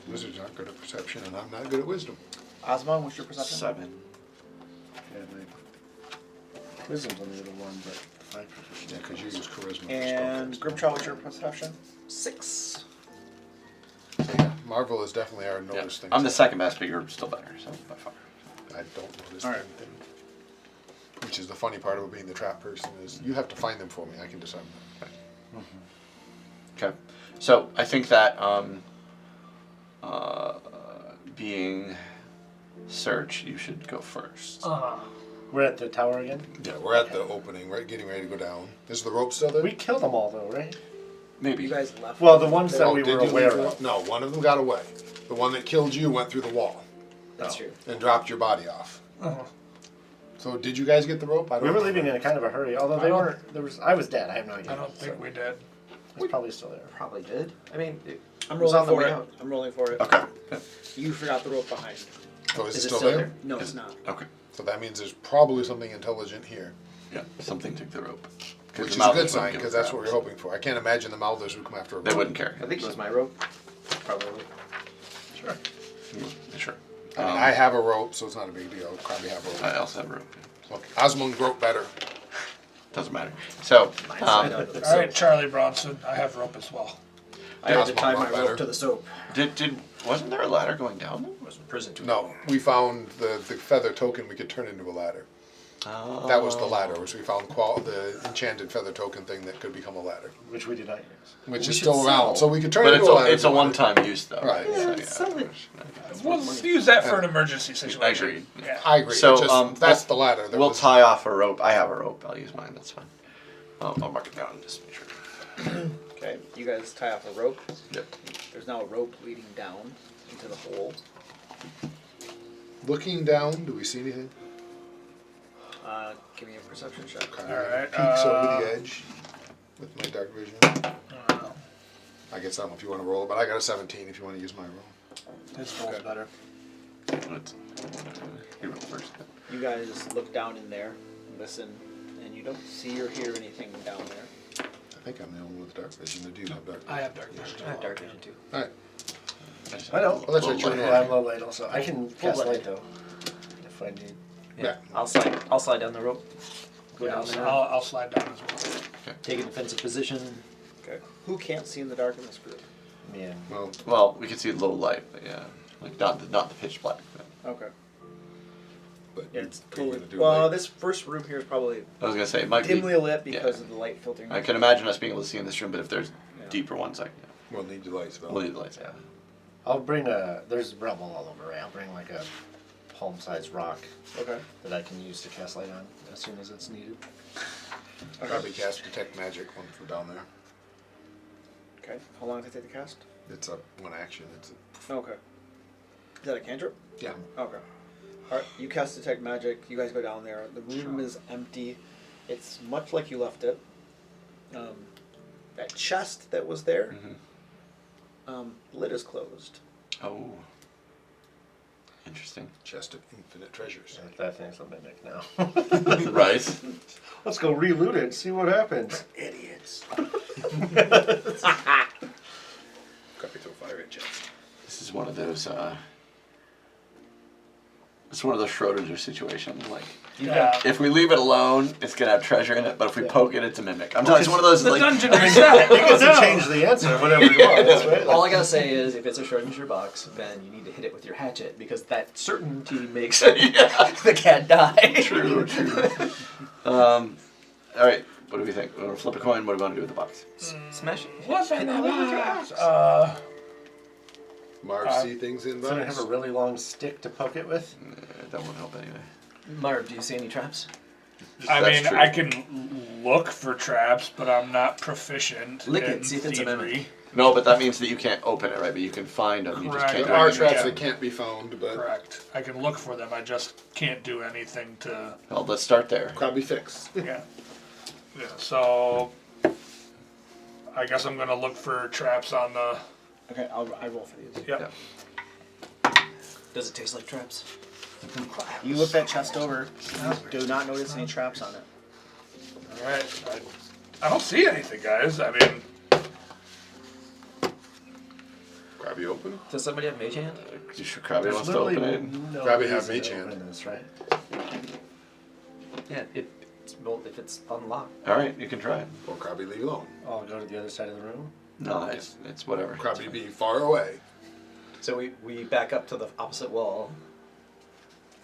Speaker 2: Wizards aren't good at perception, and I'm not good at wisdom.
Speaker 9: Osmond, what's your perception?
Speaker 4: 7.
Speaker 8: Yeah, my wisdom's only the 1, but 5 proficiency.
Speaker 2: Yeah, because you use charisma. for
Speaker 9: And
Speaker 2: spellcasting.
Speaker 9: Grimtraw, what's your perception? 6.
Speaker 2: So yeah, Marvel is definitely our
Speaker 4: Yeah.
Speaker 2: notice thing.
Speaker 4: I'm the second best, but you're still better. So by far.
Speaker 2: I don't notice
Speaker 9: All right.
Speaker 2: anything. Which is the funny part about being the trap person is you have to find them for me. I can decide them.
Speaker 4: Okay. So I think that being search, you should go first.
Speaker 8: We're at the tower again?
Speaker 2: Yeah, we're at the opening, right? Getting ready to go down. Is the rope still there?
Speaker 8: We killed them all, though, right?
Speaker 4: Maybe.
Speaker 9: You guys left.
Speaker 8: Well, the ones that
Speaker 2: Oh,
Speaker 8: we
Speaker 2: did
Speaker 8: were
Speaker 2: you
Speaker 8: aware
Speaker 2: leave
Speaker 8: of.
Speaker 2: the- No, one of them got away. The one that killed you went through the wall
Speaker 9: That's true.
Speaker 2: and dropped your body off. So did you guys get the rope? I don't
Speaker 8: We were
Speaker 2: know.
Speaker 8: leaving in a kind of a hurry, although
Speaker 6: I
Speaker 8: they
Speaker 6: don't-
Speaker 8: weren't. There was. I was dead. I have no idea.
Speaker 6: I don't think we did.
Speaker 8: It's probably still there.
Speaker 5: Probably did. I mean,
Speaker 9: I'm
Speaker 5: was
Speaker 9: rolling
Speaker 5: on the
Speaker 9: for
Speaker 5: way
Speaker 9: it.
Speaker 5: out.
Speaker 9: I'm rolling for it.
Speaker 4: Okay.
Speaker 9: You forgot the rope behind.
Speaker 2: So is it
Speaker 5: Is it
Speaker 2: still
Speaker 5: still
Speaker 2: there?
Speaker 5: there?
Speaker 9: No, it's not.
Speaker 4: Okay.
Speaker 2: So that means there's probably something intelligent here.
Speaker 4: Yeah. Something took the rope.
Speaker 2: Which is a good sign, because that's what we're hoping for. I can't imagine the Mouthers would come after a
Speaker 4: They
Speaker 2: rope.
Speaker 4: wouldn't care.
Speaker 5: I think it was my rope. Probably.
Speaker 4: Sure. Sure.
Speaker 2: I mean, I have a rope, so it's not a big deal. Probably have a rope.
Speaker 4: I also have a rope.
Speaker 2: Look, Osmond broke better.
Speaker 4: Doesn't matter. So,
Speaker 6: All right, Charlie Bronson. I have rope as well.
Speaker 5: I had to
Speaker 2: Osmond
Speaker 5: tie my
Speaker 2: rope better.
Speaker 5: rope to the soap.
Speaker 4: wasn't there a ladder going down?
Speaker 5: I was in prison too.
Speaker 2: No, we found the feather token we could turn into a ladder.
Speaker 4: Oh.
Speaker 2: That was the ladder, which we found the enchanted feather token thing that could become a ladder,
Speaker 8: Which we did not use.
Speaker 2: which
Speaker 5: We
Speaker 2: is
Speaker 5: should
Speaker 2: still
Speaker 5: sell.
Speaker 2: around. So we could turn
Speaker 4: But
Speaker 2: it into a ladder.
Speaker 4: it's a one-time use though.
Speaker 2: Right.
Speaker 4: So, yeah.
Speaker 6: We'll use that for an emergency situation.
Speaker 4: Agreed.
Speaker 6: Yeah.
Speaker 2: I agree.
Speaker 4: So,
Speaker 2: Just, that's the ladder. There
Speaker 4: We'll
Speaker 2: was-
Speaker 4: tie off a rope. I have a rope. I'll use mine. That's fine. I'll mark it down and just make sure.
Speaker 9: Okay, you guys tie off a rope.
Speaker 4: Yep.
Speaker 9: There's now a rope leading down into the hole.
Speaker 2: Looking down, do we see anything?
Speaker 9: Give me a perception check.
Speaker 2: Kind
Speaker 6: All
Speaker 2: of
Speaker 6: right,
Speaker 2: peeks over the edge with my dark vision. I guess I don't know if you want to roll it, but I got a 17 if you want to use my roll.
Speaker 6: His roll's better.
Speaker 4: You roll first.
Speaker 9: You guys look down in there, listen, and you don't see or hear anything down there.
Speaker 2: I think I'm the only one with dark vision. Or do you have dark vision?
Speaker 6: I have dark vision.
Speaker 5: I have dark vision too.
Speaker 2: All right.
Speaker 8: I know.
Speaker 2: Well, that's right. You're
Speaker 8: Yeah, I'm
Speaker 2: normal.
Speaker 8: low light also. I can cast light though, if I need.
Speaker 2: Yeah.
Speaker 5: I'll slide down the rope. Go
Speaker 6: Yeah,
Speaker 5: down there.
Speaker 6: I'll slide down as well.
Speaker 5: Take a defensive position.
Speaker 9: Okay. Who can't see in the dark in this group?
Speaker 8: Yeah.
Speaker 2: Well,
Speaker 4: We can see a little light, but yeah, like not the pitch black. But
Speaker 9: Okay.
Speaker 2: but
Speaker 9: Yeah,
Speaker 2: you-
Speaker 9: it's
Speaker 2: are you
Speaker 9: totally.
Speaker 2: gonna do
Speaker 9: Well,
Speaker 2: like-
Speaker 9: this first room here is probably
Speaker 4: I was gonna say it might
Speaker 9: dimly
Speaker 4: be.
Speaker 9: lit because
Speaker 4: yeah.
Speaker 9: of the light filtering.
Speaker 4: I can imagine us being able to see in this room, but if there's
Speaker 9: Yeah.
Speaker 4: deeper ones, like
Speaker 2: We'll need your lights, though.
Speaker 4: we'll need the lights. Yeah.
Speaker 8: I'll bring there's rubble all over, right? I'll bring like a palm-sized rock
Speaker 9: Okay.
Speaker 8: that I can use to cast light on as soon as it's needed.
Speaker 2: Probably cast Detect Magic once we're down there.
Speaker 9: Okay. How long does it take to cast?
Speaker 2: It's a one action. It's a,
Speaker 9: Okay. Is that a cantrip?
Speaker 2: yeah.
Speaker 9: Okay. Alright, you cast Detect Magic, you guys go down there. The room is empty. It's much like you left it. That chest that was there, lid is closed.
Speaker 4: Oh. Interesting.
Speaker 2: Chest of infinite treasures.
Speaker 8: That thing's a mimic now.
Speaker 4: Right.
Speaker 8: Let's go re-loot it, see what happens.
Speaker 9: Idiots.
Speaker 2: Copy throw fire at chest.
Speaker 4: This is one of those It's one of those Schrodinger situations. Like,
Speaker 6: Yeah.
Speaker 4: if we leave it alone, it's gonna have treasure in it. But if we poke it, it's a mimic. I'm telling you, it's one of those.
Speaker 6: The
Speaker 4: Like,
Speaker 6: dungeon reset.
Speaker 8: You get to change the answer whenever you want. That's right.
Speaker 5: All I gotta say is, if it's a Schrodinger box, then you need to hit it with your hatchet because that certainty makes the cat die.
Speaker 4: True. All right. What do we think? We want to flip a coin. What do we want to do with the box?
Speaker 5: Smash it.
Speaker 6: What's in the
Speaker 5: Hit it with your
Speaker 6: box?
Speaker 5: axe.
Speaker 2: Marv see things in
Speaker 8: Doesn't it
Speaker 2: box.
Speaker 8: have a really long stick to poke it with?
Speaker 4: That won't help anyway.
Speaker 5: Marv, do you see any traps?
Speaker 6: I
Speaker 4: That's
Speaker 6: mean,
Speaker 4: true.
Speaker 6: I can look for traps, but I'm not proficient
Speaker 5: Lick
Speaker 6: in
Speaker 5: it, see if it's a
Speaker 6: thievery.
Speaker 5: mimic.
Speaker 4: No, but that means that you can't open it, right? But you can find them. You just
Speaker 6: Correct.
Speaker 4: can't.
Speaker 2: There
Speaker 4: do
Speaker 2: are
Speaker 4: anything.
Speaker 2: traps
Speaker 6: Yeah.
Speaker 2: that can't be found, but
Speaker 6: Correct. I can look for them. I just can't do anything to.
Speaker 4: Well, let's start there.
Speaker 2: probably fixed.
Speaker 6: Yeah. Yeah. So, I guess I'm gonna look for traps on the.
Speaker 9: Okay, I roll for these.
Speaker 6: Yep.
Speaker 5: Does it taste like traps?
Speaker 9: You look that chest over. Do not notice any traps on it.
Speaker 6: All right. I don't see anything, guys. I mean,
Speaker 2: Grabby open.
Speaker 5: Does somebody have mage hand?
Speaker 4: You sure Krabby
Speaker 8: There's
Speaker 4: wants to open it?
Speaker 8: no
Speaker 2: Probably have
Speaker 8: reason
Speaker 2: mage
Speaker 8: to
Speaker 2: hand.
Speaker 8: open this, right?
Speaker 5: Yeah, well, if it's unlocked.
Speaker 4: All right, you can try it.
Speaker 2: Or Krabby leave alone.
Speaker 8: I'll go to the other side of the room.
Speaker 4: No, it's whatever.
Speaker 2: Krabby be far away.
Speaker 5: So we back up to the opposite wall.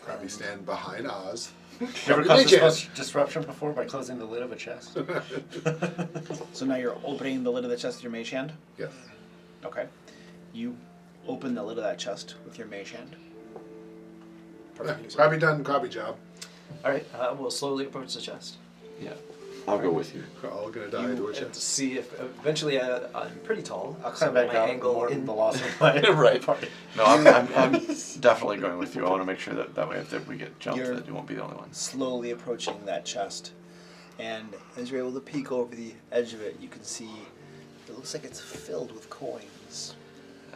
Speaker 2: Krabby stand behind Oz.
Speaker 8: You ever
Speaker 2: Krabby
Speaker 8: caused
Speaker 2: mage hand.
Speaker 8: this much disruption before by closing the lid of a chest?
Speaker 9: So now you're opening the lid of the chest with your mage hand?
Speaker 2: Yes.
Speaker 9: Okay. You open the lid of that chest with your mage hand.
Speaker 2: Krabby done Krabby job.
Speaker 5: All right, we'll slowly approach the chest.
Speaker 4: Yeah, I'll go with you.
Speaker 2: We're all gonna die to a
Speaker 5: You to
Speaker 2: chest.
Speaker 5: see if eventually I'm pretty tall.
Speaker 8: I'll
Speaker 5: so
Speaker 8: climb back
Speaker 5: my
Speaker 8: out
Speaker 5: angle
Speaker 8: more
Speaker 5: in
Speaker 8: than the loss of my
Speaker 4: Right.
Speaker 8: party.
Speaker 4: No, I'm definitely going with you. I want to make sure that way if we get jumped,
Speaker 9: You're-
Speaker 4: that you won't be the only one.
Speaker 9: Slowly approaching that chest. And as you're able to peek over the edge of it, you can see it looks like it's filled with coins.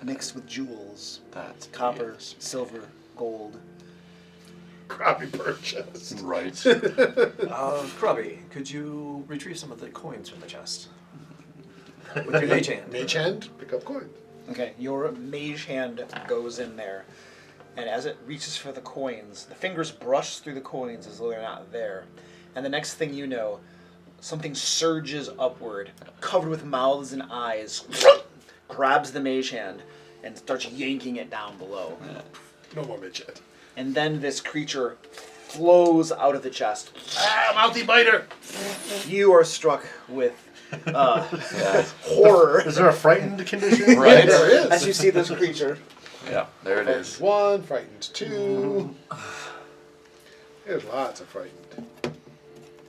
Speaker 9: Mixed with jewels.
Speaker 4: That's
Speaker 9: Copper,
Speaker 4: BS.
Speaker 9: silver, gold.
Speaker 2: Krabby purchase.
Speaker 4: Right.
Speaker 5: Krubby, could you retrieve some of the coins from the chest? With your mage hand.
Speaker 2: Mage hand, pick up coins.
Speaker 9: Okay, your mage hand goes in there, and as it reaches for the coins, the fingers brush through the coins as though they're not there. And the next thing you know, something surges upward, covered with mouths and eyes, grabs the mage hand, and starts yanking it down below.
Speaker 2: No more mage hand.
Speaker 9: And then this creature flows out of the chest.
Speaker 2: Ah, mouthy biter!
Speaker 9: You are struck with horror
Speaker 8: Is there a frightened condition?
Speaker 4: Right.
Speaker 2: There is.
Speaker 9: as you see this creature.
Speaker 4: Yeah, there it is.
Speaker 2: One, frightened two. There's lots of frightened.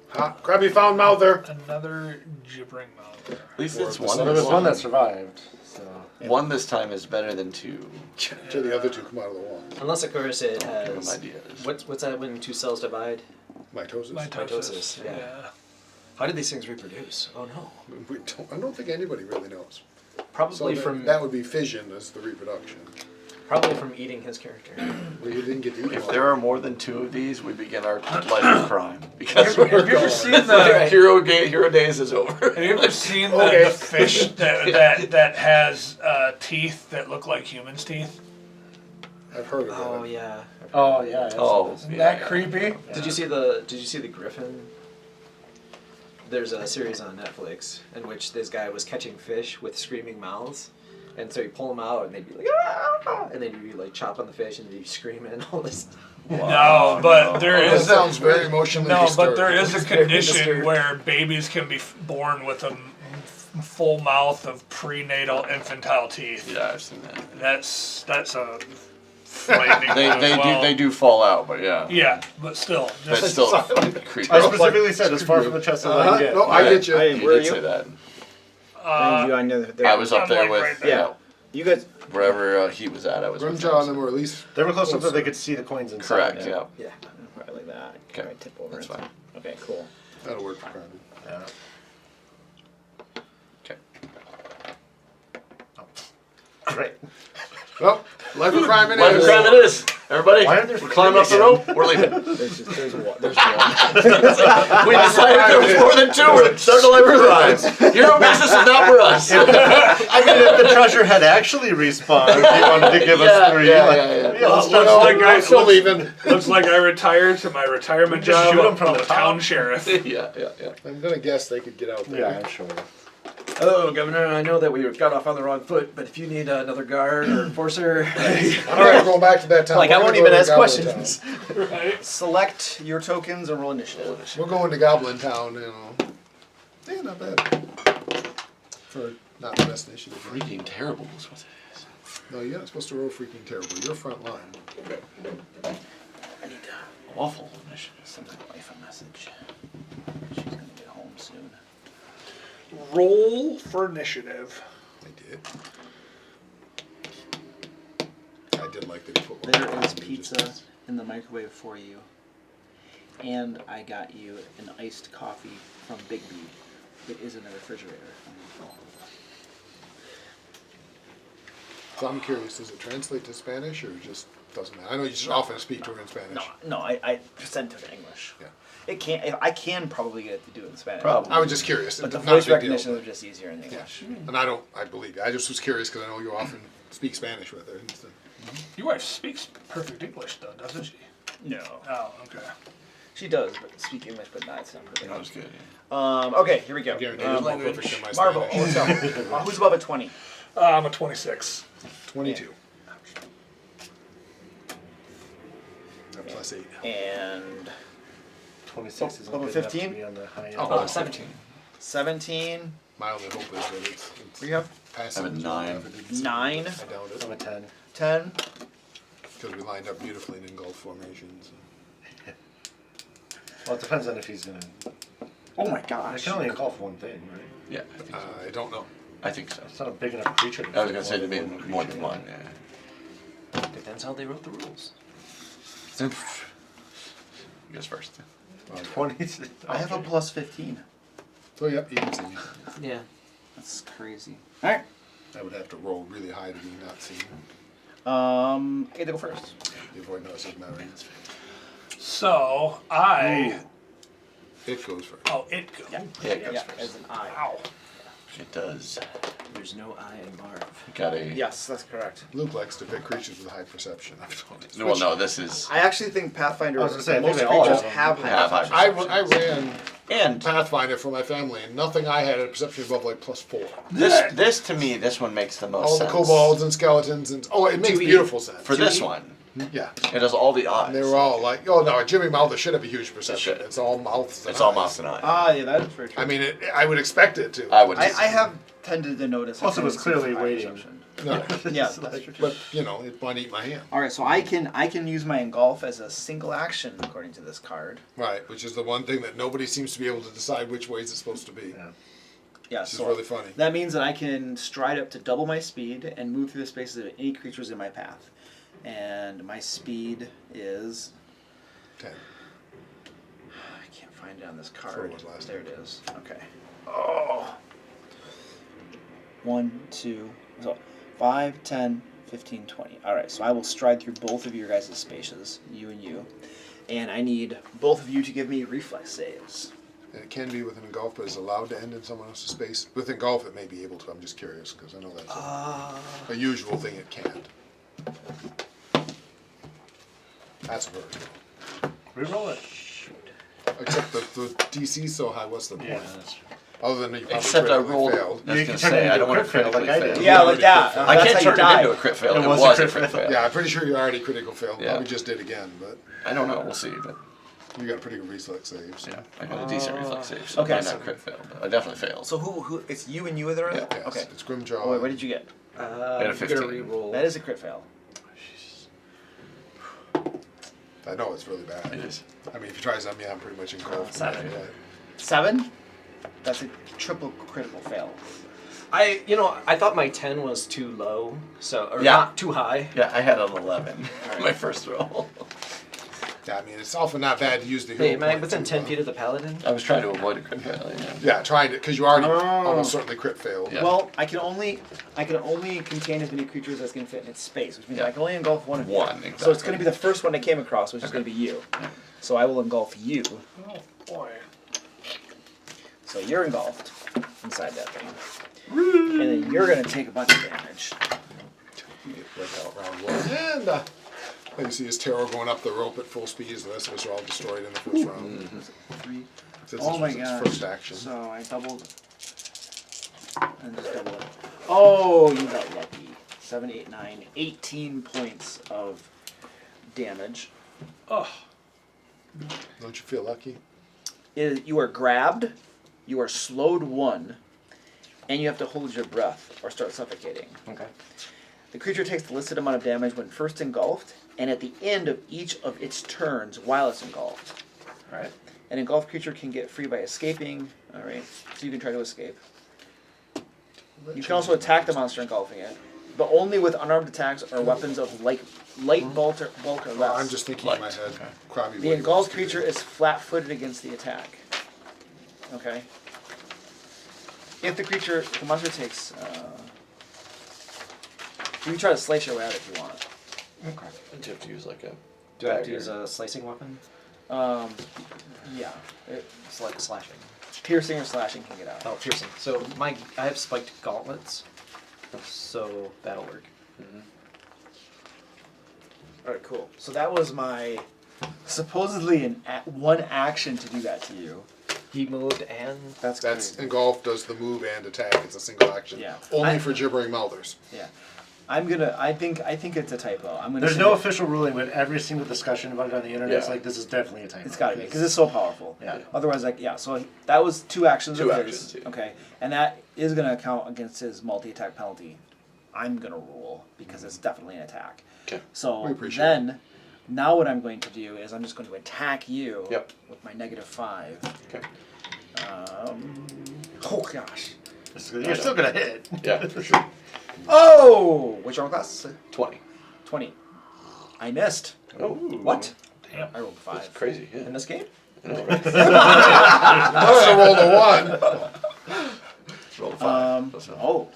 Speaker 2: Ha! Krabby found mouther.
Speaker 6: another gibbering mouth.
Speaker 4: At least it's
Speaker 2: Or
Speaker 4: one.
Speaker 8: So there was one that survived. So
Speaker 4: One this time is better than two.
Speaker 2: Till the other two come out of the wall.
Speaker 5: Unless, of course, it
Speaker 4: Give them
Speaker 5: has.
Speaker 4: ideas.
Speaker 5: What's that when two cells divide?
Speaker 2: Mitosis.
Speaker 5: Mitosis, yeah. How did these things reproduce? Oh no.
Speaker 2: I don't think anybody really knows.
Speaker 5: Probably
Speaker 2: So
Speaker 5: from
Speaker 2: that would be fission as the reproduction.
Speaker 5: probably from eating his character.
Speaker 2: We didn't get to eat
Speaker 4: If
Speaker 2: one.
Speaker 4: there are more than two of these, we begin our life of crime. Because
Speaker 6: Have you ever seen the?
Speaker 4: hero days is over.
Speaker 6: Have you ever seen
Speaker 2: Okay.
Speaker 6: the fish that has teeth that look like humans' teeth?
Speaker 2: I've heard of
Speaker 5: Oh
Speaker 2: it.
Speaker 5: yeah.
Speaker 8: oh yeah. I've
Speaker 4: Oh,
Speaker 8: seen this.
Speaker 6: Isn't that creepy?
Speaker 5: Did you see the Griffin? There's a series on Netflix in which this guy was catching fish with screaming mouths, and so you pull them out and they'd be like, ah! And then you like chop on the fish and they'd be screaming and all this.
Speaker 6: No, but there
Speaker 2: That
Speaker 6: is
Speaker 2: sounds very emotionally
Speaker 6: no,
Speaker 2: disturbing.
Speaker 6: but there is a
Speaker 5: It's very
Speaker 6: condition
Speaker 5: disturbing.
Speaker 6: where babies can be born with a full mouth of prenatal infantile teeth.
Speaker 4: Yeah, I've seen that.
Speaker 6: That's a frightening
Speaker 4: They
Speaker 6: one as well.
Speaker 4: do fall out, but yeah.
Speaker 6: Yeah, but still,
Speaker 4: But
Speaker 6: just
Speaker 4: still creepy.
Speaker 8: I specifically said as far from the chest as I can get.
Speaker 2: No, I get you.
Speaker 9: Hey,
Speaker 4: You
Speaker 9: where are
Speaker 4: did
Speaker 9: you?
Speaker 4: say that.
Speaker 9: I know that
Speaker 4: I was up
Speaker 6: I'm
Speaker 4: there
Speaker 6: like
Speaker 4: with
Speaker 6: right there.
Speaker 9: Yeah. You guys.
Speaker 4: wherever he was at. I was with
Speaker 2: Grimjaw and
Speaker 4: him.
Speaker 2: them were at least.
Speaker 8: They were close enough that they could see the coins inside.
Speaker 4: Correct. Yeah.
Speaker 5: Yeah.
Speaker 9: Probably like that.
Speaker 4: Okay,
Speaker 9: Right, tip over.
Speaker 4: that's fine.
Speaker 9: Okay, cool.
Speaker 2: That'll work for Krabby.
Speaker 8: Yeah.
Speaker 4: Okay.
Speaker 8: Great.
Speaker 2: Well, life of crime it
Speaker 4: Life of
Speaker 2: is.
Speaker 4: crime it is. Everybody,
Speaker 5: Why aren't there
Speaker 4: we're climbing up the rope. We're leaving.
Speaker 9: There's one.
Speaker 4: We decided there was more than two. We're starting to like rise. Hero business is not for us.
Speaker 8: I mean, if the treasure had actually respawned, you wanted to give us 3.
Speaker 6: Looks like I retired to my retirement
Speaker 8: Just
Speaker 6: job
Speaker 8: shoot 'em from
Speaker 6: of
Speaker 8: the
Speaker 6: the
Speaker 8: top.
Speaker 6: town sheriff.
Speaker 4: Yeah.
Speaker 2: I'm gonna guess they could get out there.
Speaker 8: Yeah, I'm sure.
Speaker 5: Hello, Governor. I know that we got off on the wrong foot, but if you need another guard or enforcer,
Speaker 2: All right, going back to that town.
Speaker 9: Like,
Speaker 2: We're
Speaker 9: I
Speaker 2: gonna
Speaker 9: won't
Speaker 2: go
Speaker 9: even
Speaker 2: to
Speaker 9: ask
Speaker 2: Goblin
Speaker 9: questions.
Speaker 6: Right?
Speaker 7: Select your tokens and roll initiative.
Speaker 2: Town. We're going to Goblin Town, you know. Yeah, not bad. For not the best initiative.
Speaker 4: Freaking terrible is what it is.
Speaker 2: No, you're not supposed to roll freaking terrible. You're front line.
Speaker 11: I need to
Speaker 4: Awful initiative.
Speaker 11: send my wife a message. She's gonna get home soon.
Speaker 6: Roll for initiative.
Speaker 2: I did. I did like that you put one.
Speaker 7: There
Speaker 2: on
Speaker 7: is
Speaker 2: and you
Speaker 7: pizza
Speaker 2: just-
Speaker 7: in the microwave for you. And I got you an iced coffee from Big B. It is in the refrigerator.
Speaker 2: So I'm curious, does it translate to Spanish or just doesn't matter? I know you just often speak to her in Spanish.
Speaker 7: No, I sent it in English.
Speaker 2: Yeah.
Speaker 7: It can't. I can probably get it to do it in Spanish.
Speaker 4: Probably.
Speaker 2: I was just curious.
Speaker 7: But the
Speaker 2: Not a
Speaker 7: voice
Speaker 2: big deal,
Speaker 7: recognition
Speaker 2: but-
Speaker 7: is just easier in English.
Speaker 2: And I believe you. I just was curious because I know you often speak Spanish with her. And so-
Speaker 6: Your wife speaks perfect English, though, doesn't she?
Speaker 7: No.
Speaker 6: Oh, okay.
Speaker 7: She does, but speak English, but not perfect.
Speaker 4: That was good.
Speaker 7: Okay, here we go.
Speaker 2: I guarantee it's more perfect than my
Speaker 7: Marvel,
Speaker 2: Spanish.
Speaker 7: let's go. Who's above a 20?
Speaker 6: I'm a 26.
Speaker 2: 22. Plus 8.
Speaker 7: And
Speaker 8: 26 is
Speaker 7: Level
Speaker 8: good enough
Speaker 7: 15?
Speaker 8: to be on the high end.
Speaker 4: Oh, 17.
Speaker 7: 17.
Speaker 2: My only hope is that it's
Speaker 7: What do you have?
Speaker 2: passive.
Speaker 4: I have a 9.
Speaker 7: 9.
Speaker 2: I doubt it.
Speaker 8: I'm a 10.
Speaker 7: 10.
Speaker 2: Because we lined up beautifully in engulf formations.
Speaker 8: Well, it depends on if he's gonna.
Speaker 5: oh my
Speaker 8: I
Speaker 5: gosh.
Speaker 8: can only engulf one thing, right?
Speaker 4: Yeah, I think so.
Speaker 2: I don't know.
Speaker 4: I think so.
Speaker 8: It's not a big enough creature.
Speaker 4: I was gonna say to be more than one. Yeah.
Speaker 5: Depends how they wrote the rules.
Speaker 4: You guys first.
Speaker 8: 20.
Speaker 7: I have a plus 15.
Speaker 2: So, yep, you can see me.
Speaker 5: Yeah.
Speaker 7: That's crazy. Alright.
Speaker 2: I would have to roll really high to be not seen.
Speaker 7: Okay, to go first.
Speaker 2: The avoid notices mattering.
Speaker 6: So,
Speaker 2: It goes first.
Speaker 6: Oh, it goes.
Speaker 7: Yeah.
Speaker 4: Yeah, it goes
Speaker 7: Yeah,
Speaker 4: first.
Speaker 7: as an I.
Speaker 6: Ow.
Speaker 4: It does.
Speaker 5: There's no I in Marv.
Speaker 4: Got a.
Speaker 7: Yes, that's correct.
Speaker 2: Luke likes to pick creatures with high perception. I've told you.
Speaker 4: Well, no, this is.
Speaker 7: I actually think Pathfinder,
Speaker 8: I was gonna say, I think
Speaker 7: most
Speaker 8: they all
Speaker 7: creatures
Speaker 8: have
Speaker 7: have
Speaker 4: Have
Speaker 7: high
Speaker 4: high
Speaker 7: perception.
Speaker 2: I ran
Speaker 4: And
Speaker 2: Pathfinder for my family, and nothing I had a perception above like +4.
Speaker 4: this to me, this one makes the most
Speaker 2: All the
Speaker 4: sense.
Speaker 2: kobolds and skeletons, and it makes beautiful sense.
Speaker 4: For this one,
Speaker 2: Yeah.
Speaker 4: it does all the odds.
Speaker 2: And they were all like, oh no, Jimmy Mouth should have a huge perception.
Speaker 4: should.
Speaker 2: It's all mouths. And
Speaker 4: It's all
Speaker 2: eyes.
Speaker 4: mouth and eye.
Speaker 7: Yeah, that is very true.
Speaker 2: I mean, I would expect it to.
Speaker 4: I would.
Speaker 7: I have tended to notice.
Speaker 8: Plus, it was
Speaker 7: tendency for
Speaker 8: clearly
Speaker 7: high
Speaker 8: waiting.
Speaker 7: perception.
Speaker 2: No,
Speaker 7: Yeah, that's true.
Speaker 2: but you know, it might eat my hand.
Speaker 7: All right, so I can use my engulf as a single action according to this card.
Speaker 2: Right, which is the one thing that nobody seems to be able to decide which way it's supposed to be.
Speaker 8: Yeah.
Speaker 7: Yeah,
Speaker 2: Which is
Speaker 7: so
Speaker 2: really funny.
Speaker 7: that means that I can stride up to double my speed and move through the spaces of any creatures in my path. And my speed is
Speaker 2: 10.
Speaker 7: I can't find it on this
Speaker 2: Sure
Speaker 7: card.
Speaker 2: it was last
Speaker 7: There it is. Okay. Oh. 1, 2, so 5, 10, 15, 20. All right, so I will stride through both of your guys' spaces, you and you. And I need both of you to give me reflex saves.
Speaker 2: And it can be with an engulf, but is allowed to end in someone else's space. With engulf, it may be able to. I'm just curious because I know that's a usual thing. It can't. That's a version.
Speaker 8: Reroll it.
Speaker 2: Except the DC's so high. What's the point?
Speaker 8: Yeah, that's true.
Speaker 2: Other than you probably
Speaker 4: Except I
Speaker 2: critically
Speaker 4: rolled.
Speaker 2: failed.
Speaker 4: I was
Speaker 8: You
Speaker 4: gonna
Speaker 8: can turn it
Speaker 4: say I
Speaker 8: into
Speaker 4: don't
Speaker 8: a
Speaker 4: want to
Speaker 8: crit fail
Speaker 4: critically
Speaker 8: like I did.
Speaker 4: fail.
Speaker 7: Yeah, like that.
Speaker 4: I
Speaker 7: That's
Speaker 4: can't
Speaker 7: how you
Speaker 4: turn it
Speaker 7: die.
Speaker 4: into a crit fail.
Speaker 8: It
Speaker 4: It
Speaker 8: was
Speaker 4: was
Speaker 8: a
Speaker 4: a
Speaker 8: crit
Speaker 4: crit
Speaker 8: fail.
Speaker 4: fail.
Speaker 2: Yeah, I'm pretty sure you already critical failed.
Speaker 4: Yeah.
Speaker 2: Probably just did again, but
Speaker 4: I don't know. We'll see. But
Speaker 2: you got a pretty good reflex save. So.
Speaker 4: yeah, I got a decent reflex save. So
Speaker 7: okay,
Speaker 4: okay,
Speaker 7: so-
Speaker 4: not crit fail. But I definitely failed.
Speaker 7: So who it's you and you that are
Speaker 4: Yeah.
Speaker 2: Yes,
Speaker 7: Okay.
Speaker 2: it's Grimjaw.
Speaker 7: Oh, wait, what did you get?
Speaker 4: I had a
Speaker 5: I'm gonna
Speaker 4: 15.
Speaker 5: re-roll.
Speaker 7: That is a crit fail.
Speaker 2: I know it's really bad.
Speaker 4: It is.
Speaker 2: I mean, if you try something, I'm pretty much engulfed.
Speaker 5: 7.
Speaker 2: Yeah.
Speaker 7: 7? That's a triple critical fail.
Speaker 5: I thought my 10 was too low, or
Speaker 4: Yeah.
Speaker 5: not too high.
Speaker 4: Yeah, I had an 11. My first roll.
Speaker 2: Yeah, I mean, it's often not bad to use the hero
Speaker 5: Hey, am I
Speaker 2: point
Speaker 5: within
Speaker 2: to,
Speaker 5: 10 feet of the paladin?
Speaker 4: I was trying to avoid a crit fail. Yeah.
Speaker 2: Yeah, trying to, because you already
Speaker 7: No.
Speaker 2: almost certainly crit failed.
Speaker 4: Yeah.
Speaker 7: Well, I can only contain as many creatures as can fit in its space, which means
Speaker 4: Yeah.
Speaker 7: I can only engulf one of you.
Speaker 4: One,
Speaker 7: So it's
Speaker 4: exactly.
Speaker 7: going to be the first one I came across, which is going to be you. So I will engulf you.
Speaker 6: Oh boy.
Speaker 7: So you're engulfed inside that thing. And then you're going to take a bunch of damage.
Speaker 2: Break out round one. And then you see his terror going up the rope at full speed as the rest of us are all destroyed in the first round.
Speaker 7: Three.
Speaker 2: Since
Speaker 7: Oh
Speaker 2: this
Speaker 7: my
Speaker 2: was its
Speaker 7: gosh.
Speaker 2: first action.
Speaker 7: So I doubled. And just double it. Oh, you got lucky. 7, 8, 9, 18 points of damage.
Speaker 6: Oh.
Speaker 2: Don't you feel lucky?
Speaker 7: You are grabbed, you are slowed 1, and you have to hold your breath or start suffocating.
Speaker 5: Okay.
Speaker 7: The creature takes the listed amount of damage when first engulfed, and at the end of each of its turns while it's engulfed.
Speaker 5: Alright.
Speaker 7: An engulfed creature can get free by escaping. Alright, so you can try to escape. You can also attack the monster engulfing it, but only with unarmed attacks or weapons of light bulk or less.
Speaker 2: Well, I'm just thinking in my head, Krabby,
Speaker 7: The
Speaker 2: what he
Speaker 7: engulfed
Speaker 2: wants to
Speaker 7: creature
Speaker 2: do.
Speaker 7: is flat-footed against the attack. Okay. If the monster takes, you can try to slice your way out if you want.
Speaker 5: Okay.
Speaker 4: Do you have to use like a?
Speaker 5: Do I have to
Speaker 4: dagger?
Speaker 5: use a slicing weapon?
Speaker 7: Yeah.
Speaker 5: It's like slashing.
Speaker 7: Piercing or slashing can get out.
Speaker 5: Oh, piercing. So I have spiked gauntlets, so that'll work.
Speaker 7: All right, cool. So that was my supposedly one action to do that to you.
Speaker 5: He moved and
Speaker 7: That's crazy.
Speaker 2: engulf does the move and attack. It's a single action.
Speaker 7: Yeah.
Speaker 2: Only for gibbering mouthers.
Speaker 7: Yeah. I think it's a typo. I'm gonna.
Speaker 8: There's
Speaker 7: say
Speaker 8: no
Speaker 7: that
Speaker 8: official ruling, but every single discussion about it on the internet is
Speaker 4: Yeah.
Speaker 8: like, this is definitely a typo.
Speaker 7: It's got to be because it's so powerful.
Speaker 8: Yeah.
Speaker 7: Otherwise, so that was 2 actions.
Speaker 4: Two
Speaker 7: of
Speaker 4: actions,
Speaker 7: his.
Speaker 4: yeah.
Speaker 7: Okay, and that is gonna count against his multi-attack penalty. I'm gonna rule because it's definitely an attack.
Speaker 4: Okay.
Speaker 7: So
Speaker 2: We appreciate
Speaker 7: then, now what I'm going to do is I'm just going to attack you.
Speaker 4: Yep.
Speaker 7: With my -5.
Speaker 4: Okay.
Speaker 7: Oh gosh.
Speaker 8: You're still gonna hit.
Speaker 4: Yeah, for sure.
Speaker 7: Oh, which armor class?
Speaker 4: 20.
Speaker 7: 20. I missed.
Speaker 4: Oh.
Speaker 5: what?
Speaker 6: Damn.
Speaker 7: I rolled 5.
Speaker 4: That's crazy. Yeah.
Speaker 5: In this game?
Speaker 4: I know.
Speaker 2: Must have rolled a 1.
Speaker 4: Roll 5. That's not-
Speaker 7: Oh.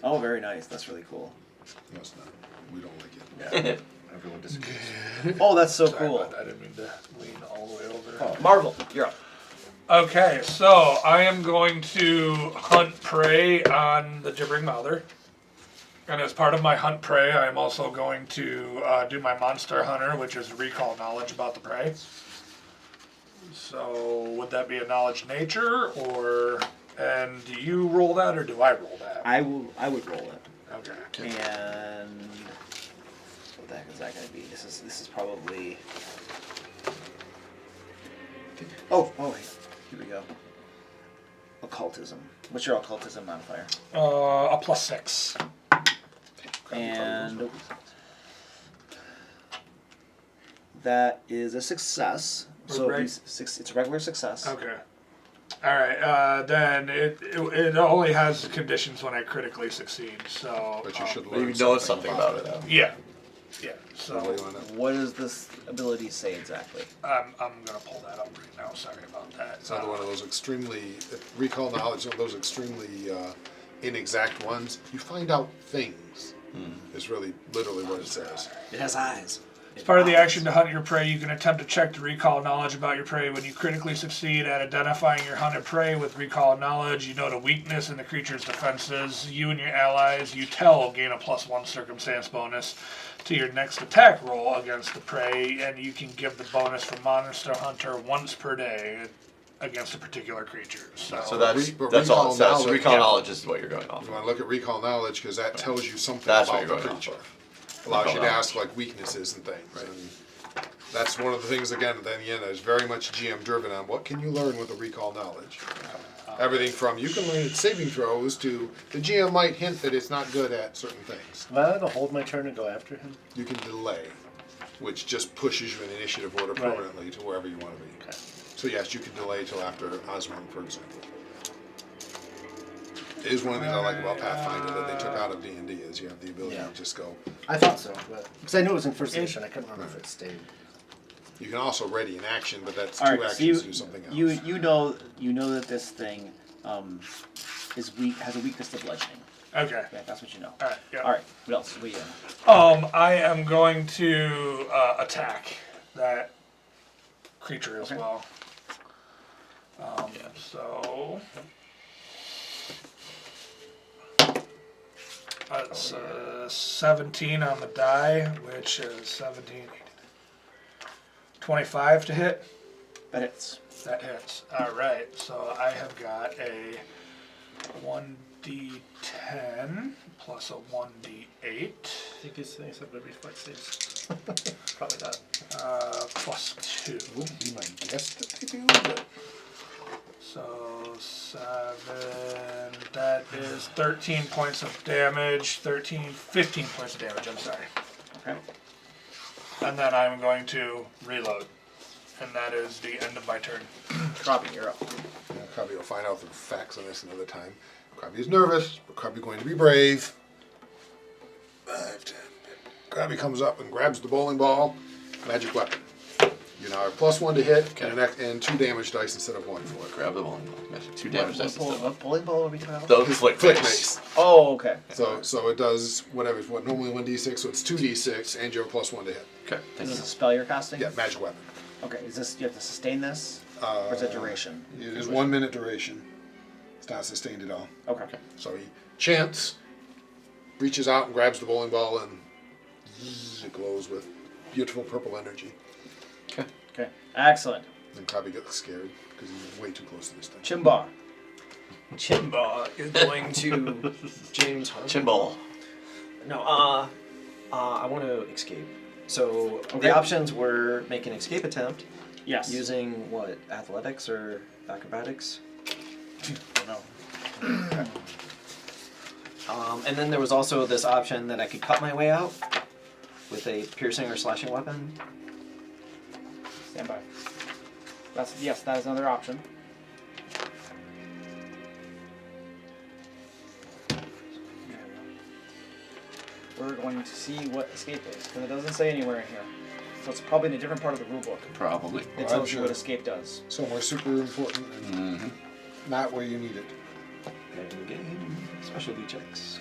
Speaker 7: Oh, very nice. That's really cool.
Speaker 2: No, it's not. We don't like it.
Speaker 4: Everyone disagrees.
Speaker 7: Oh, that's so
Speaker 6: Sorry
Speaker 7: cool.
Speaker 6: about that. I didn't mean to lean all the way over.
Speaker 7: Oh, Marvel, you're up.
Speaker 6: Okay, so I am going to hunt prey on the gibbering mouther. And as part of my hunt prey, I am also going to do my monster hunter, which is recall knowledge about the prey. So would that be a knowledge nature, and do you roll that or do I roll that?
Speaker 7: I would roll it.
Speaker 6: Okay.
Speaker 7: And what the heck is that going to be? This is probably. Oh wait. Here we go. Occultism. What's your occultism modifier?
Speaker 6: A +6.
Speaker 7: And that is a success. So
Speaker 6: Right.
Speaker 7: it's a regular success.
Speaker 6: Okay. All right. Then it only has conditions when I critically succeed. So.
Speaker 2: But you should
Speaker 4: Maybe
Speaker 2: learn
Speaker 4: know something about it.
Speaker 6: Yeah. Yeah.
Speaker 2: What do
Speaker 6: So
Speaker 2: you want to-
Speaker 7: What does this ability say exactly?
Speaker 6: I'm gonna pull that up right now. Sorry about that.
Speaker 2: It's another one of those extremely, recall knowledge, one of those extremely inexact ones. You find out things. Is really literally what it says.
Speaker 7: It has eyes.
Speaker 6: As part of the action to hunt your prey, you can attempt to check to recall knowledge about your prey. When you critically succeed at identifying your hunted prey with recall knowledge, you note a weakness in the creature's defenses. You and your allies, you gain a +1 circumstance bonus to your next attack roll against the prey, and you can give the bonus from Monster Hunter once per day against a particular creature.
Speaker 4: So that's
Speaker 2: But
Speaker 4: that's all.
Speaker 2: recall
Speaker 4: So that's
Speaker 2: knowledge-
Speaker 4: recall
Speaker 2: yeah.
Speaker 4: knowledge is what you're going off.
Speaker 2: You
Speaker 4: of.
Speaker 2: want to look at recall knowledge because that tells you something
Speaker 4: That's what
Speaker 2: about
Speaker 4: you're
Speaker 2: the
Speaker 4: going off
Speaker 2: creature.
Speaker 4: of.
Speaker 2: Allows you to
Speaker 4: Recall
Speaker 2: ask like weaknesses and things. And that's one of the things again at the end is very much GM driven on what can you learn with a recall knowledge. Everything from you can learn its saving throws to the GM might hint that it's not good at certain things.
Speaker 8: Am I allowed to hold my turn and go after him?
Speaker 2: You can delay, which just pushes you in initiative order
Speaker 8: Right.
Speaker 2: permanently to wherever you want to be.
Speaker 8: Okay.
Speaker 2: So yes, you can delay till after Osram, for example. It is one of the things I like about Pathfinder that they took out of D&D is you have the ability
Speaker 5: Yeah.
Speaker 2: to just go.
Speaker 8: I thought so, but because I knew it was in first edition, I couldn't remember if it stayed.
Speaker 2: You can also ready an action, but that's
Speaker 10: All
Speaker 2: two
Speaker 10: right, so
Speaker 2: actions to do something else.
Speaker 10: you know that this thing is weak, has a weakness to bludgeoning.
Speaker 6: Okay.
Speaker 10: Yeah, that's what you know.
Speaker 6: All right. Yeah.
Speaker 10: All right. What else? What
Speaker 6: I am going to attack that creature as well. So that's 17 on the die, which is 17, 25 to hit.
Speaker 10: That hits.
Speaker 6: That hits. All right. So I have got a 1d10 plus a 1d8.
Speaker 8: I think his thing said would be reflex saves. Probably not.
Speaker 6: Plus 2.
Speaker 2: Wouldn't be my guess that they do, but
Speaker 6: So 7, that is 13 points of damage, 15 points of damage, I'm sorry.
Speaker 10: Okay.
Speaker 6: And then I'm going to reload. And that is the end of my turn.
Speaker 10: Krabby, you're up.
Speaker 2: Krabby will find out the facts on this another time. Krabby is nervous, but Krabby going to be brave. 5, 10. Krabby comes up and grabs the bowling ball. Magic weapon. You now have +1 to hit and 2 damage dice instead of 1 for it.
Speaker 4: Grab the bowling ball. 2 damage dice instead of
Speaker 10: What bowling ball are we talking about?
Speaker 4: the flick
Speaker 2: Flick
Speaker 4: mace.
Speaker 2: mace.
Speaker 10: Oh, okay.
Speaker 2: So it does whatever. What normally 1d6, so it's 2d6, and you have +1 to hit.
Speaker 4: Okay,
Speaker 10: Is
Speaker 4: thank
Speaker 10: this
Speaker 4: you.
Speaker 10: a spell you're casting?
Speaker 2: Yeah, magic weapon.
Speaker 10: Okay. Is this you have to sustain this, or is it duration?
Speaker 2: It is 1 minute duration. It's not sustained at all.
Speaker 10: Okay.
Speaker 2: So he chants, reaches out and grabs the bowling ball, and it glows with beautiful purple energy.
Speaker 10: Okay. Excellent.
Speaker 2: Then Krabby gets scared because he's way too close to this thing.
Speaker 10: Chimbar.
Speaker 5: Chimba is going to James Hunt.
Speaker 4: Chin ball.
Speaker 5: No, I want to escape. So
Speaker 10: Okay.
Speaker 5: the options were make an escape attempt
Speaker 10: Yes.
Speaker 5: using what, athletics or acrobatics?
Speaker 10: No.
Speaker 5: And then there was also this option that I could cut my way out with a piercing or slashing weapon.
Speaker 10: Stand by. Yes, that is another option. We're going to see what escape is, because it doesn't say anywhere in here. So it's probably in a different part of the rulebook.
Speaker 4: Probably.
Speaker 10: It
Speaker 2: I'm
Speaker 10: tells you
Speaker 2: sure.
Speaker 10: what escape does.
Speaker 2: Somewhere super important and not where you need it.
Speaker 5: And game specialty checks.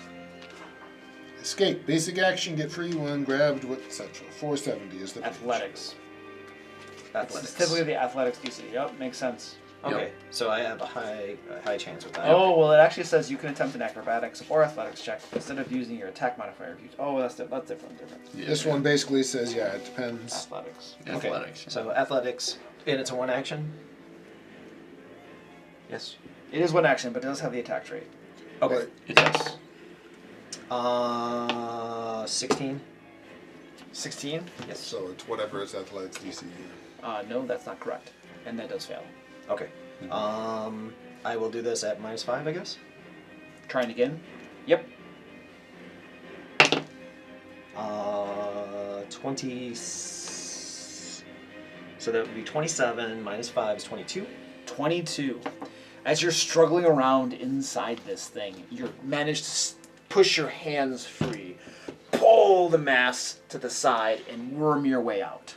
Speaker 2: Escape. Basic action, get free when grabbed with etc. 470 is the
Speaker 10: Athletics.
Speaker 5: Athletics.
Speaker 10: It's typically the athletics DC. Yep, makes sense.
Speaker 5: Okay, so I have a high chance with that.
Speaker 10: Oh, well, it actually says you can attempt an acrobatics or athletics check instead of using your attack modifier. Oh, that's different.
Speaker 4: Yeah,
Speaker 2: This one basically says, yeah, it depends.
Speaker 10: Athletics.
Speaker 4: Athletics.
Speaker 5: So athletics, and it's a one action. Yes.
Speaker 10: It is one action, but it does have the attack trait.
Speaker 5: Okay.
Speaker 4: It does.
Speaker 5: 16.
Speaker 10: 16?
Speaker 5: Yes.
Speaker 2: So it's whatever its athletics DC.
Speaker 10: No, that's not correct. And that does fail.
Speaker 5: Okay. I will do this at -5, I guess.
Speaker 10: Trying again? Yep.
Speaker 5: 20. So that would be 27 -5 is 22.
Speaker 10: 22. As you're struggling around inside this thing, you manage to push your hands free, pull the mass to the side, and worm your way out.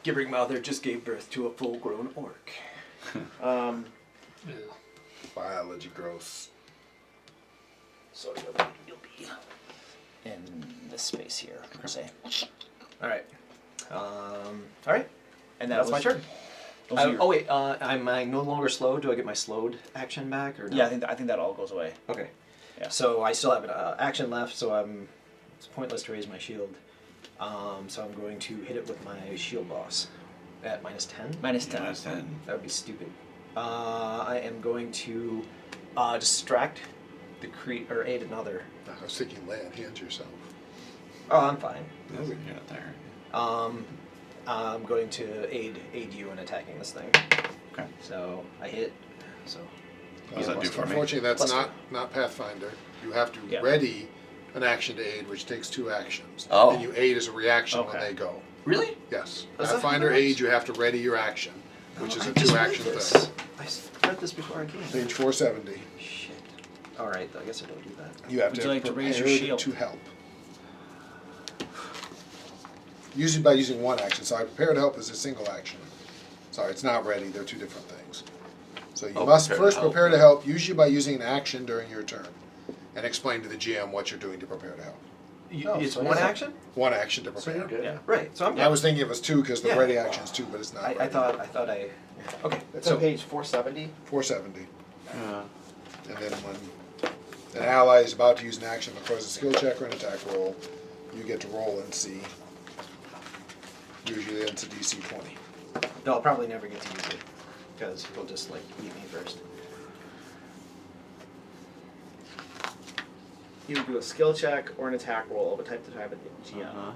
Speaker 5: Gibbering Mother just gave birth to a full-grown orc.
Speaker 2: Biology gross.
Speaker 10: So you'll be in this space here, per se.
Speaker 5: All right.
Speaker 10: And
Speaker 5: That's my turn.
Speaker 10: those are your-
Speaker 5: Oh wait, am I no longer slowed? Do I get my slowed action back or no?
Speaker 10: Yeah, I think that all goes away.
Speaker 5: Okay.
Speaker 10: Yeah.
Speaker 5: So I still have an action left, so it's pointless to raise my shield. So I'm going to hit it with my shield boss at -10.
Speaker 10: -10.
Speaker 4: -10.
Speaker 5: That would be stupid. I am going to distract the or aid another.
Speaker 2: I was thinking lay on hands yourself.
Speaker 5: Oh, I'm fine.
Speaker 4: There's a cat there.
Speaker 5: I'm going to aid you in attacking this thing.
Speaker 4: Okay.
Speaker 5: So I hit. So
Speaker 4: What does that do for me?
Speaker 2: Unfortunately, that's
Speaker 5: Plus
Speaker 2: not Pathfinder. You have to
Speaker 10: Yeah.
Speaker 2: ready an action to aid, which takes 2 actions.
Speaker 4: Oh.
Speaker 2: And you aid as a reaction when
Speaker 10: Okay.
Speaker 2: they go.
Speaker 5: really?
Speaker 2: Yes.
Speaker 5: Is that
Speaker 2: Pathfinder
Speaker 5: how it works?
Speaker 2: aid, you have to ready your action, which is
Speaker 5: I
Speaker 2: a
Speaker 5: just
Speaker 2: 2-action
Speaker 5: read this.
Speaker 2: thing.
Speaker 5: I read this before I came.
Speaker 2: Page 470.
Speaker 5: Shit. All right, I guess I don't do that.
Speaker 2: You have
Speaker 9: Would
Speaker 2: to
Speaker 9: you like to raise your shield?
Speaker 2: to help. Usually by using one action. Sorry, prepare to help is a single action. Sorry, it's not ready. They're two different things. So you must first prepare to help, usually by using an action during your turn, and explain to the GM what you're doing to prepare to help.
Speaker 5: It's one action?
Speaker 2: One action to
Speaker 5: So
Speaker 2: prepare.
Speaker 5: you're good. Yeah. Right. So I'm good.
Speaker 2: I was thinking it was two because the
Speaker 5: Yeah.
Speaker 2: ready action is two, but it's not.
Speaker 5: I
Speaker 2: ready.
Speaker 5: thought I. Okay.
Speaker 7: It's
Speaker 5: So
Speaker 7: on page 470.
Speaker 2: 470.
Speaker 4: Yeah.
Speaker 2: And then when an ally is about to use an action that throws a skill check or an attack roll, you get to roll and see. Usually it's a DC 20.
Speaker 5: no, I'll probably never get to use it because he'll just like eat me first.
Speaker 7: You would do a skill check or an attack roll of a type to type at the GM.
Speaker 4: Uh-huh.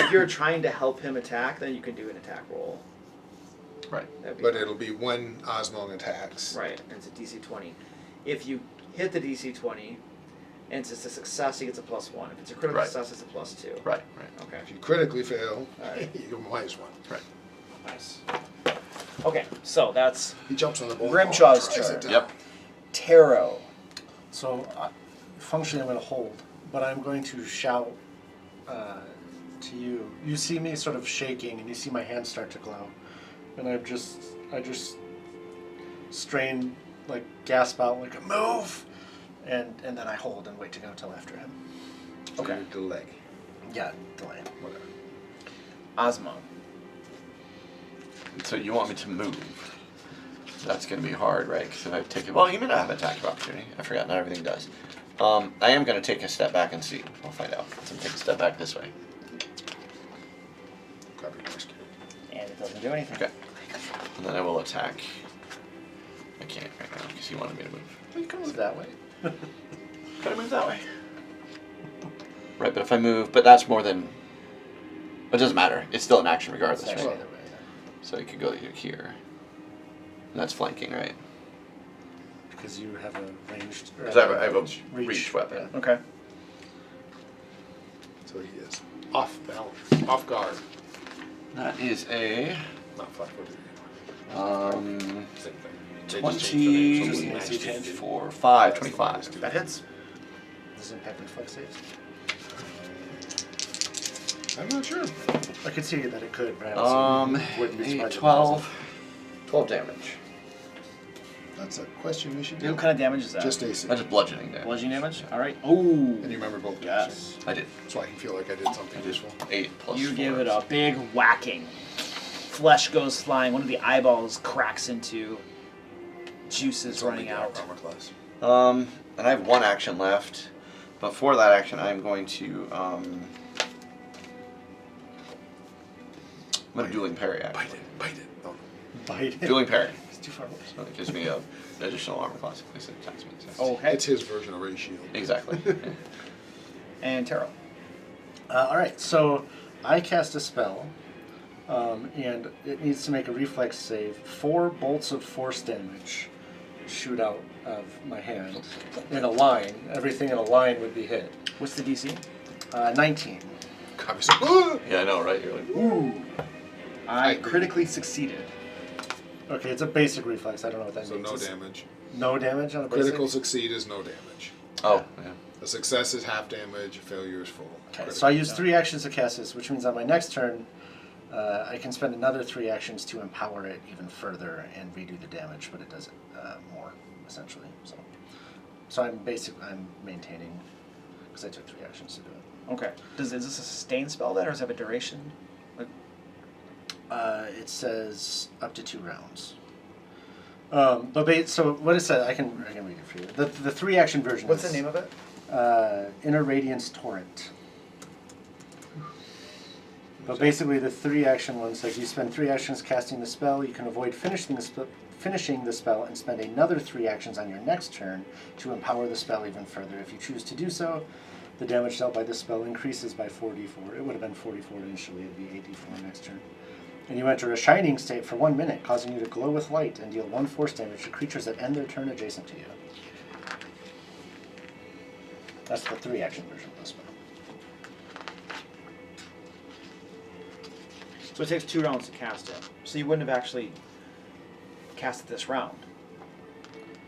Speaker 7: If you're trying to help him attack, then you can do an attack roll.
Speaker 4: Right.
Speaker 7: That'd be
Speaker 2: But
Speaker 7: fine.
Speaker 2: it'll be when Osmond attacks.
Speaker 7: Right, and it's a DC 20. If you hit the DC 20, and it's a success, he gets a +1. If it's a critical
Speaker 4: Right.
Speaker 7: success, it's a +2.
Speaker 4: Right. Right.
Speaker 7: Okay.
Speaker 2: If you critically fail,
Speaker 7: Alright.
Speaker 2: you get minus one.
Speaker 4: Right.
Speaker 7: Nice. Okay, so that's
Speaker 2: He jumps on the ball.
Speaker 7: Grimshaw's
Speaker 2: tries
Speaker 7: turn.
Speaker 2: it down.
Speaker 4: Yep.
Speaker 7: Tarot.
Speaker 8: So, functionally, I'm going to hold, but I'm going to shout to you. You see me sort of shaking, and you see my hands start to glow, and I just strain, like gasp out, like move, and then I hold and wait to go till after him.
Speaker 2: Okay. Delay.
Speaker 8: Yeah, delay.
Speaker 2: Whatever.
Speaker 7: Osmo.
Speaker 4: So you want me to move? That's going to be hard, right? Because if I take it, well, you may not have attack of opportunity. I forgot. Not everything does. I am going to take a step back and see. I'll find out. So take a step back this way.
Speaker 2: Copy rescue.
Speaker 7: And it doesn't do anything.
Speaker 4: Okay. And then I will attack. I can't right now because he wanted me to move.
Speaker 8: You can move that way.
Speaker 4: Could I move that way? Right, but if I move, but that's more than. It doesn't matter. It's still an action regardless,
Speaker 8: It's
Speaker 4: right?
Speaker 8: actually the way,
Speaker 4: So you could go here. And that's flanking, right?
Speaker 8: because you have a ranged.
Speaker 4: Because I have a reach weapon.
Speaker 8: Yeah.
Speaker 7: Okay.
Speaker 2: So he is off balance, off guard.
Speaker 4: That is a
Speaker 2: Not flat-footed. Same thing.
Speaker 4: 24, 5, 25.
Speaker 7: That hits.
Speaker 8: Does it impact reflex saves?
Speaker 2: I'm not sure.
Speaker 8: I could see that it could, but I also wouldn't be
Speaker 4: 8,
Speaker 8: surprised if it
Speaker 4: 12. 12 damage.
Speaker 2: That's a question we should do.
Speaker 7: What kind of damage is that?
Speaker 2: Just AC.
Speaker 4: That's just bludgeoning damage.
Speaker 7: Bludgeoning damage? Alright. Ooh.
Speaker 2: And you remember both
Speaker 7: Yes.
Speaker 4: I did.
Speaker 2: So I can feel like I did something useful.
Speaker 4: 8 plus
Speaker 7: You
Speaker 4: 4.
Speaker 7: give it a big whacking. Flesh goes flying. One of the eyeballs cracks into. Juices
Speaker 2: It's
Speaker 7: running
Speaker 2: only
Speaker 7: out.
Speaker 2: armor class.
Speaker 4: And I have one action left. But for that action, I'm going to I'm going to dueling parry action.
Speaker 2: Bite it. Oh.
Speaker 8: Bite it.
Speaker 4: Dueling parry.
Speaker 8: It's too far away.
Speaker 4: So it gives me an additional armor class. At least it attacks me. So.
Speaker 7: Okay.
Speaker 2: It's his version of Ray Shield.
Speaker 4: Exactly.
Speaker 7: And Tarot.
Speaker 8: Alright, so I cast a spell, and it needs to make a reflex save. 4 bolts of force damage shoot out of my hand in a line. Everything in a line would be hit.
Speaker 7: What's the DC?
Speaker 8: 19.
Speaker 2: Copy some.
Speaker 4: Yeah, I know, right? You're like,
Speaker 8: Ooh.
Speaker 7: I critically succeeded.
Speaker 8: Okay, it's a basic reflex. I don't know what that
Speaker 2: So
Speaker 8: means.
Speaker 2: no
Speaker 8: It's
Speaker 2: damage.
Speaker 8: No damage on a basic?
Speaker 2: Critical succeed is no damage.
Speaker 4: oh, yeah.
Speaker 2: A success is half damage. A failure is full.
Speaker 8: Okay,
Speaker 2: Critical.
Speaker 8: so I use 3 actions to cast this, which means on my next turn, I can spend another 3 actions to empower it even further and redo the damage, but it does it more, essentially. So I'm maintaining, because I took 3 actions to do it.
Speaker 7: Okay. Is this a sustained spell then, or does it have a duration? Like,
Speaker 8: It says up to 2 rounds. So what it says, I can read it for you. The 3 action version.
Speaker 7: what's
Speaker 8: is,
Speaker 7: the name of it?
Speaker 8: Inner Radiance Torrent. But basically, the 3 action ones, like you spend 3 actions casting the spell, you can avoid finishing the spell and spend another 3 actions on your next turn to empower the spell even further. If you choose to do so, the damage dealt by this spell increases by 4d4. It would have been 44 initially, it'd be 8d4 next turn. And you enter a shining state for 1 minute, causing you to glow with light and deal 1 force damage to creatures that end their turn adjacent to you. That's the 3 action version of the spell.
Speaker 7: So it takes 2 rounds to cast it. So you wouldn't have actually cast it this round.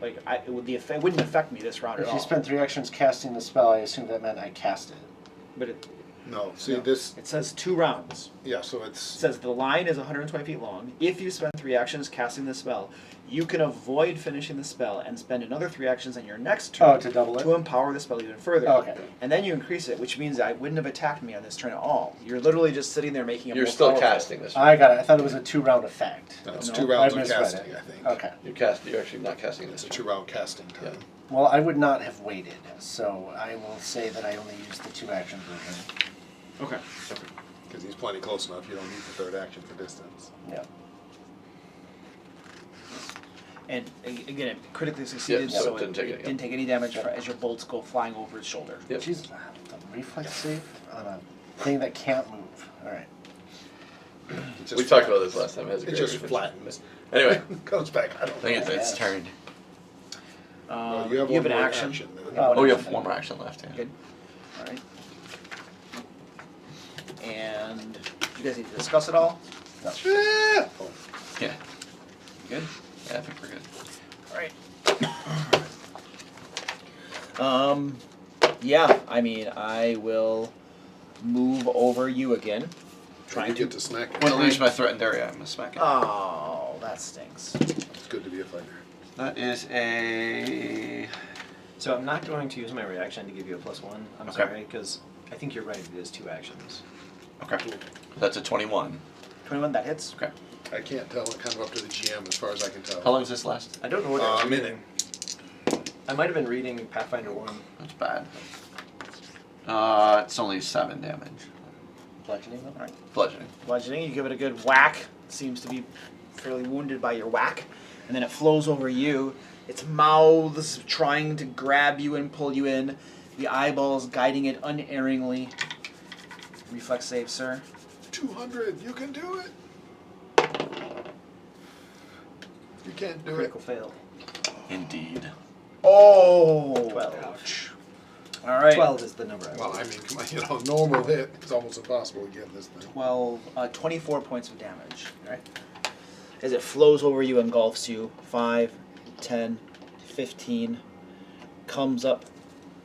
Speaker 7: Like it wouldn't affect me this round at
Speaker 8: If
Speaker 7: all.
Speaker 8: you spend 3 actions casting the spell, I assume that meant I cast it.
Speaker 7: But it
Speaker 2: No, see this.
Speaker 7: says 2 rounds.
Speaker 2: Yeah, so
Speaker 7: It
Speaker 2: it's
Speaker 7: says the line is 120 feet long. If you spend 3 actions casting the spell, you can avoid finishing the spell and spend another 3 actions on your next turn
Speaker 8: To double it?
Speaker 7: to empower the spell even further.
Speaker 8: Okay.
Speaker 7: And then you increase it, which means I wouldn't have attacked me on this turn at all. You're literally just sitting there making it
Speaker 4: You're
Speaker 7: more
Speaker 4: still
Speaker 7: powerful.
Speaker 4: casting this.
Speaker 8: I got it. I thought it was a 2-round effect.
Speaker 2: it's
Speaker 7: No,
Speaker 2: 2 rounds
Speaker 8: I
Speaker 2: of
Speaker 8: misread
Speaker 2: casting.
Speaker 8: it.
Speaker 2: I think.
Speaker 8: Okay.
Speaker 4: You're actually not casting
Speaker 2: It's
Speaker 4: this.
Speaker 2: a 2-round casting time.
Speaker 4: Yeah.
Speaker 8: Well, I would not have waited, so I will say that I only used the 2-action version.
Speaker 7: Okay.
Speaker 2: Because he's plenty close enough. You don't need the 3rd action for distance.
Speaker 8: Yeah.
Speaker 7: And again, it critically succeeded,
Speaker 4: Yeah, so
Speaker 7: so
Speaker 4: it didn't take it, yeah.
Speaker 7: didn't take any damage as your bolts go flying over his shoulder.
Speaker 4: Yep.
Speaker 8: Jesus, the reflex save on a thing that can't move. All right.
Speaker 2: It just
Speaker 4: We talked about
Speaker 2: flattens.
Speaker 4: this last time. It has a
Speaker 2: It
Speaker 4: great
Speaker 2: just
Speaker 4: reflex.
Speaker 2: flattens.
Speaker 4: Anyway,
Speaker 2: Comes back. I don't
Speaker 5: I think
Speaker 2: know.
Speaker 5: it's its turn.
Speaker 2: Well, you have
Speaker 7: you
Speaker 2: one
Speaker 7: have an
Speaker 2: more
Speaker 7: action.
Speaker 2: then.
Speaker 5: Oh, you have one more action left. Yeah.
Speaker 7: Good. All right. And you guys need to discuss it all.
Speaker 2: Oh,
Speaker 5: Yeah.
Speaker 7: Good.
Speaker 5: Yeah, I think we're good.
Speaker 7: All right. Yeah. I mean, I will move over you again.
Speaker 2: you
Speaker 7: Trying
Speaker 2: get
Speaker 7: to.
Speaker 2: to smack.
Speaker 5: When it leaves my threatened area, I'm gonna smack it.
Speaker 7: Oh, that stinks.
Speaker 2: It's good to be a fighter.
Speaker 5: That is a.
Speaker 13: So I'm not going to use my reaction to give you a +1. I'm
Speaker 5: Okay.
Speaker 13: sorry, because I think you're right. It is 2 actions.
Speaker 5: Okay. That's a 21.
Speaker 7: 21. That hits.
Speaker 5: Okay.
Speaker 2: I can't tell. It's kind of up to the GM as far as I can tell.
Speaker 5: How long does this last?
Speaker 13: I don't know what I was
Speaker 2: A minute.
Speaker 13: reading. I might have been reading Pathfinder 1.
Speaker 5: That's bad. It's only 7 damage.
Speaker 7: Bludgeoning them. All right.
Speaker 5: Bludgeoning.
Speaker 7: Bludgeoning. You give it a good whack. Seems to be fairly wounded by your whack, and then it flows over you. Its mouths trying to grab you and pull you in. The eyeballs guiding it unerringly. Reflex save, sir.
Speaker 2: 200. You can do it. You can't do it.
Speaker 13: Critical fail.
Speaker 5: Indeed.
Speaker 7: Oh.
Speaker 13: 12.
Speaker 7: Ouch. All right.
Speaker 13: 12 is the number I
Speaker 2: Well,
Speaker 13: was.
Speaker 2: I mean, come on, normal hit. It's almost impossible to get this thing.
Speaker 7: 24 points of damage. All right. As it flows over you, engulfs you. 5, 10, 15. Comes up.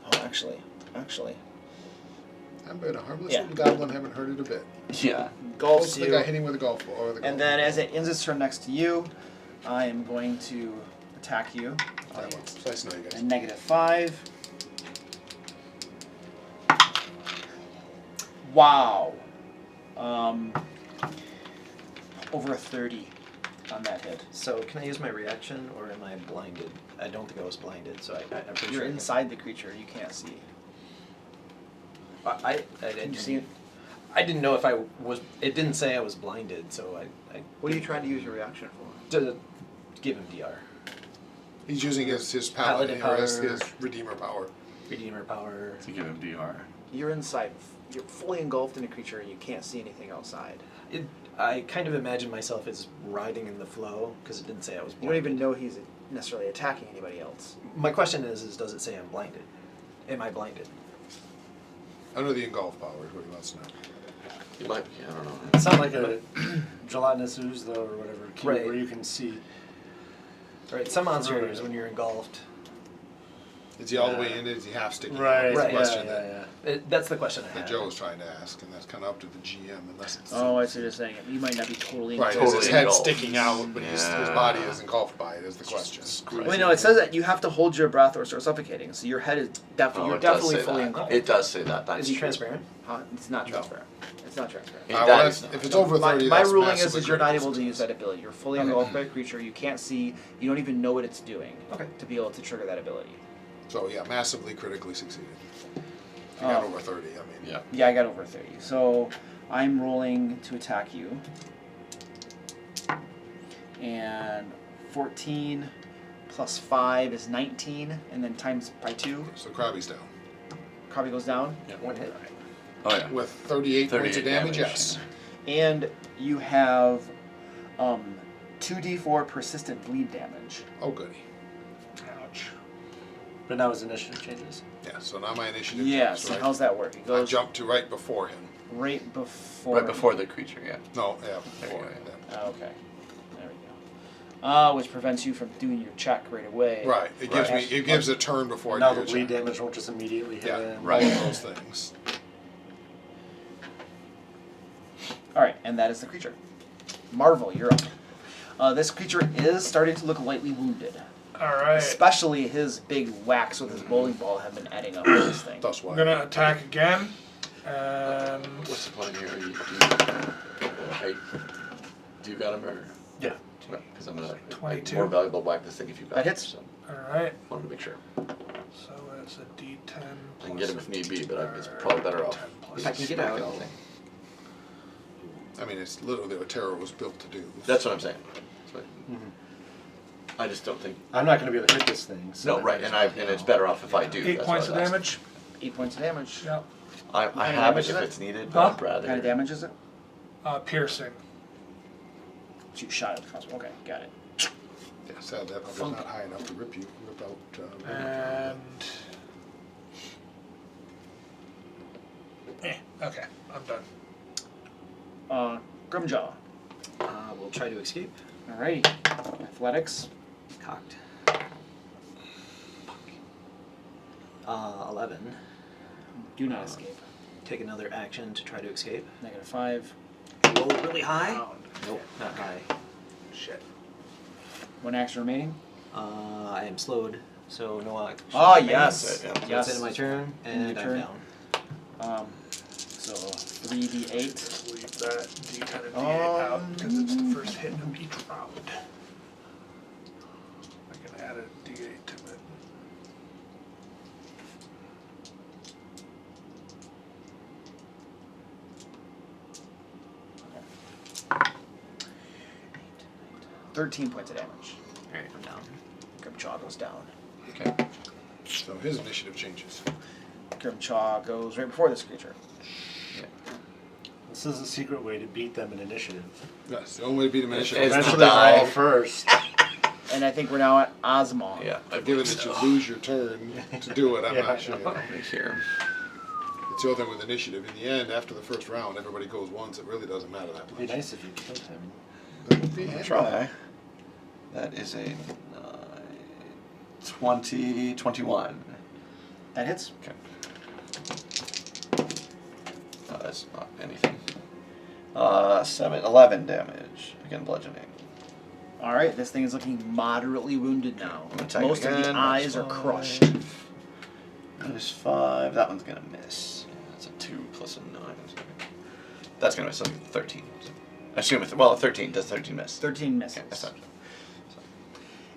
Speaker 7: Oh, actually.
Speaker 2: I bet a harmless
Speaker 7: Yeah.
Speaker 2: little goblin haven't hurt it a bit.
Speaker 5: Yeah.
Speaker 7: Engulfs
Speaker 2: Most of the
Speaker 7: you.
Speaker 2: guy hitting with a golf ball. Or the golf
Speaker 7: And then as it ends its turn next to you, I am going to attack you.
Speaker 2: That one. Slice no, you guys.
Speaker 7: And -5. Wow. Over a 30 on that hit.
Speaker 13: So can I use my reaction, or am I blinded? I don't think I was blinded, so I'm pretty
Speaker 7: You're
Speaker 13: sure.
Speaker 7: inside the creature. You can't see.
Speaker 13: I
Speaker 7: Can
Speaker 13: didn't
Speaker 7: you see it?
Speaker 13: I didn't know if I was. It didn't say I was blinded, so I
Speaker 7: What are you trying to use your reaction for?
Speaker 13: to give him DR.
Speaker 2: He's using his
Speaker 13: Paladin
Speaker 2: paladin, or his
Speaker 13: power.
Speaker 2: redeemer power.
Speaker 13: Redeemer power.
Speaker 5: To give him DR.
Speaker 7: You're inside. You're fully engulfed in a creature and you can't see anything outside.
Speaker 13: I kind of imagine myself as riding in the flow because it didn't say I was
Speaker 7: You
Speaker 13: blinded.
Speaker 7: don't even know he's necessarily attacking anybody else.
Speaker 13: My question is does it say I'm blinded? Am I blinded?
Speaker 2: Under the engulf power is what he wants to know.
Speaker 4: you might be. I don't know.
Speaker 8: It's not like a gelatinous ooze, though, or whatever, cube
Speaker 13: Right.
Speaker 8: where you can see.
Speaker 13: Right. Some monsters, when you're engulfed,
Speaker 2: Is he all the way in it? Is he half sticking
Speaker 8: Right,
Speaker 2: out? That's the
Speaker 13: right,
Speaker 2: question
Speaker 8: yeah.
Speaker 13: that's the question I
Speaker 2: that
Speaker 13: had.
Speaker 2: Joe was trying to ask, and that's kind of up to the GM unless it's...
Speaker 7: Oh, I see what you're saying. You might not be totally
Speaker 2: Right,
Speaker 7: engulfed.
Speaker 2: is his
Speaker 4: Totally
Speaker 2: head
Speaker 4: engulfed.
Speaker 2: sticking out, but his
Speaker 4: Yeah.
Speaker 2: body is engulfed by it is the question.
Speaker 7: Well, no, it says that you have to hold your breath or start suffocating. So your head is definitely,
Speaker 4: Oh,
Speaker 7: you're
Speaker 4: it does
Speaker 7: definitely
Speaker 4: say
Speaker 7: fully
Speaker 4: that.
Speaker 7: engulfed.
Speaker 4: It does say that. That's
Speaker 13: Is he
Speaker 4: true.
Speaker 13: transparent?
Speaker 7: Huh? It's not transparent. It's not transparent.
Speaker 4: It
Speaker 2: Well,
Speaker 4: does.
Speaker 2: if it's over 30,
Speaker 7: My
Speaker 2: that's
Speaker 7: ruling
Speaker 2: massively
Speaker 7: is you're not
Speaker 2: critical
Speaker 7: able to use
Speaker 2: success.
Speaker 7: that ability. You're fully
Speaker 13: Okay.
Speaker 7: engulfed by a creature. You can't see. You don't even know what it's doing.
Speaker 13: Okay.
Speaker 7: To be able to trigger that ability.
Speaker 2: So yeah, massively critically succeeded. If you got
Speaker 7: Oh.
Speaker 2: over 30, I mean...
Speaker 5: Yeah.
Speaker 7: Yeah, I got over 30. So I'm rolling to attack you. And 14 plus 5 is 19, and then times by 2.
Speaker 2: So Krabby's down.
Speaker 7: Krabby goes down.
Speaker 5: Yeah.
Speaker 13: One hit.
Speaker 5: Oh yeah.
Speaker 2: With 38 points of
Speaker 5: 38
Speaker 2: damage,
Speaker 5: damage,
Speaker 2: yes.
Speaker 7: And you have 2d4 persistent bleed damage.
Speaker 2: Oh, goody.
Speaker 8: Ouch. But now his initiative changes.
Speaker 2: Yeah, so now my initiative
Speaker 7: Yes.
Speaker 2: jumps, right?
Speaker 7: How's that work? It
Speaker 2: I
Speaker 7: goes
Speaker 2: jumped to right before him.
Speaker 7: right before.
Speaker 5: Right before the creature, yeah.
Speaker 2: No, yeah,
Speaker 5: There
Speaker 2: before
Speaker 5: you
Speaker 2: him.
Speaker 5: go.
Speaker 2: Yeah.
Speaker 7: Oh, okay. There we
Speaker 9: Which prevents you from doing your check right away.
Speaker 2: Right. It gives me. It gives a turn before
Speaker 8: Now
Speaker 2: I do
Speaker 8: the
Speaker 2: a
Speaker 8: bleed
Speaker 2: check.
Speaker 8: damage won't just immediately hit
Speaker 2: Yeah.
Speaker 8: him.
Speaker 2: Right. All those things.
Speaker 9: All right, and that is the creature. Marvel, you're up. This creature is starting to look lightly wounded.
Speaker 6: All right.
Speaker 9: Especially his big whacks with his bowling ball have been adding up to this thing.
Speaker 2: That's why.
Speaker 6: I'm gonna attack again, and
Speaker 4: What's the plan here? Do you got him or?
Speaker 8: Yeah.
Speaker 4: Because I'm gonna
Speaker 6: 22.
Speaker 4: more valuable whack this thing if you got
Speaker 9: That
Speaker 4: him,
Speaker 9: hits.
Speaker 4: So
Speaker 6: all right.
Speaker 4: wanted to make sure.
Speaker 6: So it's a D10.
Speaker 4: I can get him if need be, but it's probably better off.
Speaker 6: 10 plus
Speaker 5: If I can get out.
Speaker 6: six.
Speaker 2: I mean, it's literally what Terror was built to do.
Speaker 4: That's what I'm saying. I just don't think.
Speaker 8: I'm not going to be able to hit this thing. So
Speaker 4: No, right, and it's better off if I do.
Speaker 6: 8
Speaker 4: That's
Speaker 6: points
Speaker 4: what
Speaker 6: of
Speaker 4: I was
Speaker 6: damage.
Speaker 9: 8 points of damage.
Speaker 6: Yep.
Speaker 4: I
Speaker 9: What kind of
Speaker 4: have
Speaker 9: damage
Speaker 4: it
Speaker 9: is
Speaker 4: if
Speaker 9: it?
Speaker 4: it's needed,
Speaker 6: Huh?
Speaker 4: but I'd
Speaker 9: What
Speaker 4: rather.
Speaker 9: kind of damage is it?
Speaker 6: Piercing.
Speaker 9: Shoot shot at the crossbow. Okay, got it.
Speaker 2: Yeah, sad that probably not high enough to rip out.
Speaker 6: And. Okay, I'm done.
Speaker 9: Grimjaw.
Speaker 5: We'll try to escape.
Speaker 9: Alrighty. Athletics.
Speaker 5: Cocked. 11.
Speaker 9: Do not escape.
Speaker 5: Take another action to try to escape.
Speaker 9: -5.
Speaker 5: Roll really high. Nope, not high.
Speaker 6: Shit.
Speaker 9: 1 action remaining.
Speaker 5: I am slowed, so no action.
Speaker 9: Ah,
Speaker 5: remaining.
Speaker 9: yes.
Speaker 5: So
Speaker 9: Yes.
Speaker 5: it's into my turn,
Speaker 9: End
Speaker 5: and
Speaker 9: your
Speaker 5: I'm
Speaker 9: turn.
Speaker 5: down.
Speaker 9: So 3d8.
Speaker 6: Leave that D10 and D8 out because it's the first hit of each round. I can add a D8 to it.
Speaker 9: Okay. 13 points of damage.
Speaker 5: Alright, I'm down.
Speaker 9: Grimchaw goes down.
Speaker 2: Okay. So his initiative changes.
Speaker 9: Grimchaw goes right before this creature.
Speaker 8: This is a secret way to beat them in initiative.
Speaker 2: That's the only way to beat him
Speaker 4: It's
Speaker 2: initiative.
Speaker 4: to
Speaker 8: Eventually
Speaker 4: die.
Speaker 8: roll first.
Speaker 9: And I think we're now at Osmond.
Speaker 4: Yeah, I
Speaker 2: Given
Speaker 4: believe
Speaker 2: that
Speaker 4: so.
Speaker 2: you lose your turn to do it, I'm
Speaker 8: Yeah,
Speaker 2: not sure.
Speaker 4: Right here.
Speaker 2: It's the other thing with initiative. In the end, after the first round, everybody goes once. It really doesn't matter that
Speaker 8: It'd be
Speaker 2: much.
Speaker 8: nice if you killed him.
Speaker 4: I'll try. That is a 21.
Speaker 9: That hits.
Speaker 4: Okay. That's not anything. 11 damage. Again, bludgeoning.
Speaker 9: Alright, this thing is looking moderately wounded now.
Speaker 4: I'm attacking
Speaker 9: Most of the
Speaker 4: again.
Speaker 9: eyes are
Speaker 4: Minus
Speaker 9: crushed.
Speaker 4: 5. That one's gonna miss. That's a 2 plus a 9. That's gonna miss. So 13. I assume it's, well, 13. Does 13 miss?
Speaker 9: 13 misses.
Speaker 4: Okay, that's not.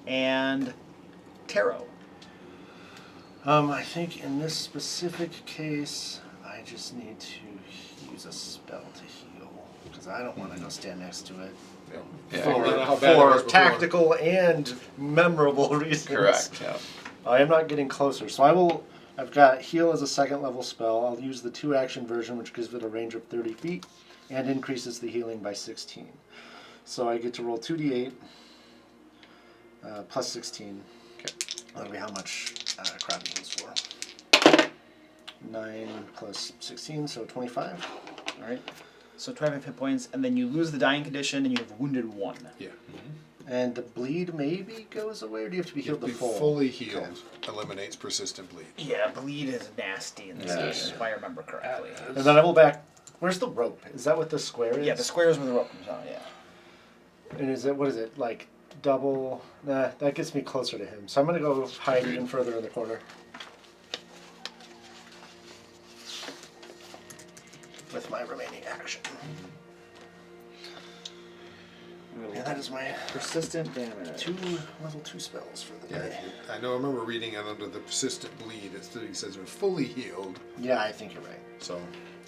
Speaker 9: And Taro.
Speaker 8: I think in this specific case, I just need to use a spell to heal. Because I don't want to go stand next to it.
Speaker 2: I don't know how bad it was
Speaker 8: For
Speaker 2: before.
Speaker 8: tactical and memorable reasons.
Speaker 4: Correct, yeah.
Speaker 8: I am not getting closer. So I've got heal as a 2nd level spell. I'll use the 2 action version, which gives it a range of 30 feet and increases the healing by 16. So I get to roll 2d8 plus 16.
Speaker 4: Okay.
Speaker 8: That'll be how much crab heals for. 9 plus 16, so 25.
Speaker 9: Alright. So 25 hit points, and then you lose the dying condition, and you have wounded 1.
Speaker 2: Yeah.
Speaker 8: And the bleed maybe goes away, or do you have to be healed
Speaker 2: Be
Speaker 8: to full?
Speaker 2: fully healed eliminates persistent bleed.
Speaker 9: Yeah, bleed is nasty in this
Speaker 4: Yeah.
Speaker 9: game, if I remember correctly.
Speaker 8: And then I will back. Where's the rope? Is that what the square is?
Speaker 9: Yeah, the square is where the rope comes out, yeah.
Speaker 8: And is it, what is it, like double? Nah, that gets me closer to him. So I'm going to go hide even further in the corner. With my remaining action. And that is my
Speaker 9: Persistent damage.
Speaker 8: level 2 spells for the
Speaker 2: Yeah,
Speaker 8: day.
Speaker 2: I know. I remember reading it under the persistent bleed. It says we're fully healed.
Speaker 8: Yeah, I think you're right.
Speaker 2: So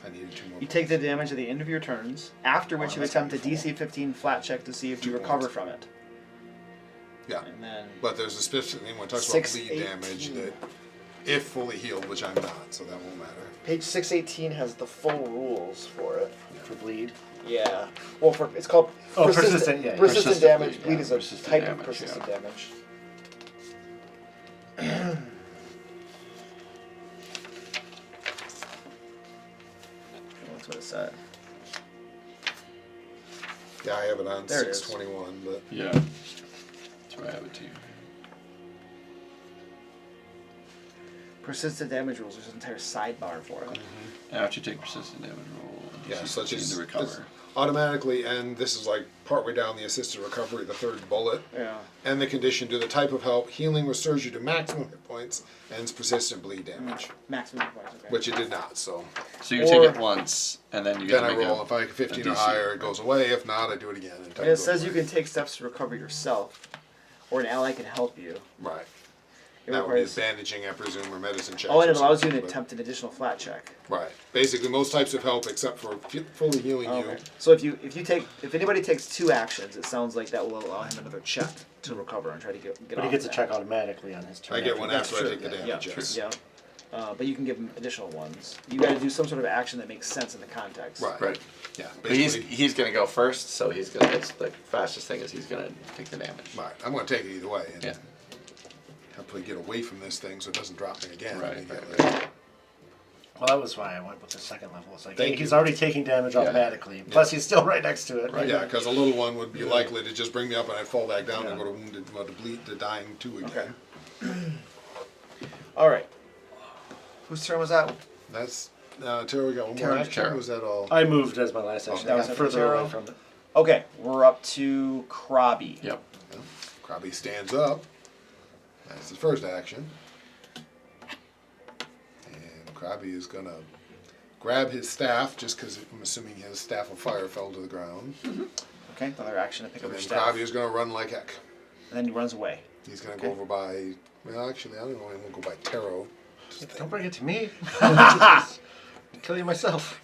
Speaker 2: I needed 2 more.
Speaker 9: You take the damage at the end of your turns, after which you
Speaker 2: that's
Speaker 9: attempt a
Speaker 2: gonna be
Speaker 9: DC 15 flat check to see if you
Speaker 2: 2
Speaker 9: recover
Speaker 2: points.
Speaker 9: from it.
Speaker 2: Yeah,
Speaker 9: And then
Speaker 2: but there's a specific thing when it talks about bleed damage that if fully healed, which I'm not, so that won't matter.
Speaker 7: Page 618 has the full rules for it.
Speaker 8: For bleed.
Speaker 7: Yeah. Well, it's called
Speaker 8: persistent, yeah.
Speaker 7: persistent damage.
Speaker 4: bleed,
Speaker 7: Bleed
Speaker 4: yeah,
Speaker 7: is a
Speaker 4: persistent
Speaker 7: type
Speaker 4: damage,
Speaker 7: of persistent
Speaker 4: yeah.
Speaker 7: damage.
Speaker 9: that's what it said.
Speaker 2: Yeah, I have it on
Speaker 9: There it is.
Speaker 2: 621, but
Speaker 4: Yeah. grab it to you.
Speaker 9: Persistent damage rules. There's an entire sidebar for it.
Speaker 4: After you take persistent damage roll,
Speaker 2: Yeah,
Speaker 4: you
Speaker 2: such
Speaker 4: succeed
Speaker 2: as
Speaker 4: to recover.
Speaker 2: automatically, and this is like partway down the assisted recovery, the third bullet.
Speaker 9: Yeah.
Speaker 2: And the condition, do the type of help. Healing restores you to maximum hit points, ends persistent bleed damage.
Speaker 9: Maximum points. Okay.
Speaker 2: Which it did not, so.
Speaker 4: So you take it once, and then you get
Speaker 2: Then
Speaker 4: to
Speaker 2: I
Speaker 4: make
Speaker 2: roll. If I get 15 or
Speaker 4: DC.
Speaker 2: higher, it goes away. If not, I do it again.
Speaker 9: And it says you can take steps to recover yourself, or an ally can help you.
Speaker 2: Right.
Speaker 9: It
Speaker 2: That would be
Speaker 9: requires-
Speaker 2: bandaging, I presume, or medicine checks.
Speaker 9: Oh, and
Speaker 2: or
Speaker 9: it allows you to
Speaker 2: something, but-
Speaker 9: attempt an additional flat check.
Speaker 2: Right. Basically, most types of help, except for fully healing you.
Speaker 9: Okay. So if anybody takes 2 actions, it sounds like that will allow him another check to recover and try to get
Speaker 8: But
Speaker 9: off
Speaker 8: he gets a
Speaker 9: that.
Speaker 8: check automatically on his turn.
Speaker 2: I get one
Speaker 8: That's
Speaker 2: after I
Speaker 8: true.
Speaker 2: take the
Speaker 9: Yeah,
Speaker 2: damage. Yes.
Speaker 9: yeah. But you can give him additional ones. You got to do some sort of action that makes sense in the context.
Speaker 2: Right.
Speaker 4: Right.
Speaker 2: Yeah.
Speaker 4: But he's
Speaker 2: Basically,
Speaker 4: gonna go first, so he's gonna. It's the fastest thing is he's gonna take the damage.
Speaker 2: right. I'm going to take it either way. And
Speaker 4: Yeah.
Speaker 2: hopefully get away from this thing so it doesn't drop me again.
Speaker 4: Right,
Speaker 2: when you
Speaker 4: right,
Speaker 2: get there.
Speaker 8: Well, that was why I went with the second level. It's like
Speaker 2: Thank
Speaker 8: he's
Speaker 2: you.
Speaker 8: already taking damage automatically. Plus, he's still right next to it.
Speaker 2: Right, yeah, because a little one would be likely to just bring me up and I'd fall back down
Speaker 8: Yeah.
Speaker 2: and go to wounded, well, to bleed, to dying two again.
Speaker 9: All right. Whose turn was that?
Speaker 2: That's Tara. We got one more
Speaker 9: Tara.
Speaker 2: action. Or was that all?
Speaker 8: I moved as my last action.
Speaker 9: that
Speaker 8: I
Speaker 9: was
Speaker 8: got
Speaker 9: it for
Speaker 8: further
Speaker 9: Taro?
Speaker 8: away from it.
Speaker 9: Okay, we're up to Krabby.
Speaker 4: Yep.
Speaker 2: Krabby stands up. That's his first action. And Krabby is gonna grab his staff, just because I'm assuming his staff of fire fell to the ground.
Speaker 9: Okay, another action to pick
Speaker 2: And
Speaker 9: up
Speaker 2: then
Speaker 9: your staff.
Speaker 2: Krabby is gonna run like heck.
Speaker 9: And then he runs away.
Speaker 2: He's gonna go over by. Well, actually, I don't know. He won't go by Taro.
Speaker 8: Don't bring it to me. Kill you myself.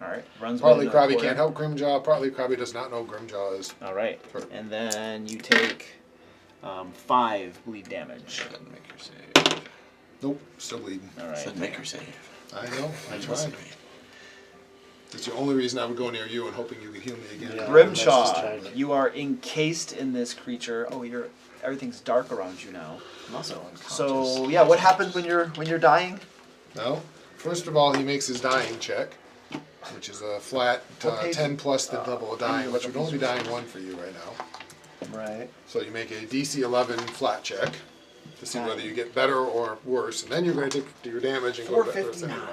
Speaker 9: All right, runs away.
Speaker 2: Partly
Speaker 9: to another
Speaker 2: Krabby
Speaker 9: corner.
Speaker 2: can't help Grimjaw. Partly Krabby does not know Grimjaw is.
Speaker 9: All right,
Speaker 2: hurt.
Speaker 9: and then you take 5 bleed damage.
Speaker 4: Then make your save.
Speaker 2: Nope, still bleeding.
Speaker 9: All right.
Speaker 4: Said make your save.
Speaker 2: I know. I
Speaker 4: Listen
Speaker 2: tried.
Speaker 4: to me.
Speaker 2: It's the only reason I would go near you and hoping you could heal me again.
Speaker 8: Yeah.
Speaker 9: Grimshaw, you are encased in this creature. Oh, everything's dark around you now.
Speaker 5: I'm also unconscious.
Speaker 9: So yeah, what happens when you're dying?
Speaker 2: No. First of all, he makes his dying check, which is a flat
Speaker 9: What page?
Speaker 2: 10 plus the double of
Speaker 9: I need
Speaker 2: dying,
Speaker 9: to
Speaker 2: which
Speaker 9: look
Speaker 2: would
Speaker 9: up
Speaker 2: only be
Speaker 9: these
Speaker 2: dying 1 for you right now.
Speaker 8: Right.
Speaker 2: So you make a DC 11 flat check to see whether you get better or worse, and then you're going to take your damage and go to bed.
Speaker 9: 459.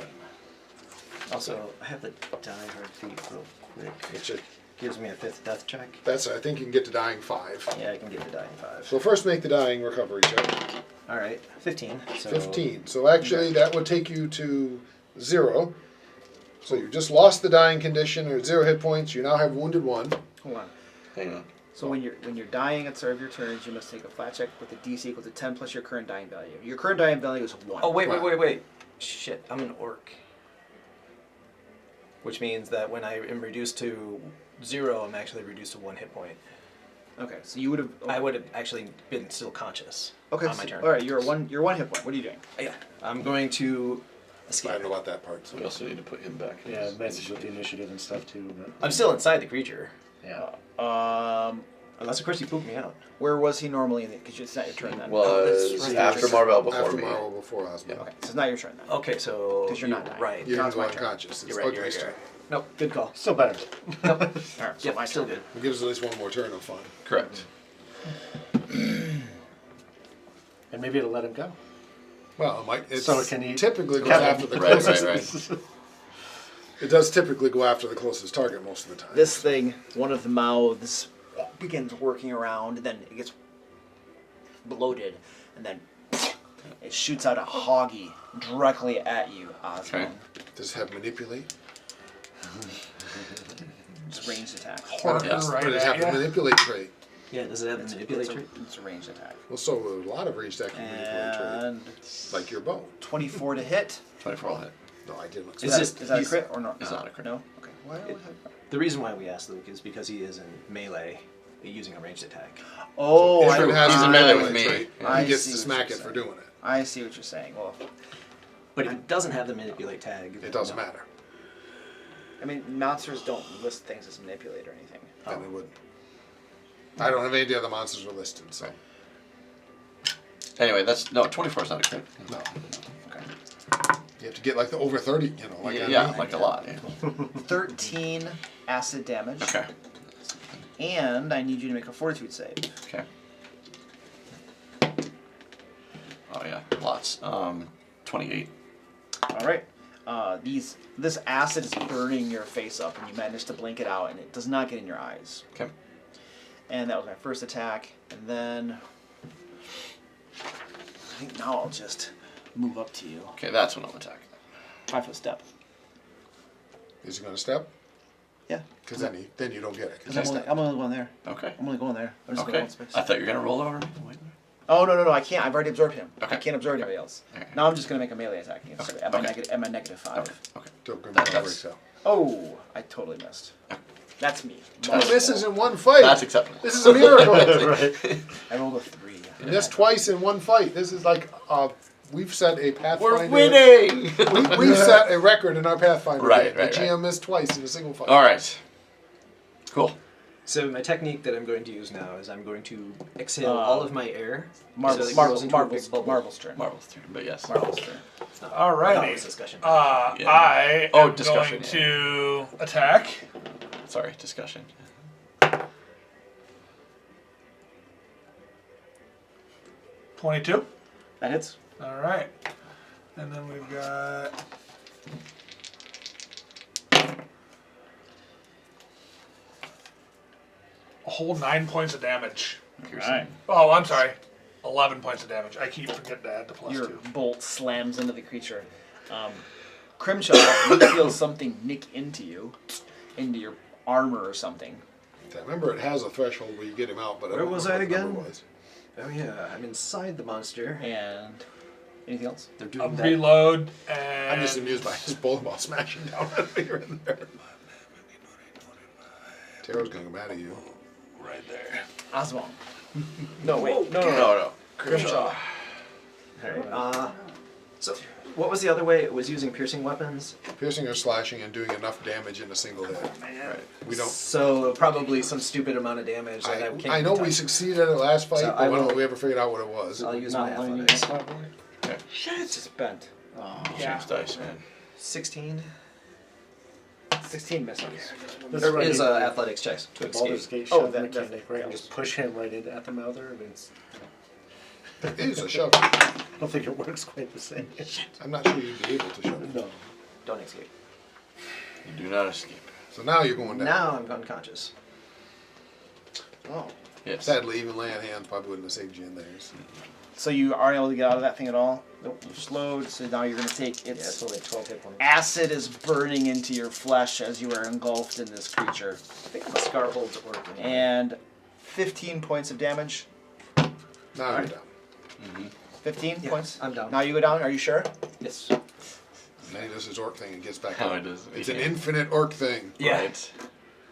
Speaker 5: Also, I have the die hard feat real quick, which
Speaker 2: Which
Speaker 5: gives me a 5th death check.
Speaker 2: that's I think you can get to dying 5.
Speaker 5: Yeah, I can get to dying 5.
Speaker 2: So first make the dying recovery check.
Speaker 5: All right, 15. So
Speaker 2: 15. So actually that would take you to 0. So you just lost the dying condition or 0 hit points. You now have wounded 1.
Speaker 9: Hold on.
Speaker 4: Hang on.
Speaker 9: So when you're dying at the start of your turns, you must take a flat check with a DC equal to 10 plus your current dying value. Your current dying value is 1.
Speaker 5: Oh wait.
Speaker 2: Right.
Speaker 5: Shit, I'm an orc. Which means that when I am reduced to 0, I'm actually reduced to 1 hit point.
Speaker 9: Okay, so you would have.
Speaker 5: I would have actually been still conscious
Speaker 9: Okay,
Speaker 5: on my turn.
Speaker 9: all right, you're 1 hit point. What are you doing?
Speaker 5: Yeah, I'm going to
Speaker 2: I
Speaker 5: escape.
Speaker 2: don't know about that part. So.
Speaker 4: We also need to put him back. in
Speaker 8: Yeah,
Speaker 4: his
Speaker 8: message with the
Speaker 4: initiative.
Speaker 8: initiative and stuff too. But
Speaker 5: I'm still inside the creature,
Speaker 8: yeah.
Speaker 5: unless of course you poop me out.
Speaker 9: Where was he normally in it? Because it's not your turn then.
Speaker 4: Was
Speaker 5: that's right.
Speaker 4: after Marvel before
Speaker 2: After
Speaker 4: me.
Speaker 2: Marvel, before Ozma.
Speaker 9: Okay, so it's not your turn then.
Speaker 5: Okay, so
Speaker 9: 'Cause you're not dying.
Speaker 5: right.
Speaker 2: You
Speaker 9: Now
Speaker 2: don't
Speaker 9: it's
Speaker 2: go
Speaker 9: my turn.
Speaker 2: unconscious. It's
Speaker 5: You're right.
Speaker 2: Ugly's turn.
Speaker 5: Nope. Good call.
Speaker 8: Still better.
Speaker 9: All right, so
Speaker 5: Yep,
Speaker 9: my
Speaker 5: still
Speaker 9: turn.
Speaker 5: good.
Speaker 2: It gives us at least 1 more turn of fun.
Speaker 4: Correct.
Speaker 8: And maybe it'll let him go.
Speaker 2: Well, it might. It's
Speaker 8: So can he-
Speaker 2: typically goes
Speaker 8: Can-
Speaker 2: after the
Speaker 4: Right,
Speaker 2: closest.
Speaker 4: right.
Speaker 2: It does typically go after the closest target most of the time.
Speaker 9: This thing, one of the mouths begins working around, then it gets bloated, and then it shoots out a hoggy directly at you, Osmond.
Speaker 4: Okay.
Speaker 2: Does it have manipulate?
Speaker 9: It's ranged attack.
Speaker 6: Horker
Speaker 4: Yes.
Speaker 6: right
Speaker 2: Or does it
Speaker 6: at
Speaker 2: have the
Speaker 6: ya.
Speaker 2: manipulate trait?
Speaker 5: Yeah, does it have the manipulate trait?
Speaker 9: It's a ranged attack.
Speaker 2: Well, so a lot of ranged attack can manipulate trait.
Speaker 9: And
Speaker 2: Like your bow.
Speaker 9: 24 to hit.
Speaker 4: 24 will hit.
Speaker 2: No, I did look.
Speaker 5: It's
Speaker 9: Is that,
Speaker 5: just-
Speaker 9: is that a
Speaker 5: he's-
Speaker 9: crit or not?
Speaker 4: it's not a crit.
Speaker 9: No? Okay. Why do we have...
Speaker 5: The reason why we asked Luke is because he is in melee, using a ranged attack.
Speaker 9: Oh,
Speaker 2: If
Speaker 9: I,
Speaker 2: it has
Speaker 4: he's
Speaker 2: a
Speaker 4: in melee
Speaker 2: melee
Speaker 4: with me.
Speaker 2: trait,
Speaker 9: I
Speaker 2: he gets
Speaker 9: see
Speaker 2: to
Speaker 9: what
Speaker 2: smack
Speaker 9: you're
Speaker 2: it for
Speaker 9: saying.
Speaker 2: doing it.
Speaker 9: I see what you're saying. Well,
Speaker 5: But if it doesn't have the manipulate tag,
Speaker 2: It
Speaker 5: then
Speaker 2: doesn't
Speaker 5: no.
Speaker 2: matter.
Speaker 9: I mean, monsters don't list things as manipulate or anything.
Speaker 2: Then it wouldn't. I don't have any of the other monsters are listed, so.
Speaker 4: Anyway, that's no 24 is not a crit.
Speaker 2: No.
Speaker 9: Okay.
Speaker 2: You have to get like the over 30, you know, like
Speaker 4: yeah,
Speaker 2: me.
Speaker 4: like a lot. Yeah.
Speaker 9: 13 acid damage.
Speaker 4: Okay.
Speaker 7: And I need you to make a fortitude save.
Speaker 4: Okay. Oh yeah, lots. 28.
Speaker 7: All right. This acid is burning your face up, and you manage to blink it out, and it does not get in your eyes.
Speaker 4: Okay.
Speaker 7: And that was my first attack, and then I think now I'll just move up to you.
Speaker 4: Okay, that's when I'll attack.
Speaker 7: 5 foot step.
Speaker 2: Is he going to step?
Speaker 7: Yeah.
Speaker 2: Because then you don't get it. 'Cause
Speaker 7: Because I'm only going there.
Speaker 4: Okay.
Speaker 7: I'm only going there. I'm just going
Speaker 4: Okay.
Speaker 7: one space.
Speaker 4: I thought you were gonna roll over me. Wait.
Speaker 7: Oh no! I can't. I've already absorbed him.
Speaker 4: Okay.
Speaker 7: I can't absorb anybody else.
Speaker 4: Okay.
Speaker 7: Now I'm just going to make a melee attack against
Speaker 4: Okay.
Speaker 7: at my
Speaker 4: Okay.
Speaker 7: negative 5.
Speaker 4: Okay. Okay.
Speaker 2: Don't give me
Speaker 4: That's-
Speaker 2: breaks out.
Speaker 7: Oh, I totally missed. That's me.
Speaker 2: Two misses in one fight.
Speaker 4: That's acceptable.
Speaker 2: This is a miracle.
Speaker 7: I rolled a 3.
Speaker 2: And this twice in one fight. This is like we've set a Pathfinder.
Speaker 4: We're winning.
Speaker 2: We've set a record in our Pathfinder.
Speaker 4: Right,
Speaker 2: game.
Speaker 4: right,
Speaker 2: The
Speaker 4: right.
Speaker 2: GM missed twice in a single fight.
Speaker 4: All right. Cool.
Speaker 5: So my technique that I'm going to use now is I'm going to exhale all of my air.
Speaker 7: Marvel's
Speaker 5: so it grows into a big bubble.
Speaker 7: Marvel's turn.
Speaker 4: Marvel's turn, but yes.
Speaker 7: Marvel's turn.
Speaker 6: Alrighty.
Speaker 5: Discussion.
Speaker 4: Yeah.
Speaker 6: I
Speaker 4: Oh,
Speaker 6: am
Speaker 4: discussion,
Speaker 6: going to attack.
Speaker 4: Sorry, discussion.
Speaker 6: 22.
Speaker 7: That hits.
Speaker 6: All right. And then we've got a whole 9 points of damage.
Speaker 7: Alright.
Speaker 6: Oh, I'm sorry. 11 points of damage. I keep forgetting to add the plus
Speaker 7: Your
Speaker 6: 2.
Speaker 7: bolt slams into the creature. Crimshaw, you feel something nick into you, into your armor or something.
Speaker 2: Remember, it has a threshold where you get him out, but
Speaker 5: Where
Speaker 2: I don't
Speaker 5: was
Speaker 2: know
Speaker 5: I
Speaker 2: what the number
Speaker 5: again?
Speaker 2: was.
Speaker 5: Oh yeah, I'm inside the monster.
Speaker 7: And anything else?
Speaker 5: They're
Speaker 6: I'll
Speaker 5: doing that.
Speaker 6: reload and
Speaker 2: I'm just amused by his bullet ball smashing down when you're in there. Taro's gonna come out of you.
Speaker 6: right there.
Speaker 7: Oswald. No, wait. No.
Speaker 4: No.
Speaker 7: Crimshaw.
Speaker 5: Alright. So what was the other way? It was using piercing weapons.
Speaker 2: Piercing or slashing and doing enough damage in a single hit. Right. We don't.
Speaker 5: So probably some stupid amount of damage that I can't.
Speaker 2: I know we
Speaker 5: touch.
Speaker 2: succeeded at the last fight,
Speaker 5: So
Speaker 2: but
Speaker 5: I
Speaker 2: I don't
Speaker 5: will-
Speaker 2: know if we ever figured out what it was.
Speaker 5: I'll use
Speaker 7: Not
Speaker 5: my
Speaker 7: lining
Speaker 5: athletics.
Speaker 7: up properly.
Speaker 2: Okay.
Speaker 7: It's bent.
Speaker 4: Change dice, man.
Speaker 5: 16.
Speaker 7: 16 misses.
Speaker 5: There is athletics checks to
Speaker 8: Baldur's
Speaker 5: escape.
Speaker 8: Gate
Speaker 7: Oh,
Speaker 8: shove
Speaker 7: that
Speaker 8: mechanic, right?
Speaker 7: counts.
Speaker 8: Just push him right at the mouther. And it's,
Speaker 2: It is a shove.
Speaker 8: I don't think it works quite the same.
Speaker 2: I'm not sure you'd be able to shove it.
Speaker 8: No.
Speaker 5: Don't escape.
Speaker 4: You do not escape.
Speaker 2: So now you're going down.
Speaker 5: Now I'm unconscious.
Speaker 7: Oh.
Speaker 4: Yes.
Speaker 2: Sadly, even laying hands probably wouldn't have saved you in there.
Speaker 7: So you aren't able to get out of that thing at all? Nope. You're slowed, so now you're going to take
Speaker 5: Yeah, it's
Speaker 7: its
Speaker 5: only 12 hit points.
Speaker 7: acid is burning into your flesh as you are engulfed in this creature.
Speaker 5: I think the scar holds working.
Speaker 7: And 15 points of damage.
Speaker 2: Now you're down.
Speaker 7: 15
Speaker 5: Yeah,
Speaker 7: points?
Speaker 5: I'm down.
Speaker 7: Now you go down, are you sure?
Speaker 5: Yes.
Speaker 2: And then he does his orc thing and gets back
Speaker 4: Oh,
Speaker 2: up.
Speaker 4: it is.
Speaker 2: It's an infinite orc thing.
Speaker 5: Yeah.
Speaker 4: Right.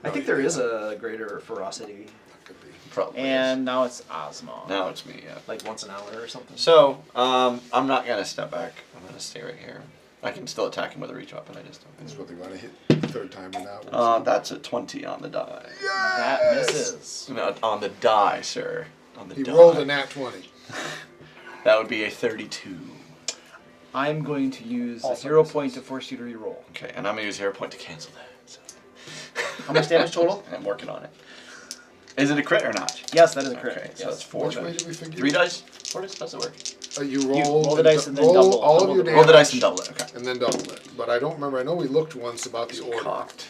Speaker 5: I think there is a greater ferocity,
Speaker 2: Could be.
Speaker 4: Probably.
Speaker 7: And now it's Osmo.
Speaker 4: now it's me. Yeah.
Speaker 5: like once an hour or something.
Speaker 4: So, I'm not gonna step back. I'm gonna stay right here. I can still attack him with a reach weapon. I just
Speaker 2: This is
Speaker 4: don't.
Speaker 2: what they're going to hit the third time or not.
Speaker 4: That's a 20 on the die.
Speaker 7: That misses.
Speaker 4: No, on the die, sir. On the
Speaker 2: He
Speaker 4: die.
Speaker 2: rolled a nat 20.
Speaker 4: That would be a 32.
Speaker 7: I'm going to use a
Speaker 8: Also
Speaker 7: hero
Speaker 8: misses.
Speaker 7: point to force you to reroll.
Speaker 4: Okay, and I'm gonna use a hero point to cancel that. So.
Speaker 7: How much damage total?
Speaker 4: I'm working on it. Is it a crit or not?
Speaker 7: Yes, that is a crit.
Speaker 4: Okay, so
Speaker 7: Yes.
Speaker 4: that's 4
Speaker 2: Which way
Speaker 4: dice.
Speaker 2: did we figure?
Speaker 4: 3 dice? 4 dice? How's it work?
Speaker 2: You roll
Speaker 7: the dice and then
Speaker 2: roll
Speaker 7: double-
Speaker 2: all
Speaker 7: double
Speaker 2: of your
Speaker 7: the-
Speaker 2: damage.
Speaker 4: Roll the dice and double it. Okay.
Speaker 2: And then double it. But I don't remember. I know we looked once about the order.
Speaker 4: Cocked.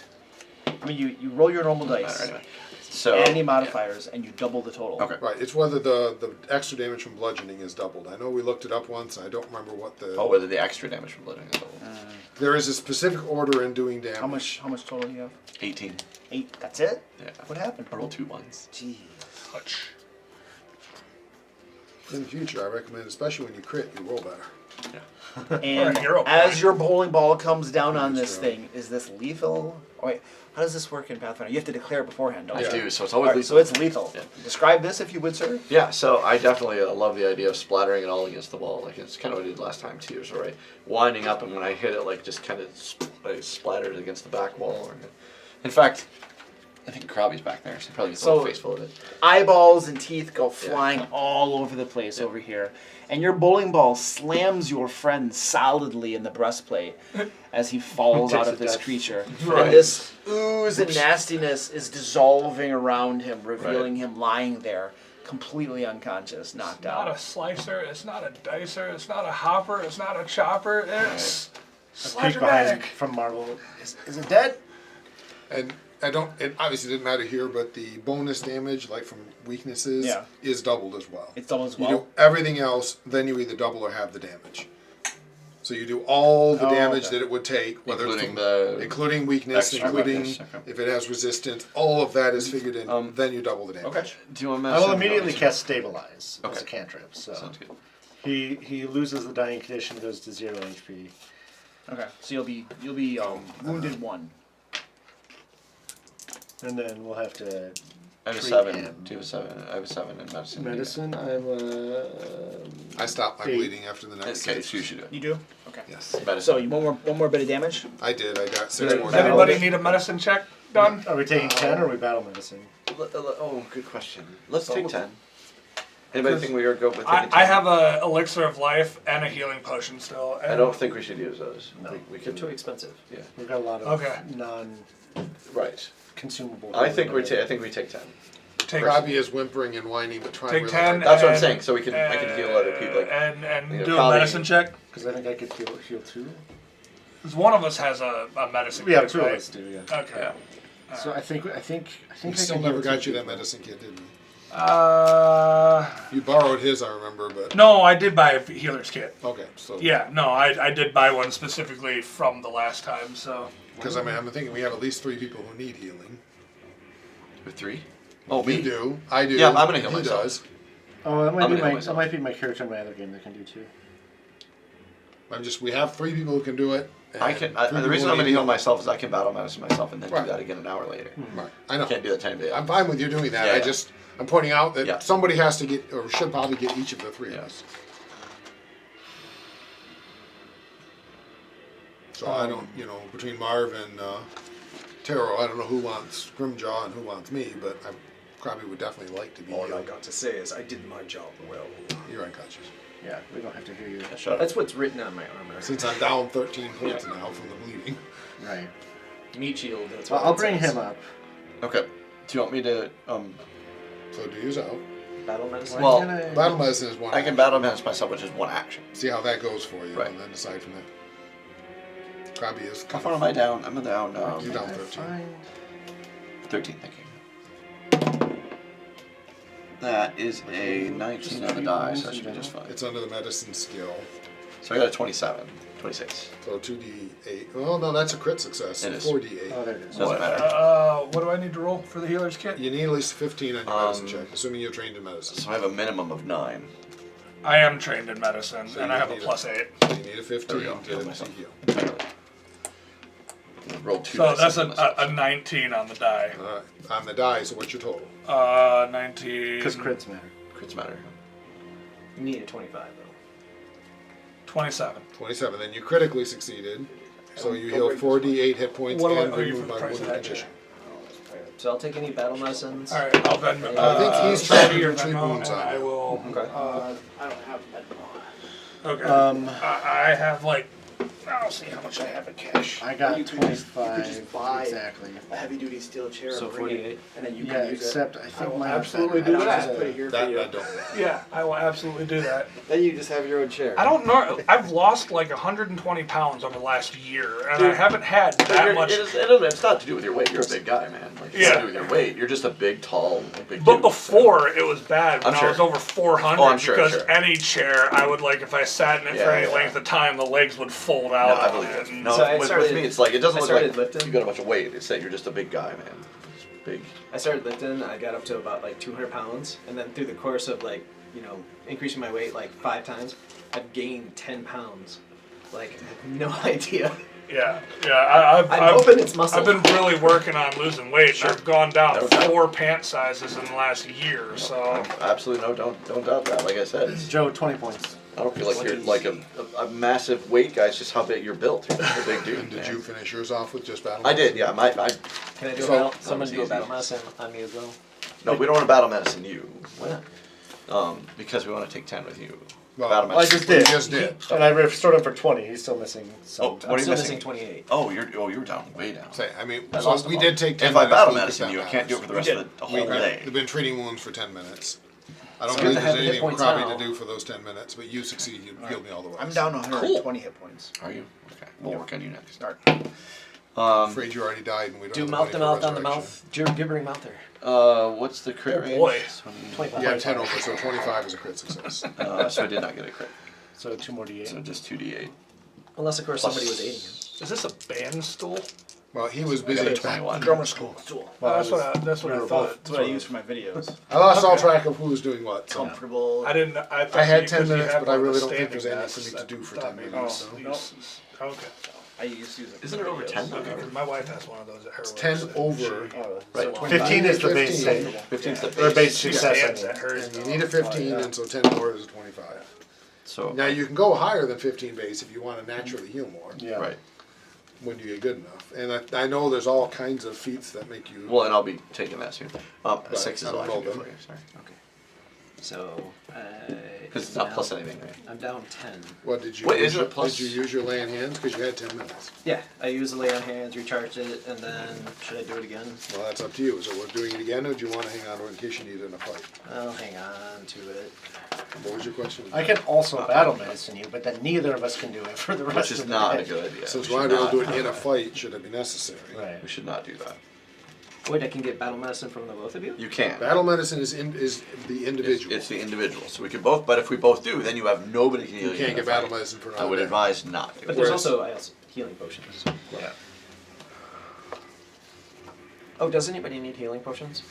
Speaker 7: I mean, you roll your normal dice,
Speaker 4: Anyway. So.
Speaker 7: add any modifiers, and you double the total.
Speaker 4: Okay.
Speaker 2: Right. It's whether the extra damage from bludgeoning is doubled. I know we looked it up once. And I don't remember what the.
Speaker 4: Oh, whether the extra damage from bludgeoning is double.
Speaker 2: There is a specific order in doing damage.
Speaker 7: How much total do you have?
Speaker 4: 18.
Speaker 7: 8. That's it?
Speaker 4: Yeah.
Speaker 7: What happened?
Speaker 4: I rolled 2 ones.
Speaker 7: Gee.
Speaker 6: Touch.
Speaker 2: In the future, I recommend, especially when you crit, you roll better.
Speaker 7: And
Speaker 6: Or a hero
Speaker 7: as
Speaker 6: point.
Speaker 7: your bowling ball comes down on this
Speaker 2: True.
Speaker 7: thing, is this lethal? Oh, wait, how does this work in Pathfinder? You have to declare it beforehand, don't
Speaker 4: I
Speaker 7: you?
Speaker 4: do, so it's always
Speaker 7: Alright,
Speaker 4: lethal.
Speaker 7: so it's lethal.
Speaker 4: Yeah.
Speaker 7: Describe this if you would, sir.
Speaker 4: Yeah, so I definitely love the idea of splattering it all against the wall. Like, it's kind of what I did last time, too. So, right, winding up, and when I hit it, like, just kind of splattered against the back wall. In fact, I think Krabby's back there, so he probably gets a
Speaker 10: So-
Speaker 4: little face full of it.
Speaker 10: Eyeballs and teeth go flying all over the place over here. And your bowling ball slams your friend solidly in the breastplate as he falls out of this creature.
Speaker 4: Right.
Speaker 10: And this ooze and nastiness is dissolving around him, revealing him lying there, completely unconscious, knocked
Speaker 6: Not a
Speaker 10: out.
Speaker 6: slicer, it's not a dicer, it's not a hopper, it's not a chopper, it's
Speaker 8: A peek behind
Speaker 6: Sledge-o-matic.
Speaker 8: from Marvel. Is it dead?
Speaker 2: And it obviously didn't matter here, but the bonus damage, like from weaknesses,
Speaker 10: Yeah.
Speaker 2: is doubled as well.
Speaker 10: It's doubled as
Speaker 2: You
Speaker 10: well.
Speaker 2: do everything else, then you either double or have the damage. So you do all the damage
Speaker 10: okay.
Speaker 2: that it would take, whether
Speaker 4: Including
Speaker 2: it's
Speaker 4: the
Speaker 2: including weakness,
Speaker 4: extra
Speaker 2: including
Speaker 4: weakness, okay.
Speaker 2: if it has resistance, all of that is figured in. Then you double the damage.
Speaker 4: Okay. Do you want to
Speaker 8: I will immediately cast Stabilize as
Speaker 4: Okay.
Speaker 8: a cantrip. So
Speaker 4: Sounds good.
Speaker 8: he loses the dying condition, goes to 0 HP.
Speaker 10: Okay, so you'll be wounded 1.
Speaker 8: And then we'll have to
Speaker 4: I have a
Speaker 8: treat
Speaker 4: 7.
Speaker 8: him.
Speaker 4: Do you have a 7? I have a 7 in medicine.
Speaker 8: Medicine, I'm
Speaker 2: I stopped my
Speaker 8: 8.
Speaker 2: bleeding after the next
Speaker 4: Okay,
Speaker 2: stage.
Speaker 4: so you should do it.
Speaker 10: You do? Okay.
Speaker 2: Yes,
Speaker 4: Medicine.
Speaker 10: So you one more bit of damage.
Speaker 2: I did. I got 6
Speaker 8: Does
Speaker 2: more.
Speaker 6: Does
Speaker 2: damage.
Speaker 6: anybody need a medicine check done?
Speaker 8: Are we taking 10 or are we battle medicine?
Speaker 4: Oh, good question. Let's take 10. Anybody think we are good with taking 10?
Speaker 6: I have a elixir of life and a healing potion still.
Speaker 4: I don't think we should use those.
Speaker 5: No,
Speaker 4: We
Speaker 5: they're
Speaker 4: can.
Speaker 5: too expensive.
Speaker 4: Yeah.
Speaker 8: We've got a lot of
Speaker 6: Okay.
Speaker 8: non-consumable.
Speaker 4: Right. I think we take 10.
Speaker 6: take
Speaker 2: Robbie is whimpering and whining, but trying
Speaker 6: Take
Speaker 2: really
Speaker 6: 10.
Speaker 2: hard.
Speaker 4: That's what I'm
Speaker 6: And-
Speaker 4: saying. So I can heal other people. Like,
Speaker 6: and
Speaker 4: you know,
Speaker 6: do a
Speaker 4: probably-
Speaker 6: medicine check.
Speaker 8: Because I think I could heal 2.
Speaker 6: Because one of us has a medicine
Speaker 8: Yeah,
Speaker 6: kit,
Speaker 8: 2 of
Speaker 6: right?
Speaker 8: us do, yeah.
Speaker 6: Okay.
Speaker 4: Yeah.
Speaker 8: So I think
Speaker 2: We
Speaker 8: I
Speaker 2: still
Speaker 8: can
Speaker 2: never
Speaker 8: heal
Speaker 2: got
Speaker 8: 2
Speaker 2: you that
Speaker 8: people.
Speaker 2: medicine kit, did we?
Speaker 6: Uh,
Speaker 2: You borrowed his, I remember, but
Speaker 6: no, I did buy a healer's kit.
Speaker 2: okay. So
Speaker 6: Yeah, no, I did buy one specifically from the last time, so.
Speaker 2: because I'm thinking we have at least 3 people who need healing.
Speaker 4: with 3? Oh,
Speaker 2: You
Speaker 4: me?
Speaker 2: do. I do.
Speaker 4: Yeah, I'm gonna heal
Speaker 2: He
Speaker 4: myself.
Speaker 2: does.
Speaker 8: Oh, that
Speaker 4: I'm
Speaker 8: might
Speaker 4: gonna
Speaker 8: be
Speaker 4: heal
Speaker 8: my
Speaker 4: myself.
Speaker 8: character in my other game that can do 2.
Speaker 2: We have 3 people who can do it.
Speaker 4: I
Speaker 2: and
Speaker 4: can.
Speaker 2: 3
Speaker 4: The
Speaker 2: people
Speaker 4: reason
Speaker 2: who
Speaker 4: I'm going to
Speaker 2: need
Speaker 4: heal
Speaker 2: healing.
Speaker 4: myself is I can battle medicine myself and then
Speaker 2: Right.
Speaker 4: do that again an hour later.
Speaker 2: Right. I know.
Speaker 4: I can't do that time day.
Speaker 2: I'm fine with you doing that.
Speaker 4: Yeah,
Speaker 2: I
Speaker 4: yeah.
Speaker 2: just I'm pointing out that
Speaker 4: Yeah.
Speaker 2: somebody has to get or should probably get each of the 3 of us. So I don't, between Marv and Taro, I don't know who wants Grimjaw and who wants me, but I probably would definitely like to be
Speaker 5: All I
Speaker 2: healed.
Speaker 5: got to say is I did my job well.
Speaker 2: You're unconscious.
Speaker 8: Yeah, we don't have to hear you.
Speaker 4: Shut up.
Speaker 5: That's what's written on my armor.
Speaker 2: Since I'm down 13 points now from the bleeding.
Speaker 8: Right.
Speaker 5: Meat shield. That's
Speaker 8: Well,
Speaker 5: what
Speaker 8: I'll
Speaker 5: it
Speaker 8: bring
Speaker 5: says.
Speaker 8: him up.
Speaker 4: Okay. Do you want me to?
Speaker 2: So do yours out.
Speaker 5: Battle medicine.
Speaker 4: Well,
Speaker 8: Can I-
Speaker 2: Battle medicine is one.
Speaker 4: I can
Speaker 2: action.
Speaker 4: battle medicine myself, which is one action.
Speaker 2: See how that goes for you,
Speaker 4: Right.
Speaker 2: and then decide from there. Krabi is
Speaker 4: How
Speaker 2: kind
Speaker 4: far
Speaker 2: of,
Speaker 4: am I down? I'm down.
Speaker 2: You're down 13.
Speaker 4: 13. Thank you. That is a 19 on the die, so that should be just fine.
Speaker 2: It's under the medicine skill.
Speaker 4: So I got a 27, 26.
Speaker 2: So 2d8. Oh no, that's a crit success.
Speaker 4: It is.
Speaker 2: 4d8.
Speaker 8: Oh, there it is.
Speaker 4: Doesn't matter.
Speaker 6: What do I need to roll for the healer's kit?
Speaker 2: You need at least 15 on your medicine check, assuming you're trained in medicine.
Speaker 4: So I have a minimum of 9.
Speaker 6: I am trained in medicine,
Speaker 2: So
Speaker 6: and
Speaker 2: you
Speaker 6: I have a
Speaker 2: need
Speaker 6: +8.
Speaker 2: So you need a 15
Speaker 4: There we go. Heal
Speaker 2: to
Speaker 4: myself.
Speaker 2: heal.
Speaker 4: Roll 2
Speaker 6: So
Speaker 4: dice
Speaker 6: that's
Speaker 4: and heal myself.
Speaker 6: a 19 on the die.
Speaker 2: Alright. On the die, so what's your total?
Speaker 6: 19.
Speaker 8: Because crits matter.
Speaker 4: Crits matter.
Speaker 5: You need a 25 though.
Speaker 6: 27.
Speaker 2: 27. Then you critically succeeded. So you
Speaker 5: Don't
Speaker 2: heal
Speaker 5: break
Speaker 2: 4d8 hit points
Speaker 6: What do I
Speaker 2: and
Speaker 6: owe you
Speaker 2: remove
Speaker 6: for the
Speaker 2: my
Speaker 6: price of
Speaker 2: wounded
Speaker 6: that?
Speaker 2: condition.
Speaker 5: So I'll take any battle medicines.
Speaker 6: All right, I'll Venmo.
Speaker 2: I think he's trying to
Speaker 6: your
Speaker 2: do 3
Speaker 6: Venmo,
Speaker 2: wounds
Speaker 6: and
Speaker 2: on
Speaker 6: I
Speaker 2: you.
Speaker 6: will.
Speaker 5: Okay.
Speaker 10: I don't have that.
Speaker 6: Okay.
Speaker 8: Um,
Speaker 6: I have like. I'll see how much I have in cash.
Speaker 8: I got
Speaker 9: You could just
Speaker 8: 25
Speaker 9: buy
Speaker 8: exactly.
Speaker 9: a heavy duty steel chair.
Speaker 5: So
Speaker 9: and bring it,
Speaker 5: 48.
Speaker 9: and then you
Speaker 8: Yeah,
Speaker 9: can use
Speaker 8: except
Speaker 9: it.
Speaker 8: I think
Speaker 6: will
Speaker 8: mine is
Speaker 6: absolutely
Speaker 8: better.
Speaker 6: do
Speaker 8: I
Speaker 6: that.
Speaker 8: just
Speaker 9: Put it here for
Speaker 2: That
Speaker 9: you.
Speaker 2: I don't.
Speaker 6: Yeah, I will absolutely do that.
Speaker 9: Then you just have your own chair.
Speaker 6: I don't know. I've lost like 120 pounds over the last year, and I haven't had that much.
Speaker 4: It's not to do with your weight. You're a big guy, man. Like, it's
Speaker 6: Yeah.
Speaker 4: not to do with your weight. You're just a big, tall, big
Speaker 6: But
Speaker 4: dude.
Speaker 6: before it was bad when
Speaker 4: I'm
Speaker 6: I
Speaker 4: sure.
Speaker 6: was over 400
Speaker 4: Oh, I'm sure,
Speaker 6: because
Speaker 4: sure.
Speaker 6: any chair I would like if I sat in it for
Speaker 4: Yeah,
Speaker 6: any
Speaker 4: yeah.
Speaker 6: length of time the legs would fold
Speaker 4: No,
Speaker 6: out.
Speaker 4: I believe
Speaker 6: on
Speaker 4: it.
Speaker 6: and-
Speaker 4: No,
Speaker 5: So I
Speaker 4: with
Speaker 5: started-
Speaker 4: me, it's like it doesn't
Speaker 5: I
Speaker 4: look like
Speaker 5: started lifting.
Speaker 4: you got a bunch of weight. It's that you're just a big guy, man. Just big.
Speaker 5: I started lifting. I got up to about like 200 pounds, and then through the course of increasing my weight like 5 times, I've gained 10 pounds. Like I have no idea.
Speaker 6: Yeah, I've
Speaker 5: I'm hoping it's muscle.
Speaker 6: I've been really working on losing weight.
Speaker 4: Sure.
Speaker 6: And I've gone down
Speaker 4: No doubt.
Speaker 6: 4 pant sizes in the last year. So
Speaker 4: Absolutely no, don't doubt that. Like I said, it's
Speaker 8: Joe, 20 points.
Speaker 4: I don't feel like you're like a massive weight guy. It's just how big you're built. You're a big dude.
Speaker 2: And did you finish yours off with just battle?
Speaker 4: I did. Yeah.
Speaker 5: Can I do
Speaker 2: So-
Speaker 5: a battle? Someone do a battle medicine on me as well.
Speaker 4: No, we don't want to battle medicine you.
Speaker 5: Why not?
Speaker 4: Because we want to take 10 with you.
Speaker 2: Well,
Speaker 4: battle
Speaker 8: Well, I
Speaker 4: medicine.
Speaker 8: just did.
Speaker 2: You just did.
Speaker 8: And I restored him for 20. He's still missing some.
Speaker 4: Oh, what are
Speaker 5: I'm
Speaker 4: you
Speaker 5: still
Speaker 4: missing?
Speaker 5: missing 28.
Speaker 4: Oh, you were down, way down.
Speaker 2: Say, I mean,
Speaker 5: I
Speaker 2: so
Speaker 5: lost
Speaker 2: we
Speaker 5: them
Speaker 2: did
Speaker 5: all.
Speaker 2: take 10
Speaker 4: If I
Speaker 2: minutes.
Speaker 4: battle
Speaker 2: to look at
Speaker 4: medicine
Speaker 2: that
Speaker 4: you, I can't do it for the rest of the whole day.
Speaker 2: We've been treating wounds for 10 minutes. I don't
Speaker 5: So
Speaker 2: believe
Speaker 5: I
Speaker 2: there's
Speaker 5: have hit
Speaker 2: anything for
Speaker 5: points
Speaker 2: Krabi
Speaker 5: now.
Speaker 2: to do for those 10 minutes, but you succeed. You healed me all the way.
Speaker 10: I'm down 120 hit points.
Speaker 4: Are you? Okay. We'll work on you next.
Speaker 10: Start.
Speaker 2: I'm afraid you already died and we don't
Speaker 5: Do
Speaker 2: have the
Speaker 5: mouth to
Speaker 2: money for
Speaker 5: mouth on the
Speaker 2: resurrection.
Speaker 5: mouth. Gibbering mouth there.
Speaker 4: What's the crit range?
Speaker 6: boy.
Speaker 5: 25.
Speaker 2: You have 10 over, so 25 is a crit success.
Speaker 4: So I did not get a crit.
Speaker 8: So 2 more D8.
Speaker 4: So just 2d8.
Speaker 5: Unless, of course,
Speaker 4: Plus-
Speaker 5: somebody was aiding him.
Speaker 6: Is this a band stool?
Speaker 2: Well, he was
Speaker 4: I
Speaker 2: busy.
Speaker 4: got a 21.
Speaker 10: Drummer school.
Speaker 6: That's what I thought.
Speaker 7: That's what I use for my videos.
Speaker 2: I lost all track of who was doing what. So.
Speaker 10: Comfortable.
Speaker 6: I didn't. I, thought
Speaker 2: I had
Speaker 6: you-
Speaker 2: 10
Speaker 6: 'cause you
Speaker 2: minutes,
Speaker 6: had
Speaker 2: but I
Speaker 6: one of the
Speaker 2: really don't think
Speaker 6: standing
Speaker 2: there's anything
Speaker 6: desks
Speaker 2: for me to
Speaker 6: that
Speaker 2: do for
Speaker 6: thought
Speaker 2: 10
Speaker 6: maybe
Speaker 2: minutes,
Speaker 6: it was
Speaker 2: so.
Speaker 6: uses- Okay.
Speaker 7: I used to use it.
Speaker 4: Isn't it over 10 though?
Speaker 6: Okay, 'cause my wife has one of those at her
Speaker 2: It's
Speaker 6: work.
Speaker 2: 10
Speaker 6: so
Speaker 2: over.
Speaker 4: Right.
Speaker 8: 15 is the base
Speaker 2: 15.
Speaker 8: save.
Speaker 4: 15's the
Speaker 8: Or
Speaker 4: base.
Speaker 8: base
Speaker 6: She
Speaker 8: success.
Speaker 6: stands
Speaker 8: I
Speaker 6: at
Speaker 8: mean.
Speaker 6: hers.
Speaker 2: And you
Speaker 6: though.
Speaker 2: need a 15, and so 10 more is a 25.
Speaker 4: So,
Speaker 2: Now you can go higher than 15 base if you want to naturally heal more
Speaker 8: Yeah.
Speaker 4: right.
Speaker 2: when you get good enough. And I know there's all kinds of feats that make you.
Speaker 4: Well, and I'll be taking that soon. 6 is
Speaker 2: I
Speaker 4: all
Speaker 2: don't
Speaker 4: I can
Speaker 2: know
Speaker 4: do
Speaker 2: them.
Speaker 4: for you. Sorry.
Speaker 5: Okay. So,
Speaker 4: Because it's not plus anything, right?
Speaker 5: I'm down 10.
Speaker 2: What did you?
Speaker 4: Wait,
Speaker 2: use
Speaker 4: isn't it plus-
Speaker 2: Did you use your lay in hands? Because you had 10 minutes.
Speaker 5: Yeah, I use the lay on hands, recharge it, and then should I do it again?
Speaker 2: Well, that's up to you. So we're doing it again, or do you want to hang on to it in case you need it in a fight?
Speaker 5: I'll hang on to it.
Speaker 2: What was your question?
Speaker 8: I can also battle medicine you, but then neither of us can do it for the rest
Speaker 4: Which
Speaker 8: of
Speaker 4: is
Speaker 8: the
Speaker 4: not
Speaker 8: day.
Speaker 4: a good idea.
Speaker 2: Since
Speaker 4: We
Speaker 2: we're
Speaker 4: should
Speaker 2: not able to
Speaker 4: not-
Speaker 2: do it in a fight, should it be necessary?
Speaker 8: Right.
Speaker 4: We should not do that.
Speaker 5: Wait, I can get battle medicine from the both of you?
Speaker 4: You can.
Speaker 2: Battle medicine is the individual.
Speaker 4: It's the individual. So we could both, but if we both do, then you have nobody to heal
Speaker 2: You
Speaker 4: you.
Speaker 2: can't
Speaker 4: in a
Speaker 2: get battle
Speaker 4: fight.
Speaker 2: medicine for
Speaker 4: I
Speaker 2: another
Speaker 4: would
Speaker 2: day.
Speaker 4: advise not to.
Speaker 5: But there's
Speaker 2: Whereas-
Speaker 5: also healing potions.
Speaker 4: Yeah.
Speaker 5: Oh, does anybody need healing potions?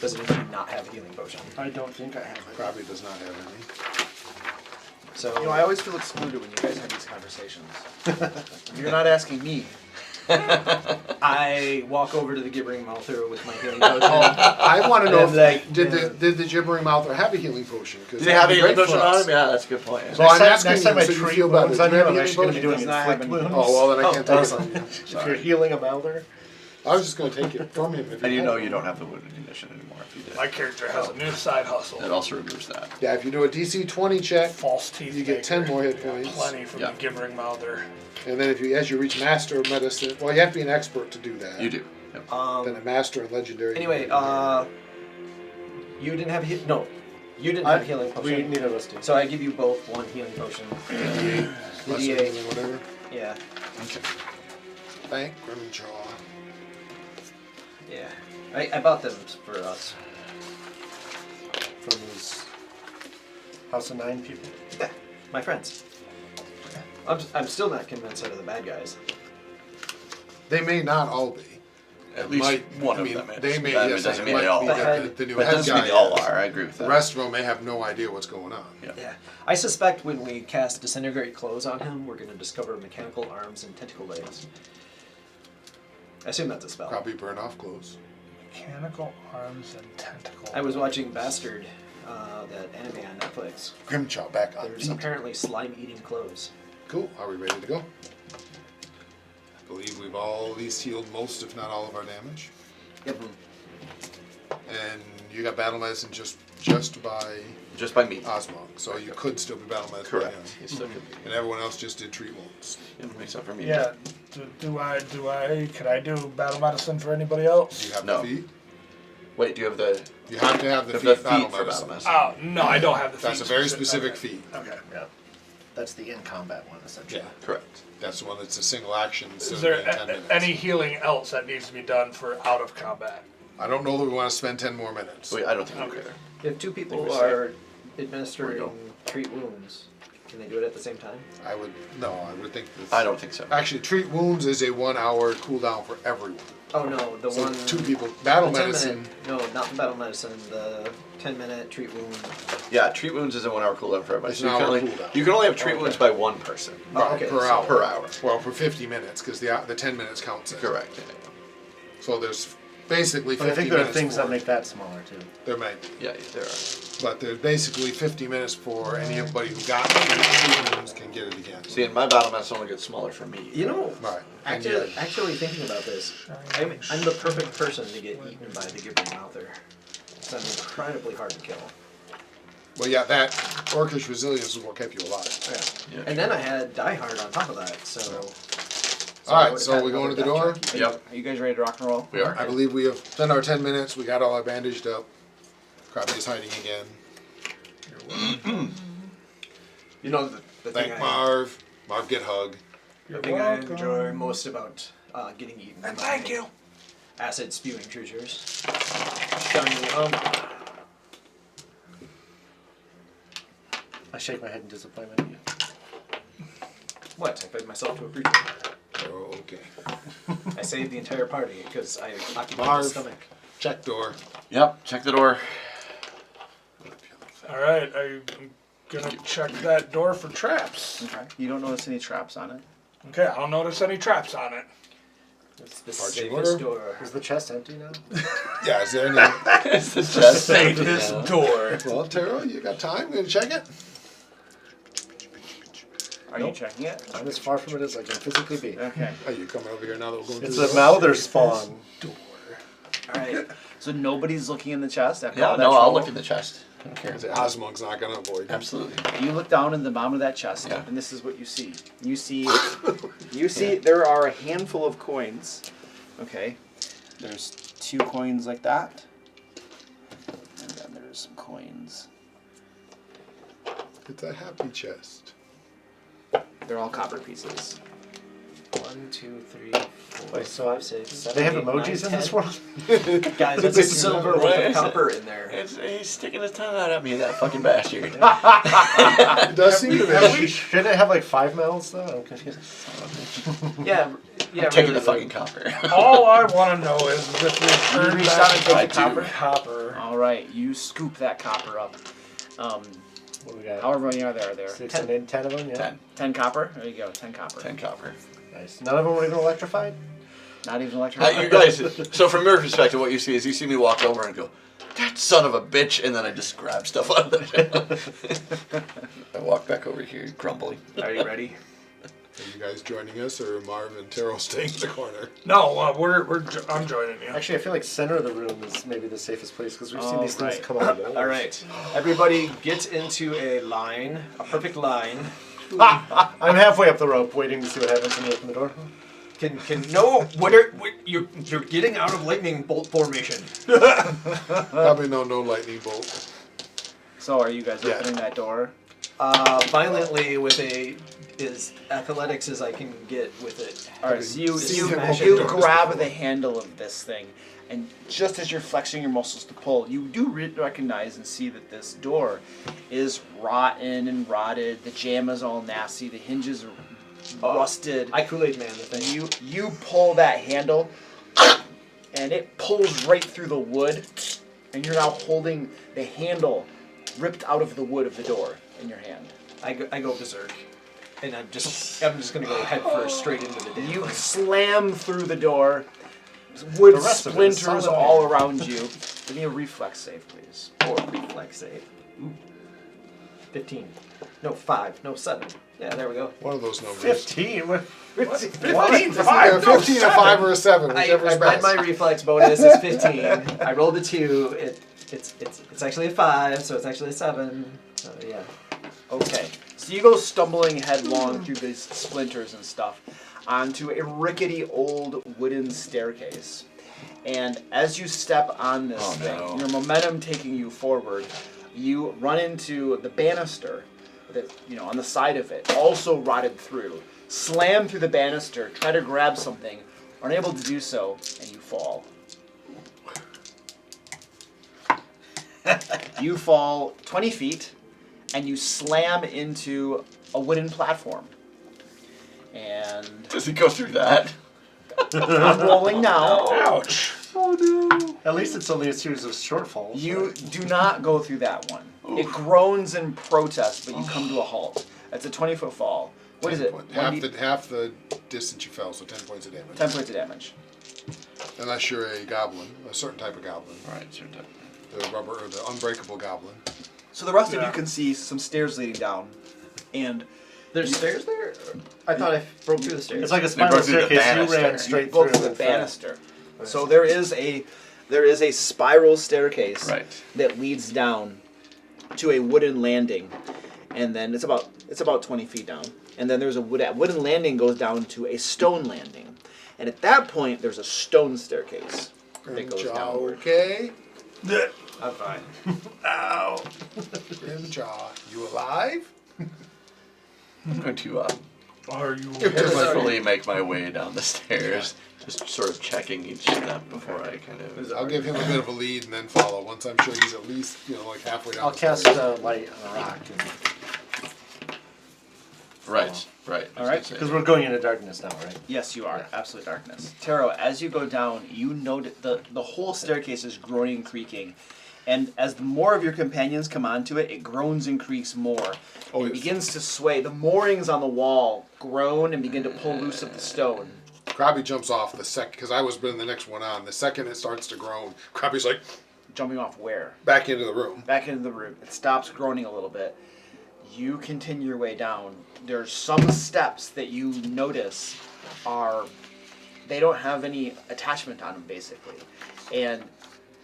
Speaker 5: Does anybody not have a healing potion?
Speaker 8: I don't think I have it.
Speaker 2: Probably does not have any.
Speaker 5: So,
Speaker 7: You know, I always feel excluded when you guys have these conversations. You're not asking me.
Speaker 5: I walk over to the gibbering mouther with my healing potion.
Speaker 2: I want to know
Speaker 5: And, like,
Speaker 2: if did the gibbering mouther have a healing potion? 'Cause
Speaker 4: Did they
Speaker 2: that'd
Speaker 4: have a
Speaker 2: be
Speaker 4: healing
Speaker 2: great for
Speaker 4: potion on
Speaker 2: us.
Speaker 4: him? Yeah, that's a good point.
Speaker 2: So I'm
Speaker 8: Next
Speaker 2: asking
Speaker 8: time
Speaker 2: you,
Speaker 8: I
Speaker 2: so you
Speaker 8: treat
Speaker 2: feel better.
Speaker 8: wounds
Speaker 2: Do
Speaker 8: on
Speaker 2: you
Speaker 8: you,
Speaker 2: have
Speaker 8: I'm
Speaker 2: a
Speaker 8: actually going to be
Speaker 2: healing
Speaker 8: doing
Speaker 7: Does not have
Speaker 8: inflict
Speaker 7: any-
Speaker 8: wounds.
Speaker 2: Oh well, then I can't take it from you.
Speaker 8: If you're healing a mouther,
Speaker 2: I was just going to take it from him. If
Speaker 4: And you
Speaker 2: had
Speaker 4: know
Speaker 2: it.
Speaker 4: you don't have the wounded condition anymore if you did.
Speaker 6: My character has a new side hustle.
Speaker 4: That also removes that.
Speaker 2: Yeah, if you do a DC 20 check,
Speaker 6: False teeth.
Speaker 2: you get 10
Speaker 6: maker.
Speaker 2: more hit
Speaker 6: Got
Speaker 2: points.
Speaker 6: Plenty from
Speaker 4: Yeah.
Speaker 6: the gibbering mouther.
Speaker 2: And then as you reach master of medicine, well, you have to be an expert to do that.
Speaker 4: You do. Yep.
Speaker 2: Then a master and legendary.
Speaker 5: Anyway, you didn't have a no, you didn't have a healing potion.
Speaker 8: neither of us do.
Speaker 5: So I give you both one healing potion.
Speaker 2: Lesser
Speaker 5: D8.
Speaker 2: healing, whatever.
Speaker 5: Yeah,
Speaker 4: Okay.
Speaker 2: Thank Grimjaw.
Speaker 5: yeah. I bought them for us.
Speaker 8: From these House of 9 people.
Speaker 5: Yeah, my friends. I'm still not convinced that are the bad guys.
Speaker 2: They may not all be.
Speaker 4: At least
Speaker 2: Might-
Speaker 4: one
Speaker 2: I
Speaker 4: of
Speaker 2: mean,
Speaker 4: them is.
Speaker 2: they may.
Speaker 4: That
Speaker 2: yes,
Speaker 4: doesn't
Speaker 2: it
Speaker 4: mean
Speaker 2: might
Speaker 4: they all
Speaker 2: be
Speaker 4: are.
Speaker 2: that the new
Speaker 4: That
Speaker 2: head
Speaker 4: doesn't mean
Speaker 2: guy
Speaker 4: they all
Speaker 2: is.
Speaker 4: are. I agree with
Speaker 2: The
Speaker 4: that.
Speaker 2: rest of them may have no idea what's going on.
Speaker 4: Yeah.
Speaker 5: Yeah, I suspect when we cast Disintegrate Clothes on him, we're going to discover mechanical arms and tentacle legs. I assume that's a spell.
Speaker 2: Probably burn off clothes.
Speaker 6: Mechanical arms and tentacles.
Speaker 5: I was watching Bastard, that anime on Netflix.
Speaker 2: Grimjaw back on.
Speaker 5: There's apparently slime-eating clothes.
Speaker 2: Cool. Are we ready to go? I believe we've all at least healed most, if not all, of our damage.
Speaker 5: Yep.
Speaker 2: And you got battle medicine just by
Speaker 4: Just by me.
Speaker 2: Osmond, so you could still be battle medicine.
Speaker 4: Correct.
Speaker 2: by him.
Speaker 4: You still could be.
Speaker 2: And everyone else just did treat wounds.
Speaker 4: Except for me.
Speaker 6: Yeah. Do I? Can I do battle medicine for anybody else?
Speaker 2: Do you have
Speaker 4: No.
Speaker 2: the feat?
Speaker 4: Wait, do you have the?
Speaker 2: You have to have the
Speaker 4: The
Speaker 2: feat
Speaker 4: feet
Speaker 2: battle
Speaker 4: for
Speaker 2: medicine.
Speaker 4: battle medicine.
Speaker 6: Oh no, I don't have the.
Speaker 2: That's a
Speaker 6: feat
Speaker 2: very specific
Speaker 6: okay.
Speaker 2: feat.
Speaker 6: Okay.
Speaker 8: Yeah. That's the in combat one, essentially.
Speaker 2: Yeah.
Speaker 4: Correct.
Speaker 2: That's the one that's a single action.
Speaker 6: Is
Speaker 2: so
Speaker 6: there
Speaker 2: in 10 minutes.
Speaker 6: any healing else that needs to be done for out of combat?
Speaker 2: I don't know that we want to spend 10 more minutes.
Speaker 4: Wait, I don't think we do
Speaker 6: Okay.
Speaker 4: either.
Speaker 5: If two people
Speaker 4: we're
Speaker 5: are
Speaker 4: There
Speaker 5: administering
Speaker 4: we go.
Speaker 5: treat wounds, can they do it at the same time?
Speaker 2: I would think that.
Speaker 4: I don't think so.
Speaker 2: Actually, treat wounds is a 1 hour cooldown for everyone.
Speaker 5: Oh no, the
Speaker 2: So
Speaker 5: one.
Speaker 2: 2 people. Battle
Speaker 5: the 10
Speaker 2: medicine.
Speaker 5: Minute, no, not the battle medicine. The 10-minute treat wound.
Speaker 4: Yeah, treat wounds is a 1 hour cooldown for everybody.
Speaker 2: It's
Speaker 4: So
Speaker 2: an
Speaker 4: you can
Speaker 2: hour
Speaker 4: only
Speaker 2: cooldown.
Speaker 4: you can only have treat wounds by one person.
Speaker 2: Right,
Speaker 5: okay,
Speaker 2: per
Speaker 5: so-
Speaker 2: hour.
Speaker 4: Per hour.
Speaker 2: Well, for 50 minutes, because the 10 minutes counts. as it.
Speaker 4: Correct.
Speaker 2: So there's basically 50
Speaker 8: But I think there are
Speaker 2: minutes
Speaker 8: things
Speaker 2: for,
Speaker 8: that make that smaller too.
Speaker 2: There may.
Speaker 4: Yeah, there are.
Speaker 2: But there's basically 50 minutes for anybody who got it can get it again.
Speaker 4: See, in my battle mats only get smaller for me.
Speaker 5: You know,
Speaker 2: Right.
Speaker 5: actually thinking about this, I'm the perfect person to get eaten by the gibbering mouther. So I'm incredibly hard to kill.
Speaker 2: Well, yeah, that orcish resilience is what kept you alive.
Speaker 5: Yeah. And then I had Die Hard on top of that, so.
Speaker 2: All right, so we going to the door?
Speaker 4: Yep.
Speaker 9: Are you guys ready to rock and roll?
Speaker 4: We are.
Speaker 2: I believe we have done our 10 minutes. We got all our bandaged up. Crappy is hiding again.
Speaker 5: You know, the thing
Speaker 2: Thank Marv. Marv, get hug.
Speaker 5: The thing I enjoy most about getting eaten.
Speaker 6: And thank you.
Speaker 5: Acid spewing creatures. Shiny
Speaker 8: I shake my head in disappointment at you.
Speaker 5: What? I fed myself to a creature.
Speaker 2: Oh, okay.
Speaker 5: I saved the entire party because I occupied
Speaker 2: Marv.
Speaker 5: the stomach.
Speaker 2: Check door.
Speaker 4: Yep, check the door.
Speaker 6: All right, I'm gonna check that door for traps.
Speaker 9: Okay. You don't notice any traps on it.
Speaker 6: Okay, I don't notice any traps on it.
Speaker 5: It's the
Speaker 2: Marching
Speaker 5: safest
Speaker 2: order.
Speaker 5: door.
Speaker 8: Is the chest empty now?
Speaker 2: Yeah, is there any...
Speaker 4: It's the chest.
Speaker 6: Safest door.
Speaker 2: Well, Taro, you got time? Gonna check it?
Speaker 9: Are you checking it?
Speaker 8: I'm as far from it as I can physically be.
Speaker 9: Okay.
Speaker 2: Are you coming over here now that we're going
Speaker 8: It's
Speaker 2: through
Speaker 8: a
Speaker 2: the
Speaker 8: mouther spawn.
Speaker 9: All right. So nobody's looking in the chest after
Speaker 4: Yeah,
Speaker 9: all that
Speaker 4: no, I'll
Speaker 9: trouble?
Speaker 4: look in the chest. I don't care.
Speaker 2: The Osmog's not gonna avoid.
Speaker 4: Absolutely.
Speaker 9: You look down in the bottom of that chest,
Speaker 4: Yeah.
Speaker 9: and this is what you see. You see there are a handful of coins. Okay. There's 2 coins like that, and then there's some coins.
Speaker 2: It's a happy chest.
Speaker 9: They're all copper pieces.
Speaker 5: 1, 2, 3, 4,
Speaker 8: Wait, so
Speaker 5: 5, 6, 7,
Speaker 8: They have
Speaker 5: 8,
Speaker 8: emojis
Speaker 5: 9,
Speaker 8: in this
Speaker 5: 10.
Speaker 8: world?
Speaker 5: Guys, that's a silver worth
Speaker 4: Right?
Speaker 5: of copper in there.
Speaker 4: He's sticking his tongue out at me, that fucking bastard.
Speaker 2: It does seem to be.
Speaker 8: Should it have like 5 mouths though? I'm confused.
Speaker 5: Yeah,
Speaker 4: I'm taking the fucking copper.
Speaker 6: All I want to know is if we
Speaker 9: You
Speaker 6: turned
Speaker 9: reach
Speaker 6: back
Speaker 9: down and take
Speaker 4: I
Speaker 9: the
Speaker 4: do.
Speaker 9: copper.
Speaker 6: copper.
Speaker 9: All right, you scoop that copper up.
Speaker 8: What do we got?
Speaker 9: However many are there?
Speaker 8: 6 and 8, 10 of them? Yeah.
Speaker 9: 10 copper? There you go, 10 copper.
Speaker 4: 10 copper.
Speaker 8: Nice. None of them were even electrified?
Speaker 9: Not even electric.
Speaker 4: You guys, so from your perspective, what you see is you see me walk over and go, that son of a bitch, and then I just grab stuff out of the shelf. I walk back over here, grumbling.
Speaker 5: Are you ready?
Speaker 2: Are you guys joining us, or are Marv and Taro staying in the corner?
Speaker 6: No, I'm joining you.
Speaker 8: Actually, I feel like center of the room is maybe the safest place because we've seen these things
Speaker 5: Alright.
Speaker 8: come out of
Speaker 5: All right. Everybody get into a line, a perfect line.
Speaker 8: I'm halfway up the rope waiting to see what happens when you open the door.
Speaker 5: You're getting out of lightning bolt formation.
Speaker 2: Probably no lightning bolt.
Speaker 9: So are you guys
Speaker 2: Yeah.
Speaker 9: opening that door?
Speaker 5: Violently with as athletics as I can get with it.
Speaker 9: All right, so you
Speaker 5: smash
Speaker 9: you
Speaker 5: it.
Speaker 9: grab the handle of this thing, and just as you're flexing your muscles to pull, you do recognize and see that this door is rotten and rotted. The jamb is all nasty. The hinges are rusted.
Speaker 5: I Kool-Aid man the thing.
Speaker 9: You pull that handle, and it pulls right through the wood, and you're now holding the handle ripped out of the wood of the door in your hand.
Speaker 5: I go berserk, and I'm just gonna go head first straight into the damn
Speaker 9: You
Speaker 5: thing.
Speaker 9: slam through the door. Wood
Speaker 8: The rest of it is
Speaker 9: splinters
Speaker 8: solid.
Speaker 9: all around you. Give me a reflex save, please.
Speaker 5: Or reflex save. Ooh. 15. No, 5. No, 7. Yeah, there we go.
Speaker 2: One of those numbers.
Speaker 8: 15? What?
Speaker 5: 15,
Speaker 2: Yeah, 15, a 5, or a 7,
Speaker 5: I
Speaker 2: whichever's
Speaker 5: read
Speaker 2: best.
Speaker 5: my reflex bonus is 15. I rolled a 2. It's actually a 5, so it's actually a 7. So yeah.
Speaker 9: Okay. So you go stumbling headlong through these splinters and stuff onto a rickety old wooden staircase. And as you step on this thing, your momentum taking you forward, you run into the banister that, on the side of it, also rotted through. Slam through the banister, try to grab something, unable to do so, and you fall. You fall 20 feet, and you slam into a wooden platform. And
Speaker 4: Does he go through that?
Speaker 9: I'm rolling now.
Speaker 6: Ouch.
Speaker 8: At least it's only a series of short falls.
Speaker 9: You do not go through that one. It groans in protest, but you come to a halt. It's a 20-foot fall. What is it?
Speaker 2: Half the distance you fell, so 10 points of damage.
Speaker 9: 10 points of damage.
Speaker 2: Unless you're a goblin, a certain type of goblin.
Speaker 4: Right, certain type.
Speaker 2: The rubber or the unbreakable goblin.
Speaker 7: So the rest of you can see some stairs leading down, and
Speaker 5: There's stairs there? I thought I broke through the stairs.
Speaker 8: It's like a spiral staircase. You ran straight
Speaker 7: broke
Speaker 8: through
Speaker 7: the
Speaker 8: with
Speaker 7: banister. So there is a spiral staircase
Speaker 4: Right.
Speaker 7: that leads down to a wooden landing, and then it's about 20 feet down, and then there's a wooden landing goes down to a stone landing, and at that point there's a stone staircase that goes downward.
Speaker 2: Okay.
Speaker 5: I'm fine.
Speaker 2: Ow. Grimjaw, you alive?
Speaker 4: I'm going to
Speaker 6: Are you?
Speaker 4: carefully make my way down the stairs, just sort of checking each step before I kind of.
Speaker 2: I'll give him a bit of a lead and then follow. Once I'm sure he's at least like halfway down.
Speaker 8: I'll
Speaker 2: the
Speaker 8: cast
Speaker 2: stairs.
Speaker 8: light on a rock.
Speaker 4: Right.
Speaker 7: All right.
Speaker 8: Because we're going into darkness now, right?
Speaker 7: Yes, you are. Absolute darkness. Taro, as you go down, you note the whole staircase is groaning and creaking. And as more of your companions come onto it, it groans and creaks more. It begins to sway. The moorings on the wall groan and begin to pull loose of the stone.
Speaker 2: Krabby jumps off the second, because I was bringing the next one on. The second it starts to groan, Krabby's like,
Speaker 7: Jumping off where?
Speaker 2: back into the room.
Speaker 7: Back into the room. It stops groaning a little bit. You continue your way down. There's some steps that you notice they don't have any attachment on them, basically. And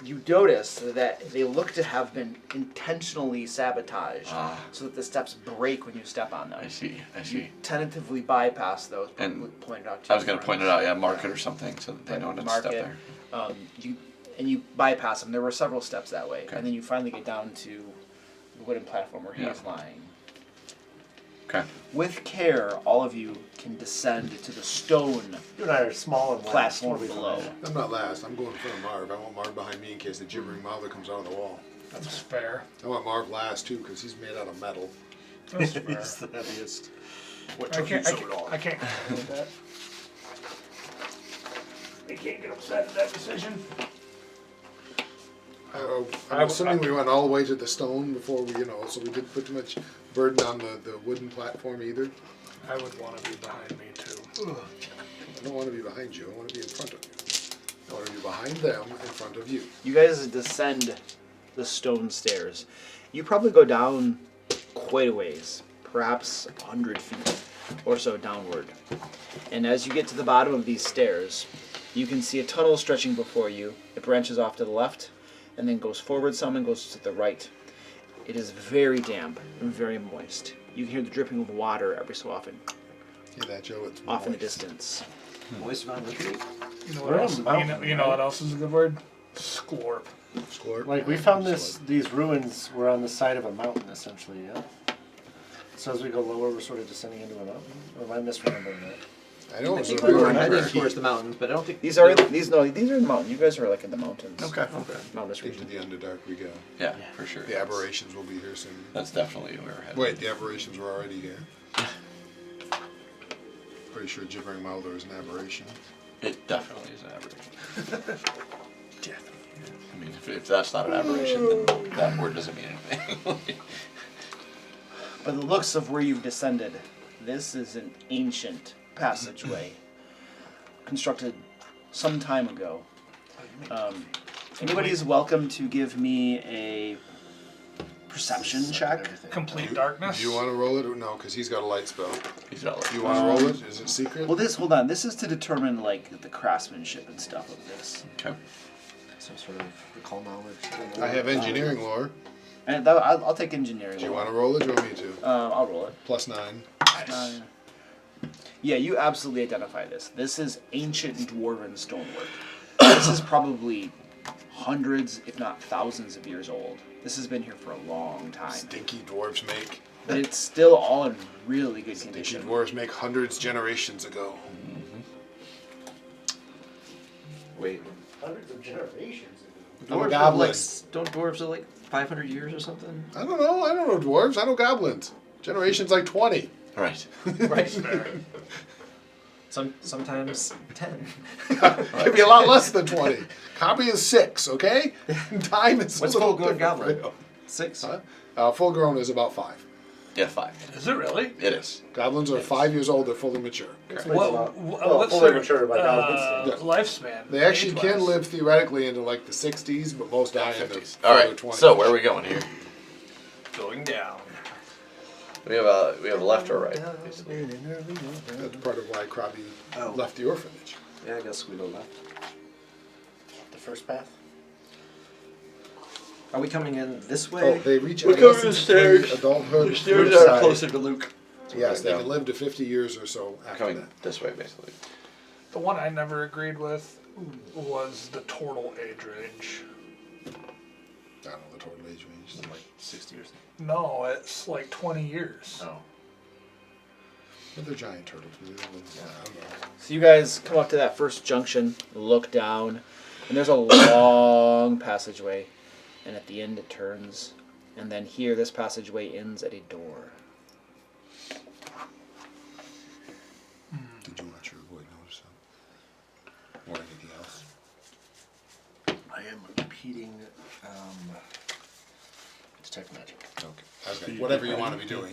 Speaker 7: you notice that they look to have been intentionally sabotaged so that the steps break when you step on them.
Speaker 4: I see.
Speaker 7: You tentatively bypass those,
Speaker 4: And
Speaker 7: point it out to
Speaker 4: I was going to point it out, yeah, mark it or something so that they know to step
Speaker 7: it.
Speaker 4: there.
Speaker 7: You bypass them. There were several steps that way.
Speaker 4: Okay.
Speaker 7: And then you finally get down to the wooden platform where he is lying.
Speaker 4: Okay.
Speaker 7: With care, all of you can descend to the stone
Speaker 8: You and I are small and
Speaker 7: platform
Speaker 8: last.
Speaker 7: below.
Speaker 2: I'm not last. I'm going in front of Marv. I want Marv behind me in case the gibbering mouther comes out of the wall.
Speaker 6: That's fair.
Speaker 2: I want Marv last too because he's made out of metal.
Speaker 6: That's fair.
Speaker 8: He's the heaviest.
Speaker 6: I can't complain with that. I can't get upset at that decision.
Speaker 2: I'm assuming we went all the way to the stone before we, so we didn't put too much burden on the wooden platform either.
Speaker 6: I would want to be behind me too.
Speaker 2: I don't want to be behind you. I want to be in front of you. I want to be behind them in front of you.
Speaker 7: You guys descend the stone stairs. You probably go down quite a ways, perhaps 100 feet or so downward. And as you get to the bottom of these stairs, you can see a tunnel stretching before you. It branches off to the left and then goes forward some and goes to the right. It is very damp and very moist. You can hear the dripping of water every so often.
Speaker 2: Hear that, Joe? It's
Speaker 7: off in the
Speaker 2: moist.
Speaker 7: distance.
Speaker 5: Moist Mountain Retreat.
Speaker 6: You know what else? You know what else is a good word? Scorp.
Speaker 2: Scorp.
Speaker 8: Like we found these ruins were on the side of a mountain essentially, yeah. So as we go lower, we're sort of descending into a mountain. Or am I misremembering that?
Speaker 2: I don't
Speaker 5: I think we were heading towards the mountains, but I don't think
Speaker 7: These are in the mountain. You guys are like in the mountains.
Speaker 4: Okay.
Speaker 7: Mountainous
Speaker 2: Into
Speaker 7: region.
Speaker 2: the Underdark we go.
Speaker 4: Yeah, for sure.
Speaker 2: The aberrations will be here soon.
Speaker 4: That's definitely where we're headed.
Speaker 2: Wait, the aberrations were already here. Pretty sure gibbering mouther is an aberration.
Speaker 4: It definitely is an aberration. I mean, if that's not an aberration, then that word doesn't mean anything.
Speaker 7: By the looks of where you've descended, this is an ancient passageway constructed some time ago. Anybody is welcome to give me a perception check.
Speaker 6: Complete darkness.
Speaker 2: Do you want to roll it or no? Because he's got a light spell.
Speaker 4: He's got a light
Speaker 2: You want to roll it? Is it secret?
Speaker 7: Well, hold on. This is to determine like the craftsmanship and stuff of this.
Speaker 4: Okay.
Speaker 5: some sort of recall knowledge.
Speaker 2: I have engineering lore.
Speaker 7: And I'll take engineering.
Speaker 2: Do you want to roll it? Do you want me to?
Speaker 7: I'll roll it.
Speaker 2: +9.
Speaker 7: Yeah, you absolutely identify this. This is ancient dwarven stonework. This is probably hundreds, if not thousands of years old. This has been here for a long time.
Speaker 2: Stinky dwarves make.
Speaker 7: But it's still all in really good
Speaker 2: Stinky
Speaker 7: condition.
Speaker 2: dwarves make hundreds generations ago.
Speaker 5: Wait.
Speaker 8: Hundreds of generations.
Speaker 2: I'm a
Speaker 5: Dwarves
Speaker 2: goblin.
Speaker 5: live don't dwarves live like 500 years or something?
Speaker 2: I don't know. I don't know dwarves. I know goblins. Generations like 20.
Speaker 4: Right.
Speaker 5: Right. Sometimes 10.
Speaker 2: Could be a lot less than 20. Copy is 6, okay? Time is
Speaker 5: What's
Speaker 2: a little
Speaker 5: full-grown
Speaker 2: different.
Speaker 5: goblin? 6?
Speaker 2: Huh? Full grown is about 5.
Speaker 4: Yeah, 5.
Speaker 6: Is it really?
Speaker 4: It is.
Speaker 2: Goblins are 5 years old. They're fully mature.
Speaker 6: What's
Speaker 8: fully
Speaker 6: their
Speaker 8: matured by God's
Speaker 6: lifespan?
Speaker 2: They actually can
Speaker 6: age-wise?
Speaker 2: live theoretically into like the 60s, but most die in the
Speaker 4: 50s. All right.
Speaker 2: 20s.
Speaker 4: So where are we going here?
Speaker 6: Going down.
Speaker 4: We have a left or right. Basically.
Speaker 2: That's part of why Krabby left the orphanage.
Speaker 5: Yeah, I guess we go left.
Speaker 8: The first path.
Speaker 5: Are we coming in this
Speaker 2: Oh,
Speaker 5: way?
Speaker 2: they reach
Speaker 4: We're coming to the
Speaker 2: adolescence,
Speaker 4: stairs.
Speaker 2: adulthood.
Speaker 4: The stairs
Speaker 2: flip
Speaker 4: are
Speaker 2: side.
Speaker 4: closer to Luke.
Speaker 2: Yes, they
Speaker 4: down.
Speaker 2: can live to 50 years or so after
Speaker 4: Coming
Speaker 2: that.
Speaker 4: this way, basically.
Speaker 6: The one I never agreed with was the total age range.
Speaker 2: I don't know the total age range.
Speaker 8: Like 60 or something.
Speaker 6: No, it's like 20 years.
Speaker 8: Oh.
Speaker 2: But they're giant turtles. I don't know.
Speaker 9: So you guys come up to that first junction, look down, and there's a long passageway, and at the end it turns, and then here this passageway ends at a door.
Speaker 2: Did you want your avoid notice or anything else?
Speaker 8: I am repeating detect magic.
Speaker 2: Okay. Whatever you want to be doing.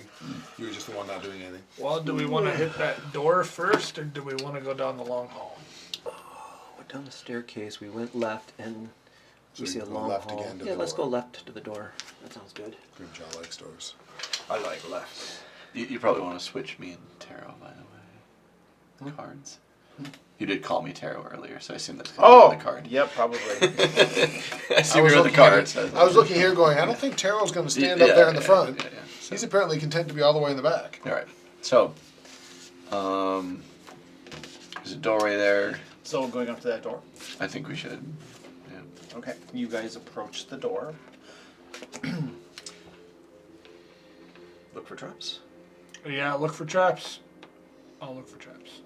Speaker 2: You were just the one not doing anything.
Speaker 6: Well, do we want to hit that door first, or do we want to go down the long hall?
Speaker 5: Went down the staircase, we went left, and
Speaker 2: So
Speaker 5: we see
Speaker 2: you
Speaker 5: a
Speaker 2: go
Speaker 5: long
Speaker 2: left
Speaker 5: hall.
Speaker 2: again to
Speaker 5: Yeah,
Speaker 2: the
Speaker 5: let's
Speaker 2: door.
Speaker 5: go left to the door. That sounds good.
Speaker 2: Grimjaw likes doors.
Speaker 8: I like left.
Speaker 4: You probably want to switch me and Tarot, by the way. Cards. You did call me Tarot earlier, so I assume that's
Speaker 9: Oh!
Speaker 4: the card.
Speaker 9: Yep, probably.
Speaker 4: I assume you're the cards.
Speaker 2: I was looking here going, I don't think Taro's going to stand up there in the front. He's apparently content to be all the way in the back.
Speaker 4: All right. So, there's a doorway there.
Speaker 9: So going up to that door.
Speaker 4: I think we should. Yeah.
Speaker 9: Okay. You guys approach the door.
Speaker 5: Look for traps.
Speaker 6: Yeah, look for traps. I'll look for traps.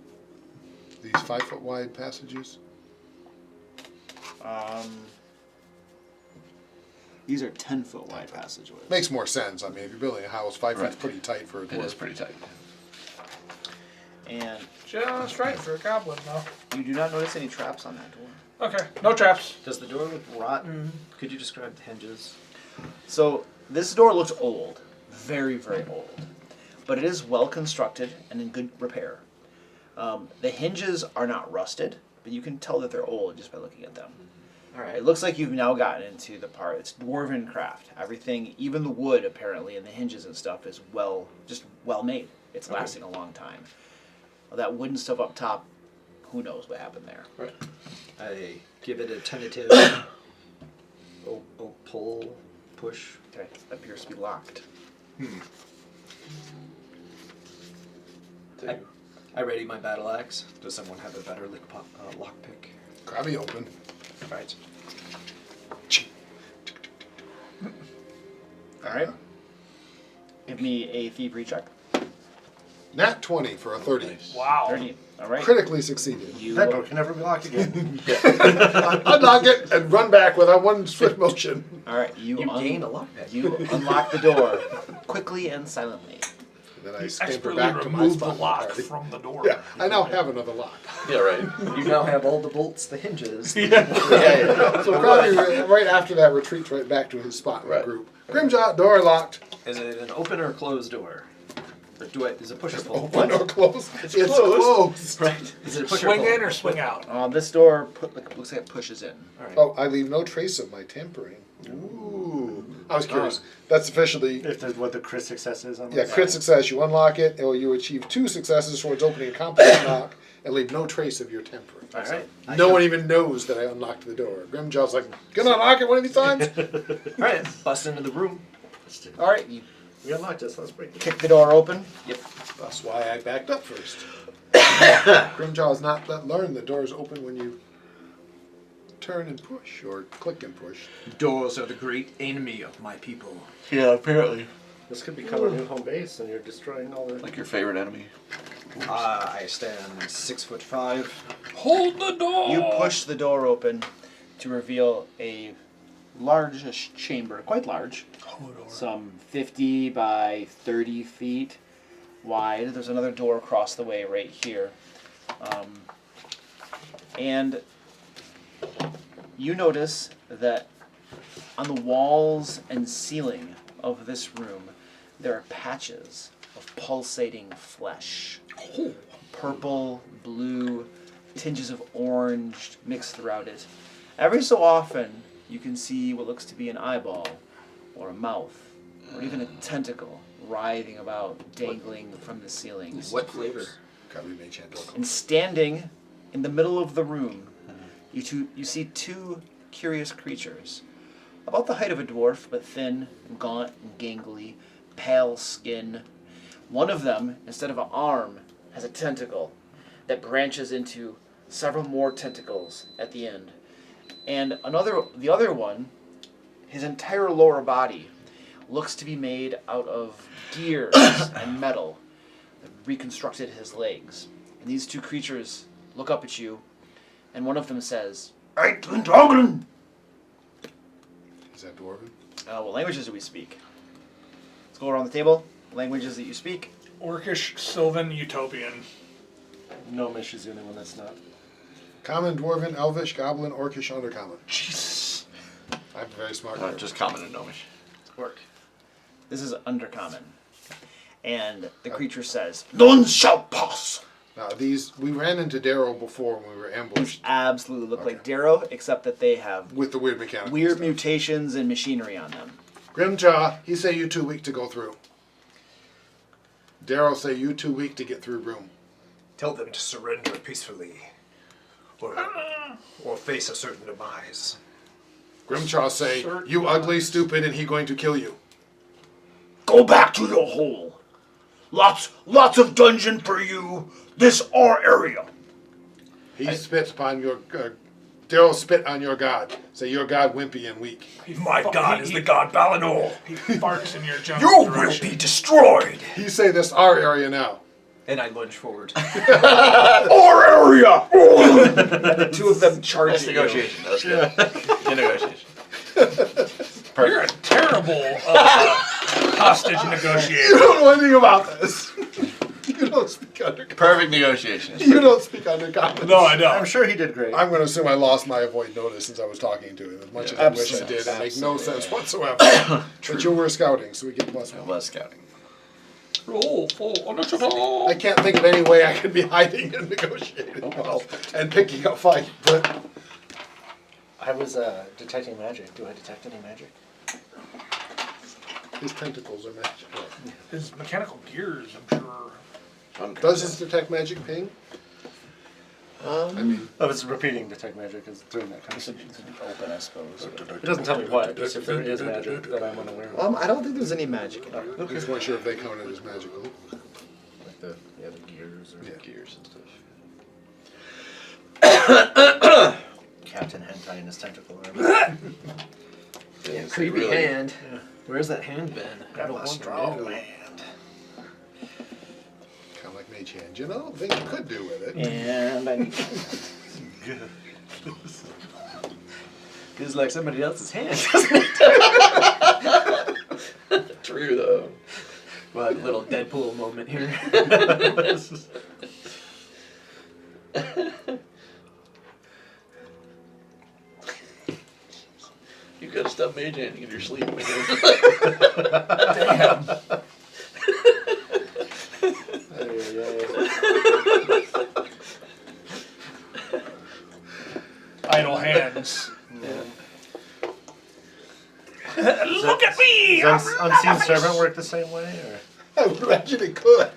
Speaker 2: These 5-foot wide passages.
Speaker 9: These are 10-foot wide passageways.
Speaker 2: Makes more sense. I mean, if you're building a house, 5
Speaker 4: Right.
Speaker 2: feet's pretty tight for a dwarf.
Speaker 4: It is pretty tight.
Speaker 9: And
Speaker 6: Just right for a goblin, though.
Speaker 9: you do not notice any traps on that door.
Speaker 6: Okay, no traps.
Speaker 5: Does the door look rotten? Could you describe the hinges?
Speaker 9: So this door looks old, very, very old, but it is well constructed and in good repair. The hinges are not rusted, but you can tell that they're old just by looking at them.
Speaker 5: All right.
Speaker 9: It looks like you've now gotten into the part. It's dwarven craft. Everything, even the wood apparently, and the hinges and stuff is well made. It's lasting a long time. Well, that wooden stuff up top, who knows what happened there?
Speaker 4: Right.
Speaker 5: I give it a tentative pull, push.
Speaker 9: Okay, that appears to be locked.
Speaker 5: I ready my battle axe. Does someone have a better lockpick?
Speaker 2: Krabby open.
Speaker 5: Right.
Speaker 9: All right. Give me a thievery check.
Speaker 2: Nat 20 for a 30.
Speaker 6: Wow.
Speaker 9: 30. All right.
Speaker 2: Critically succeeded.
Speaker 9: You
Speaker 8: That door can never be locked again.
Speaker 2: Unlock it and run back with a one swift motion.
Speaker 9: all right. You
Speaker 5: gain a lockpick.
Speaker 9: You unlock the door quickly and silently.
Speaker 2: And then I scamper
Speaker 6: Expertly
Speaker 2: back to my
Speaker 6: remove the
Speaker 2: spot.
Speaker 6: lock
Speaker 2: party.
Speaker 6: from the door.
Speaker 2: Yeah, I now have another lock.
Speaker 4: Yeah, right.
Speaker 5: You now have all the bolts, the hinges.
Speaker 4: Yeah.
Speaker 2: So Krabby, right after that, retreats right back to his spot in the
Speaker 4: Right.
Speaker 2: group. Grimjaw, door locked.
Speaker 5: Is it an open or closed door? Or is it push or pull?
Speaker 2: Open or closed? It's
Speaker 4: closed.
Speaker 2: closed.
Speaker 5: Right. Is it push
Speaker 6: Swing
Speaker 5: or pull?
Speaker 6: in or swing out?
Speaker 9: This door looks like it pushes in.
Speaker 5: All right.
Speaker 2: Oh, I leave no trace of my tampering. Ooh. I was curious. That's officially,
Speaker 8: If there's what the crit success is on
Speaker 2: yeah,
Speaker 8: this.
Speaker 2: crit success. You unlock it, or you achieve 2 successes towards opening a competent lock, and leave no trace of your tampering.
Speaker 9: All right.
Speaker 2: No one even knows that I unlocked the door. Grimjaw's like, gonna unlock it one of these times?
Speaker 5: All right. Bust into the room.
Speaker 9: All right. You
Speaker 8: We unlocked this. Let's break it.
Speaker 9: kick the door open.
Speaker 2: That's why I backed up first. Grimjaw's not learned the doors open when you turn and push, or click and push.
Speaker 5: Doors are the great enemy of my people.
Speaker 4: Yeah, apparently.
Speaker 8: This could become our new home base, and you're destroying all the.
Speaker 4: Like your favorite enemy.
Speaker 5: I stand 6'5".
Speaker 6: Hold the door!
Speaker 9: You push the door open to reveal a large chamber, quite large, some 50 by 30 feet wide. There's another door across the way right here. And you notice that on the walls and ceiling of this room,
Speaker 10: there are patches of pulsating flesh. Purple, blue, tinges of orange mixed throughout it. Every so often, you can see what looks to be an eyeball, or a mouth, or even a tentacle writhing about, dangling from the ceiling.
Speaker 5: What flavor?
Speaker 10: And standing in the middle of the room, you see two curious creatures, about the height of a dwarf, but thin, and gaunt, and gangly, pale skin. One of them, instead of an arm, has a tentacle that branches into several more tentacles at the end. And the other one, his entire lower body looks to be made out of gears and metal that reconstructed his legs. And these two creatures look up at you, and one of them says, "Eitlen Doglen!"
Speaker 2: Is that dwarven?
Speaker 10: What languages do we speak? Let's go around the table. Languages that you speak.
Speaker 6: Orcish, Sylvan, Utopian.
Speaker 8: Gnomish is the only one that's not.
Speaker 2: Common, dwarven, elvish, goblin, orcish, undercommon.
Speaker 6: Jesus.
Speaker 2: I'm very smart.
Speaker 4: Just common and gnomish.
Speaker 10: Orc. This is undercommon. And the creature says, "None shall pass."
Speaker 2: Now we ran into Darrow before when we were
Speaker 10: These
Speaker 2: ambushed
Speaker 10: absolutely look like Darrow, except that they have
Speaker 2: with the weird mechanics.
Speaker 10: weird mutations and machinery on them.
Speaker 2: Grimjaw, he say you too weak to go through. Darrow say you too weak to get through room.
Speaker 5: Tell them to surrender peacefully, or face a certain demise.
Speaker 2: Grimjaw say you ugly, stupid, and he going to kill you.
Speaker 10: Go back to your hole. Lots of dungeon for you. This our area.
Speaker 2: He spits upon your. Darrow spit on your god. Say your god wimpy and weak.
Speaker 5: My god is the god Balinor.
Speaker 6: He farts in your general
Speaker 5: You will
Speaker 6: direction.
Speaker 5: be destroyed.
Speaker 2: He say this our area now.
Speaker 5: And I lunge forward.
Speaker 10: Our area. And the two of them charge
Speaker 4: That's
Speaker 10: at you.
Speaker 4: negotiation. That's good. Good negotiation.
Speaker 6: You're a terrible hostage
Speaker 2: You
Speaker 6: negotiator.
Speaker 2: don't know anything about this. You don't speak under.
Speaker 4: Perfect negotiation.
Speaker 2: You don't speak under common.
Speaker 6: No, I don't.
Speaker 8: I'm sure he did great.
Speaker 2: I'm going to assume I lost my avoid notice since I was talking to him. As much as I wish I did, it makes no sense whatsoever. But you were scouting, so we get plus
Speaker 4: I
Speaker 2: one.
Speaker 4: was scouting.
Speaker 6: Roll full initiative.
Speaker 2: I can't think of any way I could be hiding and negotiating well and picking a fight, but
Speaker 8: I was detecting magic. Do I detect any magic?
Speaker 2: his tentacles are magical.
Speaker 6: His mechanical gears, I'm sure.
Speaker 2: Does this detect magic ping? I mean,
Speaker 8: I was repeating detect magic is during that conversation.
Speaker 10: Open, I suppose.
Speaker 8: It doesn't tell me what, just if there is magic that I'm unaware of.
Speaker 10: I don't think there's any magic in it.
Speaker 2: I just weren't sure if they counted as magical.
Speaker 5: Like the gears or
Speaker 4: Gears and stuff.
Speaker 5: Captain Hentai in his tentacle.
Speaker 4: Yeah,
Speaker 5: Creepy
Speaker 4: really-
Speaker 5: hand. Yeah. Where's that hand been? I don't want to know.
Speaker 2: Kind of like Mage Hand. You know, things you could do with it.
Speaker 5: And I feels like somebody else's hand, doesn't it?
Speaker 4: True though.
Speaker 5: Well, like a little Deadpool moment here.
Speaker 4: You gotta stop mage handing in your sleep.
Speaker 6: Damn. Idle hands. Look at me!
Speaker 8: Does Unseen Servant work the same way? Or?
Speaker 2: I would imagine it could.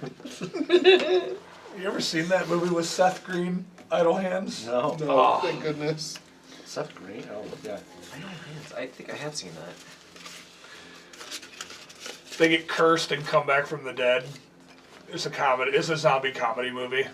Speaker 6: You ever seen that movie with Seth Green, Idle Hands?
Speaker 8: No.
Speaker 2: No,
Speaker 6: Oh.
Speaker 2: thank goodness.
Speaker 8: Seth Green? Oh, yeah.
Speaker 5: Idle hands. I think I have seen that.
Speaker 6: They get cursed and come back from the dead. It's a comedy. It's a zombie comedy movie.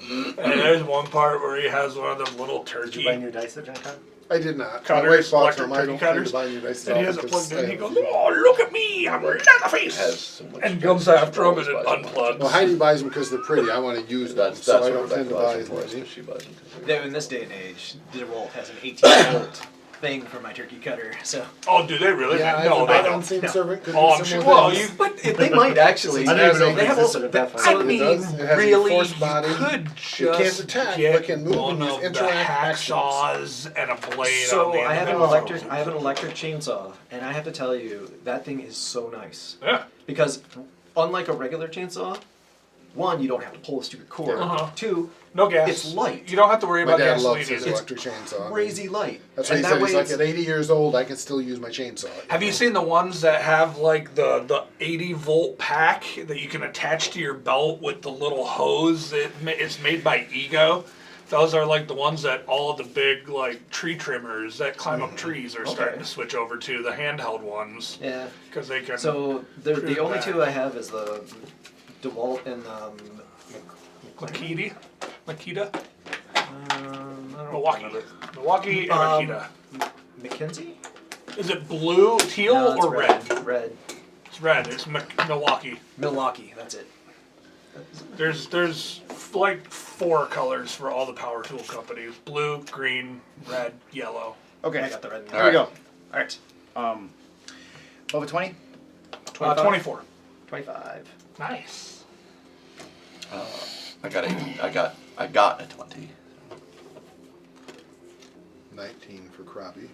Speaker 6: And there's one part where he has one of them little
Speaker 8: Did you buy
Speaker 6: turkey
Speaker 8: new dice at Gen Con?
Speaker 2: I did not.
Speaker 6: cutters,
Speaker 2: My wife bought
Speaker 6: electric
Speaker 2: some. I
Speaker 6: turkey
Speaker 2: don't
Speaker 6: cutters,
Speaker 2: plan to buy new dice
Speaker 6: and he has it
Speaker 2: because
Speaker 6: plugged in.
Speaker 2: I
Speaker 6: He goes,
Speaker 2: have-
Speaker 6: "Oh, look at me! I'm Leatherface!"
Speaker 4: Has so much
Speaker 6: And
Speaker 4: space.
Speaker 6: comes after him and
Speaker 4: Always
Speaker 6: it
Speaker 4: buys them.
Speaker 6: unplugs.
Speaker 2: Well, Heidi buys them because they're pretty. I want to use them,
Speaker 4: That's
Speaker 2: so I
Speaker 4: what
Speaker 2: don't tend to buy as
Speaker 4: Rebecca buys them for.
Speaker 2: many.
Speaker 5: Though in this day and age, DeWalt has an 18-volt thing for my turkey cutter. So.
Speaker 6: Oh, do they really?
Speaker 2: Yeah,
Speaker 6: No, they
Speaker 2: I
Speaker 6: don't.
Speaker 2: don't think
Speaker 5: No.
Speaker 2: servant could
Speaker 6: Oh,
Speaker 2: do
Speaker 6: I'm sure.
Speaker 2: similar
Speaker 6: Well,
Speaker 2: things.
Speaker 6: you.
Speaker 5: But they might actually.
Speaker 8: I didn't even know
Speaker 5: They
Speaker 8: it
Speaker 5: have
Speaker 8: existed
Speaker 5: a,
Speaker 8: at that point.
Speaker 5: I
Speaker 2: It
Speaker 5: mean,
Speaker 2: does. It has a
Speaker 5: really,
Speaker 2: force body.
Speaker 6: You could
Speaker 2: It
Speaker 6: just
Speaker 2: can't attack,
Speaker 6: get
Speaker 2: but can move
Speaker 6: one
Speaker 2: and use
Speaker 6: of the
Speaker 2: interact
Speaker 6: hacksaws and a blade
Speaker 5: So
Speaker 6: on the
Speaker 5: I have an
Speaker 6: end of it.
Speaker 5: electric chainsaw, and I have to tell you that thing is so nice.
Speaker 6: Yeah.
Speaker 5: Because unlike a regular chainsaw, one, you don't have to pull a stupid cord.
Speaker 6: Uh-huh.
Speaker 5: Two,
Speaker 6: No gas.
Speaker 5: it's light.
Speaker 6: You don't have to worry
Speaker 2: My
Speaker 6: about
Speaker 2: dad
Speaker 6: gasoline
Speaker 2: loves his
Speaker 6: either.
Speaker 2: electric chainsaw.
Speaker 5: Crazy light.
Speaker 2: That's what
Speaker 5: And
Speaker 2: he
Speaker 5: that
Speaker 2: said. He's
Speaker 5: way
Speaker 2: like, at 80 years old, I can still use my chainsaw.
Speaker 6: Have you seen the ones that have like the 80-volt pack that you can attach to your belt with the little hose? It's made by Ego. Those are like the ones that all of the big like tree trimmers that climb up trees are starting to switch over to, the handheld ones.
Speaker 5: Yeah.
Speaker 6: Because they can.
Speaker 5: So the only two I have is the DeWalt and
Speaker 6: Makita?
Speaker 5: I don't
Speaker 6: Milwaukee.
Speaker 5: remember.
Speaker 6: Milwaukee and Makita.
Speaker 5: McKinsey?
Speaker 6: Is it blue, teal,
Speaker 5: No, it's
Speaker 6: or red?
Speaker 5: Red.
Speaker 6: It's red. It's Milwaukee.
Speaker 5: Milwaukee. That's it.
Speaker 6: There's like 4 colors for all the power tool companies: blue, green, red, yellow.
Speaker 7: Okay.
Speaker 5: I got the red.
Speaker 7: Here we go. All right. Over 20?
Speaker 6: 24.
Speaker 5: 25.
Speaker 6: Nice.
Speaker 4: I got a 20.
Speaker 2: 19 for crappie.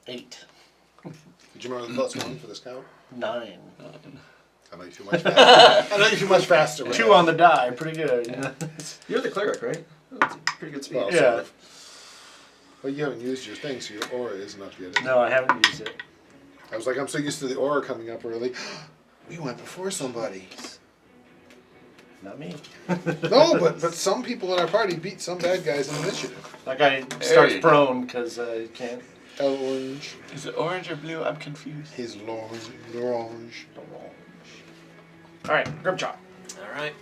Speaker 8: 8.
Speaker 2: Did you remember the +1 for this count?
Speaker 8: 9.
Speaker 2: I know you feel much faster. I know you feel much faster. with
Speaker 8: 2
Speaker 2: that.
Speaker 8: on the die. Pretty good. Yeah.
Speaker 5: You're the cleric, right? That's a pretty good speed.
Speaker 2: Well,
Speaker 8: Yeah.
Speaker 2: sort of. But you haven't used your thing, so your aura isn't up yet. Is it?
Speaker 8: No, I haven't used it.
Speaker 2: I was like, I'm so used to the aura coming up early. We went before somebody.
Speaker 8: Not me.
Speaker 2: No, but some people in our party beat some bad guys in initiative.
Speaker 8: That guy starts
Speaker 4: you go.
Speaker 8: prone because he can't.
Speaker 2: Orange.
Speaker 4: Is it orange or blue? I'm confused.
Speaker 2: His orange.
Speaker 7: All right. Grip chop.
Speaker 5: All right.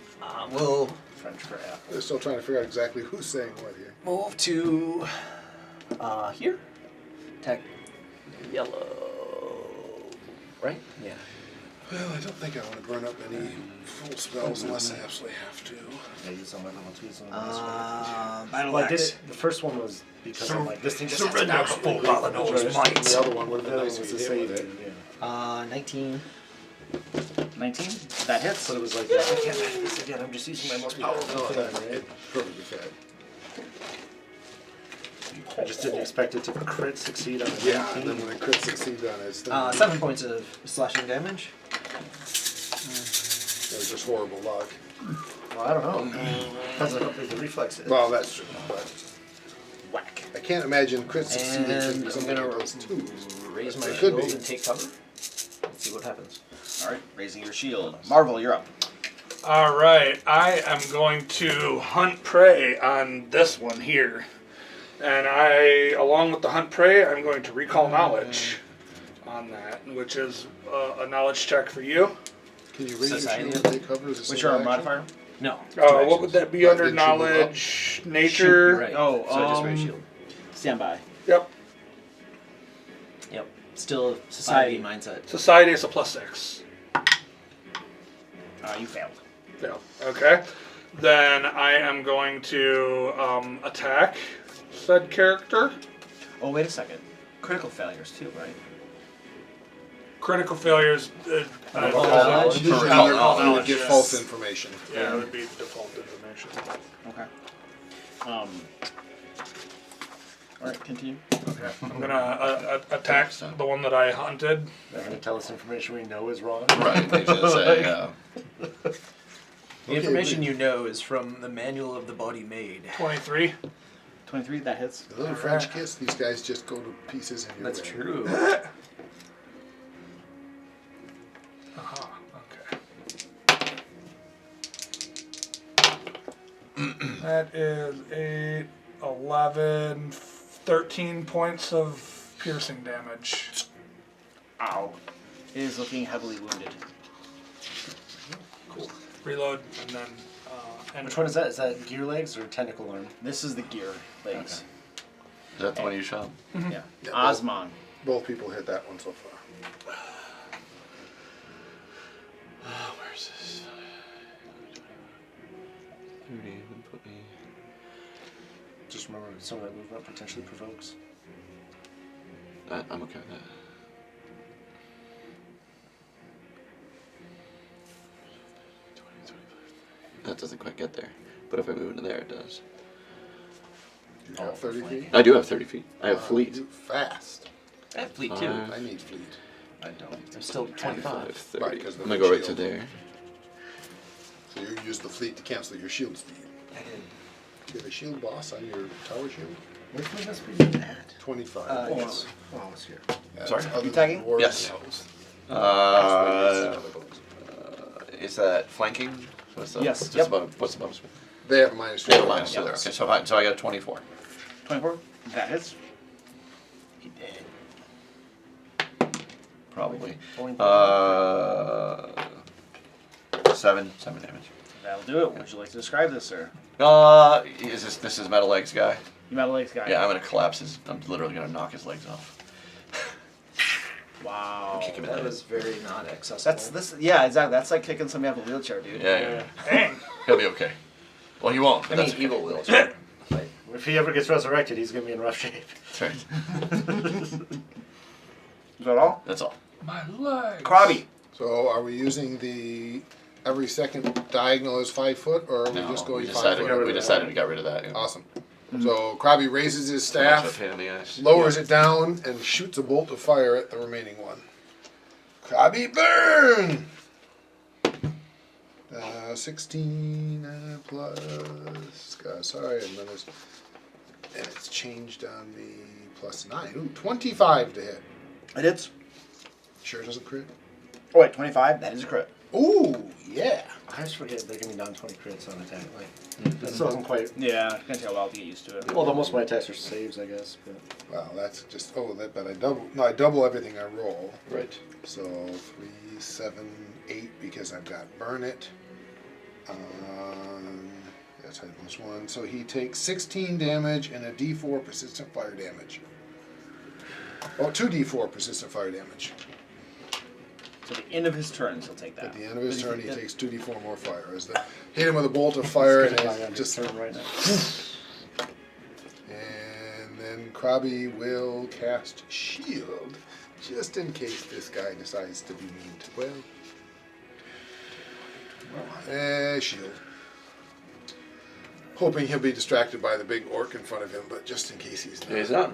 Speaker 5: We'll
Speaker 8: French for apple.
Speaker 2: They're still trying to figure out exactly who's saying what here.
Speaker 5: move to here. Attack yellow. Right? Yeah.
Speaker 2: Well, I don't think I want to burn up any full spells unless I absolutely have to.
Speaker 8: I used on my level 2s on
Speaker 5: Battle
Speaker 8: Well, I did
Speaker 5: axe.
Speaker 8: it. The first one was because I'm like, this thing just
Speaker 6: Surrender
Speaker 8: has
Speaker 6: before
Speaker 8: absolutely
Speaker 6: Valano's might.
Speaker 2: The other one would have
Speaker 8: The
Speaker 2: been
Speaker 8: other
Speaker 2: nice
Speaker 8: one was
Speaker 2: if
Speaker 8: the
Speaker 2: you hit
Speaker 8: save.
Speaker 2: with it.
Speaker 8: Yeah.
Speaker 5: 19.
Speaker 7: 19? That hits.
Speaker 8: But it was like,
Speaker 5: I can't do this again. I'm just using my most powerful
Speaker 2: Oh,
Speaker 5: thing.
Speaker 2: that, perfectly fed.
Speaker 8: I just didn't expect it to crit succeed on a
Speaker 2: Yeah,
Speaker 8: 19.
Speaker 2: and then when I crit succeed on it, it's
Speaker 5: 7 points of slashing damage.
Speaker 2: It was just horrible luck.
Speaker 8: Well, I don't know. Depends on how big the reflex is.
Speaker 2: Well, that's true, but
Speaker 5: Whack.
Speaker 2: I can't imagine crit succeeding
Speaker 5: And
Speaker 2: from
Speaker 5: I'm
Speaker 2: something
Speaker 5: gonna
Speaker 2: that does 2s.
Speaker 5: raise my
Speaker 2: It could
Speaker 5: shield
Speaker 2: be.
Speaker 5: and take cover. Let's see what happens.
Speaker 7: All right. Raising your shield. Marvel, you're up.
Speaker 6: All right, I am going to hunt prey on this one here. And along with the hunt prey, I'm going to recall knowledge on that, which is a knowledge check for you.
Speaker 2: Can you raise your
Speaker 5: Society.
Speaker 2: shield and take cover as a
Speaker 7: What's
Speaker 2: single
Speaker 7: your
Speaker 2: action?
Speaker 7: modifier?
Speaker 5: No.
Speaker 6: What would that be
Speaker 2: But
Speaker 6: under
Speaker 2: didn't you move up?
Speaker 6: knowledge? Nature?
Speaker 5: Right.
Speaker 7: Oh,
Speaker 5: so just raise shield.
Speaker 7: Stand by.
Speaker 6: Yep.
Speaker 5: Yep. Still society mindset.
Speaker 6: Society is a +6.
Speaker 7: You failed.
Speaker 6: Yeah. Okay. Then I am going to attack said character.
Speaker 7: Oh, wait a second. Critical failures too, right?
Speaker 6: Critical failures.
Speaker 5: knowledge?
Speaker 2: You
Speaker 4: For
Speaker 2: would
Speaker 4: knowledge,
Speaker 2: give
Speaker 6: yes.
Speaker 2: false information.
Speaker 6: Yeah, it would be default information.
Speaker 7: Okay. All right, continue.
Speaker 6: Okay. I'm gonna attack the one that I hunted.
Speaker 8: They're going to tell us information we know is wrong.
Speaker 4: Right, they should say, yeah.
Speaker 5: The information you know is from the Manual of the Body Made.
Speaker 6: 23.
Speaker 7: 23, that hits.
Speaker 2: The little French kiss, these guys just go to pieces in your
Speaker 5: That's
Speaker 2: way.
Speaker 5: true.
Speaker 6: Okay. That is 8, 11, 13 points of piercing damage.
Speaker 7: Ow. It is looking heavily wounded.
Speaker 6: Cool. Reload and then.
Speaker 8: Which one is that? Is that gear legs or tentacle arm?
Speaker 7: This is the gear legs.
Speaker 4: Is that the one you shot?
Speaker 7: Yeah.
Speaker 2: Yeah,
Speaker 7: Osmond.
Speaker 2: Both people hit that one so far.
Speaker 4: Where's this? 30 would put me.
Speaker 8: Just remember, some of that movement potentially provokes.
Speaker 4: I'm okay with that. That doesn't quite get there, but if I move into there, it does.
Speaker 2: You have 30 feet?
Speaker 4: I do have 30 feet. I have fleet.
Speaker 2: You fast.
Speaker 5: I have fleet too.
Speaker 2: I need fleet.
Speaker 5: I don't. I'm still 25.
Speaker 4: 30.
Speaker 2: Right, 'cause of
Speaker 4: I'm
Speaker 2: the
Speaker 4: gonna go right to
Speaker 2: shield.
Speaker 4: there.
Speaker 2: So you use the fleet to cancel your shield speed.
Speaker 5: I did.
Speaker 2: Do you have a shield boss on your tower shield?
Speaker 8: Which one must be at?
Speaker 2: 25.
Speaker 8: Yes. Oh, it's here.
Speaker 2: That's
Speaker 4: Sorry?
Speaker 2: other
Speaker 10: You tagging?
Speaker 2: dwarves.
Speaker 4: Yes. Is that flanking? What's the,
Speaker 10: Yes.
Speaker 4: What's
Speaker 10: Yep.
Speaker 4: what's the bonus?
Speaker 2: They have a minus 2.
Speaker 4: They have a minus 2 there. Okay, so I got a 24.
Speaker 10: 24? That hits. He did.
Speaker 4: Probably.
Speaker 8: Only-
Speaker 4: 7 damage.
Speaker 10: That'll do it. Would you like to describe this, sir?
Speaker 4: Is this is Metal Legs guy?
Speaker 10: You Metal Legs guy.
Speaker 4: Yeah, I'm gonna collapse his. I'm literally gonna knock his legs off.
Speaker 10: Wow.
Speaker 4: Kick him in the
Speaker 5: That
Speaker 4: head.
Speaker 5: was very not accessible.
Speaker 10: That's this. Yeah, exactly. That's like kicking somebody off a wheelchair, dude.
Speaker 4: Yeah.
Speaker 6: Dang.
Speaker 4: He'll be okay. Well, he won't.
Speaker 5: I
Speaker 4: But
Speaker 5: mean,
Speaker 4: that's okay.
Speaker 5: evil wheelchair. But
Speaker 8: If he ever gets resurrected, he's gonna be in rough shape.
Speaker 4: That's right.
Speaker 10: Is that all?
Speaker 4: That's all.
Speaker 6: My legs.
Speaker 10: Krabby.
Speaker 2: So are we using the every second diagonal is 5 foot, or are we
Speaker 4: No,
Speaker 2: just going
Speaker 4: we
Speaker 2: 5
Speaker 4: decided.
Speaker 2: foot?
Speaker 4: We decided to get rid of that. Yeah.
Speaker 2: Awesome. So Krabby raises his
Speaker 4: Too much of a
Speaker 2: staff,
Speaker 4: pain in the ass.
Speaker 2: lowers it down, and shoots a bolt of fire at the remaining one. Krabby burn! 16 plus. Sorry, and then it's changed on me plus 9. Ooh, 25 to hit.
Speaker 10: It hits.
Speaker 2: Sure it doesn't crit?
Speaker 10: Oh wait, 25. That is a crit.
Speaker 2: Ooh, yeah.
Speaker 8: I just forget they can be non-20 crits on attack. Like, that still doesn't quite.
Speaker 10: Yeah, it's gonna take a while to get used to it.
Speaker 8: Well, most of my attacks are saves, I guess. But
Speaker 2: Well, that's just but I double everything I roll.
Speaker 4: Right.
Speaker 2: So 3, 7, 8 because I've got burn it. That's plus 1. So he takes 16 damage and a D4 persistent fire damage. Oh, 2d4 persistent fire damage.
Speaker 10: So at the end of his turns, he'll take that.
Speaker 2: At the end of his
Speaker 10: But
Speaker 2: turn,
Speaker 10: if
Speaker 2: he
Speaker 10: he-
Speaker 2: takes 2d4 more fire. Hit him with a bolt of fire and
Speaker 8: I
Speaker 2: it just.
Speaker 8: turn right now.
Speaker 2: And then Krabby will cast Shield, just in case this guy decides to be mean to Shield. Hoping he'll be distracted by the big orc in front of him, but just in case he's not.
Speaker 4: Yeah, he's not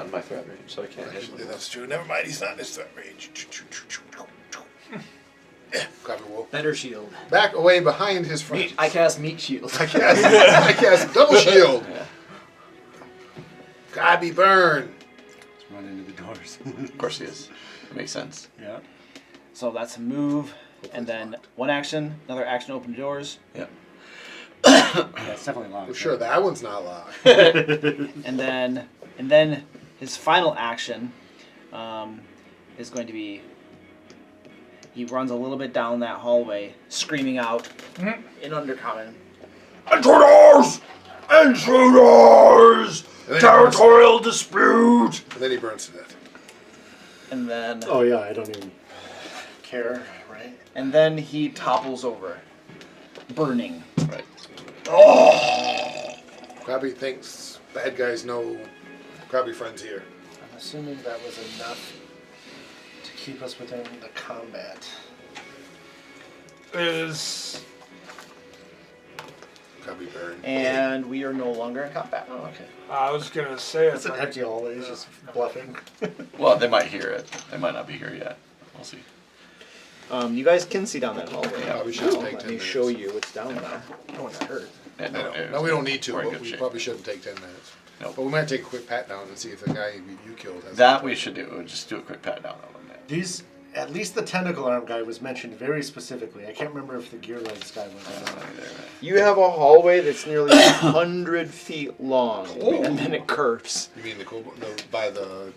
Speaker 4: in my threat range, so I can't hit
Speaker 2: Actually,
Speaker 4: him.
Speaker 2: that's true. Never mind, he's not in his threat range. Yeah, Krabby will
Speaker 5: better shield.
Speaker 2: back away behind his friend.
Speaker 5: I cast meat shield.
Speaker 2: I cast double shield.
Speaker 4: Yeah.
Speaker 2: Krabby burn.
Speaker 8: Let's run into the doors.
Speaker 4: Of course he is. It makes sense.
Speaker 8: Yeah.
Speaker 10: So that's a move, and then one action, another action, open doors,
Speaker 4: Yeah.
Speaker 8: Yeah, it's definitely locked.
Speaker 2: Well, sure, that one's not locked.
Speaker 10: and then his final action is going to be. He runs a little bit down that hallway, screaming out in Undercommon.
Speaker 6: Intruders! Intruders! Territorial dispute!
Speaker 2: And then he burns to death.
Speaker 10: And then
Speaker 8: Oh yeah, I don't even care, right?
Speaker 10: and then he topples over, burning.
Speaker 4: Right.
Speaker 2: Krabby thinks bad guys know Krabby friends here.
Speaker 8: I'm assuming that was enough to keep us within the combat.
Speaker 6: Is
Speaker 2: Krabby burn.
Speaker 10: And we are no longer in combat.
Speaker 8: Oh, okay.
Speaker 6: I was gonna say
Speaker 8: It's an empty hallway. He's just bluffing.
Speaker 4: Well, they might hear it. They might not be here yet. We'll see.
Speaker 9: You guys can see down that hallway.
Speaker 2: Yeah, we should take
Speaker 9: Let
Speaker 2: 10
Speaker 9: me
Speaker 2: minutes.
Speaker 9: show you what's down there.
Speaker 8: No one got hurt.
Speaker 4: Yeah,
Speaker 2: No, we don't need to,
Speaker 4: we're in
Speaker 2: but
Speaker 4: good
Speaker 2: we
Speaker 4: shape.
Speaker 2: probably shouldn't take 10 minutes.
Speaker 4: Nope.
Speaker 2: But we might take a quick pat down and see if the guy you killed has.
Speaker 4: That we should do. We'll just do a quick pat down on them.
Speaker 8: These, at least the tentacle arm guy was mentioned very specifically. I can't remember if the gear legs guy was.
Speaker 9: You have a hallway that's nearly 100 feet long, and then it curves.
Speaker 2: You mean by the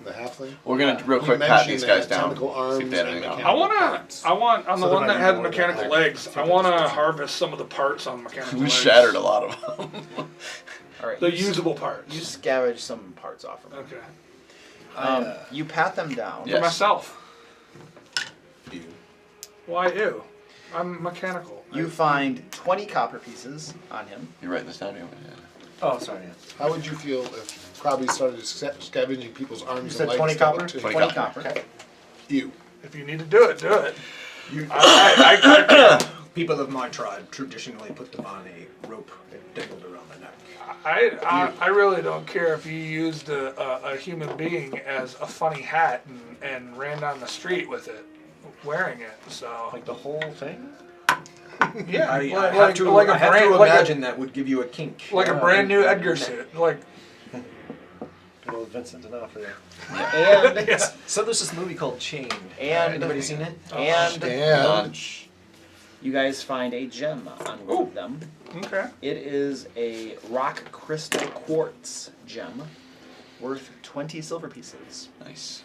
Speaker 2: halfling?
Speaker 4: We're gonna real
Speaker 2: He
Speaker 4: quick pat
Speaker 2: mentioned
Speaker 4: these
Speaker 2: that
Speaker 4: guys down.
Speaker 2: tentacle
Speaker 4: See if they had
Speaker 2: arms
Speaker 4: anything
Speaker 2: and
Speaker 4: on.
Speaker 6: I want on
Speaker 8: So
Speaker 6: the
Speaker 8: there
Speaker 6: one
Speaker 8: might
Speaker 6: that
Speaker 8: be
Speaker 6: had
Speaker 8: more than
Speaker 6: mechanical
Speaker 8: that.
Speaker 6: legs. I want to harvest some of the parts on mechanical
Speaker 4: We
Speaker 6: legs.
Speaker 4: shattered a lot of them.
Speaker 9: All right,
Speaker 6: The
Speaker 9: you
Speaker 6: usable parts.
Speaker 9: You scavenge some parts off of them.
Speaker 6: Okay.
Speaker 9: You pat them down.
Speaker 6: For myself.
Speaker 2: You.
Speaker 6: Why ew? I'm mechanical.
Speaker 9: You find 20 copper pieces on him.
Speaker 4: You writing this down? Yeah.
Speaker 8: Oh, sorry. Yeah.
Speaker 2: How would you feel if Krabby started scavenging people's arms
Speaker 8: You
Speaker 2: and
Speaker 8: said
Speaker 2: legs?
Speaker 8: 20
Speaker 2: to
Speaker 8: copper?
Speaker 2: look to-
Speaker 10: 20 copper.
Speaker 8: Okay.
Speaker 2: You.
Speaker 6: If you need to do it, do it. I
Speaker 5: People of my tribe traditionally put them on a rope and dangled around their neck.
Speaker 6: I really don't care if you used a human being as a funny hat and ran down the street with it, wearing it. So
Speaker 8: Like the whole thing?
Speaker 6: yeah,
Speaker 5: I
Speaker 6: like,
Speaker 5: have to,
Speaker 6: like a
Speaker 5: I have
Speaker 6: brand,
Speaker 5: to
Speaker 6: like
Speaker 5: imagine that would give you a kink.
Speaker 6: like a brand new Edgar suit. Like
Speaker 8: Good old Vincent D'Onofrio.
Speaker 10: And
Speaker 5: So there's this movie called Chained.
Speaker 10: And-
Speaker 5: Anybody seen it?
Speaker 10: and you guys find a gem on one of them.
Speaker 6: okay,
Speaker 10: It is a rock crystal quartz gem worth 20 silver pieces.
Speaker 4: Nice.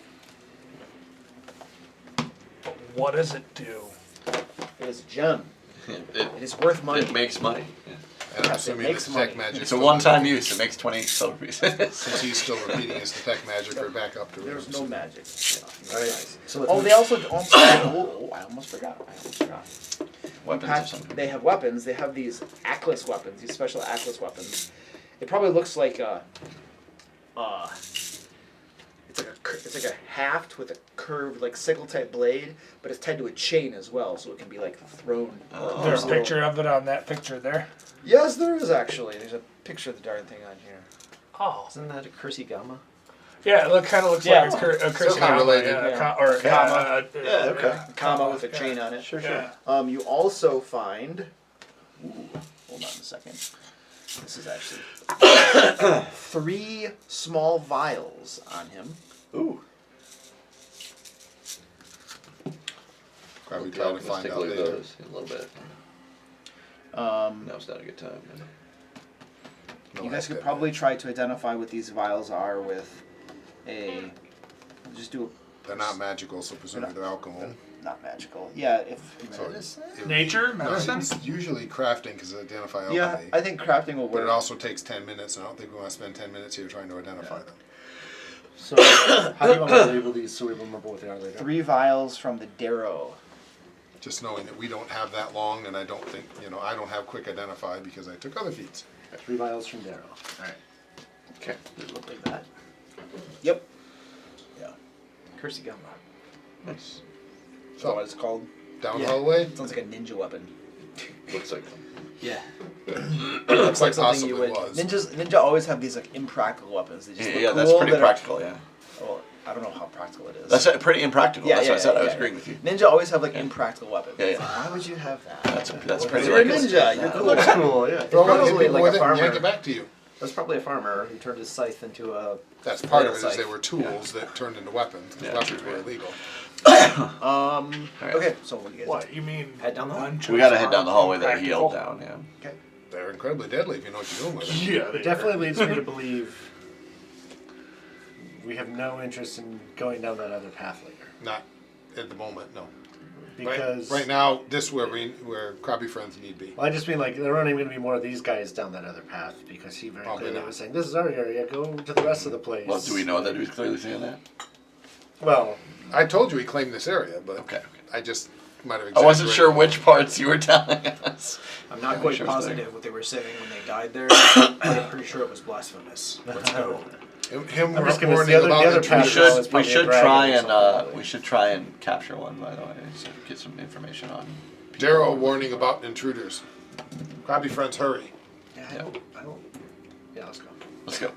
Speaker 6: what does it do?
Speaker 10: It is a gem.
Speaker 4: It,
Speaker 10: It is worth money.
Speaker 4: it makes money. Yeah.
Speaker 2: And I'm
Speaker 10: Yes, it
Speaker 2: assuming
Speaker 10: makes
Speaker 2: the detect
Speaker 10: money.
Speaker 2: magic.
Speaker 4: It's a one-time use. It makes 20 silver pieces.
Speaker 2: Since he's still repeating his detect magic or back up to
Speaker 10: There's no magic.
Speaker 5: Alright. So
Speaker 10: Oh, they also I almost forgot.
Speaker 4: Weapons or something.
Speaker 10: They have weapons. They have these Atlas weapons, these special Atlas weapons. It probably looks like it's like a haft with a curved like sickle type blade, but it's tied to a chain as well, so it can be like thrown.
Speaker 4: Oh.
Speaker 6: There's a picture of it on that picture there.
Speaker 10: Yes, there is actually. There's a picture of the darn thing on here.
Speaker 6: Oh,
Speaker 5: isn't that a Cursey Gamma?
Speaker 6: yeah, it kind of looks
Speaker 10: Yeah.
Speaker 6: like a curse
Speaker 2: Kinda related.
Speaker 6: or
Speaker 10: Comma.
Speaker 4: Yeah, okay.
Speaker 10: A comma with a chain on it.
Speaker 4: Sure,
Speaker 6: Yeah.
Speaker 10: You also find. Ooh, hold on a second. This is actually 3 small vials on him.
Speaker 4: Ooh.
Speaker 2: Probably
Speaker 4: Yeah,
Speaker 2: try to
Speaker 4: let's
Speaker 2: find
Speaker 4: take a
Speaker 2: out
Speaker 4: look at
Speaker 2: later.
Speaker 4: those in a little bit. Now's not a good time.
Speaker 2: No,
Speaker 10: You guys
Speaker 2: that's
Speaker 10: could
Speaker 2: good.
Speaker 10: probably try to identify what these vials are with a. Just do
Speaker 2: They're not magical, so presumably they're alcohol.
Speaker 10: not magical. Yeah, if.
Speaker 2: So it-
Speaker 6: Nature,
Speaker 2: No,
Speaker 6: medicine.
Speaker 2: it's usually crafting because identify alchemy.
Speaker 10: Yeah, I think crafting will
Speaker 2: But it
Speaker 10: work.
Speaker 2: also takes 10 minutes, and I don't think we want to spend 10 minutes here trying to identify them.
Speaker 8: So, how do you want me to label these so we remember what they are later?
Speaker 10: 3 vials from the Darrow.
Speaker 2: Just knowing that we don't have that long, and I don't think, I don't have quick identify because I took other feats.
Speaker 8: 3 vials from Darrow. Alright.
Speaker 4: Okay.
Speaker 5: It looked like that.
Speaker 10: Yep.
Speaker 5: Cursey Gamma.
Speaker 4: Nice.
Speaker 10: So what it's called?
Speaker 2: Down
Speaker 10: Yeah.
Speaker 2: the hallway?
Speaker 10: Sounds like a ninja weapon.
Speaker 4: Looks like them.
Speaker 5: Yeah.
Speaker 2: Looks like
Speaker 10: something
Speaker 2: possibly
Speaker 10: you would.
Speaker 2: was.
Speaker 10: Ninja always have these like impractical weapons. They just
Speaker 4: Yeah,
Speaker 10: look
Speaker 4: yeah,
Speaker 10: cool,
Speaker 4: that's pretty
Speaker 10: that are-
Speaker 4: practical, yeah.
Speaker 10: Well, I don't know how practical it is.
Speaker 4: That's pretty impractical. That's what I said. I was agreeing with you.
Speaker 10: Ninja always have like impractical weapens.
Speaker 4: Yeah, yeah.
Speaker 10: It's like, why would you have that?
Speaker 4: That's pretty
Speaker 10: You're a
Speaker 4: ridiculous.
Speaker 10: ninja. You're
Speaker 8: It
Speaker 10: cool.
Speaker 8: looks cool, yeah.
Speaker 2: Throw it, hit
Speaker 5: Probably
Speaker 2: people
Speaker 5: like
Speaker 2: with
Speaker 5: a
Speaker 2: it, and yank
Speaker 5: farmer.
Speaker 2: it back to you.
Speaker 5: That's probably a farmer who turned his scythe into a.
Speaker 2: That's part of it,
Speaker 5: Scythe.
Speaker 2: is they were tools that turned into weapons, because
Speaker 4: Yeah,
Speaker 2: weapons
Speaker 4: true,
Speaker 2: were
Speaker 4: yeah.
Speaker 2: illegal.
Speaker 4: Alright.
Speaker 10: Okay, so what do you guys?
Speaker 6: What you mean?
Speaker 5: Head down the hall.
Speaker 4: We gotta head down the hallway that he yelled down, yeah.
Speaker 2: They're incredibly deadly if you know what you're doing with them.
Speaker 6: Yeah,
Speaker 8: It definitely leads me to believe we have no interest in going down that other path later.
Speaker 2: Not at the moment, no.
Speaker 8: Because
Speaker 2: Right now, this is where Krabby Friends need be.
Speaker 8: Well, I just mean like there aren't even going to be more of these guys down that other path because he very
Speaker 2: Probably
Speaker 8: clearly
Speaker 2: not.
Speaker 8: was saying, "This is our area. Go to the rest of the place."
Speaker 4: Well, do we know that he was clearly saying that?
Speaker 8: Well,
Speaker 2: I told you he claimed this area, but
Speaker 4: Okay.
Speaker 2: I just might have
Speaker 4: I
Speaker 2: exaggerated.
Speaker 4: wasn't sure which parts you were telling us.
Speaker 5: I'm not
Speaker 4: Yeah,
Speaker 5: quite
Speaker 4: sure it's
Speaker 5: positive what they were saying when they died there. I'm pretty sure it was blasphemous. Let's go.
Speaker 2: Him
Speaker 8: I'm just gonna
Speaker 2: warning
Speaker 8: the other-
Speaker 2: about
Speaker 8: the other
Speaker 2: the
Speaker 8: path
Speaker 4: We
Speaker 8: is
Speaker 2: treasure.
Speaker 8: always
Speaker 4: should
Speaker 8: probably a dragon
Speaker 4: try
Speaker 8: or
Speaker 4: and
Speaker 8: something, probably.
Speaker 4: we should try and capture one, by the way, so get some information on.
Speaker 2: Darrow warning about intruders. Krabby Friends, hurry.
Speaker 8: I don't. Yeah, let's go.
Speaker 4: Let's go.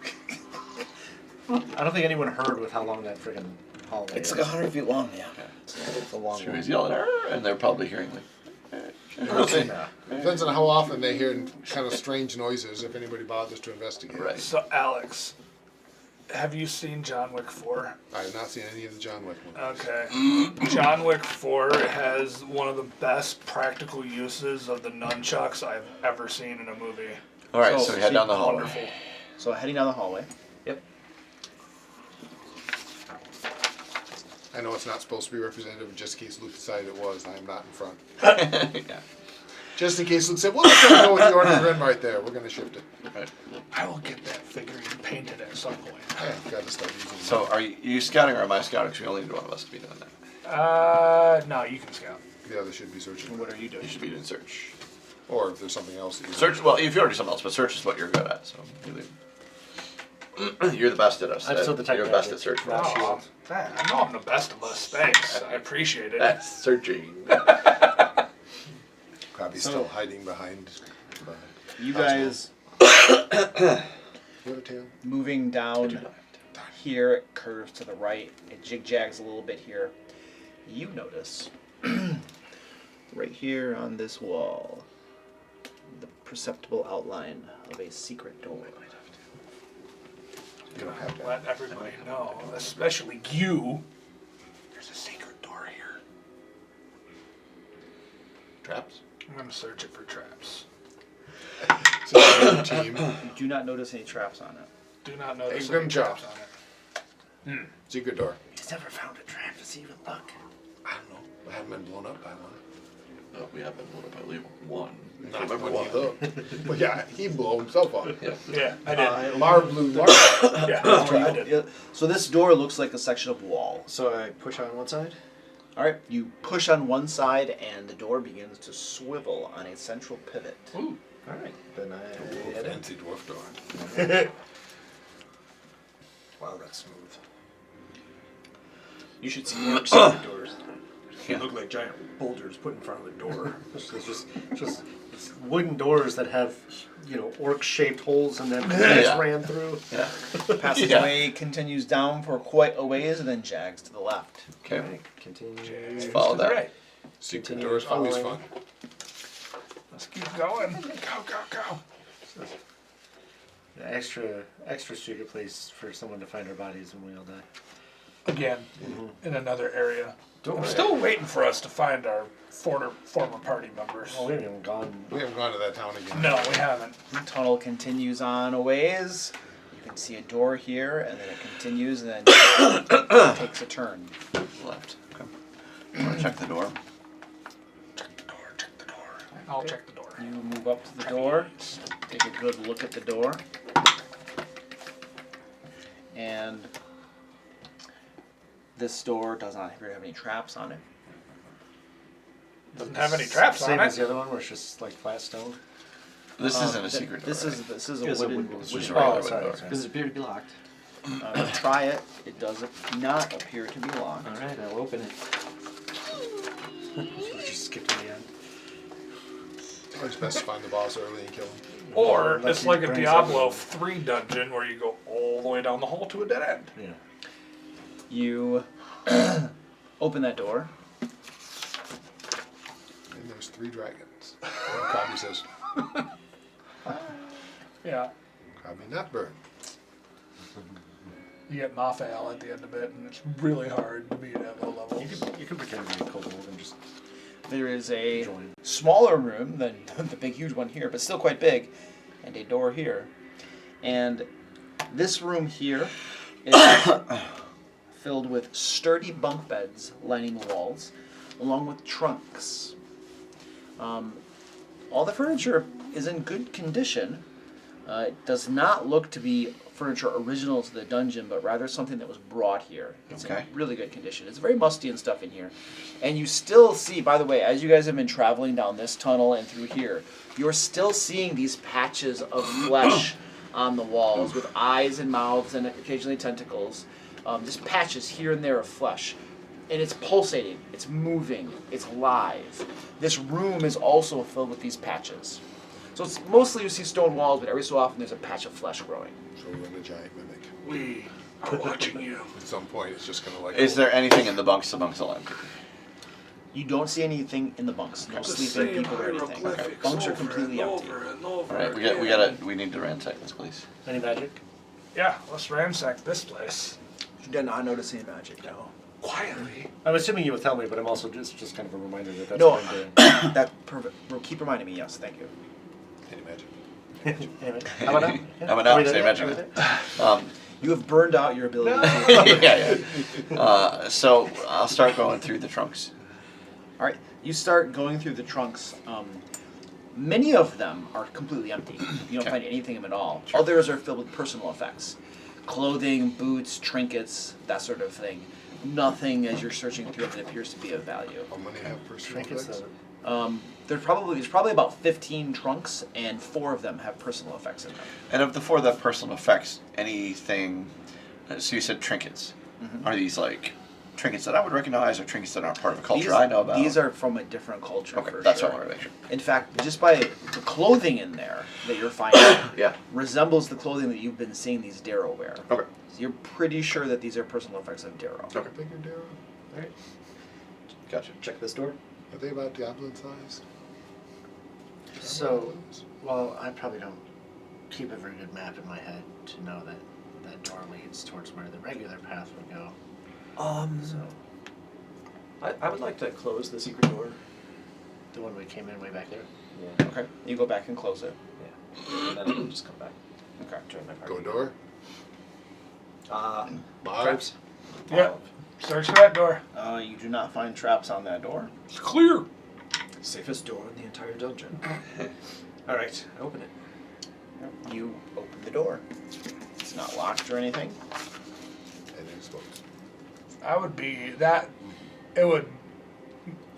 Speaker 8: I don't think anyone heard with how long that friggin' hallway
Speaker 10: It's
Speaker 8: is.
Speaker 10: like 100 feet long. Yeah.
Speaker 8: It's a long
Speaker 4: Sure,
Speaker 8: one.
Speaker 4: he's yelling, "Arr!" and they're probably hearing like.
Speaker 8: Yeah.
Speaker 2: Depends on how often they hear kind of strange noises, if anybody bothers to investigate.
Speaker 4: Right.
Speaker 6: So Alex, have you seen John Wick 4?
Speaker 2: I have not seen any of the John Wick ones.
Speaker 6: Okay. John Wick 4 has one of the best practical uses of the nunchucks I've ever seen in a movie.
Speaker 4: All right,
Speaker 10: So,
Speaker 4: so we head down the hallway.
Speaker 6: Wonderful.
Speaker 10: So heading down the hallway.
Speaker 2: I know it's not supposed to be representative, just in case Luke decided it was, and I'm not in front.
Speaker 4: Yeah.
Speaker 2: Just in case Luke said, well, let's go with the order of run right there. We're going to shift it.
Speaker 4: Right.
Speaker 6: I will get that figurine painted at some point.
Speaker 2: Yeah, got to start using
Speaker 4: So are you scouting or am I scouting? Because we only need one of us to be doing that.
Speaker 6: No, you can scout.
Speaker 2: the other should be searching.
Speaker 6: What are you doing?
Speaker 4: You should be doing search.
Speaker 2: Or if there's something else that you
Speaker 4: Search. Well, if you already do something else, but search is what you're good at. So you're the best at us.
Speaker 8: I'm still the
Speaker 4: You're the best at search.
Speaker 6: Oh, man, I know I'm the best of us. Thanks. I appreciate it.
Speaker 4: That's searching.
Speaker 2: Probably still hiding behind.
Speaker 7: You guys moving down here, it curves to the right. It jig-jags a little bit here. You notice right here on this wall the perceptible outline of a secret door.
Speaker 2: You don't have to.
Speaker 6: Let everybody know, especially you. There's a secret door here.
Speaker 4: Traps.
Speaker 6: I'm gonna search it for traps.
Speaker 2: Team.
Speaker 7: You do not notice any traps on it.
Speaker 6: Do not notice
Speaker 2: Hey,
Speaker 6: any traps on it.
Speaker 2: Secret door.
Speaker 11: He's never found a trap. Does he even look?
Speaker 2: I don't know. I haven't been blown up by one.
Speaker 4: We have been blown up by at least one.
Speaker 2: Not
Speaker 4: remember
Speaker 2: one
Speaker 4: one.
Speaker 2: hooked. But yeah, he blew himself up.
Speaker 6: Yeah, I did.
Speaker 2: Mar blew Mar.
Speaker 6: Yeah, that's what I did.
Speaker 7: So this door looks like a section of wall.
Speaker 5: So I push on one side.
Speaker 7: All right, you push on one side and the door begins to swivel on a central pivot.
Speaker 5: Ooh. All right. Then I head in.
Speaker 2: Fancy dwarf door.
Speaker 5: Wow, that's smooth. You should see more secret doors. They look like giant boulders put in front of the door.
Speaker 8: It's just wooden doors that have, orc-shaped holes in them that just ran through.
Speaker 4: Yeah.
Speaker 7: Passageway continues down for quite a ways and then jags to the left.
Speaker 4: Okay.
Speaker 5: Right, continue.
Speaker 4: Let's follow that.
Speaker 6: Right.
Speaker 2: Secret
Speaker 5: Continue
Speaker 2: doors always
Speaker 5: following.
Speaker 2: fun.
Speaker 6: Let's keep going. Go.
Speaker 8: An extra secret place for someone to find our bodies when we all die.
Speaker 6: Again, in another area.
Speaker 5: Don't
Speaker 6: I'm
Speaker 5: worry.
Speaker 6: still waiting for us to find our former party members.
Speaker 8: Oh, we haven't even gone.
Speaker 2: We haven't gone to that town again.
Speaker 6: No, we haven't.
Speaker 7: The tunnel continues on a ways. You can see a door here, and then it continues, and then takes a turn.
Speaker 4: Left. Okay. I'm gonna check the door.
Speaker 6: Check the door. I'll check the door.
Speaker 7: You move up to the door, take a good look at the door, and this door does not appear to have any traps on it.
Speaker 6: Doesn't have any traps
Speaker 8: Same
Speaker 6: on
Speaker 8: as
Speaker 6: it.
Speaker 8: the other one, where it's just like flat stone.
Speaker 4: This isn't a secret door.
Speaker 7: This
Speaker 4: right?
Speaker 7: is a
Speaker 5: It's a
Speaker 7: wooden.
Speaker 5: wooden-
Speaker 4: Just a
Speaker 8: Oh,
Speaker 4: regular
Speaker 8: sorry,
Speaker 4: door.
Speaker 8: sorry.
Speaker 5: Does it appear to be locked?
Speaker 7: Try it. It does not appear to be locked.
Speaker 5: All right, I'll open it.
Speaker 8: We just skipped to the end.
Speaker 2: Always best to find the boss early and kill him.
Speaker 6: Or
Speaker 8: Unless
Speaker 6: it's
Speaker 8: he
Speaker 6: like a
Speaker 8: brings
Speaker 6: Diablo
Speaker 8: up-
Speaker 6: 3 dungeon where you go all the way down the hall to a dead end.
Speaker 8: Yeah.
Speaker 7: You open that door.
Speaker 2: And there's 3 dragons. And Kabi says,
Speaker 6: Yeah.
Speaker 2: Kabi not burn.
Speaker 6: You get Mafale at the end of it, and it's really hard to beat at low levels.
Speaker 8: You can pretend to be cold and just
Speaker 7: There is a
Speaker 8: join.
Speaker 7: smaller room than the big, huge one here, but still quite big, and a door here. And this room here is filled with sturdy bunk beds lining the walls, along with trunks. All the furniture is in good condition. It does not look to be furniture original to the dungeon, but rather something that was brought here. It's
Speaker 4: Okay.
Speaker 7: in really good condition. It's very musty and stuff in here. And you still see, by the way, as you guys have been traveling down this tunnel and through here, you're still seeing these patches of flesh on the walls with eyes and mouths and occasionally tentacles. Just patches here and there of flesh. And it's pulsating, it's moving, it's alive. This room is also filled with these patches. So it's mostly you see stone walls, but every so often there's a patch of flesh growing.
Speaker 2: So we're in a giant mimic.
Speaker 6: We are watching you.
Speaker 2: At some point, it's just gonna like.
Speaker 4: Is there anything in the bunks? The bunks all empty.
Speaker 7: You don't see anything in the bunks, no sleeping people or anything. Bunks are completely empty.
Speaker 4: All right, we need to ransack this place.
Speaker 8: Any magic?
Speaker 6: Yeah, let's ransack this place.
Speaker 7: You did not notice any magic, no.
Speaker 6: Quietly.
Speaker 8: I'm assuming you would tell me, but I'm also just kind of a reminder that that's
Speaker 7: No,
Speaker 8: what I'm doing.
Speaker 7: that perfect. Keep reminding me. Yes, thank you.
Speaker 2: Any magic?
Speaker 8: Anyway, how about now? Yeah.
Speaker 4: How about
Speaker 8: Are
Speaker 4: now?
Speaker 8: we
Speaker 4: Say
Speaker 8: there?
Speaker 4: magic.
Speaker 8: Are we there?
Speaker 7: You have burned out your ability.
Speaker 4: Yeah. So I'll start going through the trunks.
Speaker 7: All right, you start going through the trunks. Many of them are completely empty. You don't
Speaker 4: Okay.
Speaker 7: find anything in them at all.
Speaker 4: Sure.
Speaker 7: Others are filled with personal effects, clothing, boots, trinkets, that sort of thing. Nothing as you're searching through that appears to be of value.
Speaker 2: How many have personal
Speaker 8: Trinkets
Speaker 2: effects?
Speaker 10: There's probably about 15 trunks, and 4 of them have personal effects in them.
Speaker 4: And of the 4 that have personal effects, anything? So you said trinkets. Are these like trinkets that I would recognize, or trinkets that aren't part of a culture I know about?
Speaker 10: These are from a different culture.
Speaker 4: Okay,
Speaker 10: for
Speaker 4: that's
Speaker 10: sure.
Speaker 4: what I want to make sure.
Speaker 10: In fact, just by the clothing in there that you're finding,
Speaker 4: Yeah.
Speaker 10: resembles the clothing that you've been seeing these Darrow wear.
Speaker 4: Okay.
Speaker 10: So you're pretty sure that these are personal effects of Darrow.
Speaker 4: Okay.
Speaker 2: Bigger Darrow?
Speaker 5: Alright,
Speaker 4: Gotcha.
Speaker 5: check this door.
Speaker 2: Are they about goblin size?
Speaker 8: So, well, I probably don't keep a very good map in my head to know that that door leads towards where the regular path would go. So,
Speaker 5: I would like to close the secret door.
Speaker 8: the one we came in way back there.
Speaker 5: Yeah.
Speaker 10: Okay. You go back and close it.
Speaker 5: Yeah. And then I can just come back.
Speaker 10: Okay.
Speaker 5: Join my party.
Speaker 2: Go door?
Speaker 5: Uh,
Speaker 2: Lock?
Speaker 5: traps.
Speaker 6: Yeah. Search that door.
Speaker 10: You do not find traps on that door.
Speaker 6: It's clear.
Speaker 5: Safest door in the entire dungeon. Alright, I open it.
Speaker 10: You open the door. It's not locked or anything.
Speaker 2: And exposed.
Speaker 6: I would be that. It would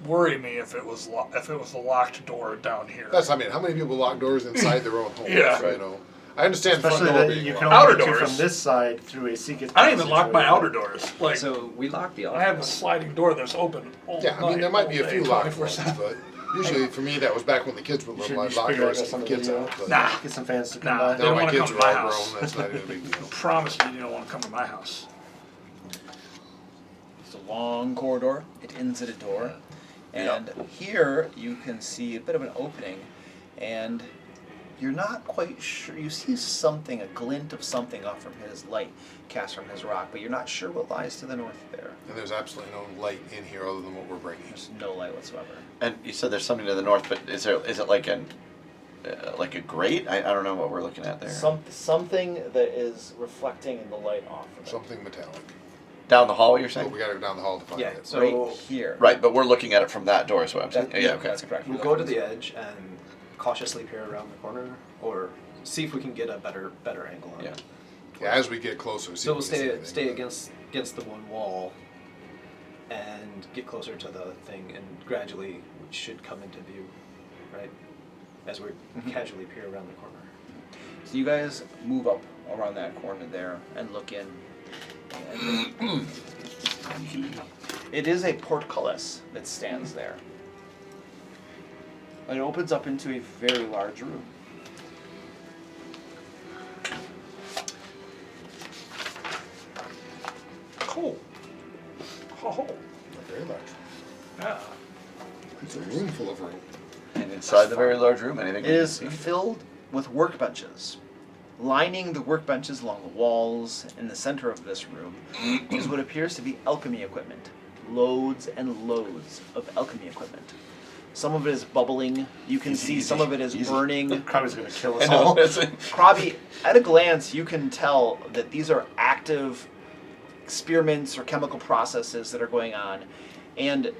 Speaker 6: worry me if it was a locked door down here.
Speaker 2: How many people lock doors inside their own homes?
Speaker 6: Yeah.
Speaker 2: You know. I understand
Speaker 8: Especially
Speaker 2: front door
Speaker 8: that
Speaker 2: being
Speaker 8: you can
Speaker 2: locked.
Speaker 8: only
Speaker 6: Outer
Speaker 8: enter
Speaker 6: doors.
Speaker 8: from this side through a secret
Speaker 6: I don't even lock my
Speaker 8: passageway.
Speaker 6: outer doors. Like
Speaker 5: So we lock the
Speaker 6: I have a sliding door that's open all
Speaker 2: Yeah, I mean,
Speaker 6: night,
Speaker 2: there might be a
Speaker 6: all
Speaker 2: few
Speaker 6: day,
Speaker 2: locked ones,
Speaker 6: 24/7.
Speaker 2: but usually for me that was back when the kids were little. I'd
Speaker 8: Should
Speaker 2: lock
Speaker 8: figure out
Speaker 2: doors to
Speaker 8: some
Speaker 2: keep the kids
Speaker 8: video.
Speaker 2: out. But
Speaker 6: Nah.
Speaker 8: Get some fans to come
Speaker 6: Nah,
Speaker 8: by.
Speaker 6: they don't
Speaker 2: now my
Speaker 6: wanna
Speaker 2: kids
Speaker 6: come
Speaker 2: are
Speaker 6: to
Speaker 2: all
Speaker 6: my house.
Speaker 2: grown. That's not even a big deal.
Speaker 6: Promise me you don't want to come to my house.
Speaker 10: It's a long corridor. It ends at a door. And here you can see a bit of an opening, and you're not quite sure. You see something, a glint of something off from his light cast from his rock, but you're not sure what lies to the north there.
Speaker 2: And there's absolutely no light in here other than what we're bringing.
Speaker 10: There's no light whatsoever.
Speaker 4: And you said there's something to the north, but is it like a grate? I don't know what we're looking at there.
Speaker 10: Something that is reflecting in the light off of it.
Speaker 2: Something metallic.
Speaker 4: Down the hall, you're
Speaker 2: So
Speaker 4: saying?
Speaker 2: we gotta go down the hall to find
Speaker 5: Yeah,
Speaker 2: it.
Speaker 5: so
Speaker 10: Right here.
Speaker 4: Right, but we're looking at it from that door, is what I'm saying. Yeah, okay.
Speaker 10: That's correct.
Speaker 5: We'll go to the edge and cautiously peer around the corner, or see if we can get a better angle on
Speaker 4: Yeah.
Speaker 5: it.
Speaker 2: Yeah, as we get closer, see
Speaker 5: So
Speaker 2: if
Speaker 5: we'll
Speaker 2: we can see anything,
Speaker 5: stay
Speaker 2: but-
Speaker 5: against the one wall, and get closer to the thing, and gradually we should come into view, right? As we casually peer around the corner.
Speaker 10: So you guys move up around that corner there and look in. And it is a portcullis that stands there. And it opens up into a very large room.
Speaker 6: Cool. Oh,
Speaker 2: Not very large.
Speaker 6: yeah.
Speaker 2: It's a room full of room.
Speaker 4: And inside the very large room, anything
Speaker 10: It
Speaker 4: we can
Speaker 10: is
Speaker 4: see?
Speaker 10: filled with workbenches. Lining the workbenches along the walls in the center of this room is what appears to be alchemy equipment. Loads and loads of alchemy equipment. Some of it is bubbling. You can see some of it is burning.
Speaker 8: Crowley's gonna kill us
Speaker 4: I know,
Speaker 8: all.
Speaker 4: that's it.
Speaker 10: Krabby, at a glance, you can tell that these are active experiments or chemical processes that are going on, and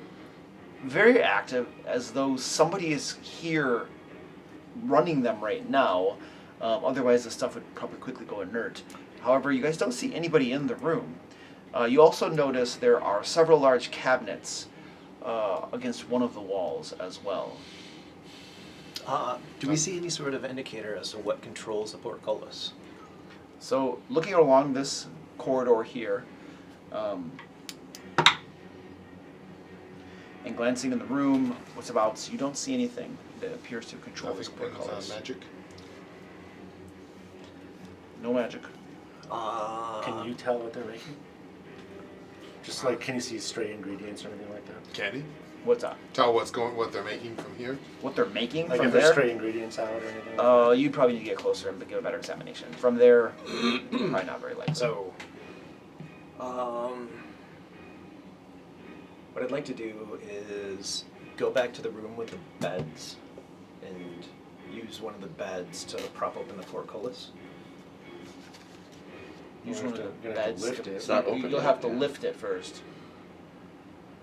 Speaker 10: very active, as though somebody is here running them right now. Otherwise, the stuff would probably quickly go inert. However, you guys don't see anybody in the room. You also notice there are several large cabinets against one of the walls as well.
Speaker 5: Do we see any sort of indicator as to what controls the portcullis?
Speaker 10: So, looking along this corridor here, and glancing in the room, what's about, you don't see anything that appears to control this
Speaker 2: Nothing brings on
Speaker 10: portcullis.
Speaker 2: magic.
Speaker 10: No magic.
Speaker 8: Can you tell what they're making? Just like, can you see stray ingredients or anything like that?
Speaker 2: Candy?
Speaker 10: What's that?
Speaker 2: Tell what they're making from here.
Speaker 10: What they're making
Speaker 8: Like
Speaker 10: from
Speaker 8: if there's
Speaker 10: there?
Speaker 8: stray ingredients out or anything like that?
Speaker 10: You probably need to get closer and give a better examination. From there, probably not very likely.
Speaker 5: So, what I'd like to do is go back to the room with the beds and use one of the beds to prop open the portcullis.
Speaker 10: Use one of the
Speaker 8: You're gonna have
Speaker 10: beds.
Speaker 8: to lift it.
Speaker 4: It's not open
Speaker 10: You'll
Speaker 4: yet,
Speaker 10: have to
Speaker 4: yeah.
Speaker 10: lift it first.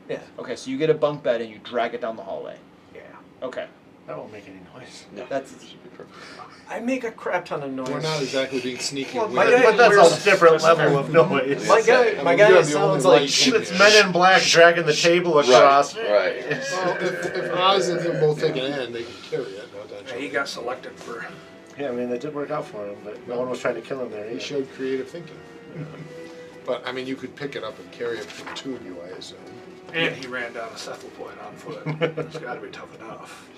Speaker 5: Yeah.
Speaker 10: Okay, so you get a bunk bed and you drag it down the hallway.
Speaker 5: Yeah.
Speaker 10: Okay.
Speaker 8: That won't make any noise.
Speaker 4: No.
Speaker 10: That's
Speaker 5: I make a crap ton of noise.
Speaker 2: We're not exactly being sneaky.
Speaker 5: Well,
Speaker 2: with
Speaker 5: my
Speaker 2: it.
Speaker 5: guy-
Speaker 8: But that's
Speaker 5: Where's-
Speaker 8: a different level of noise.
Speaker 5: My guy,
Speaker 2: I
Speaker 5: my
Speaker 2: mean,
Speaker 5: guy
Speaker 2: you're the
Speaker 5: sounds
Speaker 2: only
Speaker 5: like
Speaker 2: light in
Speaker 8: It's
Speaker 2: there.
Speaker 8: Men in Black dragging the table across.
Speaker 4: Right.
Speaker 2: Well, if Oz and him both take an end, they can carry it. No
Speaker 6: Yeah,
Speaker 2: attention.
Speaker 6: he got selected for.
Speaker 8: Yeah, I mean, it did work out for him, but no one was trying to kill him there
Speaker 2: He
Speaker 8: either.
Speaker 2: showed creative thinking. But I mean, you could pick it up and carry it between the two of you, I assume.
Speaker 6: And he ran down a cephalopoid on foot. It's got to be tough enough.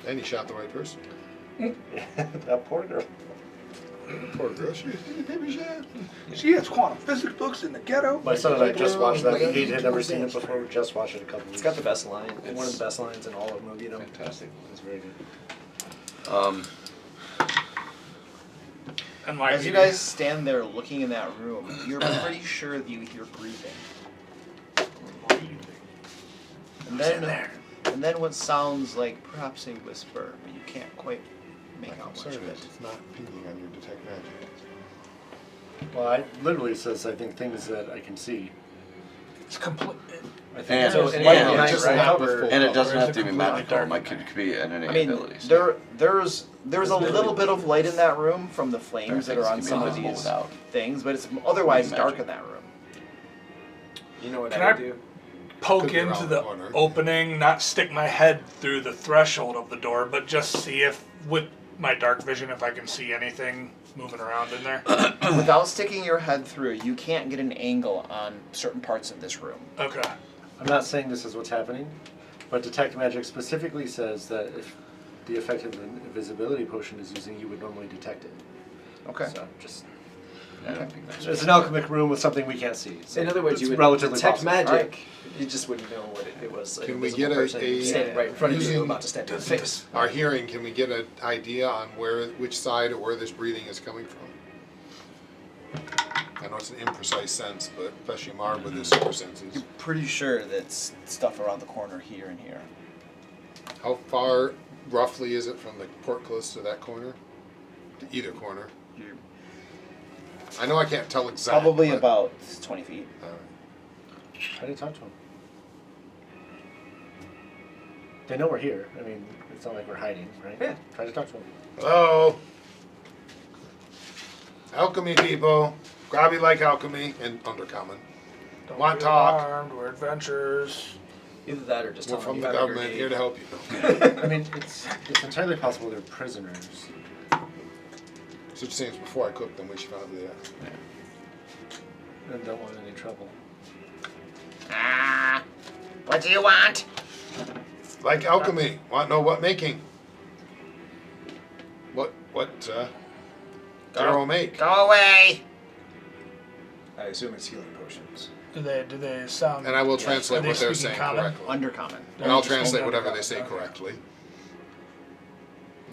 Speaker 2: And he shot the right person.
Speaker 8: That poor girl.
Speaker 2: Poor girl. Maybe she had.
Speaker 6: She has quantum physics books in the ghetto.
Speaker 8: My son and I just watched that. He had never seen it before. We just watched it a couple
Speaker 5: It's
Speaker 8: weeks
Speaker 5: got the best line. One of the best lines in all of moviedom.
Speaker 4: Fantastic.
Speaker 8: It's very good.
Speaker 6: And like
Speaker 10: as you guys stand there looking in that room, you're pretty sure that you hear breathing. And then what sounds like perhaps a whisper, but you can't quite make out much
Speaker 2: Sorry,
Speaker 10: of it.
Speaker 2: it's not pinging on your detect magic.
Speaker 8: Well, I literally says I think things that I can see.
Speaker 6: It's complete.
Speaker 8: I think
Speaker 4: And,
Speaker 5: So,
Speaker 8: it's
Speaker 5: and
Speaker 8: light
Speaker 5: yeah,
Speaker 8: behind
Speaker 2: just
Speaker 8: right
Speaker 2: not
Speaker 8: now.
Speaker 2: with full
Speaker 4: and it
Speaker 2: color.
Speaker 4: doesn't
Speaker 6: Or is
Speaker 4: have
Speaker 6: it
Speaker 4: to be
Speaker 6: completely
Speaker 4: magic, though.
Speaker 6: dark?
Speaker 4: It could be any
Speaker 10: I mean,
Speaker 4: abilities.
Speaker 10: there's a little bit of light in that room from the flames that
Speaker 4: Things
Speaker 10: are on
Speaker 4: can be
Speaker 10: some of
Speaker 4: invisible
Speaker 10: these
Speaker 4: without.
Speaker 10: things, but it's otherwise
Speaker 4: Magic.
Speaker 10: dark in that room.
Speaker 5: You know what
Speaker 6: Can
Speaker 5: I
Speaker 6: I-
Speaker 5: would do?
Speaker 6: Poke
Speaker 2: Could be
Speaker 6: into
Speaker 2: around
Speaker 6: the
Speaker 2: the corner.
Speaker 6: opening, not stick my head through the threshold of the door, but just see if, with my dark vision, if I can see anything moving around in there.
Speaker 10: Without sticking your head through, you can't get an angle on certain parts of this room.
Speaker 6: Okay.
Speaker 8: I'm not saying this is what's happening, but Detect Magic specifically says that if the effect of an invisibility potion is using, you would normally detect it.
Speaker 10: Okay.
Speaker 8: So just
Speaker 4: I don't think that's
Speaker 8: it's an alchemic room with something we can't see. So
Speaker 5: In other words,
Speaker 8: it's
Speaker 5: you would
Speaker 8: relatively
Speaker 5: detect
Speaker 8: possible.
Speaker 5: magic.
Speaker 10: Alright.
Speaker 5: You just wouldn't know what it was. Like
Speaker 2: Can we
Speaker 5: invisible
Speaker 2: get a-
Speaker 5: person
Speaker 2: a-
Speaker 5: standing right in front of you,
Speaker 2: using-
Speaker 5: about to stab you in the face?
Speaker 2: Our hearing, can we get an idea on which side or where this breathing is coming from? I know it's an imprecise sense, but especially Marv with his super senses.
Speaker 10: You're pretty sure that's stuff around the corner here and here.
Speaker 2: How far roughly is it from the portcullis to that corner? To either corner?
Speaker 10: You're
Speaker 2: I know I can't tell exactly.
Speaker 10: probably about 20 feet.
Speaker 8: Try to talk to them. They know we're here. I mean, it's not like we're hiding, right?
Speaker 5: Yeah.
Speaker 8: Try to talk to them.
Speaker 2: Hello? Alchemy people. Grabby like alchemy and undercommon.
Speaker 6: Don't
Speaker 2: Want
Speaker 6: be
Speaker 2: talk.
Speaker 6: alarmed, we're adventurers.
Speaker 5: Either that or just
Speaker 2: We're
Speaker 5: tell
Speaker 2: from
Speaker 5: them
Speaker 2: the
Speaker 5: you have a
Speaker 2: government,
Speaker 5: grenade.
Speaker 2: here to help you.
Speaker 8: I mean, it's entirely possible they're prisoners.
Speaker 2: So you're saying it's before I cook them, we should probably
Speaker 8: And don't want any trouble.
Speaker 11: Ah, what do you want?
Speaker 2: Like alchemy. Want to know what making? What Darrow make?
Speaker 11: Go away.
Speaker 5: I assume it's healing potions.
Speaker 6: Do they sound?
Speaker 2: And I will
Speaker 6: Are
Speaker 2: translate
Speaker 6: they
Speaker 2: what they're
Speaker 6: speaking
Speaker 2: saying
Speaker 6: common?
Speaker 2: correctly.
Speaker 10: Undercommon.
Speaker 2: And I'll
Speaker 6: Just
Speaker 2: translate
Speaker 6: hold
Speaker 2: whatever
Speaker 6: on.
Speaker 2: they say
Speaker 6: Okay.
Speaker 2: correctly.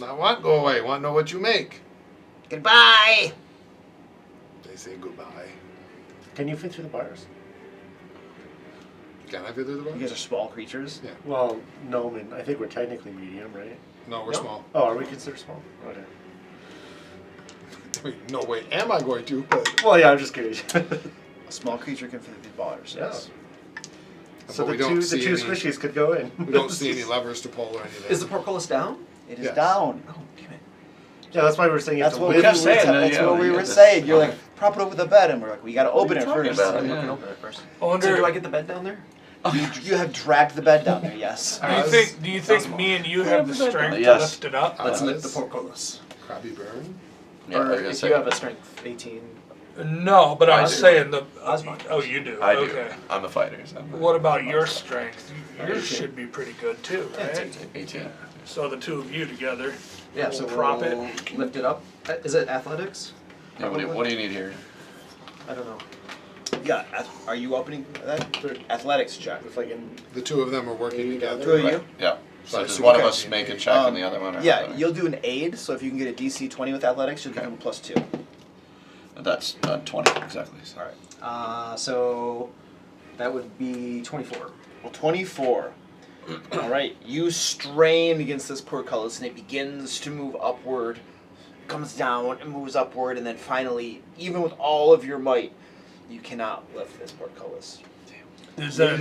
Speaker 2: Now want go away. Want to know what you make?
Speaker 11: Goodbye.
Speaker 2: They say goodbye.
Speaker 8: Can you fit through the bars?
Speaker 2: Can I fit through the
Speaker 10: You
Speaker 2: bars?
Speaker 10: guys are small creatures.
Speaker 2: Yeah.
Speaker 8: Well, no, I mean, I think we're technically medium, right?
Speaker 2: No, we're
Speaker 5: No.
Speaker 2: small.
Speaker 8: Oh, are we considered small? Okay.
Speaker 2: I mean, no way am I going to, but
Speaker 8: Well, yeah, I'm just curious.
Speaker 10: A small creature can fit through bars. Yes.
Speaker 8: So
Speaker 2: But
Speaker 8: the
Speaker 2: we don't
Speaker 8: two
Speaker 2: see any-
Speaker 8: squishies could go in.
Speaker 2: we don't see any levers to pull or anything.
Speaker 5: Is the portcullis down?
Speaker 10: It is
Speaker 2: Yes.
Speaker 10: down.
Speaker 5: Oh, damn it.
Speaker 8: Yeah, that's why we're saying you have
Speaker 10: That's
Speaker 8: to
Speaker 10: what we
Speaker 8: live.
Speaker 10: were,
Speaker 4: kept saying that,
Speaker 10: that's
Speaker 4: yeah,
Speaker 10: what we
Speaker 4: yeah,
Speaker 10: were
Speaker 4: that's
Speaker 10: saying. You're
Speaker 4: fine.
Speaker 10: like, prop it over the bed, and we're like, we gotta open it
Speaker 4: talking
Speaker 10: first.
Speaker 4: about?
Speaker 5: You
Speaker 4: Yeah.
Speaker 5: can open it first.
Speaker 6: I wonder.
Speaker 5: So do I get the bed down there?
Speaker 10: You have dragged the bed down there, yes.
Speaker 6: Do you think me and you have the strength
Speaker 4: Yes.
Speaker 6: to lift it up?
Speaker 5: Let's lift the
Speaker 2: Oz.
Speaker 5: portcullis.
Speaker 2: Krabby Burn?
Speaker 4: Yeah, I was
Speaker 5: Or
Speaker 4: gonna
Speaker 5: if
Speaker 4: say.
Speaker 5: you have a strength 18.
Speaker 6: No, but I
Speaker 4: I
Speaker 6: was
Speaker 4: do.
Speaker 6: saying the.
Speaker 5: Osmond.
Speaker 6: Oh, you do.
Speaker 4: I do.
Speaker 6: Okay.
Speaker 4: I'm a fighter. So
Speaker 6: What about your strength? Yours
Speaker 5: 18.
Speaker 6: should be pretty good too,
Speaker 5: Yeah, it's
Speaker 6: right?
Speaker 4: 18.
Speaker 6: So the two of you together.
Speaker 5: Yeah, so
Speaker 6: Prop it.
Speaker 5: we'll lift it up. Is it athletics?
Speaker 4: Yeah, what do you need here?
Speaker 5: I don't know.
Speaker 10: Yeah. Are you opening that? Athletics check.
Speaker 8: If I can,
Speaker 2: The two of them are working together.
Speaker 10: Two of you?
Speaker 4: Right. Yeah. So
Speaker 2: Right,
Speaker 4: does
Speaker 2: so
Speaker 4: one
Speaker 2: you
Speaker 4: of
Speaker 2: guys
Speaker 4: us
Speaker 2: need
Speaker 4: make a
Speaker 2: aid.
Speaker 4: check and the other one? Or
Speaker 10: Yeah, you'll do an aid, so if you can get a DC 20 with athletics, you'll
Speaker 4: Okay.
Speaker 10: become a +2.
Speaker 4: That's 20 exactly. So.
Speaker 10: Alright.
Speaker 5: So that would be 24.
Speaker 10: Well, 24. Alright, you strain against this portcullis and it begins to move upward, comes down and moves upward, and then finally, even with all of your might, you cannot lift this portcullis.
Speaker 6: Is it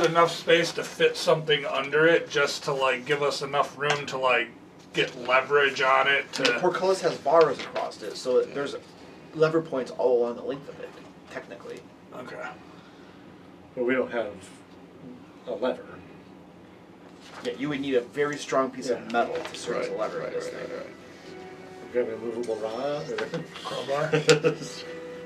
Speaker 6: enough space to fit something under it, just to like give us enough room to like get leverage on it?
Speaker 7: The portcullis has bars across it, so there's lever points all along the length of it, technically.
Speaker 6: Okay.
Speaker 8: But we don't have a lever.
Speaker 7: Yeah, you would need a very strong piece of metal to serve as a lever in this thing.
Speaker 8: We have a movable rod or
Speaker 6: Crowbar?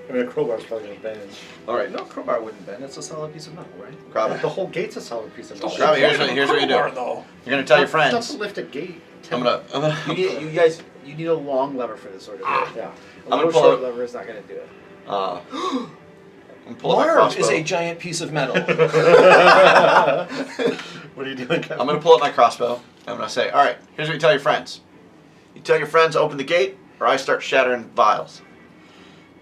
Speaker 8: I mean, a crowbar's probably going to bend.
Speaker 4: All right.
Speaker 5: No, crowbar wouldn't bend. It's a solid piece of metal, right?
Speaker 4: Grab it.
Speaker 8: The whole gate's a solid piece of metal.
Speaker 4: Grab it. Here's what you do.
Speaker 6: Though.
Speaker 4: You're gonna tell your
Speaker 8: It
Speaker 4: friends.
Speaker 8: doesn't lift a gate.
Speaker 7: You need a long lever for this sort of thing.
Speaker 8: Yeah.
Speaker 7: A little
Speaker 4: pull
Speaker 7: short
Speaker 4: it.
Speaker 7: lever is not going to do it.
Speaker 4: I'm pulling my
Speaker 5: Lair
Speaker 4: crossbow.
Speaker 5: is a giant piece of metal.
Speaker 8: What are you doing, Kevin?
Speaker 4: I'm gonna pull up my crossbow. I'm gonna say, all right. Here's what you tell your friends. You tell your friends to open the gate, or I start shattering vials.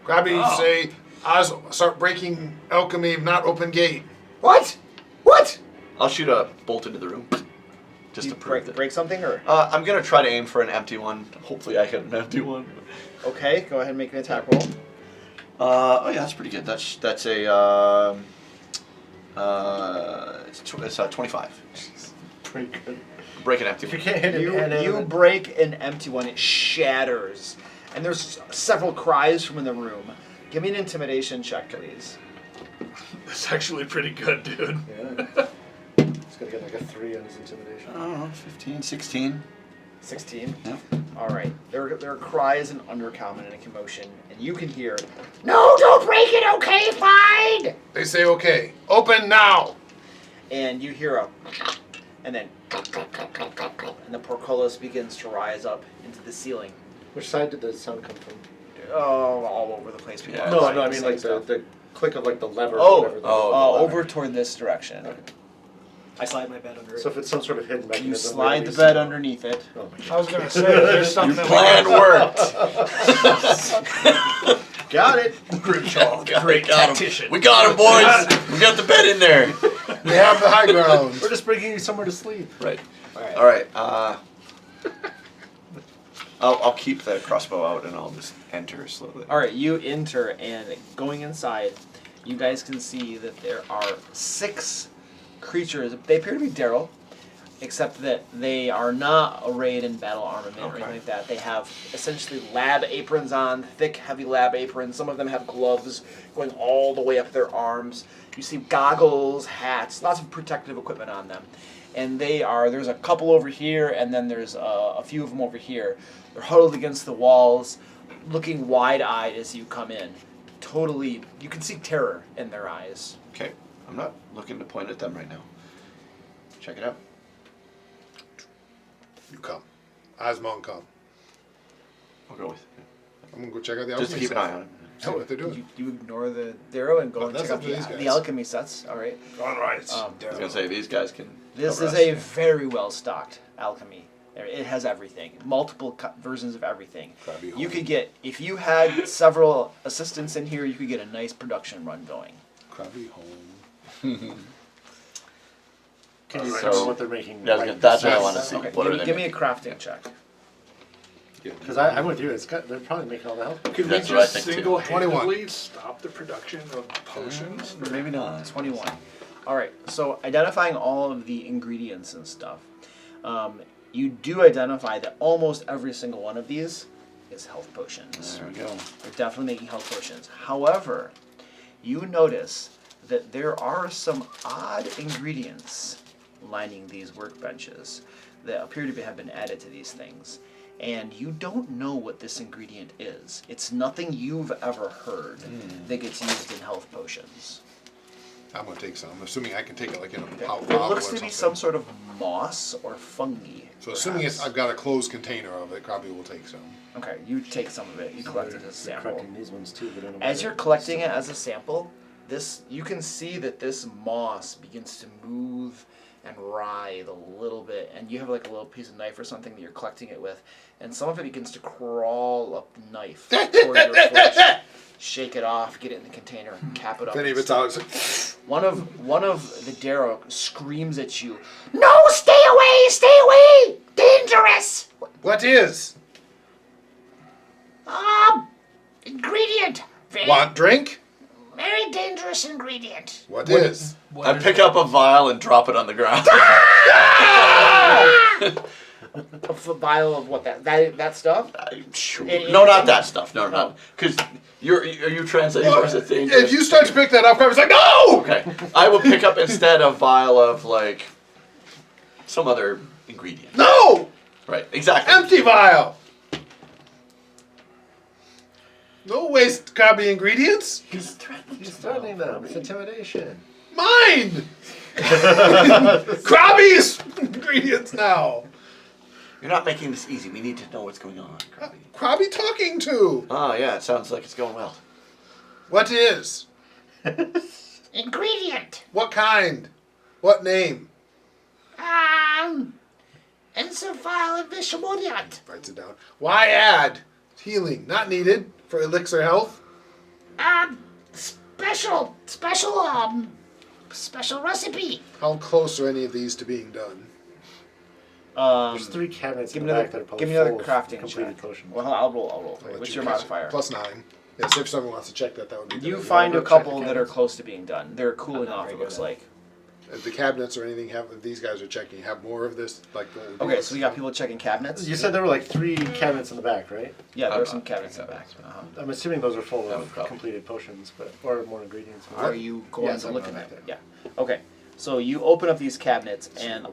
Speaker 2: Grabby, say, I start breaking alchemy, not open gate.
Speaker 7: What? What?
Speaker 4: I'll shoot a bolt into the room. Just
Speaker 7: You
Speaker 4: to prove it.
Speaker 7: break something, or?
Speaker 4: I'm gonna try to aim for an empty one. Hopefully I get an empty one.
Speaker 7: Okay, go ahead and make an attack roll.
Speaker 4: Oh yeah, that's pretty good. That's a it's 25.
Speaker 8: Pretty good.
Speaker 4: Break an empty
Speaker 8: If you
Speaker 4: one.
Speaker 8: can't hit it,
Speaker 7: You break an empty one, it shatters. And there's several cries from in the room. Give me an intimidation check, please.
Speaker 6: That's actually pretty good, dude.
Speaker 8: Yeah. He's going to get like a 3 on his intimidation.
Speaker 4: I don't know, 15, 16.
Speaker 7: 16?
Speaker 4: Yeah.
Speaker 7: Alright. There are cries and undercommon and a commotion, and you can hear, "No, don't break it, okay, fine!"
Speaker 2: They say, okay, open now.
Speaker 7: And you hear a, and then, and the portcullis begins to rise up into the ceiling.
Speaker 8: Which side did the sound come from?
Speaker 7: Oh, all over the place. People
Speaker 4: Yeah.
Speaker 7: are
Speaker 8: No,
Speaker 7: saying
Speaker 8: I
Speaker 7: the
Speaker 8: mean
Speaker 7: same
Speaker 8: like
Speaker 7: stuff.
Speaker 8: the click of like the lever.
Speaker 7: Oh,
Speaker 8: or whatever the
Speaker 7: over toward this direction.
Speaker 5: I slide my bed under it.
Speaker 8: So if it's some sort of hidden mechanism.
Speaker 7: You
Speaker 8: where
Speaker 7: slide the
Speaker 8: we
Speaker 7: bed
Speaker 8: see-
Speaker 7: underneath it.
Speaker 8: Oh my God.
Speaker 6: I was gonna say, there's something
Speaker 4: Your plan worked.
Speaker 7: Got it.
Speaker 6: Grimshaw, great tactician.
Speaker 4: We got him, boys. We got the bed in there.
Speaker 2: We have the high ground.
Speaker 8: We're just bringing you somewhere to sleep.
Speaker 4: Right.
Speaker 7: Alright.
Speaker 4: All right. I'll keep the crossbow out and I'll just enter slowly.
Speaker 7: Alright, you enter, and going inside, you guys can see that there are 6 creatures. They appear to be Daryl, except that they are not arrayed in battle armament or anything like that. They have essentially lab aprons on, thick, heavy lab aprons. Some of them have gloves going all the way up their arms. You see goggles, hats, lots of protective equipment on them. And there's a couple over here, and then there's a few of them over here. They're huddled against the walls, looking wide-eyed as you come in. Totally, you can see terror in their eyes.
Speaker 4: Okay. I'm not looking to point at them right now. Check it out.
Speaker 2: You come. Osmond, come.
Speaker 4: I'll go with you.
Speaker 2: I'm going to go check out the
Speaker 4: Just
Speaker 2: alchemy
Speaker 4: to keep an
Speaker 2: stuff.
Speaker 4: eye on it.
Speaker 2: See what they're doing.
Speaker 7: You ignore the Darrow and go
Speaker 2: Oh,
Speaker 7: and
Speaker 2: that's
Speaker 7: check out
Speaker 2: up to these
Speaker 7: the
Speaker 2: guys.
Speaker 7: alchemy sets. All right.
Speaker 6: All right.
Speaker 4: I was going to say, these guys can
Speaker 7: This
Speaker 4: cover
Speaker 7: is
Speaker 4: us.
Speaker 7: a very well stocked alchemy. It has everything, multiple versions of everything.
Speaker 2: Crabby
Speaker 7: You
Speaker 2: home.
Speaker 7: could get, if you had several assistants in here, you could get a nice production run going.
Speaker 2: Crabby home.
Speaker 8: Can you
Speaker 6: Alright.
Speaker 8: tell me what they're making?
Speaker 4: Yeah,
Speaker 8: right
Speaker 4: that's what I
Speaker 8: this
Speaker 4: want to
Speaker 8: second?
Speaker 4: see.
Speaker 7: Okay,
Speaker 4: What are they
Speaker 7: give me a
Speaker 4: making?
Speaker 7: crafting check.
Speaker 8: Because I'm with you. They're probably making all the help.
Speaker 6: Could we
Speaker 4: That's what I
Speaker 6: just
Speaker 4: think, too.
Speaker 6: single-handedly stop the production of potions?
Speaker 4: Maybe not.
Speaker 7: 21. All right, so identifying all of the ingredients and stuff, you do identify that almost every single one of these is health potions.
Speaker 4: There we go.
Speaker 7: They're definitely making health potions. However, you notice that there are some odd ingredients lining these workbenches that appear to have been added to these things. And you don't know what this ingredient is. It's nothing you've ever heard that gets used in health potions.
Speaker 2: I'm going to take some. Assuming I can take it like in a
Speaker 7: It
Speaker 2: bottle
Speaker 7: looks
Speaker 2: or
Speaker 7: to be
Speaker 2: something.
Speaker 7: some sort of moss or fungi.
Speaker 2: So assuming
Speaker 7: perhaps.
Speaker 2: I've got a closed container of it, Crabby will take some.
Speaker 7: Okay, you take some of it. You collect it as a sample.
Speaker 8: Correcting these ones too, but I don't know
Speaker 7: As
Speaker 8: what
Speaker 7: you're
Speaker 8: they're-
Speaker 7: collecting it as a sample, you can see that this moss begins to move and writhe a little bit, and you have like a little piece of knife or something that you're collecting it with, and some of it begins to crawl up the knife toward your flesh. Shake it off, get it in the container, cap it up.
Speaker 2: If any of it's out, it's like,
Speaker 7: One of the Darrow screams at you, "No, stay away! Stay away! Dangerous!"
Speaker 2: what is?
Speaker 11: Ingredient.
Speaker 2: Want drink?
Speaker 11: Very dangerous. dangerous ingredient.
Speaker 2: What is?
Speaker 4: I pick up a vial and drop it on the ground.
Speaker 9: A vial of what that stuff?
Speaker 4: Sure. No, not that stuff. No, not because are you translating
Speaker 2: Well,
Speaker 4: towards the thing?
Speaker 2: if you start to pick that up, Crabby's like, no!
Speaker 4: Okay, I will pick up instead a vial of like some other ingredient.
Speaker 2: No!
Speaker 4: Right, exactly.
Speaker 2: Empty vial! No waste Crabby ingredients.
Speaker 5: He's threatening them. It's intimidation.
Speaker 2: Mine! Crabby's ingredients now.
Speaker 4: You're not making this easy. We need to know what's going on, Krabby.
Speaker 2: Crabby talking to.
Speaker 4: Oh, yeah, it sounds like it's going well.
Speaker 2: What is?
Speaker 11: Ingredient.
Speaker 2: What kind? What name?
Speaker 11: Encephal Vishamodiant.
Speaker 2: Writes it down. Why add? Healing. Not needed for elixir health.
Speaker 11: Special recipe.
Speaker 2: How close are any of these to being done?
Speaker 5: There's 3 cabinets
Speaker 9: Give
Speaker 5: in
Speaker 9: me
Speaker 5: the back that
Speaker 9: another,
Speaker 5: are probably
Speaker 9: give me another
Speaker 5: full of
Speaker 9: crafting
Speaker 5: completed
Speaker 9: check.
Speaker 5: potions.
Speaker 9: Well, I'll roll for you.
Speaker 2: Let
Speaker 9: What's
Speaker 2: you
Speaker 9: your
Speaker 2: catch-
Speaker 9: modifier?
Speaker 2: +9. Yeah, so if someone wants to check that, that would be
Speaker 9: You
Speaker 2: good.
Speaker 9: find a
Speaker 5: check the
Speaker 9: couple that are
Speaker 5: cabinets.
Speaker 9: close to being done. They're cooling
Speaker 5: not
Speaker 9: off,
Speaker 5: very
Speaker 9: it looks
Speaker 5: good at
Speaker 9: like.
Speaker 2: If the cabinets or anything have, if these guys are checking, have more of this, like what we do.
Speaker 9: Okay, so we got people checking cabinets.
Speaker 5: You said there were like 3 cabinets in the back, right?
Speaker 9: Yeah, there are some cabinets in the back.
Speaker 5: I'm assuming those are full
Speaker 4: That
Speaker 5: of
Speaker 4: would probably-
Speaker 5: completed potions, or more ingredients.
Speaker 9: Are you going
Speaker 5: Yes,
Speaker 9: to
Speaker 5: I'm
Speaker 9: look
Speaker 5: going
Speaker 9: at
Speaker 5: back
Speaker 9: them? Yeah. Okay. So you open up these cabinets, and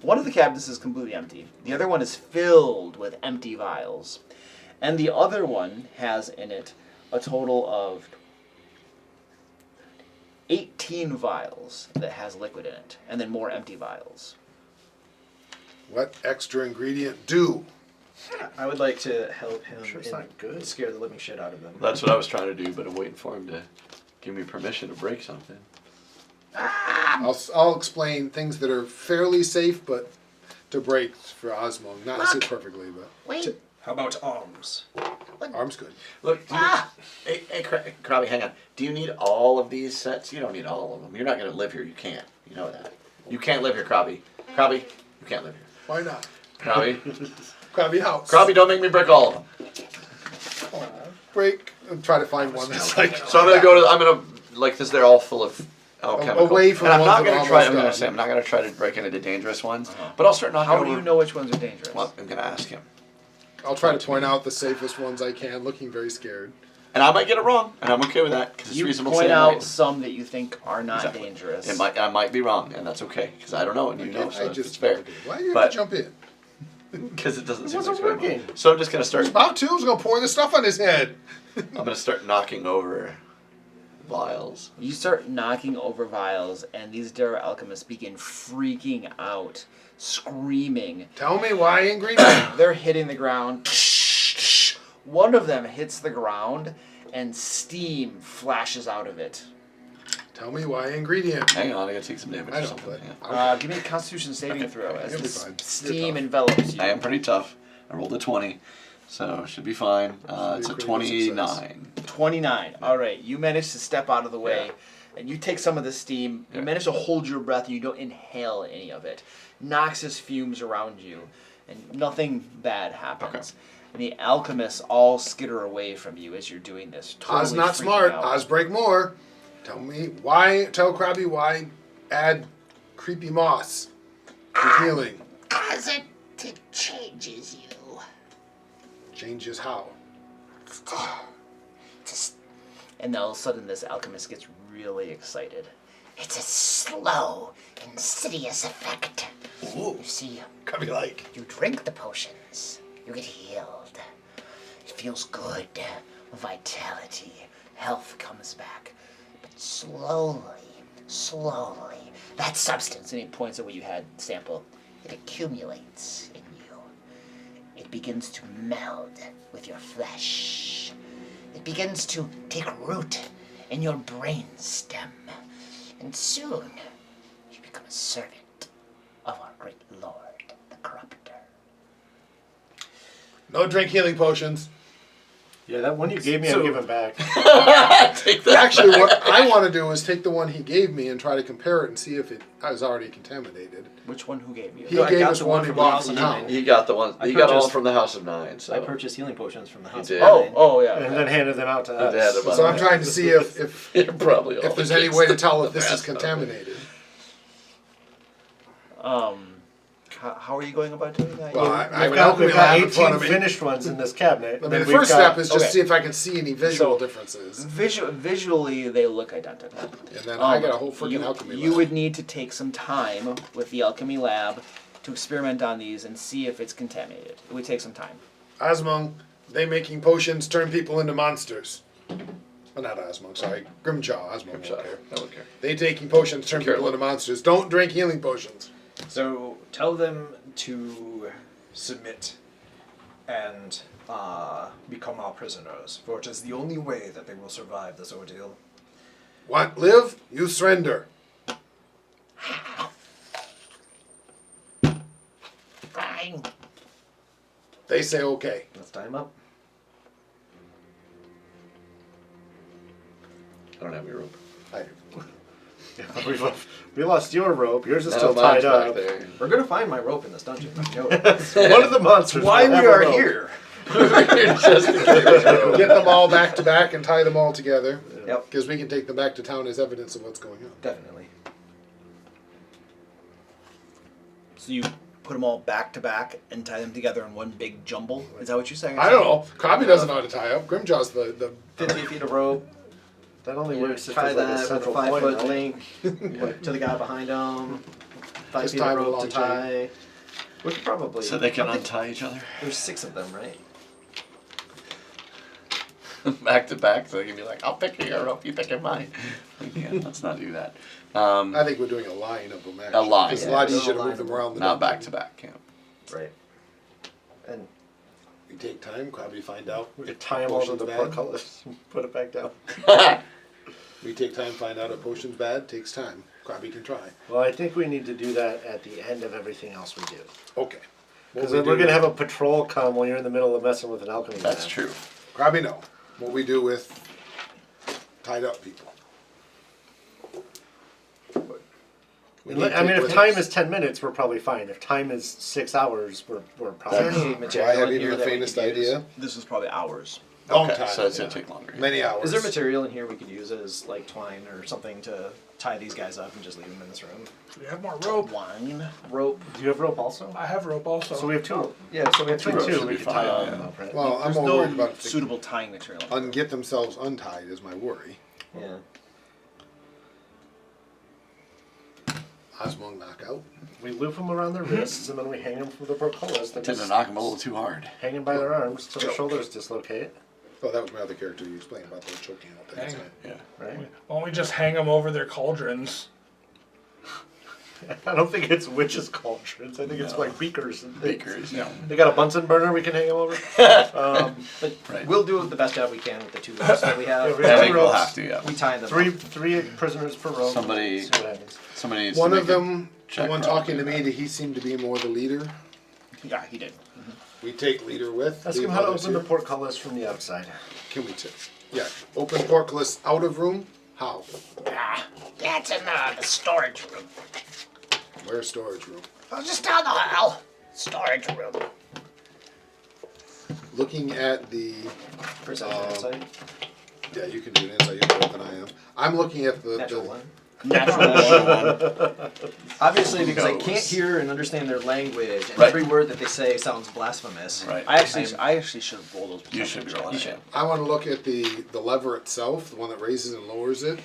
Speaker 9: one of the cabinets is completely empty. The other one is filled with empty vials, and the other one has in it a total of 18 vials that has liquid in it, and then more empty vials.
Speaker 2: What extra ingredient do?
Speaker 13: I would like to help him
Speaker 5: sure it's
Speaker 13: and
Speaker 5: not good.
Speaker 13: scare the living shit out of them.
Speaker 4: That's what I was trying to do, but I'm waiting for him to give me permission to break something.
Speaker 2: I'll explain things that are fairly safe, but to break for Osmond. Not necessarily perfectly, but
Speaker 11: Wait.
Speaker 13: How about arms?
Speaker 2: arm's good.
Speaker 4: Look, hey, Krabby, hang on. Do you need all of these sets? You don't need all of them. You're not going to live here. You can't. You know that. You can't live here, Krabby. Krabby, you can't live here.
Speaker 2: Why not?
Speaker 4: Krabby,
Speaker 2: Krabby house.
Speaker 4: Krabby, don't make me break all of them.
Speaker 2: Break and try to find one that's like.
Speaker 4: So I'm gonna like this. They're all full of alchemical.
Speaker 2: Away from
Speaker 4: and I'm
Speaker 2: the
Speaker 4: not
Speaker 2: ones that
Speaker 4: gonna
Speaker 2: are
Speaker 4: try.
Speaker 2: almost
Speaker 4: I'm gonna
Speaker 2: done.
Speaker 4: say I'm not gonna try to break into the dangerous ones, but I'll start knocking
Speaker 9: How
Speaker 4: over.
Speaker 9: do you know which ones are dangerous?
Speaker 4: Well, I'm gonna ask him,
Speaker 2: I'll try to point out the safest ones I can, looking very scared.
Speaker 4: and I might get it wrong, and I'm okay with that because it's
Speaker 9: You
Speaker 4: reasonable. to
Speaker 9: point
Speaker 4: say I
Speaker 9: out
Speaker 4: might.
Speaker 9: some that you think are not
Speaker 4: Exactly.
Speaker 9: dangerous.
Speaker 4: I might be wrong, and that's okay because I don't know, and you know, so
Speaker 2: I
Speaker 4: it's
Speaker 2: just
Speaker 4: fair.
Speaker 2: Why do you have
Speaker 4: But-
Speaker 2: to jump in?
Speaker 4: Because it doesn't
Speaker 5: It
Speaker 4: seem
Speaker 5: wasn't
Speaker 4: like it's going
Speaker 5: working.
Speaker 4: well. So I'm just gonna
Speaker 2: I
Speaker 4: start.
Speaker 2: was about to. I was gonna pour the stuff on his head.
Speaker 4: I'm gonna start knocking over vials.
Speaker 9: You start knocking over vials, and these Dara alchemists begin freaking out, screaming.
Speaker 2: Tell me why ingredient.
Speaker 9: They're hitting the ground. One of them hits the ground, and steam flashes out of it.
Speaker 2: Tell me why ingredient.
Speaker 4: Hang on, I gotta take some damage
Speaker 2: I
Speaker 4: or
Speaker 2: know,
Speaker 4: something.
Speaker 2: but
Speaker 4: Yeah.
Speaker 9: Give me a Constitution saving throw as
Speaker 2: You'll be
Speaker 9: this
Speaker 2: fine. You're
Speaker 9: steam
Speaker 2: tough.
Speaker 9: envelops you.
Speaker 4: I am pretty tough. I rolled a 20, so should be fine. It's a
Speaker 2: Should be a pretty good
Speaker 4: 29.
Speaker 9: 29. All right, you manage to step out of the way, and you take some of the steam. You
Speaker 4: Yeah.
Speaker 9: manage to hold your breath, and you don't inhale any of it. Noxious fumes around you, and nothing bad happens. And the alchemists all skitter away from you as you're doing this. Totally
Speaker 2: Oz not
Speaker 9: freaking
Speaker 2: smart.
Speaker 9: out.
Speaker 2: Oz break more. Tell me why. Tell Krabby why. Add creepy moss for healing.
Speaker 11: Cause it changes you.
Speaker 2: Changes how?
Speaker 9: And all of a sudden, this alchemist gets really excited.
Speaker 11: It's a slow, insidious effect.
Speaker 2: Ooh.
Speaker 11: You see,
Speaker 2: Krabby like.
Speaker 11: you drink the potions, you get healed. It feels good. Vitality, health comes back. But slowly, that substance,
Speaker 9: And he points at what you had sample.
Speaker 11: it accumulates in you. It begins to meld with your flesh. It begins to take root in your brain stem. And soon, you become a servant of our great lord, the corruptor.
Speaker 2: No drink healing potions.
Speaker 8: Yeah, that one you gave me, I'm giving back.
Speaker 4: Take that.
Speaker 2: Actually, what I want to do is take the one he gave me and try to compare it and see if it is already contaminated.
Speaker 10: Which one? Who gave you?
Speaker 2: He
Speaker 5: No, I
Speaker 2: gave
Speaker 5: got
Speaker 2: us
Speaker 5: the
Speaker 2: one
Speaker 5: one
Speaker 2: he
Speaker 5: from
Speaker 2: bought
Speaker 5: House
Speaker 2: from
Speaker 5: of Nine.
Speaker 2: town.
Speaker 4: He got the one.
Speaker 5: I
Speaker 4: He got all
Speaker 5: purchased-
Speaker 4: from the House of Nine. So
Speaker 5: I purchased healing potions from the house.
Speaker 4: did.
Speaker 10: Oh, yeah.
Speaker 8: And
Speaker 10: Okay.
Speaker 8: then handed them out to us.
Speaker 4: had a bunch.
Speaker 2: So I'm trying to see if
Speaker 4: You're probably all
Speaker 2: there's
Speaker 4: the
Speaker 2: any
Speaker 4: kids
Speaker 2: way to
Speaker 4: that
Speaker 2: tell if
Speaker 4: the
Speaker 2: this is
Speaker 4: best of it.
Speaker 2: contaminated.
Speaker 10: How are you going about doing that?
Speaker 2: Well, I've
Speaker 8: We've
Speaker 2: got
Speaker 8: got, we've
Speaker 2: alchemy
Speaker 8: got
Speaker 2: lab in front
Speaker 8: 18
Speaker 2: of me.
Speaker 8: finished ones in this cabinet.
Speaker 2: I
Speaker 8: and
Speaker 2: mean,
Speaker 8: then
Speaker 2: the
Speaker 8: we've
Speaker 2: first
Speaker 8: got-
Speaker 2: step is just
Speaker 10: okay.
Speaker 2: see if I can see any visual
Speaker 10: So-
Speaker 2: differences.
Speaker 10: Visually, they look identical.
Speaker 2: And then I got a whole freaking alchemy
Speaker 10: You
Speaker 2: lab.
Speaker 10: would need to take some time with the alchemy lab to experiment on these and see if it's contaminated. It would take some time.
Speaker 2: Osmond, they making potions turn people into monsters. Well, not Osmond, sorry. Grimjaw. Osmond won't care.
Speaker 4: I don't care.
Speaker 2: They taking potions turn
Speaker 4: Care
Speaker 2: people
Speaker 4: a
Speaker 2: into monsters. Don't drink healing potions.
Speaker 5: So tell them to submit and become our prisoners, for it is the only way that they will survive this ordeal.
Speaker 2: Want live? You surrender.
Speaker 11: Fine.
Speaker 2: They say okay.
Speaker 5: Let's tie him up.
Speaker 4: I don't have your rope.
Speaker 2: I do.
Speaker 8: We lost your rope. Yours is
Speaker 4: No,
Speaker 8: still
Speaker 4: mine's
Speaker 8: tied
Speaker 4: back
Speaker 8: up.
Speaker 4: there.
Speaker 5: We're gonna find my rope in this dungeon. I know it.
Speaker 8: One of the monsters.
Speaker 5: Why
Speaker 8: will have
Speaker 5: we
Speaker 8: a
Speaker 5: are
Speaker 8: rope.
Speaker 5: here.
Speaker 4: Just in case.
Speaker 2: Get them all back to back and tie them all together.
Speaker 5: Yep,
Speaker 2: Because we can take them back to town as evidence of what's going on.
Speaker 5: definitely.
Speaker 10: So you put them all back to back and tie them together in one big jumble? Is that what you're saying?
Speaker 2: I don't know. Krabi doesn't know how to tie up. Grimjaw's the
Speaker 5: 50 feet of rope.
Speaker 8: That only works if
Speaker 5: Tie
Speaker 8: there's like a
Speaker 5: that with a
Speaker 8: central
Speaker 5: 5
Speaker 8: point,
Speaker 5: foot
Speaker 8: right?
Speaker 5: link to the guy behind him. 5
Speaker 2: Just
Speaker 5: feet
Speaker 2: tie
Speaker 5: of
Speaker 2: with a
Speaker 5: rope to
Speaker 2: long
Speaker 5: tie. We could probably.
Speaker 4: So they can
Speaker 5: I think
Speaker 4: untie each other
Speaker 5: There's 6 of them, right?
Speaker 4: back to back. So they can be like, "I'll pick your rope. You pick mine." We can't. Let's not do that.
Speaker 2: I think we're doing a line of them, actually.
Speaker 4: A line.
Speaker 2: It's a
Speaker 5: Yeah,
Speaker 2: lot
Speaker 5: do a
Speaker 2: easier to
Speaker 5: line
Speaker 2: move them
Speaker 5: of them.
Speaker 2: around the
Speaker 4: Not back
Speaker 2: dungeon.
Speaker 4: to back. Yeah.
Speaker 5: Right. And
Speaker 2: We take time, Krabi find out.
Speaker 8: We could
Speaker 2: if
Speaker 8: tie them all to
Speaker 2: potion's
Speaker 8: the
Speaker 2: bad.
Speaker 8: portcullis and put it back down.
Speaker 2: We take time, find out if potion's bad. Takes time. Krabi can try.
Speaker 8: Well, I think we need to do that at the end of everything else we do.
Speaker 2: Okay.
Speaker 8: Because then we're going to have a patrol come while you're in the middle of messing with an alchemy
Speaker 4: That's
Speaker 8: lab.
Speaker 4: true.
Speaker 2: Krabi know what we do with tied up people. We need
Speaker 8: I mean,
Speaker 2: to
Speaker 8: if
Speaker 2: take
Speaker 8: time
Speaker 2: with
Speaker 8: is 10 minutes, we're probably fine. If time is 6 hours, we're
Speaker 5: is there
Speaker 8: probably
Speaker 5: any
Speaker 2: us. Do I
Speaker 5: material
Speaker 2: have
Speaker 5: in
Speaker 2: even
Speaker 5: here
Speaker 2: the
Speaker 5: that we
Speaker 2: faintest
Speaker 5: could use?
Speaker 2: idea?
Speaker 10: This is probably hours.
Speaker 2: Long
Speaker 4: Okay,
Speaker 2: time.
Speaker 4: so it's gonna take longer.
Speaker 2: Many hours.
Speaker 5: Is there material in here we could use as like twine or something to tie these guys up and just leave them in this room?
Speaker 6: We have more rope.
Speaker 10: Wine.
Speaker 5: Rope.
Speaker 8: Do you have rope also?
Speaker 6: I have rope also.
Speaker 8: So we have 2.
Speaker 5: Yeah, so we have 2
Speaker 8: Two,
Speaker 5: ropes.
Speaker 8: two.
Speaker 4: should
Speaker 8: We
Speaker 4: be
Speaker 8: can tie
Speaker 4: fine,
Speaker 8: all
Speaker 4: yeah.
Speaker 8: of them up, right?
Speaker 2: Well, I'm
Speaker 10: There's
Speaker 2: more
Speaker 10: no
Speaker 2: worried about if they
Speaker 10: suitable tying material.
Speaker 2: get themselves untied is my worry.
Speaker 5: Yeah.
Speaker 2: Osmond knock out.
Speaker 8: We loop them around their wrists and then we hang them from the portcullis. Then
Speaker 4: Tend to
Speaker 8: just
Speaker 4: knock them a little too hard.
Speaker 8: hanging by their arms till their shoulders dislocate.
Speaker 2: Oh, that was my other character you explained about the choking out thing.
Speaker 6: Hang.
Speaker 4: Yeah.
Speaker 8: Right?
Speaker 6: Why don't we just hang them over their cauldrons?
Speaker 8: I don't think it's witches' cauldrons. I think it's like beakers and things.
Speaker 4: Beakers. Yeah.
Speaker 8: They got a Bunsen burner we can hang them over.
Speaker 5: But
Speaker 4: Right.
Speaker 5: we'll do the best job we can with the 2 ropes that we have.
Speaker 8: Yeah, we
Speaker 4: I
Speaker 8: have
Speaker 4: think we'll
Speaker 8: ropes.
Speaker 4: have to. Yeah.
Speaker 5: We tie them.
Speaker 8: Three prisoners per rope.
Speaker 4: Somebody-
Speaker 8: See what happens.
Speaker 4: Somebody needs
Speaker 2: One
Speaker 4: to
Speaker 2: of
Speaker 4: make a
Speaker 2: them, the
Speaker 4: check
Speaker 2: one
Speaker 4: roll
Speaker 2: talking to
Speaker 4: do
Speaker 2: me,
Speaker 4: that.
Speaker 2: he seemed to be more the leader.
Speaker 10: Yeah, he did.
Speaker 2: We take leader with.
Speaker 8: Ask
Speaker 2: leave
Speaker 8: him how to
Speaker 2: others
Speaker 8: open the
Speaker 2: here.
Speaker 8: portcullis from the outside.
Speaker 2: Can we take? Yeah. Open portcullis out of room? How?
Speaker 11: Ah, that's in the storage room.
Speaker 2: Where's storage room?
Speaker 11: Oh, just down the hall. Storage room.
Speaker 2: Looking at the.
Speaker 5: Perception insight.
Speaker 2: Yeah, you can do an insight. You're better than I am. I'm looking at the.
Speaker 5: Natural 1.
Speaker 10: Natural.
Speaker 5: Obviously, because I
Speaker 4: knows?
Speaker 5: can't hear and understand their language, and
Speaker 4: Right.
Speaker 5: every word that they say sounds blasphemous.
Speaker 4: Right.
Speaker 10: I actually should have rolled those.
Speaker 4: You should be rolling.
Speaker 5: You
Speaker 4: it.
Speaker 5: should.
Speaker 2: I want to look at the lever itself, the one that raises and lowers it.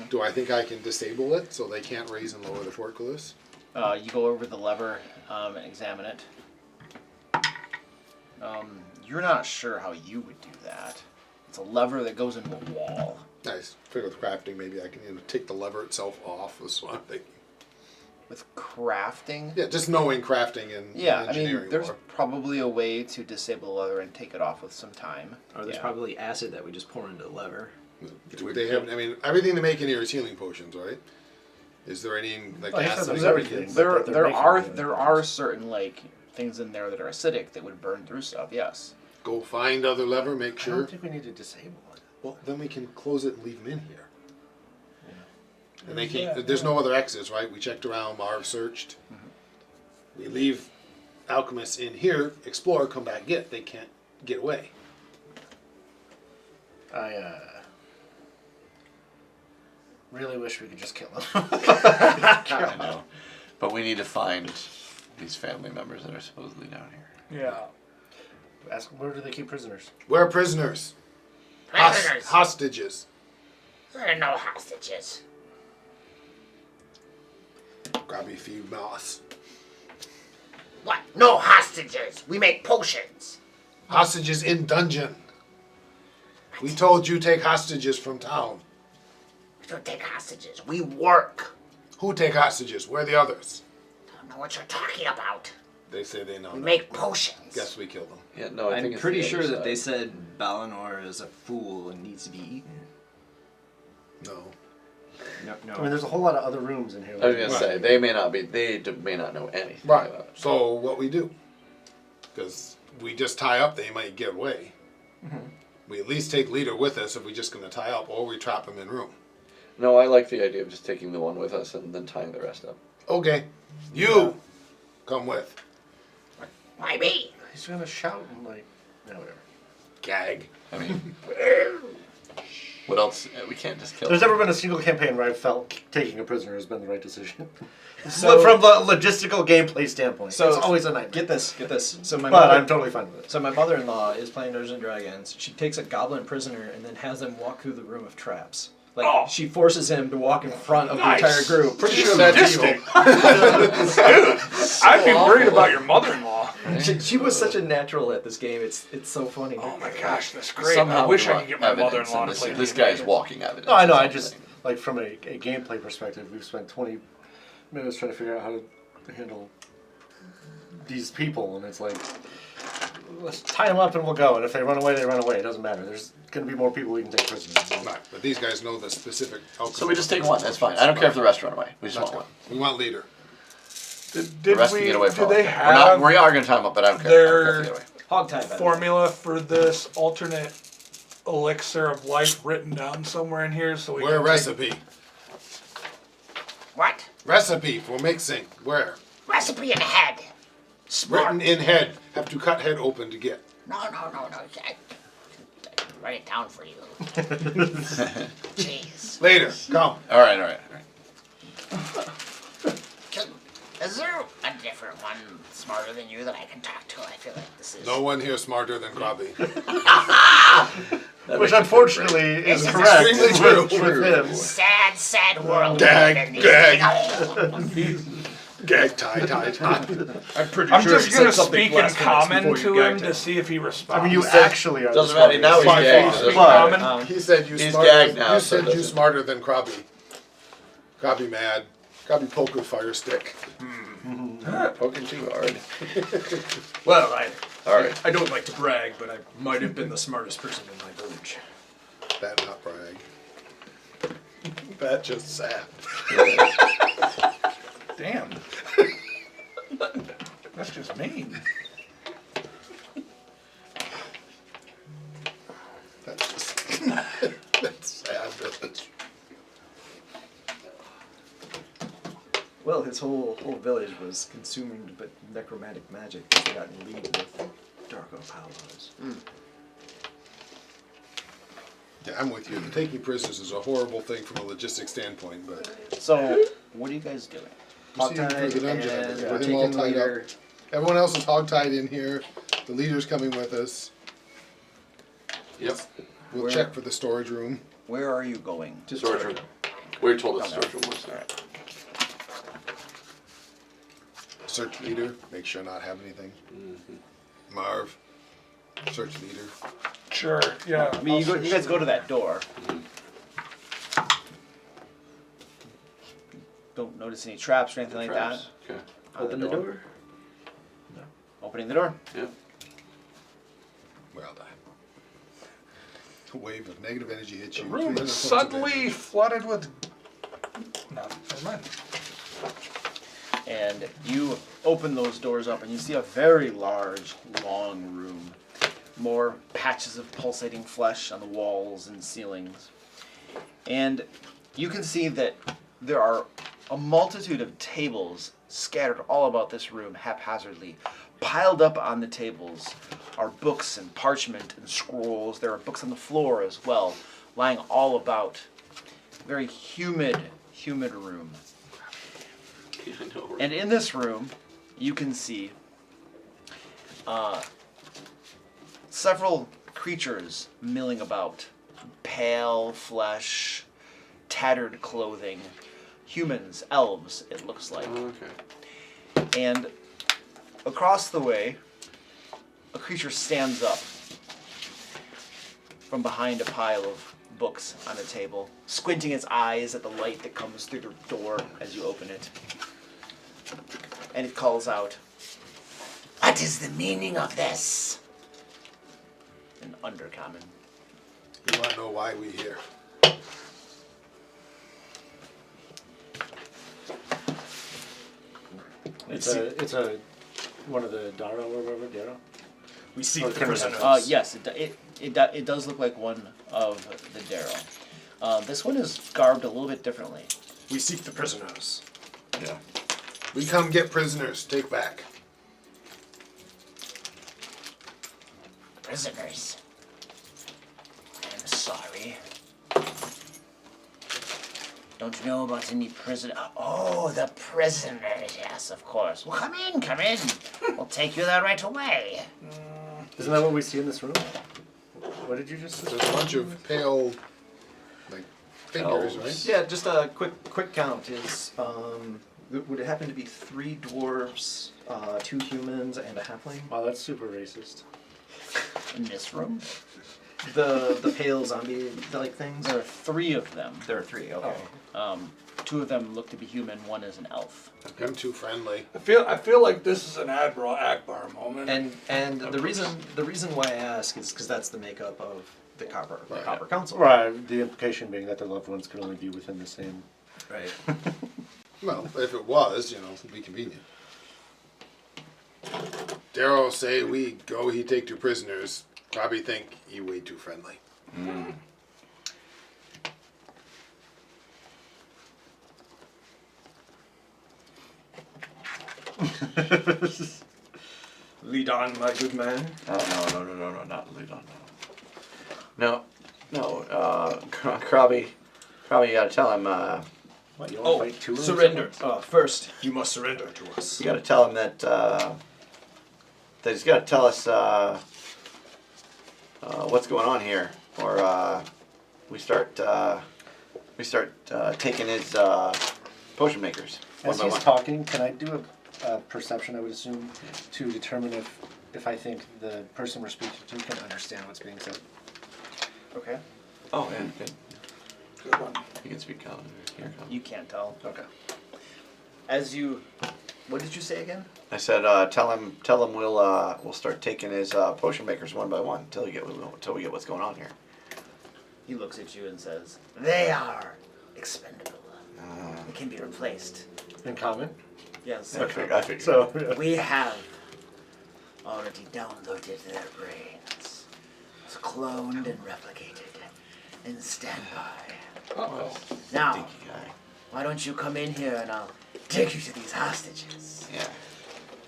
Speaker 2: Do I think I can disable it so they can't raise and lower the portcullis?
Speaker 10: You go over the lever and examine it. You're not sure how you would do that. It's a lever that goes into a wall.
Speaker 2: Nice. Figure with crafting, maybe I can take the lever itself off. Is what I'm thinking.
Speaker 10: With crafting?
Speaker 2: Yeah, just knowing crafting and
Speaker 10: Yeah, I
Speaker 2: engineering
Speaker 10: mean, there's
Speaker 2: more.
Speaker 10: probably a way to disable the lever and take it off with some time.
Speaker 5: Or there's
Speaker 10: Yeah.
Speaker 5: probably acid that we just pour into the lever.
Speaker 2: Do they have? I mean, everything they make in here is healing potions, right? Is there any like
Speaker 8: Like I said,
Speaker 2: acid?
Speaker 8: there's everything.
Speaker 10: There,
Speaker 8: They're
Speaker 10: there
Speaker 8: making
Speaker 10: are
Speaker 8: it.
Speaker 10: there are certain like things in there that are acidic that would burn through stuff. Yes.
Speaker 2: Go find other lever, make
Speaker 8: I
Speaker 2: sure.
Speaker 8: don't think we need to disable it.
Speaker 2: Well, then we can close it and leave them in here. And they can't. There's no other exits, right? We checked around. Marv searched. We leave alchemists in here. Explore. Come back. Get. They can't get away.
Speaker 8: I really wish we could just kill him.
Speaker 4: I know. But we need to find these family members that are supposedly down here.
Speaker 6: Yeah.
Speaker 8: Ask them, where do they keep prisoners?
Speaker 2: We're prisoners.
Speaker 11: Prisoners.
Speaker 2: Hostages.
Speaker 11: There are no hostages.
Speaker 2: Grab a few moths.
Speaker 11: What? No hostages. We make potions.
Speaker 2: Hostages in dungeon. We told you take hostages from town.
Speaker 11: We don't take hostages. We work.
Speaker 2: Who take hostages? Where are the others?
Speaker 11: I don't know what you're talking about.
Speaker 2: They say they know.
Speaker 11: We make potions.
Speaker 2: Guess we killed them.
Speaker 4: Yeah, no, I think
Speaker 5: I'm
Speaker 4: it's
Speaker 5: pretty
Speaker 4: the
Speaker 5: sure
Speaker 4: other
Speaker 5: that
Speaker 4: side.
Speaker 5: they said Balinor is a fool and needs to be eaten.
Speaker 2: No.
Speaker 5: No.
Speaker 8: I mean, there's a whole lot of other rooms in here.
Speaker 4: I was gonna say they may not be. They may not know anything
Speaker 2: Right.
Speaker 4: about it.
Speaker 2: So what we do? Because we just tie up, they might get away. We at least take leader with us if we're just going to tie up, or we trap them in room.
Speaker 4: No, I like the idea of just taking the one with us and then tying the rest up.
Speaker 2: Okay, you come with.
Speaker 11: Why me?
Speaker 8: He's gonna shout and like, no, whatever.
Speaker 2: Gag.
Speaker 4: I mean, what else? We can't just kill
Speaker 8: There's
Speaker 4: them.
Speaker 8: never been a single campaign where I felt taking a prisoner has been the right decision.
Speaker 5: So-
Speaker 8: From the logistical gameplay standpoint,
Speaker 5: So
Speaker 8: it's always a nightmare.
Speaker 5: Get this. So my
Speaker 8: But
Speaker 5: mother,
Speaker 8: I'm totally fine with it.
Speaker 5: So my mother-in-law is playing Dungeons and Dragons. She takes a goblin prisoner and then has them walk through the room of traps. Like she forces him to walk in front of the entire group.
Speaker 2: Pretty sure that's evil.
Speaker 6: Dude, I'd be worried about your mother-in-law.
Speaker 5: She was such a natural at this game. It's so funny.
Speaker 6: Oh my gosh, that's great.
Speaker 4: Somehow
Speaker 6: I wish
Speaker 4: we
Speaker 6: I
Speaker 4: want
Speaker 6: could get my
Speaker 4: evidence,
Speaker 6: mother-in-law
Speaker 4: and
Speaker 6: to play
Speaker 4: this
Speaker 6: the
Speaker 4: guy's
Speaker 6: game.
Speaker 4: walking evidence.
Speaker 8: No, I know.
Speaker 4: or
Speaker 8: I just
Speaker 4: something.
Speaker 8: like from a gameplay perspective, we've spent 20 minutes trying to figure out how to handle these people, and it's like, let's tie them up and we'll go. And if they run away, they run away. It doesn't matter. There's going to be more people we can take prisoners.
Speaker 2: Right, but these guys know the specific outcome.
Speaker 4: So we just take one. That's fine. I don't care if the rest run away. We just
Speaker 2: That's
Speaker 4: want
Speaker 2: fine.
Speaker 4: one.
Speaker 2: We want leader.
Speaker 4: The
Speaker 6: Did
Speaker 4: rest
Speaker 6: we?
Speaker 4: can get away
Speaker 6: Did
Speaker 4: from
Speaker 6: they
Speaker 4: it.
Speaker 6: have
Speaker 4: We are going to time up, but I don't care. I don't care if they get away.
Speaker 5: Hogtie, by the way.
Speaker 6: formula for this alternate elixir of life written down somewhere in here? So we
Speaker 2: Where
Speaker 6: can
Speaker 2: recipe?
Speaker 11: What?
Speaker 2: Recipe for mixing. Where?
Speaker 11: Recipe in head. Smart.
Speaker 2: Written in head. Have to cut head open to get.
Speaker 11: No. I write it down for you. Jeez.
Speaker 2: Later. Come.
Speaker 4: All right.
Speaker 11: Is there a different one smarter than you that I can talk to? I feel like this is...
Speaker 2: No one here smarter than Grubby.
Speaker 8: Which unfortunately is
Speaker 11: This is
Speaker 8: correct
Speaker 2: extremely true.
Speaker 8: with him.
Speaker 11: Sad world.
Speaker 2: Gag,
Speaker 11: we live in.
Speaker 2: gag. Gag, tie.
Speaker 3: I'm pretty
Speaker 6: I'm
Speaker 3: sure
Speaker 6: just
Speaker 3: he
Speaker 6: gonna
Speaker 3: said something
Speaker 6: speak in
Speaker 3: blasphemous
Speaker 6: common
Speaker 3: before
Speaker 6: to
Speaker 3: you
Speaker 6: him
Speaker 3: gagged
Speaker 6: to see if he responds.
Speaker 8: I mean, you actually are.
Speaker 4: Doesn't
Speaker 8: the
Speaker 4: matter. Now he's
Speaker 8: smartest.
Speaker 4: gagged.
Speaker 6: Speak
Speaker 4: Doesn't
Speaker 6: common.
Speaker 2: He said you
Speaker 4: He's
Speaker 2: smarter.
Speaker 4: gagged now,
Speaker 2: You
Speaker 4: so it
Speaker 2: said you
Speaker 4: doesn't-
Speaker 2: smarter than Grubby. Grubby mad. Grubby poke with fire stick.
Speaker 4: Poking too hard.
Speaker 3: Well,
Speaker 4: All right.
Speaker 3: I don't like to brag, but I might have been the smartest person in my village.
Speaker 2: That not brag. That just sad.
Speaker 6: Damn. That's just mean.
Speaker 2: That's just that's sad.
Speaker 5: Well, his whole village was consumed by necromantic magic because they got in league with Darko powers.
Speaker 2: Yeah, I'm with you. Taking prisoners is a horrible thing from a logistic standpoint, but
Speaker 10: So, what are you guys doing?
Speaker 2: proceeding through the dungeon
Speaker 5: and
Speaker 2: with them all
Speaker 5: taking
Speaker 2: tied
Speaker 5: leader.
Speaker 2: up. Everyone else is hog-tied in here. The leader's coming with us.
Speaker 4: Yep.
Speaker 2: We'll
Speaker 10: Where-
Speaker 2: check for the storage room.
Speaker 10: Where are you going?
Speaker 5: To
Speaker 4: Storage room. We were told it's storage room was there.
Speaker 2: Search leader. Make sure not have anything. Marv. Search leader.
Speaker 6: Sure. Yeah.
Speaker 10: I mean, you guys go to that door. Don't notice any traps or anything like that.
Speaker 4: Traps. Okay.
Speaker 5: Open the door.
Speaker 10: Opening the door.
Speaker 4: Yep.
Speaker 2: Well done. A wave of negative energy hits
Speaker 6: The
Speaker 2: you.
Speaker 6: room
Speaker 2: 300
Speaker 6: is
Speaker 2: points of
Speaker 6: suddenly
Speaker 2: damage.
Speaker 6: flooded with. No, never mind.
Speaker 10: And you open those doors up and you see a very large, long room
Speaker 9: more patches of pulsating flesh on the walls and ceilings. And you can see that there are a multitude of tables scattered all about this room haphazardly. Piled up on the tables are books and parchment and scrolls. There are books on the floor as well, lying all about. Very humid room.
Speaker 4: Yeah, I know, right?
Speaker 9: And in this room, you can see several creatures milling about. Pale flesh, tattered clothing. Humans, elves, it looks like.
Speaker 4: Okay.
Speaker 9: And across the way, a creature stands up from behind a pile of books on a table, squinting its eyes at the light that comes through the door as you open it. And it calls out,
Speaker 11: What is the meaning of this?
Speaker 9: in Undercommon.
Speaker 2: You want to know why we here?
Speaker 8: It's a one of the Daro or whatever, Daro?
Speaker 7: We seek
Speaker 8: Or
Speaker 7: the
Speaker 8: criminals.
Speaker 7: prisoners.
Speaker 9: Yes, it does look like one of the Darrow. This one is garbed a little bit differently.
Speaker 7: We seek the prisoners.
Speaker 4: Yeah.
Speaker 2: We come get prisoners. Take back.
Speaker 11: Prisoners. I'm sorry. Don't you know about any prison? Oh, the prisoners. Yes, of course. Well, come in, come in. We'll take you there right away.
Speaker 8: Isn't that what we see in this room? What did you just say?
Speaker 2: There's a bunch of pale, like, fingers,
Speaker 4: Elves.
Speaker 2: right?
Speaker 5: Yeah, just a quick count is, would it happen to be 3 dwarves, 2 humans, and a halfling?
Speaker 8: Wow, that's super racist.
Speaker 9: In this room,
Speaker 5: The pale zombie-like things?
Speaker 9: there are 3 of them.
Speaker 5: There are 3, okay.
Speaker 9: 2 of them look to be human, one is an elf.
Speaker 2: I'm too friendly.
Speaker 6: I feel like this is an Admiral Akbar moment.
Speaker 5: And the reason why I ask is because that's the makeup of the Copper Council.
Speaker 8: Right, the implication being that their loved ones can only be within the same...
Speaker 5: Right.
Speaker 2: Well, if it was, it'd be convenient. Darrow say we go, he take 2 prisoners. Probably think he way too friendly.
Speaker 7: Lead on, my good man.
Speaker 4: No, not lead on. No, Krabby, you gotta tell him,
Speaker 8: What, you want to fight 2 of them?
Speaker 7: Surrender. First, you must surrender to us.
Speaker 4: you gotta tell him that he's gotta tell us, what's going on here, or, we start taking his, potion makers, one
Speaker 8: As
Speaker 4: by
Speaker 8: he's
Speaker 4: one.
Speaker 8: talking, can I do a perception, I would assume, to determine if I think the person we're speaking to can understand what's being said?
Speaker 9: Okay.
Speaker 4: Oh, yeah, good.
Speaker 6: Good one.
Speaker 4: You can speak Calendar. Here it comes.
Speaker 9: You can't tell.
Speaker 8: Okay.
Speaker 9: As you... What did you say again?
Speaker 4: I said, tell him we'll start taking his potion makers one by one until we get what's going on here.
Speaker 9: He looks at you and says,
Speaker 11: They are expendable. They can be replaced.
Speaker 8: In common?
Speaker 9: yes.
Speaker 4: I figured.
Speaker 8: So, yeah.
Speaker 11: We have already downloaded their brains. It's cloned and replicated. And stand by.
Speaker 6: Uh-oh.
Speaker 11: Now,
Speaker 4: Stinky guy.
Speaker 11: why don't you come in here and I'll take you to these hostages.
Speaker 4: Yeah.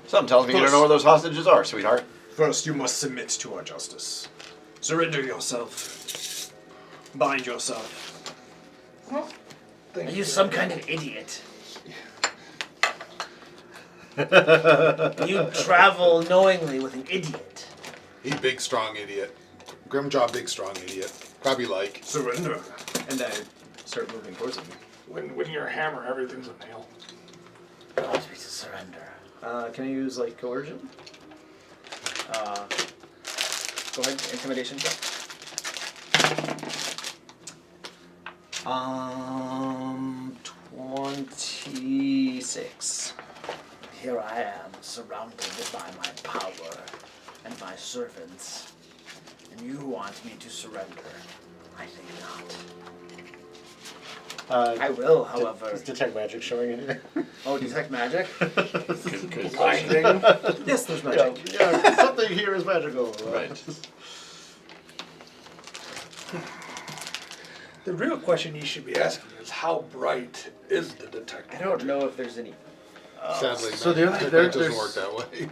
Speaker 4: Something tells me you don't know where those hostages are, sweetheart.
Speaker 7: First, you must submit to our justice. Surrender yourself. Bind yourself.
Speaker 11: Are you some kind of idiot? You travel knowingly with an idiot.
Speaker 2: He big, strong idiot. Grimjaw, big, strong idiot. Probably like.
Speaker 7: Surrender.
Speaker 5: And I start moving towards him.
Speaker 6: When you're a hammer, everything's a nail.
Speaker 11: I want me to surrender.
Speaker 5: Can I use like coercion?
Speaker 9: go ahead, intimidation check.
Speaker 5: 26.
Speaker 11: Here I am, surrounded by my power and my servants. And you want me to surrender. I think not. I will, however.
Speaker 8: Is Detect Magic showing anything?
Speaker 7: Oh, detect magic?
Speaker 4: Good
Speaker 6: Blinding.
Speaker 5: Yes, there's magic.
Speaker 8: Yeah, something here is magical.
Speaker 4: Right.
Speaker 6: The real question you should be asking is how bright is the detector?
Speaker 9: I don't know if there's any.
Speaker 2: Sadly,
Speaker 8: So the only-
Speaker 2: magic
Speaker 8: there-
Speaker 2: doesn't
Speaker 8: there's-
Speaker 2: work that way.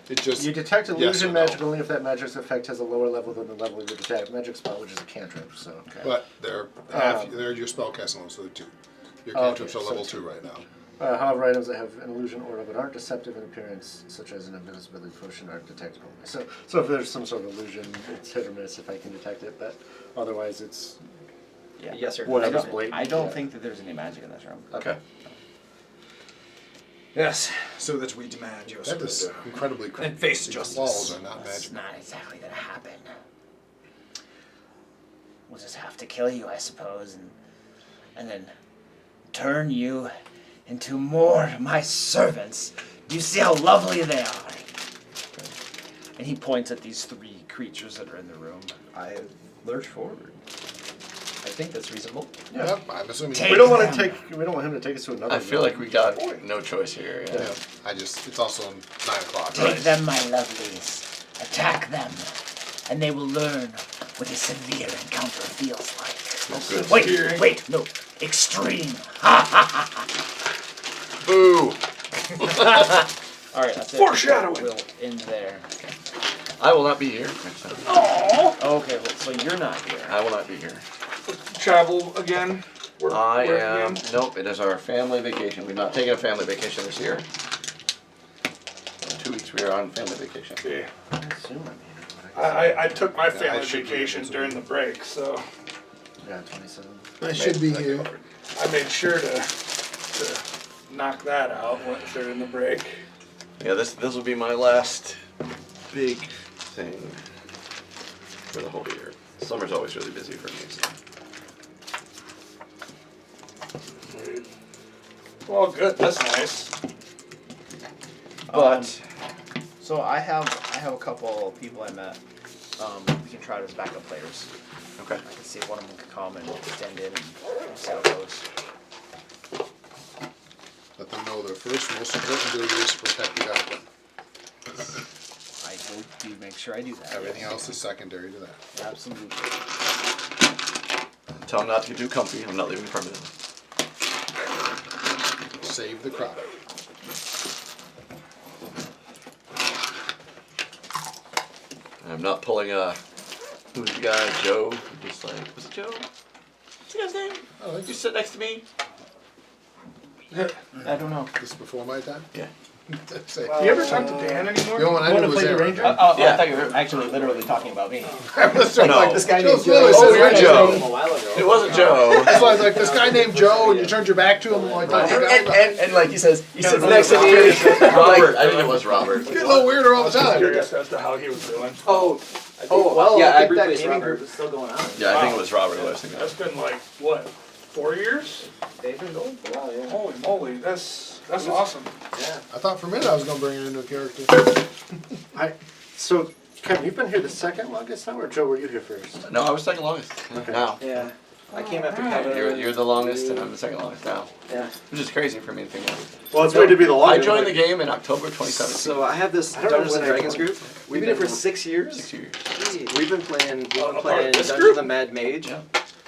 Speaker 2: It just
Speaker 8: You detect
Speaker 2: yes
Speaker 8: illusion
Speaker 2: or no.
Speaker 8: magic only if that magic's effect has a lower level than the level of your detect magic spell, which is a cantrip. So.
Speaker 2: But they're they're your spellcasting levels, so they're 2. Your
Speaker 8: Oh,
Speaker 2: cantrips
Speaker 8: okay,
Speaker 2: are
Speaker 8: so
Speaker 2: level
Speaker 8: 2.
Speaker 2: 2 right now.
Speaker 8: However, items that have an illusion or of an art deceptive in appearance, such as an invisibility potion, are detectable. So if there's some sort of illusion, it's hit or miss if I can detect it. But otherwise, it's
Speaker 9: Yeah.
Speaker 5: Yes or no.
Speaker 8: whatever's blatant.
Speaker 9: I don't think that there's any magic in this room.
Speaker 4: Okay.
Speaker 5: Yes. So that we demand your
Speaker 2: That is
Speaker 5: surrender.
Speaker 2: incredibly
Speaker 5: And face
Speaker 2: these
Speaker 5: justice.
Speaker 2: walls are not
Speaker 11: It's
Speaker 2: magic.
Speaker 11: not exactly gonna happen. We'll just have to kill you, I suppose, and then turn you into more of my servants. Do you see how lovely they are?
Speaker 9: And he points at these 3 creatures that are in the room.
Speaker 5: I lurch forward. I think that's reasonable.
Speaker 2: Yep, I'm assuming.
Speaker 11: Take
Speaker 8: We don't want
Speaker 11: them.
Speaker 8: to take. We don't want him to take us to another.
Speaker 4: I feel like we got no choice here. Yeah.
Speaker 2: Yeah, I just it's also 9 o'clock.
Speaker 11: Take them, my lovelies. Attack them, and they will learn what a severe encounter feels like. Wait, no, extreme.
Speaker 4: Boo!
Speaker 9: All right, that's it.
Speaker 6: Foreshadowing.
Speaker 9: We'll end there.
Speaker 4: I will not be here.
Speaker 9: Okay, well, so you're not here.
Speaker 4: I will not be here.
Speaker 6: Travel again? Work
Speaker 4: I am.
Speaker 6: again?
Speaker 4: Nope, it is our family vacation. We've not taken a family vacation this year. In 2 weeks we are on family vacation.
Speaker 6: Yeah.
Speaker 8: I assume I'm here.
Speaker 6: I took my
Speaker 2: I
Speaker 6: family
Speaker 2: should be
Speaker 6: vacation
Speaker 2: able to.
Speaker 6: during the break, so
Speaker 8: Yeah, 27.
Speaker 2: I should be here.
Speaker 6: I made sure to knock that out during the break.
Speaker 4: Yeah, this will be my last big thing for the whole year. Summer's always really busy for me. So.
Speaker 6: Well, good. That's nice.
Speaker 4: But
Speaker 9: So I have a couple people I met. We can try it as backup players.
Speaker 4: okay.
Speaker 9: I can see if one of them can come and stand in and see how it goes.
Speaker 2: Let them know their first most important duty is to protect the goblin.
Speaker 9: I will make sure I do that.
Speaker 2: Everything else is secondary to that.
Speaker 9: Absolutely.
Speaker 4: Tell them not to get too comfy. I'm not leaving permanently.
Speaker 2: Save the crowd.
Speaker 4: I'm not pulling who's the guy, Joe? Just like, was it Joe? What's the guy's name?
Speaker 2: Oh,
Speaker 4: You sit next to me?
Speaker 9: I don't know.
Speaker 2: This is before my time?
Speaker 4: Yeah.
Speaker 2: Say,
Speaker 6: Do you ever talk to Dan anymore?
Speaker 2: the only one I
Speaker 8: You
Speaker 2: knew
Speaker 8: wanna
Speaker 2: was
Speaker 8: play the
Speaker 2: Aaron.
Speaker 8: ranger?
Speaker 9: Oh,
Speaker 4: Yeah.
Speaker 9: I thought you were actually literally talking about me.
Speaker 2: I was sort of
Speaker 4: No.
Speaker 2: like,
Speaker 4: This
Speaker 5: guy
Speaker 2: Joe's
Speaker 5: named
Speaker 2: literally
Speaker 5: Joe.
Speaker 2: says
Speaker 4: Oh, you're
Speaker 2: Aaron.
Speaker 4: Joe.
Speaker 5: A while ago.
Speaker 4: It wasn't Joe.
Speaker 2: That's why I was like, this guy named Joe, and you turned your back to him, like,
Speaker 5: And like he says, he sits
Speaker 6: no,
Speaker 5: next to
Speaker 6: no,
Speaker 5: me.
Speaker 4: Robert. I think it was Robert.
Speaker 2: you get a little weirder all the time.
Speaker 6: Curious as to how he was doing.
Speaker 5: Oh, well, yeah, I I think that briefly gaming Robert. group is still going on.
Speaker 4: Yeah, I think it was Robert who I was thinking
Speaker 6: That's
Speaker 4: of.
Speaker 6: been like what, 4 years?
Speaker 5: They've been going for a while, yeah.
Speaker 6: Holy moly, that's awesome.
Speaker 5: Yeah.
Speaker 2: I thought for a minute I was going to bring it into a character.
Speaker 8: So, Kevin, you've been here the second longest now, or Joe, were you here first?
Speaker 4: No, I was second longest. Now.
Speaker 5: Yeah. I came after Kevin.
Speaker 4: You're the longest, and I'm the second longest now.
Speaker 5: Yeah.
Speaker 4: Which is crazy for me to think of.
Speaker 8: Well, it's weird to be the
Speaker 4: I
Speaker 8: longest.
Speaker 4: joined the game in October 2017.
Speaker 5: So I have this
Speaker 8: I don't know
Speaker 5: Dungeons and
Speaker 8: when I
Speaker 5: Dragons
Speaker 8: joined.
Speaker 5: group. We've been here for 6 years.
Speaker 4: 6 years.
Speaker 5: Jeez. We've been playing
Speaker 6: part of this
Speaker 5: Dungeons
Speaker 6: group?
Speaker 5: of the Mad Mage.
Speaker 4: Yeah.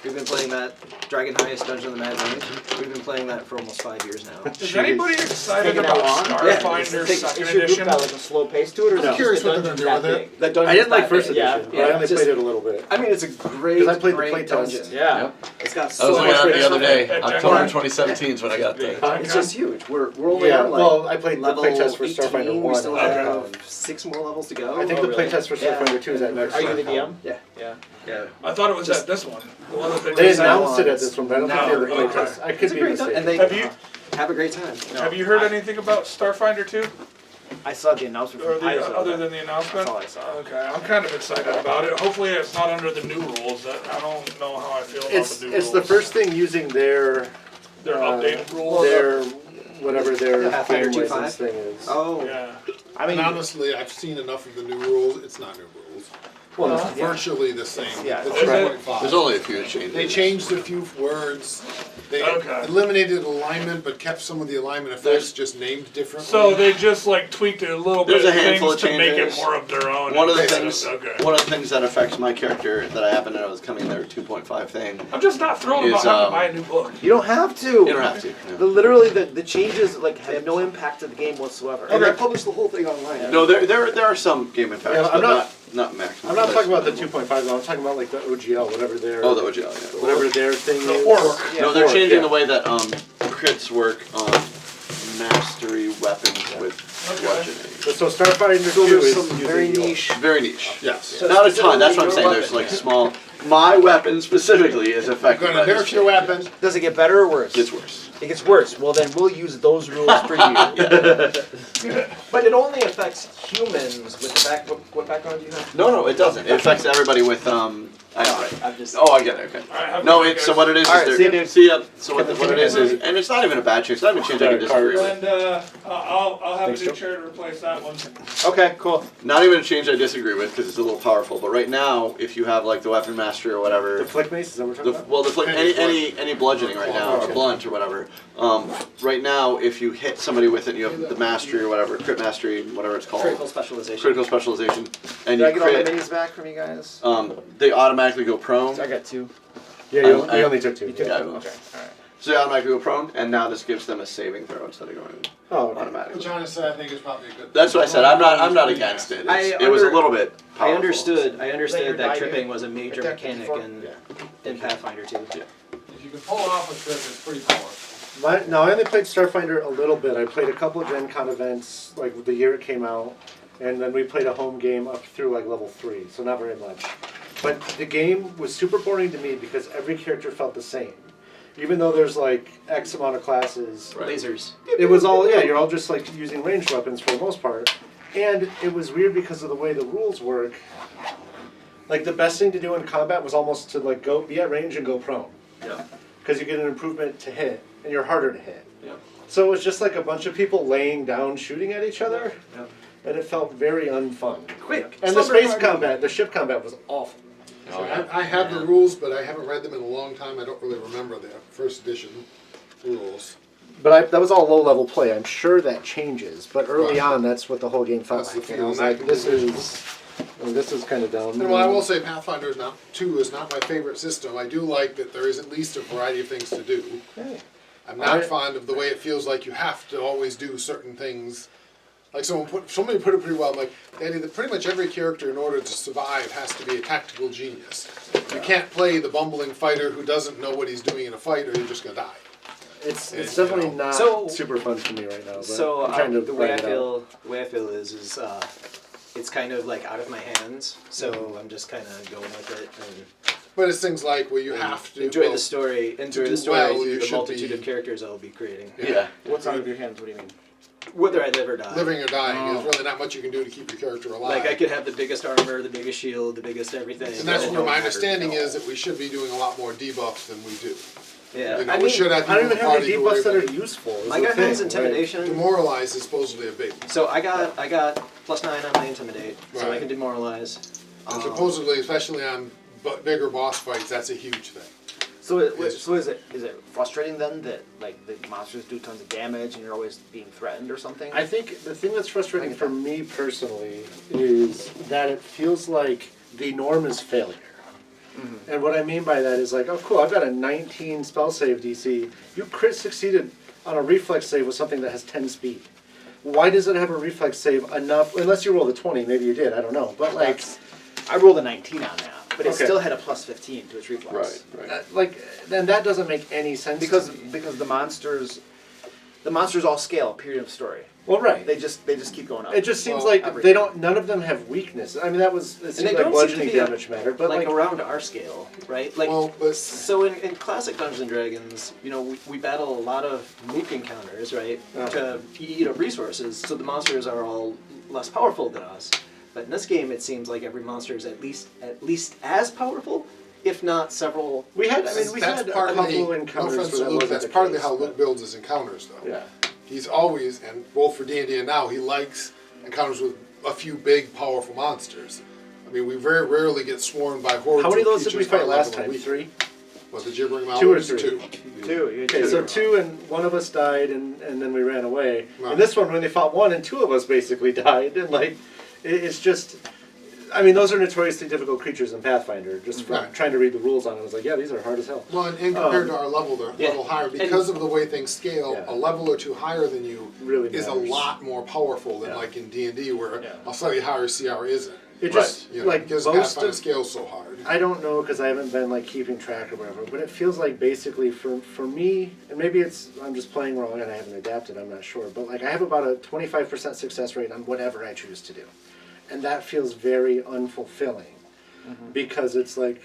Speaker 5: We've been playing that Dragon Heist Dungeon of the Mad Mage. We've been playing that for almost 5 years now.
Speaker 6: Is anybody excited
Speaker 9: Taking that
Speaker 6: about
Speaker 9: long?
Speaker 6: Starfinder
Speaker 9: Is
Speaker 6: Second
Speaker 9: your group
Speaker 6: Edition?
Speaker 9: got like a slow pace to it, or
Speaker 2: I'm
Speaker 9: no?
Speaker 2: curious
Speaker 9: The
Speaker 2: what they're
Speaker 9: dungeon's
Speaker 2: gonna do
Speaker 9: that
Speaker 2: with it.
Speaker 9: big?
Speaker 5: That dungeon's
Speaker 8: I didn't like
Speaker 5: that
Speaker 8: first
Speaker 5: big.
Speaker 8: edition, but I only
Speaker 5: just-
Speaker 8: played it a little bit.
Speaker 5: I mean, it's a great,
Speaker 8: 'Cause I played the
Speaker 5: great
Speaker 8: playtest.
Speaker 5: dungeon.
Speaker 9: Yeah.
Speaker 4: Yep.
Speaker 5: It's got
Speaker 4: I was
Speaker 5: so
Speaker 4: looking
Speaker 5: much
Speaker 4: at it
Speaker 5: great
Speaker 4: the other
Speaker 5: stuff.
Speaker 4: day.
Speaker 6: At
Speaker 4: October
Speaker 6: Jack-
Speaker 4: 2017 is when I got the.
Speaker 5: It's just huge. We're only
Speaker 8: Yeah,
Speaker 5: on like
Speaker 8: well, I played the
Speaker 5: level
Speaker 8: playtest for
Speaker 5: 18.
Speaker 8: Starfinder
Speaker 5: We
Speaker 8: 1.
Speaker 5: still
Speaker 6: Okay.
Speaker 5: have 6 more levels to go.
Speaker 8: I think
Speaker 9: Oh,
Speaker 8: the
Speaker 9: really?
Speaker 8: playtest for
Speaker 5: Yeah.
Speaker 8: Starfinder 2 is at next
Speaker 9: Are you the
Speaker 8: month.
Speaker 9: DM?
Speaker 5: Yeah.
Speaker 9: Yeah.
Speaker 5: Yeah.
Speaker 6: I thought it was at this one. The one that
Speaker 8: They
Speaker 6: just
Speaker 8: announced it at
Speaker 5: it's
Speaker 8: this one, but I don't think
Speaker 6: now,
Speaker 8: they ever
Speaker 6: okay.
Speaker 8: playtest. I could
Speaker 5: It's a
Speaker 8: be
Speaker 5: great time,
Speaker 8: mistaken.
Speaker 5: and they
Speaker 6: Have you
Speaker 5: have a great time.
Speaker 6: have you heard anything about Starfinder 2?
Speaker 9: I saw the announcement
Speaker 6: Or
Speaker 9: from Paizo.
Speaker 6: other than the announcement?
Speaker 9: That's all I saw.
Speaker 6: Okay, I'm kind of excited about it. Hopefully it's not under the new rules. I don't know how I feel about
Speaker 8: It's
Speaker 6: the new
Speaker 8: it's
Speaker 6: rules.
Speaker 8: the first thing using their
Speaker 6: Their updated rules.
Speaker 8: their whatever their
Speaker 5: Pathfinder
Speaker 8: game
Speaker 5: 2.5?
Speaker 8: license thing is.
Speaker 5: Oh.
Speaker 6: Yeah.
Speaker 9: I mean,
Speaker 2: And honestly, I've seen enough of the new rules. It's not new rules.
Speaker 8: Well,
Speaker 2: It's virtually the same.
Speaker 9: Yeah.
Speaker 2: It's
Speaker 6: Is it?
Speaker 2: 2.5.
Speaker 4: There's only a few changes.
Speaker 2: They changed a few words. They eliminated alignment, but kept some of the alignment effects just named differently.
Speaker 6: So they just like tweaked it a little bit.
Speaker 4: There's a handful
Speaker 6: things
Speaker 4: of
Speaker 6: to make it
Speaker 4: changes.
Speaker 6: more of their own.
Speaker 4: One of the
Speaker 6: instead
Speaker 4: things,
Speaker 6: okay.
Speaker 4: one of the things that affects my character that I happen to know is coming in their 2.5 thing.
Speaker 6: I'm just not thrilled about having to buy a new book.
Speaker 7: You don't have to.
Speaker 4: You don't have to. No.
Speaker 7: Literally, the changes like have no impact to the game whatsoever.
Speaker 3: And they published the whole thing online.
Speaker 4: No, there are some game impacts,
Speaker 8: Yeah, I'm
Speaker 4: but not maximum.
Speaker 8: I'm not talking about the 2.5 though. I'm talking about like the OGL, whatever their
Speaker 4: Oh, the OGL, yeah.
Speaker 8: whatever their thing is.
Speaker 7: Yeah,
Speaker 4: No, they're
Speaker 8: orc,
Speaker 4: changing
Speaker 8: yeah.
Speaker 4: the way that crits work on mastery weapons with bludgeoning.
Speaker 8: But so Starfinder 2
Speaker 3: So there's
Speaker 8: is
Speaker 3: some
Speaker 8: using
Speaker 3: very
Speaker 8: the orc.
Speaker 3: niche.
Speaker 4: Very niche.
Speaker 2: Yes.
Speaker 4: Not a ton. That's what I'm
Speaker 3: Your
Speaker 4: saying. There's
Speaker 3: weapon,
Speaker 4: like
Speaker 3: yeah.
Speaker 4: small. My weapon specifically is affected
Speaker 2: Going
Speaker 4: by
Speaker 2: to
Speaker 4: this
Speaker 2: nerf your
Speaker 4: change.
Speaker 2: weapon.
Speaker 7: Does it get better or worse?
Speaker 4: Gets worse.
Speaker 7: It gets worse. Well, then we'll use those rules for you.
Speaker 5: But it only affects humans with the back. What background do you have?
Speaker 4: No, it doesn't. It affects everybody with I know, right.
Speaker 5: I'm just.
Speaker 4: Oh, I get it. Okay.
Speaker 6: All right, have a
Speaker 4: No,
Speaker 6: good
Speaker 4: it's
Speaker 6: day,
Speaker 4: so what it is.
Speaker 7: All right,
Speaker 4: is
Speaker 7: see you,
Speaker 4: they're-
Speaker 7: dude.
Speaker 4: See ya. So what it is, and it's not even a bad change. It's not even a change I can disagree with.
Speaker 6: And I'll have a new chair to replace that one.
Speaker 7: Okay, cool.
Speaker 4: Not even a change I disagree with because it's a little powerful. But right now, if you have like the weapon mastery or whatever,
Speaker 8: The flick mace, is that what we're talking about?
Speaker 4: any bludgeoning right now or blunt or whatever. Right now, if you hit somebody with it, you have the mastery or whatever, crit mastery, whatever it's called,
Speaker 5: Critical specialization.
Speaker 4: critical specialization, and
Speaker 7: Did
Speaker 4: you
Speaker 7: I get all the
Speaker 4: crit.
Speaker 7: minis back from you guys?
Speaker 4: They automatically go prone.
Speaker 7: I got 2.
Speaker 8: Yeah, you only took 2.
Speaker 4: Yeah,
Speaker 7: Okay, alright.
Speaker 4: so they automatically go prone, and now this gives them a saving throw instead of going
Speaker 8: Oh, okay.
Speaker 4: automatically.
Speaker 2: Which honestly I think is probably a good.
Speaker 4: That's what I said. I'm not against it. It was a little bit powerful.
Speaker 5: I understood
Speaker 7: Later,
Speaker 5: that
Speaker 7: die,
Speaker 5: tripping
Speaker 7: dude.
Speaker 5: was a major
Speaker 7: Attack
Speaker 5: mechanic
Speaker 7: before.
Speaker 5: in Pathfinder 2.
Speaker 4: Yeah.
Speaker 2: If you can pull it off with trip, it's pretty powerful.
Speaker 8: I only played Starfinder a little bit. I played a couple of Gen Con events, like the year it came out, and then we played a home game up through like level 3, so not very much. But the game was super boring to me because every character felt the same. Even though there's like X amount of classes,
Speaker 4: Right.
Speaker 5: Lasers.
Speaker 8: it was all, you're all just like using ranged weapons for the most part. And it was weird because of the way the rules work. Like the best thing to do in combat was almost to like go be at range and go prone.
Speaker 4: Yeah.
Speaker 8: Because you get an improvement to hit, and you're harder to hit.
Speaker 4: Yeah.
Speaker 8: So it was just like a bunch of people laying down shooting at each other, and it felt very unfun.
Speaker 5: Quick.
Speaker 8: And the
Speaker 5: slumber
Speaker 8: space
Speaker 5: party.
Speaker 8: combat, the ship combat was awful.
Speaker 2: So I have the rules, but I haven't read them in a long time. I don't really remember the first edition rules.
Speaker 8: But that was all low-level play. I'm sure that changes, but early
Speaker 2: Right.
Speaker 8: on, that's what the whole game felt
Speaker 2: That's the
Speaker 8: like. And I was
Speaker 2: feeling.
Speaker 8: like, this is kind of dumb.
Speaker 2: And while I will say Pathfinder 2 is not my favorite system, I do like that there is at least a variety of things to do.
Speaker 8: Hey.
Speaker 2: I'm not fond of the way it feels like you have to always do certain things. Like somebody put it pretty well. I'm like, Danny, that pretty much every character in order to survive has to be a tactical genius. You can't play the bumbling fighter who doesn't know what he's doing in a fight, or you're just gonna die.
Speaker 8: It's
Speaker 2: It's,
Speaker 8: definitely
Speaker 2: you know.
Speaker 8: not
Speaker 5: So-
Speaker 8: super fun for me right now. But
Speaker 5: So
Speaker 8: I'm trying to
Speaker 5: the way I
Speaker 8: find it out.
Speaker 5: feel is it's kind of like out of my hands. So I'm just kind of going with it and
Speaker 2: But it's things like where you have to
Speaker 5: enjoy the story. Enjoy
Speaker 2: do
Speaker 5: the story
Speaker 2: well,
Speaker 5: through
Speaker 2: you
Speaker 5: the
Speaker 2: should
Speaker 5: multitude
Speaker 2: be-
Speaker 5: of characters I'll be creating.
Speaker 4: Yeah.
Speaker 7: What's out of your hands? What do you mean?
Speaker 5: Whether I live or die.
Speaker 2: living or dying. There's really not much you can do to keep your character alive.
Speaker 5: Like I could have the biggest armor, the biggest shield, the biggest everything.
Speaker 2: And that's
Speaker 5: It
Speaker 2: where
Speaker 5: don't
Speaker 2: my
Speaker 5: matter
Speaker 2: understanding
Speaker 5: at all.
Speaker 2: is that we should be doing a lot more debuffs than we do.
Speaker 5: Yeah.
Speaker 2: You know,
Speaker 8: I
Speaker 2: we
Speaker 8: mean,
Speaker 2: should have
Speaker 8: I don't
Speaker 2: people in
Speaker 8: even
Speaker 2: the
Speaker 8: have
Speaker 2: party
Speaker 8: any
Speaker 2: who are
Speaker 8: debuffs that
Speaker 2: able
Speaker 8: are useful. is
Speaker 5: My
Speaker 8: the
Speaker 5: guy
Speaker 8: thing,
Speaker 5: has intimidation.
Speaker 2: Demoralize is supposedly a big one.
Speaker 5: So I got +9 on my intimidate, so I
Speaker 2: Right.
Speaker 5: can demoralize.
Speaker 2: And supposedly, especially on bigger boss fights, that's a huge thing.
Speaker 7: So is it frustrating then that like the monsters do tons of damage and you're always being threatened or something?
Speaker 8: I think the thing that's frustrating for me personally is that it feels like the norm is failure.
Speaker 7: Mm-hmm.
Speaker 8: And what I mean by that is like, oh cool, I've got a 19 spell save DC. You crit succeeded on a reflex save with something that has 10 speed. Why does it have a reflex save enough, unless you rolled a 20, maybe you did, I don't know. But like,
Speaker 7: I rolled a 19 on that, but it
Speaker 8: Okay.
Speaker 7: still had a +15 to its reflex.
Speaker 8: like, then that doesn't make any sense
Speaker 7: Because
Speaker 8: to me.
Speaker 7: the monsters all scale. Period of story.
Speaker 8: Well, right.
Speaker 7: They just keep going up.
Speaker 8: It just seems
Speaker 2: Well,
Speaker 8: like
Speaker 7: everything.
Speaker 8: they don't. None of them have weakness. I mean, it
Speaker 5: And
Speaker 8: seems
Speaker 5: they
Speaker 8: like
Speaker 5: don't seem to
Speaker 8: bludgeoning
Speaker 5: be
Speaker 8: damage mattered, but
Speaker 5: like
Speaker 8: like,
Speaker 5: around our scale, right? Like
Speaker 2: Well, but
Speaker 5: so in classic Dungeons and Dragons, you know, we battle a lot of nuke encounters, right? To eat up resources, so the monsters are all less powerful than us. But in this game, it seems like every monster is at least as powerful, if not several.
Speaker 8: we had. I
Speaker 2: that's,
Speaker 8: mean, we
Speaker 2: that's
Speaker 8: had a
Speaker 2: partly,
Speaker 8: couple
Speaker 2: no
Speaker 8: encounters
Speaker 2: offense
Speaker 8: where
Speaker 2: to
Speaker 8: that
Speaker 2: Luke,
Speaker 8: wasn't
Speaker 2: that's
Speaker 8: the
Speaker 2: partly
Speaker 8: case,
Speaker 2: how
Speaker 8: but-
Speaker 2: Luke builds his encounters, though.
Speaker 8: Yeah.
Speaker 2: He's always, and both for D&D and now, he likes encounters with a few big, powerful monsters. I mean, we very rarely get swarmed by hordes
Speaker 8: How many of those
Speaker 2: creatures
Speaker 8: did we fight
Speaker 2: by
Speaker 8: last
Speaker 2: level
Speaker 8: time?
Speaker 2: weak.
Speaker 8: 3.
Speaker 2: What, the gibbering mouth?
Speaker 8: 2 or 3?
Speaker 2: 2.
Speaker 8: Okay, so 2 and one of us died, and then we ran away.
Speaker 2: Right.
Speaker 8: And this one, when they fought 1 and 2 of us basically died, and like, it's just. I mean, those are notoriously difficult creatures in Pathfinder. Just from trying to read the rules on it, I was like, yeah, these are hard as hell.
Speaker 2: Well, and compared to our level, they're a level higher because of the way things scale. A level or 2 higher than you
Speaker 8: really
Speaker 2: is a lot more powerful than like in D&D, where a slightly higher CR isn't.
Speaker 8: It just like
Speaker 2: because
Speaker 8: most
Speaker 2: Pathfinder
Speaker 8: of
Speaker 2: scales so hard.
Speaker 8: I don't know because I haven't been like keeping track or whatever, but it feels like basically for me, and maybe I'm just playing wrong and I haven't adapted. I'm not sure, but like I have about a 25% success rate on whatever I choose to do. And that feels very unfulfilling because it's like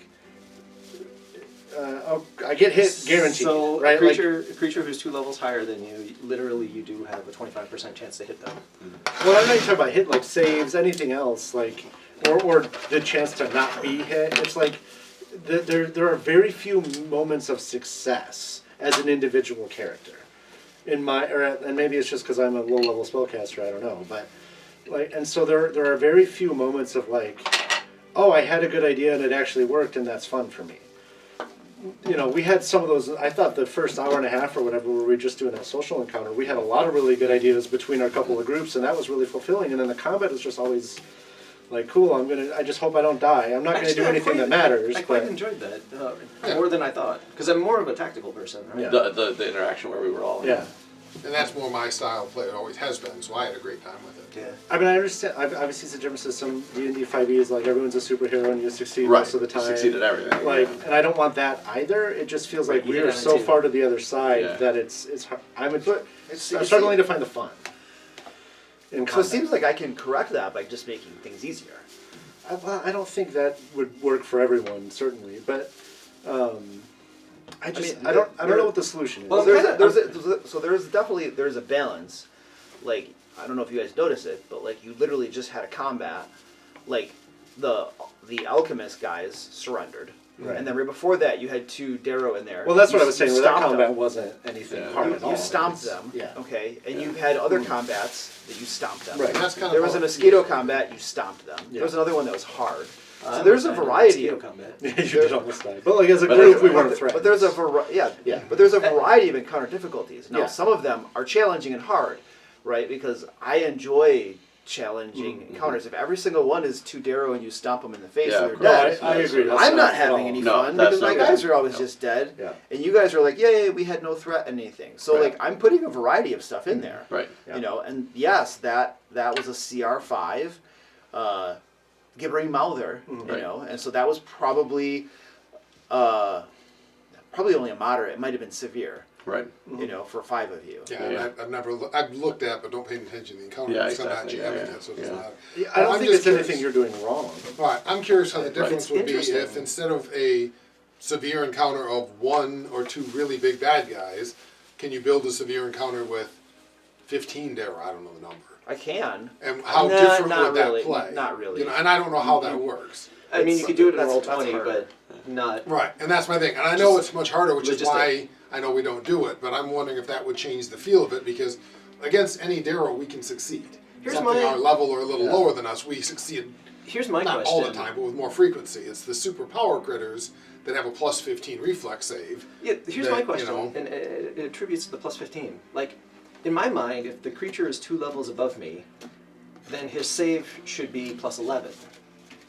Speaker 8: I get hit guaranteed.
Speaker 5: So
Speaker 8: right?
Speaker 5: a creature who's 2 levels higher than you, literally you do have a 25% chance to hit them.
Speaker 8: Well, I'm not even talking about hit like saves, anything else like, or the chance to not be hit. It's like there are very few moments of success as an individual character. And maybe it's just because I'm a low-level spellcaster. I don't know, but. Like, and so there are very few moments of like, oh, I had a good idea and it actually worked and that's fun for me. You know, we had some of those, I thought the first hour and a half or whatever where we were just doing that social encounter, we had a lot of really good ideas between our couple of groups and that was really fulfilling. And then the combat is just always like, cool, I just hope I don't die. I'm not going to do anything that matters.
Speaker 5: I quite enjoyed that, more than I thought. Because I'm more of a tactical person, right?
Speaker 8: Yeah.
Speaker 4: The interaction where we were all
Speaker 8: Yeah.
Speaker 2: And that's more my style of play. It always has been, so I had a great time with it.
Speaker 5: Yeah.
Speaker 8: I mean, I understand. Obviously, it's a different system. D&D 5e is like everyone's a superhero and you succeed
Speaker 4: Right.
Speaker 8: most of the time.
Speaker 4: Succeed at everything.
Speaker 8: Like, and I don't want that either. It just feels like
Speaker 5: You
Speaker 8: we
Speaker 5: did
Speaker 8: are
Speaker 5: that
Speaker 8: so
Speaker 5: too.
Speaker 8: far to the other side that it's hard. I'm struggling to find the fun.
Speaker 10: So it seems like I can correct that by just making things easier.
Speaker 8: I don't think that would work for everyone, certainly, but I don't know what the solution is.
Speaker 10: Well, there's definitely a balance. Like, I don't know if you guys notice it, but like you literally just had a combat, like the alchemist guys surrendered.
Speaker 8: Right.
Speaker 10: And then right before that, you had 2 Darrow in there.
Speaker 8: Well, that's what I was saying.
Speaker 10: You
Speaker 8: Where that
Speaker 10: stomped
Speaker 8: combat
Speaker 10: them.
Speaker 8: wasn't anything hard at all.
Speaker 10: You stomped them.
Speaker 8: Yeah.
Speaker 10: Okay. And you've had other combats that you stomped them.
Speaker 8: Right.
Speaker 2: That's kind
Speaker 10: There
Speaker 2: of
Speaker 10: was a
Speaker 2: how-
Speaker 10: mosquito combat. You stomped them.
Speaker 8: Yeah.
Speaker 10: There was another one that was hard. So there's a variety of
Speaker 5: combat.
Speaker 8: You did almost die. But like as a group, we weren't threatened.
Speaker 10: But there's a But there's a variety of encounter difficulties. Now,
Speaker 8: Yeah.
Speaker 10: some of them are challenging and hard, right? Because I enjoy challenging encounters. If every single one is 2 Darrow and you stomp them in the face and they're dead,
Speaker 8: I agree. That's
Speaker 10: I'm not
Speaker 8: at
Speaker 10: having
Speaker 8: all.
Speaker 10: any
Speaker 4: No,
Speaker 10: fun
Speaker 4: that's
Speaker 10: because my
Speaker 4: not
Speaker 10: guys
Speaker 4: good.
Speaker 10: are always just dead.
Speaker 8: Yeah.
Speaker 10: And you guys are like, yeah, we had no threat and anything. So
Speaker 8: Right.
Speaker 10: like I'm putting a variety of stuff in there.
Speaker 4: Right.
Speaker 10: You know, and yes, that was a CR5, gibbering mouther, you
Speaker 4: Right.
Speaker 10: know, and so that was probably only a moderate. It might have been severe.
Speaker 4: Right.
Speaker 10: You know, for 5 of you.
Speaker 2: Yeah,
Speaker 4: Yeah.
Speaker 2: I've looked at, but don't pay attention to the encounter.
Speaker 4: Yeah,
Speaker 2: because I'm not
Speaker 4: exactly.
Speaker 2: GMing
Speaker 4: Yeah,
Speaker 2: it, so it
Speaker 4: yeah.
Speaker 2: doesn't matter.
Speaker 8: I don't
Speaker 2: I'm
Speaker 8: think
Speaker 2: just
Speaker 8: it's anything
Speaker 2: curious.
Speaker 8: you're doing wrong.
Speaker 2: All right, I'm curious how the difference
Speaker 5: It's
Speaker 2: would be
Speaker 5: interesting.
Speaker 2: if instead of a severe encounter of 1 or 2 really big bad guys, can you build a severe encounter with 15 Darrow? I don't know the number.
Speaker 10: I can.
Speaker 2: And how
Speaker 10: Nah,
Speaker 2: different
Speaker 10: not
Speaker 2: would
Speaker 10: really.
Speaker 2: that play?
Speaker 10: Not really.
Speaker 2: You know, and I don't know how that works.
Speaker 5: I mean, you could do it in
Speaker 10: That's-
Speaker 5: roll
Speaker 10: that's
Speaker 5: 20,
Speaker 10: harder.
Speaker 5: but not.
Speaker 2: Right, and that's my thing. And I know it's much harder, which is
Speaker 5: logistic.
Speaker 2: why I know we don't do it. But I'm wondering if that would change the feel of it, because against any Darrow we can succeed.
Speaker 5: Here's
Speaker 2: Something
Speaker 5: my-
Speaker 2: our level or a little lower than us, we succeed.
Speaker 5: Here's my
Speaker 2: Not
Speaker 5: question.
Speaker 2: all the time, but with more frequency. It's the super power critters that have a plus 15 reflex save.
Speaker 5: Yeah, here's
Speaker 2: that,
Speaker 5: my
Speaker 2: you
Speaker 5: question,
Speaker 2: know-
Speaker 5: and it attributes to the plus 15. Like, in my mind, if the creature is 2 levels above me, then his save should be plus 11,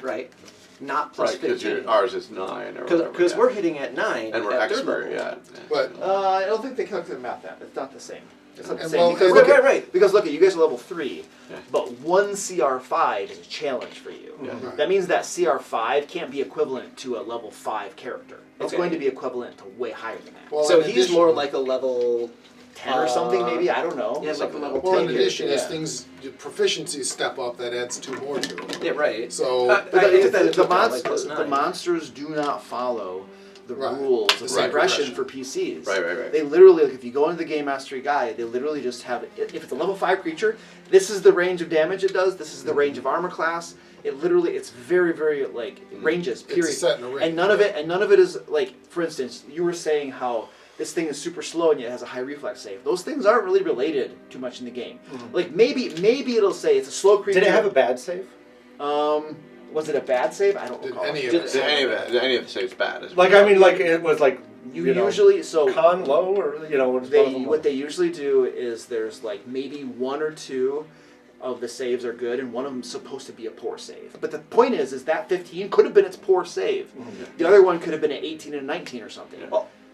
Speaker 5: right? Not plus
Speaker 4: Right, because
Speaker 5: 15.
Speaker 4: ours is 9 or whatever.
Speaker 5: Because
Speaker 4: yeah.
Speaker 5: we're hitting at 9
Speaker 4: And we're
Speaker 5: at third
Speaker 4: expert,
Speaker 5: level.
Speaker 4: yeah.
Speaker 2: But
Speaker 10: I don't think they calculate the math that. It's not the same. It's not the
Speaker 2: And
Speaker 10: same.
Speaker 2: well,
Speaker 10: because
Speaker 2: and-
Speaker 10: look at,
Speaker 5: Right.
Speaker 10: Because look at you guys are level 3,
Speaker 4: Yeah.
Speaker 10: but 1 CR5 is a challenge for you.
Speaker 4: Yeah.
Speaker 2: Right.
Speaker 10: That means that CR5 can't be equivalent to a level 5 character. It's
Speaker 5: Okay.
Speaker 10: going to be equivalent to way higher than that.
Speaker 2: well,
Speaker 5: So
Speaker 2: in
Speaker 5: he's
Speaker 2: addition-
Speaker 5: more like a level
Speaker 10: 10 or something maybe, I don't know.
Speaker 5: Yeah, like a level
Speaker 2: Well,
Speaker 5: 10
Speaker 2: in addition,
Speaker 5: character,
Speaker 2: as
Speaker 5: yeah.
Speaker 2: things your proficiencies step up, that adds 2 more to it.
Speaker 5: Yeah, right.
Speaker 2: So
Speaker 5: I
Speaker 10: But
Speaker 5: took that into
Speaker 10: the,
Speaker 5: account, like plus
Speaker 10: the
Speaker 5: 9.
Speaker 10: monsters do not follow the
Speaker 2: Right.
Speaker 10: rules
Speaker 2: The
Speaker 10: of
Speaker 2: same
Speaker 10: progression
Speaker 2: progression.
Speaker 10: for PCs.
Speaker 4: Right.
Speaker 10: They literally, like, if you go into the Game Mastery Guide, they literally just have, if it's a level 5 creature, this is the range of damage it does, this is the range of armor class. It literally, it's very, very, like, ranges,
Speaker 2: It's
Speaker 10: period.
Speaker 2: set in a range,
Speaker 10: and none of it is, like, for instance, you were saying how this thing is super slow and yet has a high reflex save. Those things aren't really related too much in the game. Like, maybe it'll say it's a slow creature.
Speaker 8: Did it have a bad save?
Speaker 7: Was it a bad save? I don't
Speaker 2: Did
Speaker 7: recall.
Speaker 2: any of
Speaker 7: Did
Speaker 2: it
Speaker 7: it-
Speaker 4: Any of the saves bad? Is
Speaker 8: Like, I mean, like, it was like,
Speaker 7: You
Speaker 8: know,
Speaker 7: usually so
Speaker 8: con low, or, you know,
Speaker 7: what they usually do is there's like maybe 1 or 2 of the saves are good, and one of them's supposed to be a poor save. But the point is that 15 could have been its poor save. The other one could have been an 18 and 19 or something.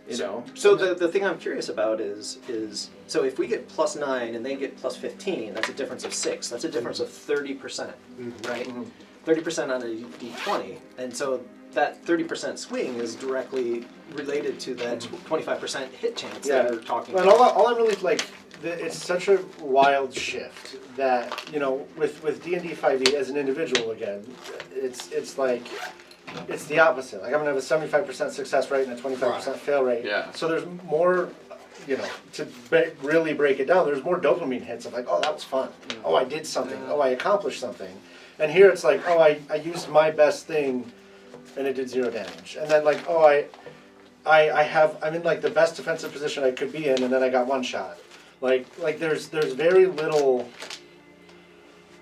Speaker 7: You know.
Speaker 5: So the thing I'm curious about is so if we get +9 and they get +15, that's a difference of 6. That's a difference of 30%, right? 30% on a d20, and so that 30% swing is directly related to that 25% hit chance that you're talking
Speaker 8: And
Speaker 5: about.
Speaker 8: all I'm really like, it's such a wild shift that, you know, with D&D 5e as an individual again, it's like, it's the opposite. Like, I'm gonna have a 75% success rate and a 25% fail rate.
Speaker 4: Yeah.
Speaker 8: So there's more, you know, to really break it down, there's more dopamine hits of like, oh, that was fun. Oh, I did something. Oh, I accomplished something. And here it's like, oh, I used my best thing and it did 0 damage. And then like, oh, I'm in like the best defensive position I could be in, and then I got 1 shot. Like there's very little.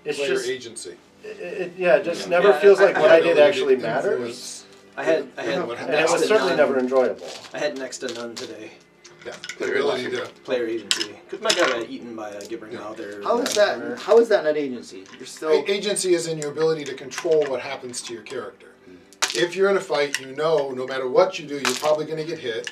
Speaker 8: It's
Speaker 2: Player
Speaker 8: just
Speaker 2: agency.
Speaker 8: it just never feels like what I did actually matters.
Speaker 2: Influence.
Speaker 5: I had
Speaker 8: And
Speaker 2: what
Speaker 8: it
Speaker 2: happens.
Speaker 8: was certainly never enjoyable.
Speaker 5: I had next to none today.
Speaker 2: Yeah, the ability to.
Speaker 5: Player agency, because my guy got eaten by a gibbering out there.
Speaker 7: How is that? How is that not agency? You're still.
Speaker 2: Agency is in your ability to control what happens to your character. If you're in a fight, you know no matter what you do, you're probably going to get hit.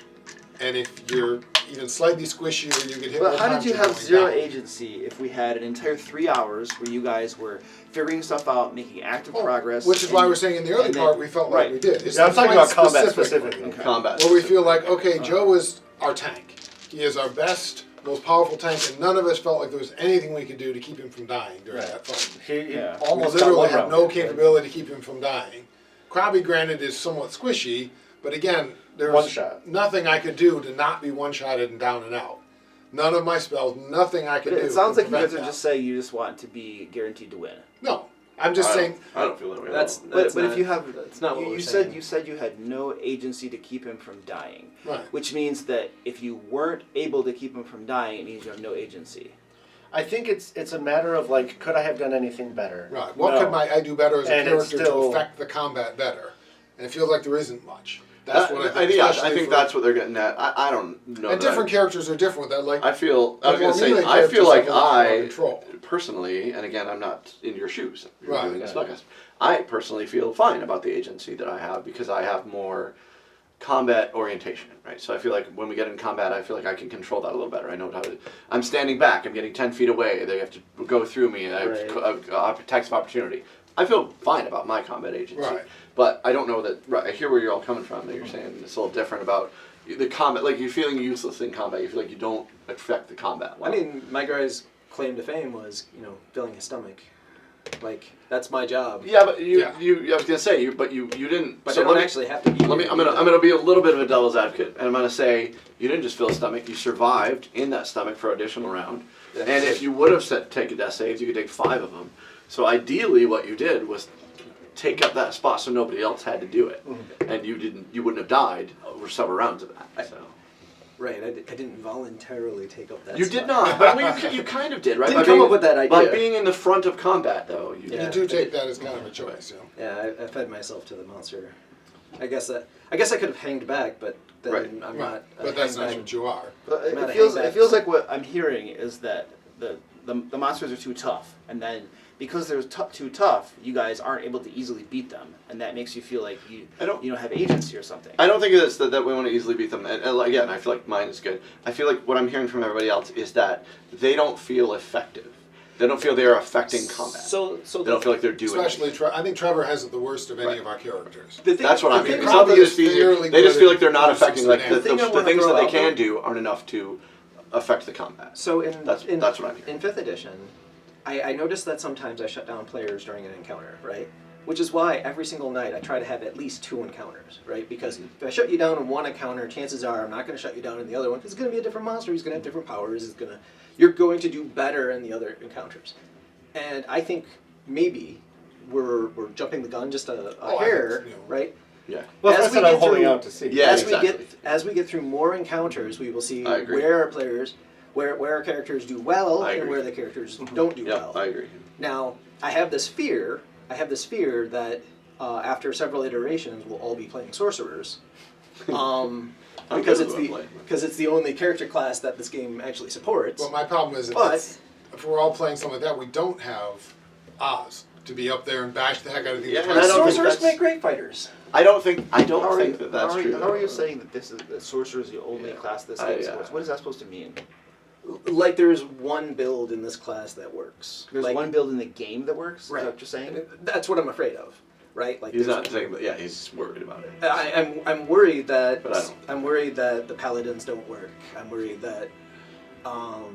Speaker 2: And if you're even slightly squishy or you get hit,
Speaker 7: But
Speaker 2: more
Speaker 7: how did
Speaker 2: times,
Speaker 7: you
Speaker 2: you're
Speaker 7: have
Speaker 2: going
Speaker 7: 0
Speaker 2: down.
Speaker 7: agency if we had an entire 3 hours where you guys were figuring stuff out, making active progress?
Speaker 2: Which is why we're saying in the early
Speaker 7: and then-
Speaker 2: part we felt like we did. It's
Speaker 8: Yeah, I'm
Speaker 2: the
Speaker 8: talking
Speaker 2: fight
Speaker 8: about combat
Speaker 2: specifically.
Speaker 8: specifically.
Speaker 4: Combat.
Speaker 2: Where we feel like, okay, Joe is our tank. He is our best, most powerful tank, and none of us felt like there was anything we could do to keep him from dying during that fight.
Speaker 8: He
Speaker 7: Yeah.
Speaker 8: almost
Speaker 2: We
Speaker 8: got
Speaker 2: literally
Speaker 8: one
Speaker 2: have
Speaker 8: round,
Speaker 2: no
Speaker 8: right?
Speaker 2: capability to keep him from dying. Krabby, granted, is somewhat squishy, but again, there's
Speaker 8: One shot.
Speaker 2: nothing I could do to not be one-shotted and down and out. None of my spells, nothing I could
Speaker 7: But
Speaker 2: do.
Speaker 7: it sounds
Speaker 2: to
Speaker 7: like you guys
Speaker 2: prevent
Speaker 7: are
Speaker 2: that.
Speaker 7: just saying you just want to be guaranteed to win.
Speaker 2: No, I'm just saying.
Speaker 4: I don't feel that way.
Speaker 5: That's
Speaker 7: But
Speaker 5: not,
Speaker 7: if you have,
Speaker 5: that's not what
Speaker 7: you
Speaker 5: we're
Speaker 7: said
Speaker 5: saying.
Speaker 7: you said you had no agency to keep him from dying,
Speaker 2: Right.
Speaker 7: which means that if you weren't able to keep him from dying, it means you have no agency.
Speaker 8: I think it's a matter of like, could I have done anything better?
Speaker 2: Right. What
Speaker 8: No.
Speaker 2: could I do better as a
Speaker 8: And it's
Speaker 2: character
Speaker 8: still-
Speaker 2: to affect the combat better? And it feels like there isn't much. That's what I think.
Speaker 4: Yeah, I
Speaker 2: especially
Speaker 4: think
Speaker 2: for-
Speaker 4: that's what they're getting at. I don't know.
Speaker 2: And
Speaker 4: that
Speaker 2: different characters are different with that. Like
Speaker 4: I feel. I was
Speaker 2: the
Speaker 4: gonna
Speaker 2: more
Speaker 4: say.
Speaker 2: melee
Speaker 4: I feel
Speaker 2: characters
Speaker 4: like
Speaker 2: have a lot more
Speaker 4: I
Speaker 2: control.
Speaker 4: personally, and again, I'm not in your shoes. You're
Speaker 2: Right.
Speaker 4: doing this podcast. I personally feel fine about the agency that I have because I have more combat orientation, right? So I feel like when we get in combat, I feel like I can control that a little better. I know how to. I'm standing back. I'm getting 10 feet away. They have to go through me, and I have attacks of opportunity. I feel fine about my combat agency.
Speaker 2: Right.
Speaker 4: But I don't know that. Right, I hear where you're all coming from. That you're saying it's a little different about the combat. Like you're feeling useless in combat. You feel like you don't affect the combat. Well.
Speaker 5: I mean, my guy's claim to fame was, filling his stomach. Like, that's my job.
Speaker 4: Yeah, but
Speaker 2: Yeah.
Speaker 4: I was gonna say you didn't.
Speaker 5: But
Speaker 4: so
Speaker 5: I don't
Speaker 4: let me-
Speaker 5: actually have to be.
Speaker 4: I'm gonna be a little bit of a devil's advocate, and I'm gonna say you didn't just fill a stomach. You survived in that stomach for an additional round, and if you would have taken death saves, you could take 5 of them. So ideally, what you did was take up that spot so nobody else had to do it, and you wouldn't have died over several rounds of that. So.
Speaker 5: Right, I didn't voluntarily take up that
Speaker 4: You
Speaker 5: spot.
Speaker 4: did not, but you kind of did, right?
Speaker 5: Didn't
Speaker 4: By
Speaker 5: come
Speaker 4: being-
Speaker 5: up with that idea.
Speaker 4: By being in the front of combat, though, you
Speaker 5: Yeah.
Speaker 2: You do take that as kind of a choice.
Speaker 5: Yeah, I fed myself to the monster. I guess I could have hanged back, but then
Speaker 4: Right.
Speaker 5: I'm
Speaker 2: Right.
Speaker 5: not.
Speaker 2: But that's not
Speaker 5: hangback.
Speaker 2: what you are.
Speaker 7: But
Speaker 5: Not a
Speaker 7: it feels
Speaker 5: hangback.
Speaker 7: like what I'm hearing is that the monsters are too tough, and then because they're too tough, you guys aren't able to easily beat them, and that makes you feel like you don't have agency or something.
Speaker 4: I don't think it's that we want to easily beat them. And again, I feel like mine is good. I feel like what I'm hearing from everybody else is that they don't feel effective. They don't feel they are affecting combat.
Speaker 5: So
Speaker 4: They don't feel like they're doing
Speaker 2: Especially,
Speaker 4: anything.
Speaker 2: I think Trevor has it the worst of any
Speaker 4: Right.
Speaker 2: of our characters.
Speaker 4: That's what I'm hearing. It's not
Speaker 2: Probably
Speaker 4: that it's
Speaker 2: is
Speaker 4: easier.
Speaker 2: fairly
Speaker 4: They just
Speaker 2: good
Speaker 4: feel
Speaker 2: at
Speaker 4: like they're not
Speaker 2: using
Speaker 4: affecting, like, the
Speaker 2: shenanigans.
Speaker 5: I wanna
Speaker 4: things
Speaker 5: throw
Speaker 4: that they
Speaker 5: out
Speaker 4: can
Speaker 5: there-
Speaker 4: do aren't enough to affect the combat.
Speaker 5: So
Speaker 4: That's what I'm hearing.
Speaker 5: In 5th edition, I noticed that sometimes I shut down players during an encounter, right? Which is why every single night I try to have at least 2 encounters, right? Because if I shut you down in one encounter, chances are I'm not going to shut you down in the other one because it's going to be a different monster. He's going to have different powers. You're going to do better in the other encounters. And I think maybe we're jumping the gun just a hair, right?
Speaker 4: Yeah.
Speaker 8: Well,
Speaker 5: As
Speaker 8: that's
Speaker 5: we
Speaker 8: what I'm
Speaker 5: get
Speaker 8: holding
Speaker 5: through-
Speaker 8: out to see.
Speaker 4: Yeah,
Speaker 5: as
Speaker 4: exactly.
Speaker 5: we get through more encounters, we will see
Speaker 4: I agree.
Speaker 5: where our players, where our characters do well
Speaker 4: I
Speaker 5: and
Speaker 4: agree.
Speaker 5: where the characters don't do
Speaker 4: Yep,
Speaker 5: well.
Speaker 4: I agree.
Speaker 5: Now, I have this fear have this fear that after several iterations, we'll all be playing sorcerers. Because it's the only character class that this game actually supports.
Speaker 2: Well, my problem is if we're all playing something like that, we don't have Oz to be up there and bash the heck out of these.
Speaker 4: Yeah, and I don't think
Speaker 5: sorcerers make great fighters.
Speaker 4: I don't think that's true.
Speaker 10: How are you saying that this is the sorcerer is the only class this game supports? What is that supposed to mean?
Speaker 5: Like there's one build in this class that works.
Speaker 10: There's
Speaker 5: like,
Speaker 10: one build in the game that works?
Speaker 5: Right.
Speaker 10: Is that what you're saying?
Speaker 5: That's what I'm afraid of. Right? Like
Speaker 4: he's not saying that. Yeah, he's worried about it.
Speaker 5: I'm worried that
Speaker 4: But
Speaker 5: I'm worried that the paladins don't work. I'm worried that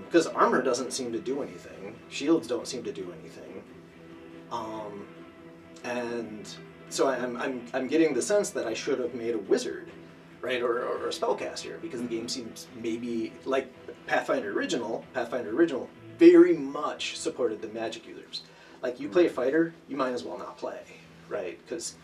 Speaker 5: because armor doesn't seem to do anything. Shields don't seem to do anything. And so I'm getting the sense that I should have made a wizard, right, or a spellcaster, because the game seems maybe like Pathfinder original very much supported the magic users. Like you play a fighter, you might as well not play. Right, because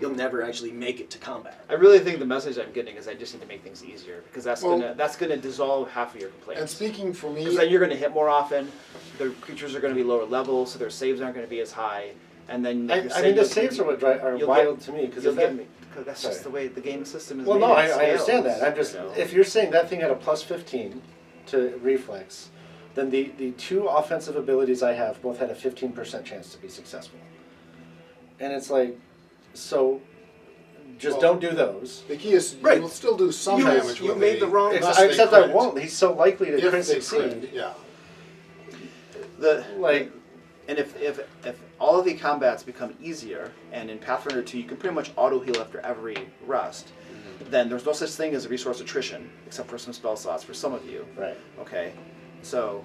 Speaker 5: you'll never actually make it to combat.
Speaker 10: I really think the message I'm getting is I just need to make things easier, because that's gonna dissolve half of your complaints.
Speaker 2: And speaking for me,
Speaker 10: because then you're gonna hit more often, the creatures are gonna be lower level, so their saves aren't gonna be as high, and then
Speaker 8: I mean the saves are what are wild to me because
Speaker 10: that's just the way the game system is.
Speaker 8: Well,
Speaker 10: made.
Speaker 8: no, I understand that. I'm just if you're saying that thing had a plus 15 to reflex, then the two offensive abilities I have both had a 15% chance to be successful. And it's like, so, just don't do those.
Speaker 2: The key is you'll still do some damage.
Speaker 5: You made the wrong.
Speaker 8: Except I won't. He's so likely to crit succeed.
Speaker 2: Yeah.
Speaker 10: And if all of the combats become easier, and in Pathfinder 2 you can pretty much auto heal after every rest, then there's no such thing as a resource attrition, except for some spell slots for some of you.
Speaker 8: Right.
Speaker 10: Okay. So.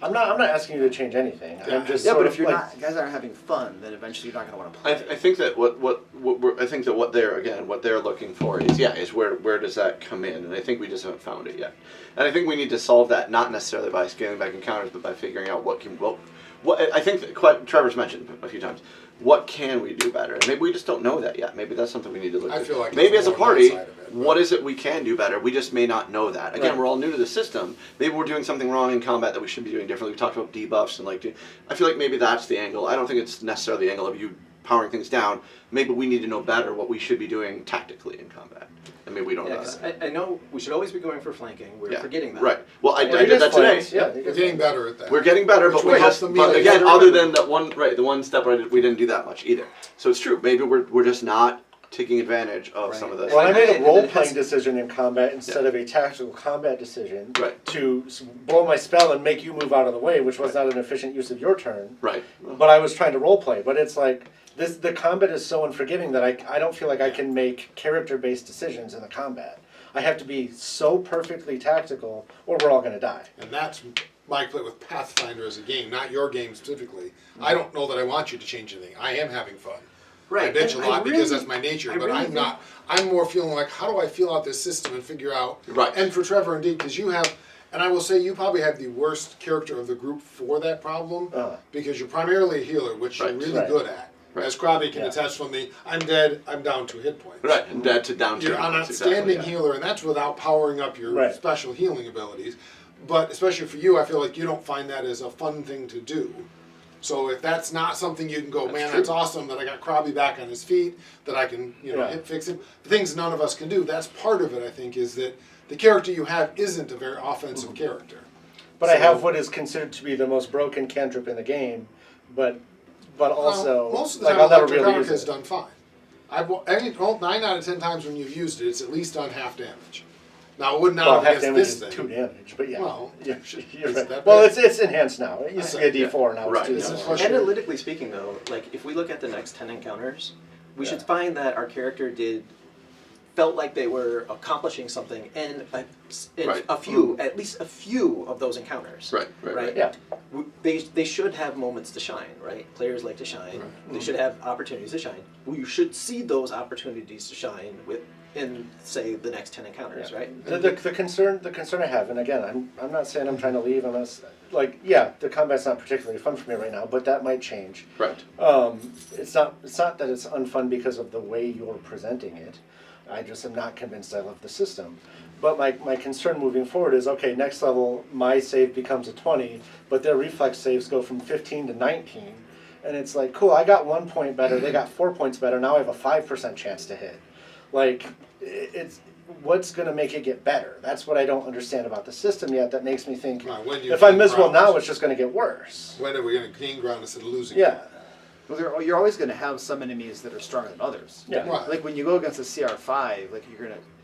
Speaker 8: I'm not asking you to change anything. I'm just
Speaker 10: but if you're guys aren't having fun, then eventually you're not going to want to play.
Speaker 4: I think that what they're looking for is where does that come in, and I think we just haven't found it yet. And I think we need to solve that not necessarily by scaling back encounters, but by figuring out what I think that Trevor's mentioned a few times. What can we do better? And maybe we just don't know that yet. Maybe that's something we need to look at.
Speaker 2: I feel like
Speaker 4: maybe as a party,
Speaker 2: it,
Speaker 4: what is it we can do better? We just may not know that. Again, we're all new to the system. Maybe we're doing something wrong in combat that we should be doing differently. We talked about debuffs and I feel like maybe that's the angle. I don't think it's necessarily the angle of you powering things down. Maybe we need to know better what we should be doing tactically in combat. And maybe we don't know that.
Speaker 5: I know we should always be going for flanking. We're forgetting that.
Speaker 4: Right. Well, I did that today.
Speaker 2: Yeah, we're getting better at that.
Speaker 4: We're getting better, but again, other than that one, the one step where we didn't do that much either. So it's true. Maybe we're just not taking advantage of some of this.
Speaker 8: Well, I made a role-playing decision in combat instead of a tactical combat decision to blow my spell and make you move out of the way, which was not an efficient use of your turn.
Speaker 4: Right.
Speaker 8: But I was trying to role-play. But it's like, the combat is so unforgiving that I don't feel like I can make character-based decisions in the combat. I have to be so perfectly tactical, or we're all going to die.
Speaker 2: And that's my play with Pathfinder as a game, not your game specifically. I don't know that I want you to change anything. I am having fun.
Speaker 5: Right.
Speaker 2: I bitch a lot because that's my nature, but I'm not. I'm more feeling like, how do I feel out this system and figure out?
Speaker 4: Right.
Speaker 2: And for Trevor, indeed, because you have, and I will say you probably have the worst character of the group for that problem, because you're primarily a healer, which you're really good at. Right. As Krabby can attest from the, I'm dead, I'm down 2 hit points.
Speaker 4: Right, and dead to down 2
Speaker 2: You're an outstanding healer, and that's without powering up your special healing abilities. But especially for you, I feel like you don't find that as a fun thing to do. So if that's not something you can go, that's awesome that I got Krabby back on his feet, that I can hit fix him. The things none of us can do, that's part of it, I think, is that the character you have isn't a very offensive character.
Speaker 8: But I have what is considered to be the most broken cantrip in the game, but also,
Speaker 2: most of the time,
Speaker 8: I'll never
Speaker 2: Electric
Speaker 8: really
Speaker 2: Arc
Speaker 8: use
Speaker 2: has
Speaker 8: it.
Speaker 2: done fine. 9 out of 10 times when you've used it, it's at least done half damage. Now, it would not
Speaker 8: half
Speaker 2: against
Speaker 8: damage
Speaker 2: this
Speaker 8: is
Speaker 2: thing.
Speaker 8: 2 damage, but
Speaker 2: Well,
Speaker 8: you're
Speaker 2: is
Speaker 8: right.
Speaker 2: that
Speaker 8: Well,
Speaker 2: bad?
Speaker 8: it's enhanced now. It used to be a D4, now it's 2.
Speaker 5: Analytically speaking, though, like if we look at the next 10 encounters, we should find that our character felt like they were accomplishing something in at least a few of those encounters. Right.
Speaker 8: Yeah.
Speaker 5: They should have moments to shine, right? Players like to shine. They should have opportunities to shine. You should see those opportunities to shine in say the next 10 encounters, right?
Speaker 8: The concern I have, and again, I'm not saying I'm trying to leave unless the combat's not particularly fun for me right now, but that might change.
Speaker 4: Right.
Speaker 8: It's not that it's unfun because of the way you're presenting it. I just am not convinced I love the system. But my concern moving forward is, okay, next level, my save becomes a 20, but their reflex saves go from 15 to 19, and it's like, cool, I got 1 point better, they got 4 points better, now I have a 5% chance to hit. Like, it's what's going to make it get better? That's what I don't understand about the system yet. That makes me think, if I'm miserable now, it's just going to get worse.
Speaker 2: When are we going to gain ground instead of losing?
Speaker 8: Yeah.
Speaker 7: Well, you're always going to have some enemies that are stronger than others.
Speaker 8: Yeah.
Speaker 2: Right.
Speaker 7: Like when you go against a CR5, like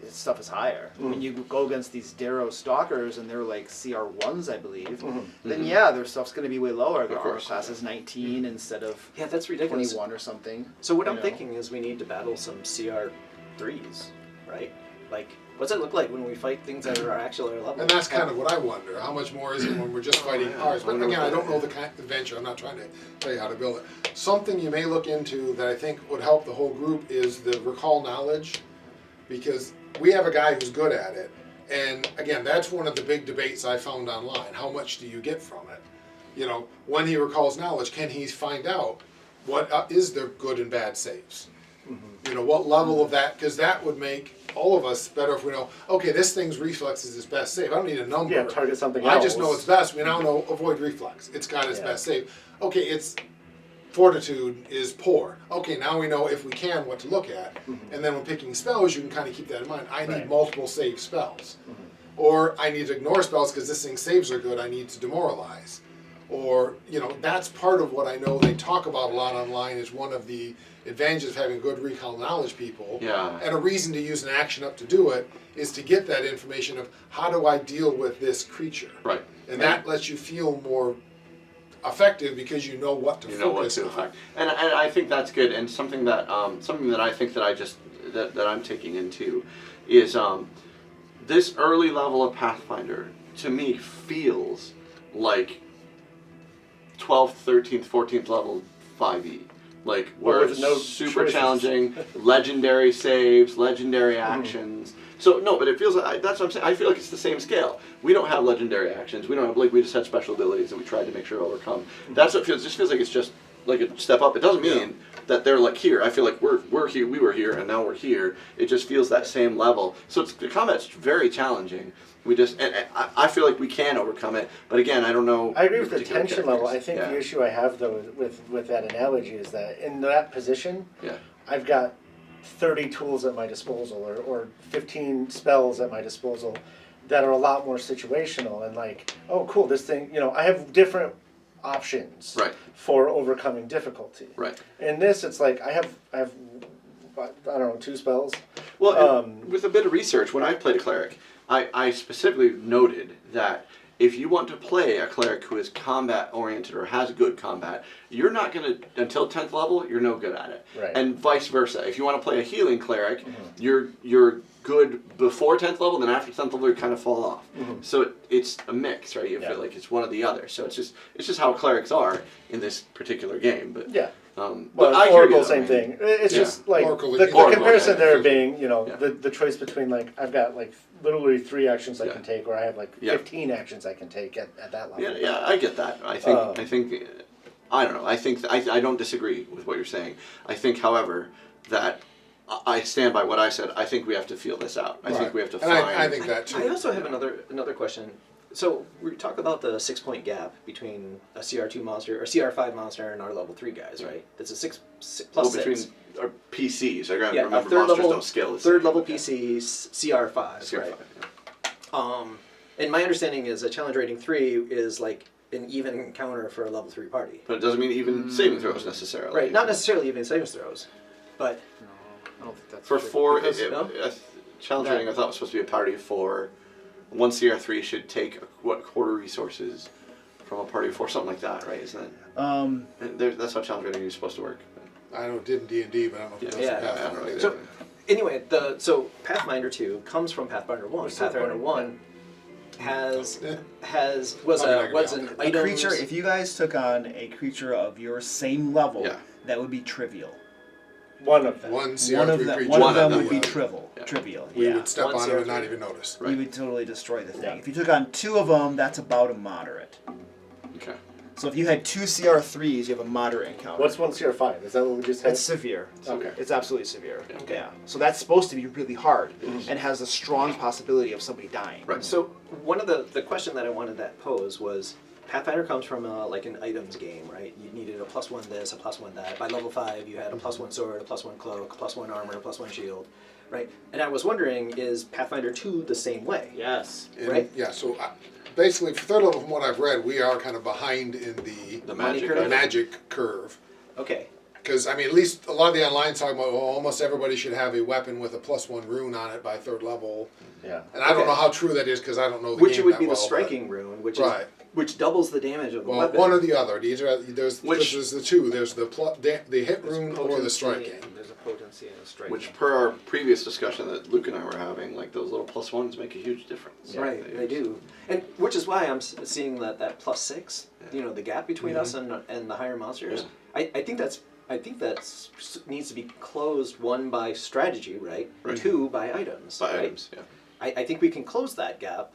Speaker 7: his stuff is higher. When you go against these Darrow Stalkers and they're like CR1s, I believe, then yeah, their stuff's going to be way lower. Their armor class is 19 instead of
Speaker 5: that's ridiculous.
Speaker 7: 21 or something.
Speaker 5: So what I'm thinking is we need to battle some CR3s, right? Like, what's it look like when we fight things that are actually our level?
Speaker 2: And that's kind of what I wonder. How much more is it when we're just fighting ours? But again, I don't know the kind of adventure. I'm not trying to tell you how to build it. Something you may look into that I think would help the whole group is the recall knowledge, because we have a guy who's good at it. And again, that's one of the big debates I found online. How much do you get from it? You know, when he recalls knowledge, can he find out what is their good and bad saves? You know, what level of that, because that would make all of us better if we know, okay, this thing's reflex is its best save. I don't need a number.
Speaker 8: Yeah, target something else.
Speaker 2: I just know it's best. We now know avoid reflex. It's got its best save. Okay, its fortitude is poor. Okay, now we know if we can what to look at. And then when picking spells, you can kind of keep that in mind. I need multiple save spells. Or I need to ignore spells because this thing's saves are good. I need to demoralize. Or, you know, that's part of what I know they talk about a lot online is one of the advantages of having good recall knowledge people.
Speaker 4: Yeah.
Speaker 2: And a reason to use an action up to do it is to get that information of how do I deal with this creature.
Speaker 4: Right.
Speaker 2: And that lets you feel more effective because you know what to focus on.
Speaker 4: And I think that's good. And something that I think that that I'm taking into is this early level of Pathfinder to me feels like 12th, 13th, 14th level 5e. Like, where it's super challenging, legendary saves, legendary actions. So, no, but it feels like, that's what I'm saying, I feel like it's the same scale. We don't have legendary actions, we don't have, like, we just had special abilities that we tried to make sure to overcome. That's what it just feels like it's just, like, a step up. It doesn't mean that they're, like, here. I feel like we're here, we were here, and now we're here. It just feels that same level. So, the combat's very challenging. We just, and I feel like we can overcome it, but again, I don't know.
Speaker 8: I agree with the tension level. I think the issue I have though with that analogy is that in that position, I've got 30 tools at my disposal or 15 spells at my disposal that are a lot more situational and like, oh cool, this thing, you know, I have different options for overcoming difficulty.
Speaker 4: Right.
Speaker 8: In this, it's like I have I don't know, 2 spells.
Speaker 4: Well, with a bit of research, when I played a cleric, I specifically noted that if you want to play a cleric who is combat oriented or has good combat, you're not going to, until 10th level, you're no good at it.
Speaker 8: Right.
Speaker 4: And vice versa. If you want to play a healing cleric, you're good before 10th level, then after 10th level you kind of fall off. So it's a mix, right? You feel like it's one or the other. So it's just how clerics are in this particular game. But
Speaker 8: well,
Speaker 4: I
Speaker 8: Oracle, same thing. It's just like the comparison there being, you know, the choice between like I've got like literally 3 actions I can take, or I have like 15 actions I can take at that level.
Speaker 4: Yeah, I get that. I think I don't know. I don't disagree with what you're saying. I think, however, that I stand by what I said. I think we have to feel this out. I think we have to find.
Speaker 2: I think that too.
Speaker 5: I also have another question. So we talk about the 6-point gap between a CR2 monster or CR5 monster and our level 3 guys, right? That's a 6 plus 6.
Speaker 4: Between our PCs. I gotta remember monsters don't scale.
Speaker 5: Third level PCs, CR5, right? Yeah. And my understanding is a challenge rating 3 is like an even encounter for a level 3 party.
Speaker 4: But it doesn't mean even saving throws necessarily.
Speaker 5: Right, not necessarily even saving throws, but
Speaker 7: I don't think that's
Speaker 4: for
Speaker 7: true.
Speaker 4: 4 challenge rating I thought was supposed to be a party of 4. 1 CR3 should take quarter resources from a party of 4, something like that, right? Isn't it? That's how challenge rating is supposed to work.
Speaker 2: I know it did in D&D, but I don't know if it does
Speaker 5: So anyway, so Pathfinder 2 comes from Pathfinder 1. Pathfinder 1 was an
Speaker 7: a creature. If you guys took on a creature of your same level, that would be trivial.
Speaker 8: One of them.
Speaker 2: One
Speaker 7: of them would be trivial.
Speaker 2: We would step on him and not even notice.
Speaker 7: You would totally destroy the thing. If you took on 2 of them, that's about a moderate.
Speaker 4: Okay.
Speaker 7: So if you had 2 CR3s, you have a moderate encounter.
Speaker 8: What's 1 CR5? Is that what we just had?
Speaker 7: It's severe.
Speaker 8: Okay.
Speaker 7: It's absolutely severe. Yeah. So that's supposed to be really hard and has a strong possibility of somebody dying.
Speaker 4: Right.
Speaker 5: So one of the question that I wanted that pose was Pathfinder comes from like an items game, right? You needed a +1 this, a +1 that. By level 5, you had a +1 sword, a +1 cloak, a +1 armor, a +1 shield, right? And I was wondering, is Pathfinder 2 the same way?
Speaker 9: Yes.
Speaker 5: Right?
Speaker 2: Yeah, so basically, for third level, from what I've read, we are kind of behind in the magic curve.
Speaker 5: Okay.
Speaker 2: Because, I mean, at least a lot of the online talk about, well, almost everybody should have a weapon with a +1 rune on it by third level.
Speaker 8: Yeah.
Speaker 2: And I don't know how true that is because I don't know the
Speaker 5: Which
Speaker 2: game
Speaker 5: would
Speaker 2: that
Speaker 5: be
Speaker 2: well,
Speaker 5: the striking rune, which
Speaker 2: right.
Speaker 5: is which doubles the damage of the
Speaker 2: Well,
Speaker 5: weapon.
Speaker 2: one or the other. There's the two. There's the hit rune or the striking.
Speaker 9: There's a potency and a striking.
Speaker 4: Which, per our previous discussion that Luke and I were having, like those little +1s make a huge difference.
Speaker 5: Right, they do. And which is why I'm seeing that +6, you know, the gap between us and the higher monsters.
Speaker 4: Yeah.
Speaker 5: I think that needs to be closed, 1 by strategy, right? 2 by items.
Speaker 4: By
Speaker 5: right?
Speaker 4: items, yeah.
Speaker 5: I think we can close that gap